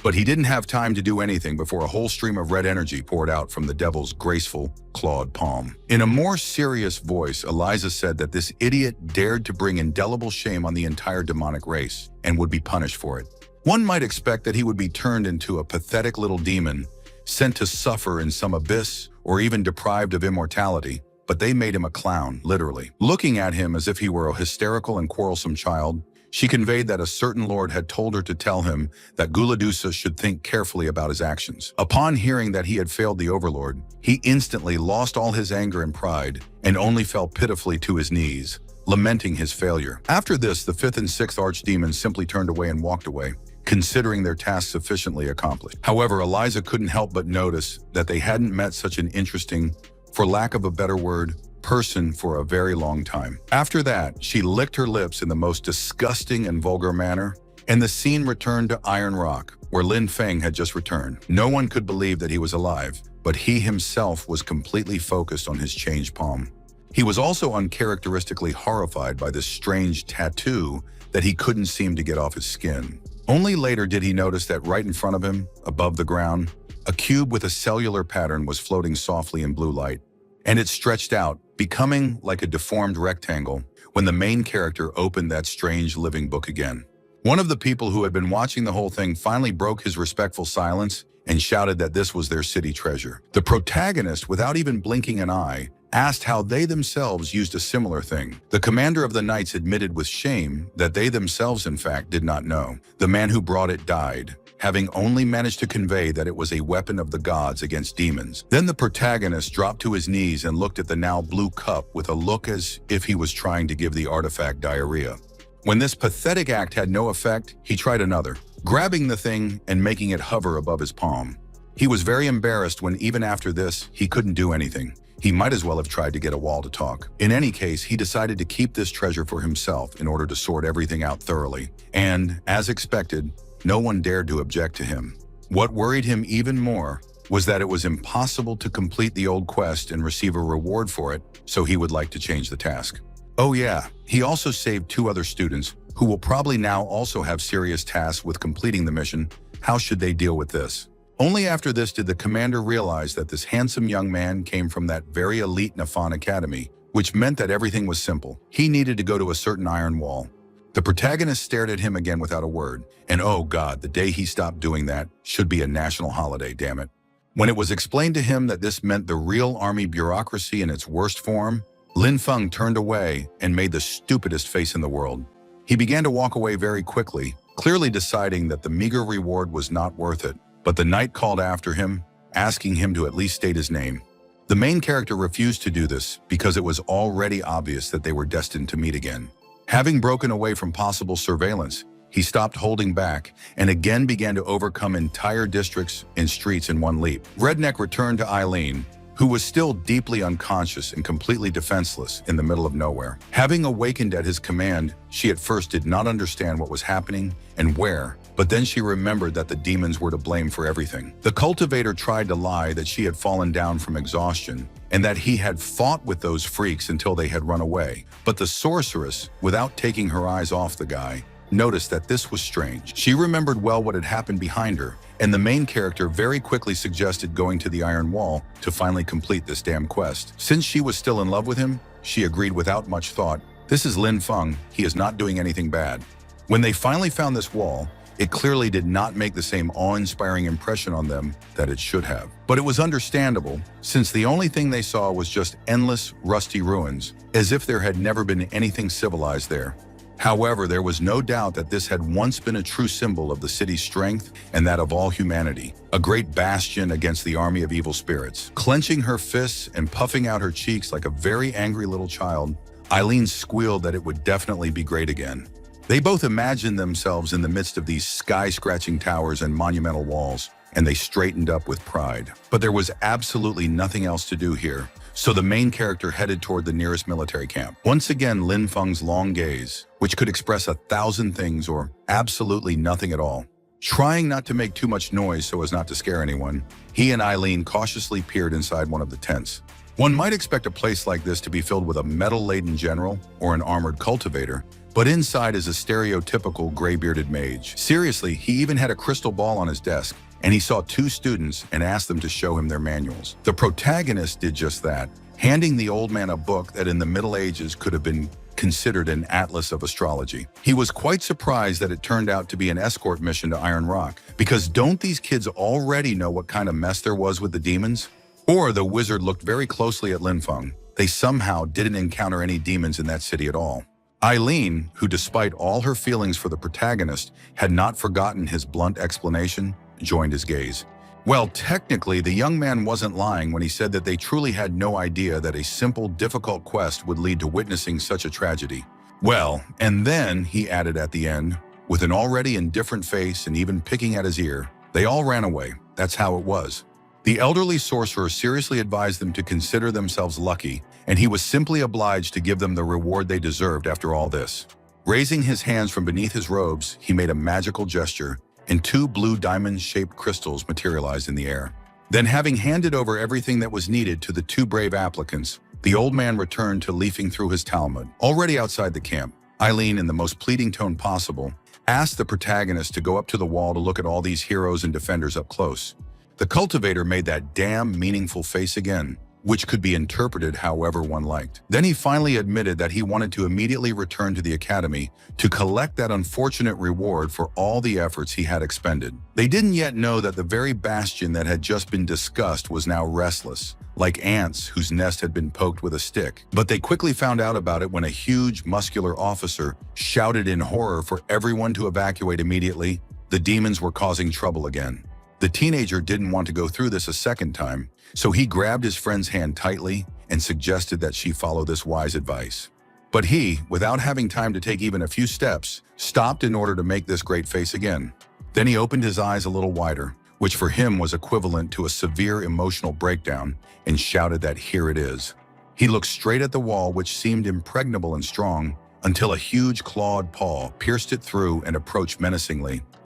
But he didn't have time to do anything before a whole stream of red energy poured out from the devil's graceful, clawed palm. In a more serious voice, Eliza said that this idiot dared to bring indelible shame on the entire demonic race and would be punished for it. One might expect that he would be turned into a pathetic little demon, sent to suffer in some abyss, or even deprived of immortality, but they made him a clown, literally. Looking at him as if he were a hysterical and quarrelsome child, she conveyed that a certain lord had told her to tell him that Guladusa should think carefully about his actions. Upon hearing that he had failed the overlord, he instantly lost all his anger and pride and only fell pitifully to his knees, lamenting his failure. After this, the fifth and sixth archdemons simply turned away and walked away, considering their task sufficiently accomplished. However, Eliza couldn't help but notice that they hadn't met such an interesting, for lack of a better word, person for a very long time. After that, she licked her lips in the most disgusting and vulgar manner, and the scene returned to Iron Rock, where Lin Feng had just returned. No one could believe that he was alive, but he himself was completely focused on his changed palm. He was also uncharacteristically horrified by this strange tattoo that he couldn't seem to get off his skin. Only later did he notice that right in front of him, above the ground, a cube with a cellular pattern was floating softly in blue light, and it stretched out, becoming like a deformed rectangle when the main character opened that strange living book again. One of the people who had been watching the whole thing finally broke his respectful silence and shouted that this was their city treasure. The protagonist, without even blinking an eye, asked how they themselves used a similar thing. The commander of the knights admitted with shame that they themselves, in fact, did not know. The man who brought it died, having only managed to convey that it was a weapon of the gods against demons. Then the protagonist dropped to his knees and looked at the now blue cup with a look as if he was trying to give the artifact diarrhea. When this pathetic act had no effect, he tried another, grabbing the thing and making it hover above his palm. He was very embarrassed when even after this, he couldn't do anything. He might as well have tried to get a wall to talk. In any case, he decided to keep this treasure for himself in order to sort everything out thoroughly. And, as expected, no one dared to object to him. What worried him even more was that it was impossible to complete the old quest and receive a reward for it, so he would like to change the task. Oh yeah, he also saved 2 other students who will probably now also have serious tasks with completing the mission. How should they deal with this? Only after this did the commander realize that this handsome young man came from that very elite Nafan Academy, which meant that everything was simple. He needed to go to a certain iron wall. The protagonist stared at him again without a word, and oh God, the day he stopped doing that should be a national holiday, damn it. When it was explained to him that this meant the real army bureaucracy in its worst form, Lin Feng turned away and made the stupidest face in the world. He began to walk away very quickly, clearly deciding that the meager reward was not worth it. But the knight called after him, asking him to at least state his name. The main character refused to do this because it was already obvious that they were destined to meet again. Having broken away from possible surveillance, he stopped holding back and again began to overcome entire districts and streets in one leap. Redneck returned to Eileen, who was still deeply unconscious and completely defenseless in the middle of nowhere. Having awakened at his command, she at first did not understand what was happening and where, but then she remembered that the demons were to blame for everything. The cultivator tried to lie that she had fallen down from exhaustion and that he had fought with those freaks until they had run away. But the sorceress, without taking her eyes off the guy, noticed that this was strange. She remembered well what had happened behind her, and the main character very quickly suggested going to the Iron Wall to finally complete this damn quest. Since she was still in love with him, she agreed without much thought. This is Lin Feng, he is not doing anything bad. When they finally found this wall, it clearly did not make the same awe-inspiring impression on them that it should have. But it was understandable, since the only thing they saw was just endless, rusty ruins, as if there had never been anything civilized there. However, there was no doubt that this had once been a true symbol of the city's strength and that of all humanity, a great bastion against the army of evil spirits. Clenching her fists and puffing out her cheeks like a very angry little child, Eileen squealed that it would definitely be great again. They both imagined themselves in the midst of these sky-scratching towers and monumental walls, and they straightened up with pride. But there was absolutely nothing else to do here, so the main character headed toward the nearest military camp. Once again, Lin Feng's long gaze, which could express 1,000 things or absolutely nothing at all. Trying not to make too much noise so as not to scare anyone, he and Eileen cautiously peered inside one of the tents. One might expect a place like this to be filled with a metal-laden general or an armored cultivator, but inside is a stereotypical gray-bearded mage. Seriously, he even had a crystal ball on his desk, and he saw 2 students and asked them to show him their manuals. The protagonist did just that, handing the old man a book that in the Middle Ages could have been considered an atlas of astrology. He was quite surprised that it turned out to be an escort mission to Iron Rock, because don't these kids already know what kind of mess there was with the demons? Or the wizard looked very closely at Lin Feng. They somehow didn't encounter any demons in that city at all. Eileen, who despite all her feelings for the protagonist, had not forgotten his blunt explanation, joined his gaze. Well, technically, the young man wasn't lying when he said that they truly had no idea that a simple, difficult quest would lead to witnessing such a tragedy. Well, and then, he added at the end, with an already indifferent face and even picking at his ear, they all ran away. That's how it was. The elderly sorcerer seriously advised them to consider themselves lucky, and he was simply obliged to give them the reward they deserved after all this. Raising his hands from beneath his robes, he made a magical gesture, and 2 blue diamond-shaped crystals materialized in the air. Then, having handed over everything that was needed to the 2 brave applicants, the old man returned to leafing through his Talmud. Already outside the camp, Eileen, in the most pleading tone possible, asked the protagonist to go up to the wall to look at all these heroes and defenders up close. The cultivator made that damn meaningful face again, which could be interpreted however one liked. Then he finally admitted that he wanted to immediately return to the academy to collect that unfortunate reward for all the efforts he had expended. They didn't yet know that the very bastion that had just been discussed was now restless, like ants whose nest had been poked with a stick. But they quickly found out about it when a huge, muscular officer shouted in horror for everyone to evacuate immediately. The demons were causing trouble again. The teenager didn't want to go through this a second time, so he grabbed his friend's hand tightly and suggested that she follow this wise advice. But he, without having time to take even a few steps, stopped in order to make this great face again. Then he opened his eyes a little wider, which for him was equivalent to a severe emotional breakdown, and shouted that here it is. He looked straight at the wall, which seemed impregnable and strong, until a huge clawed paw pierced it through and approached menacingly.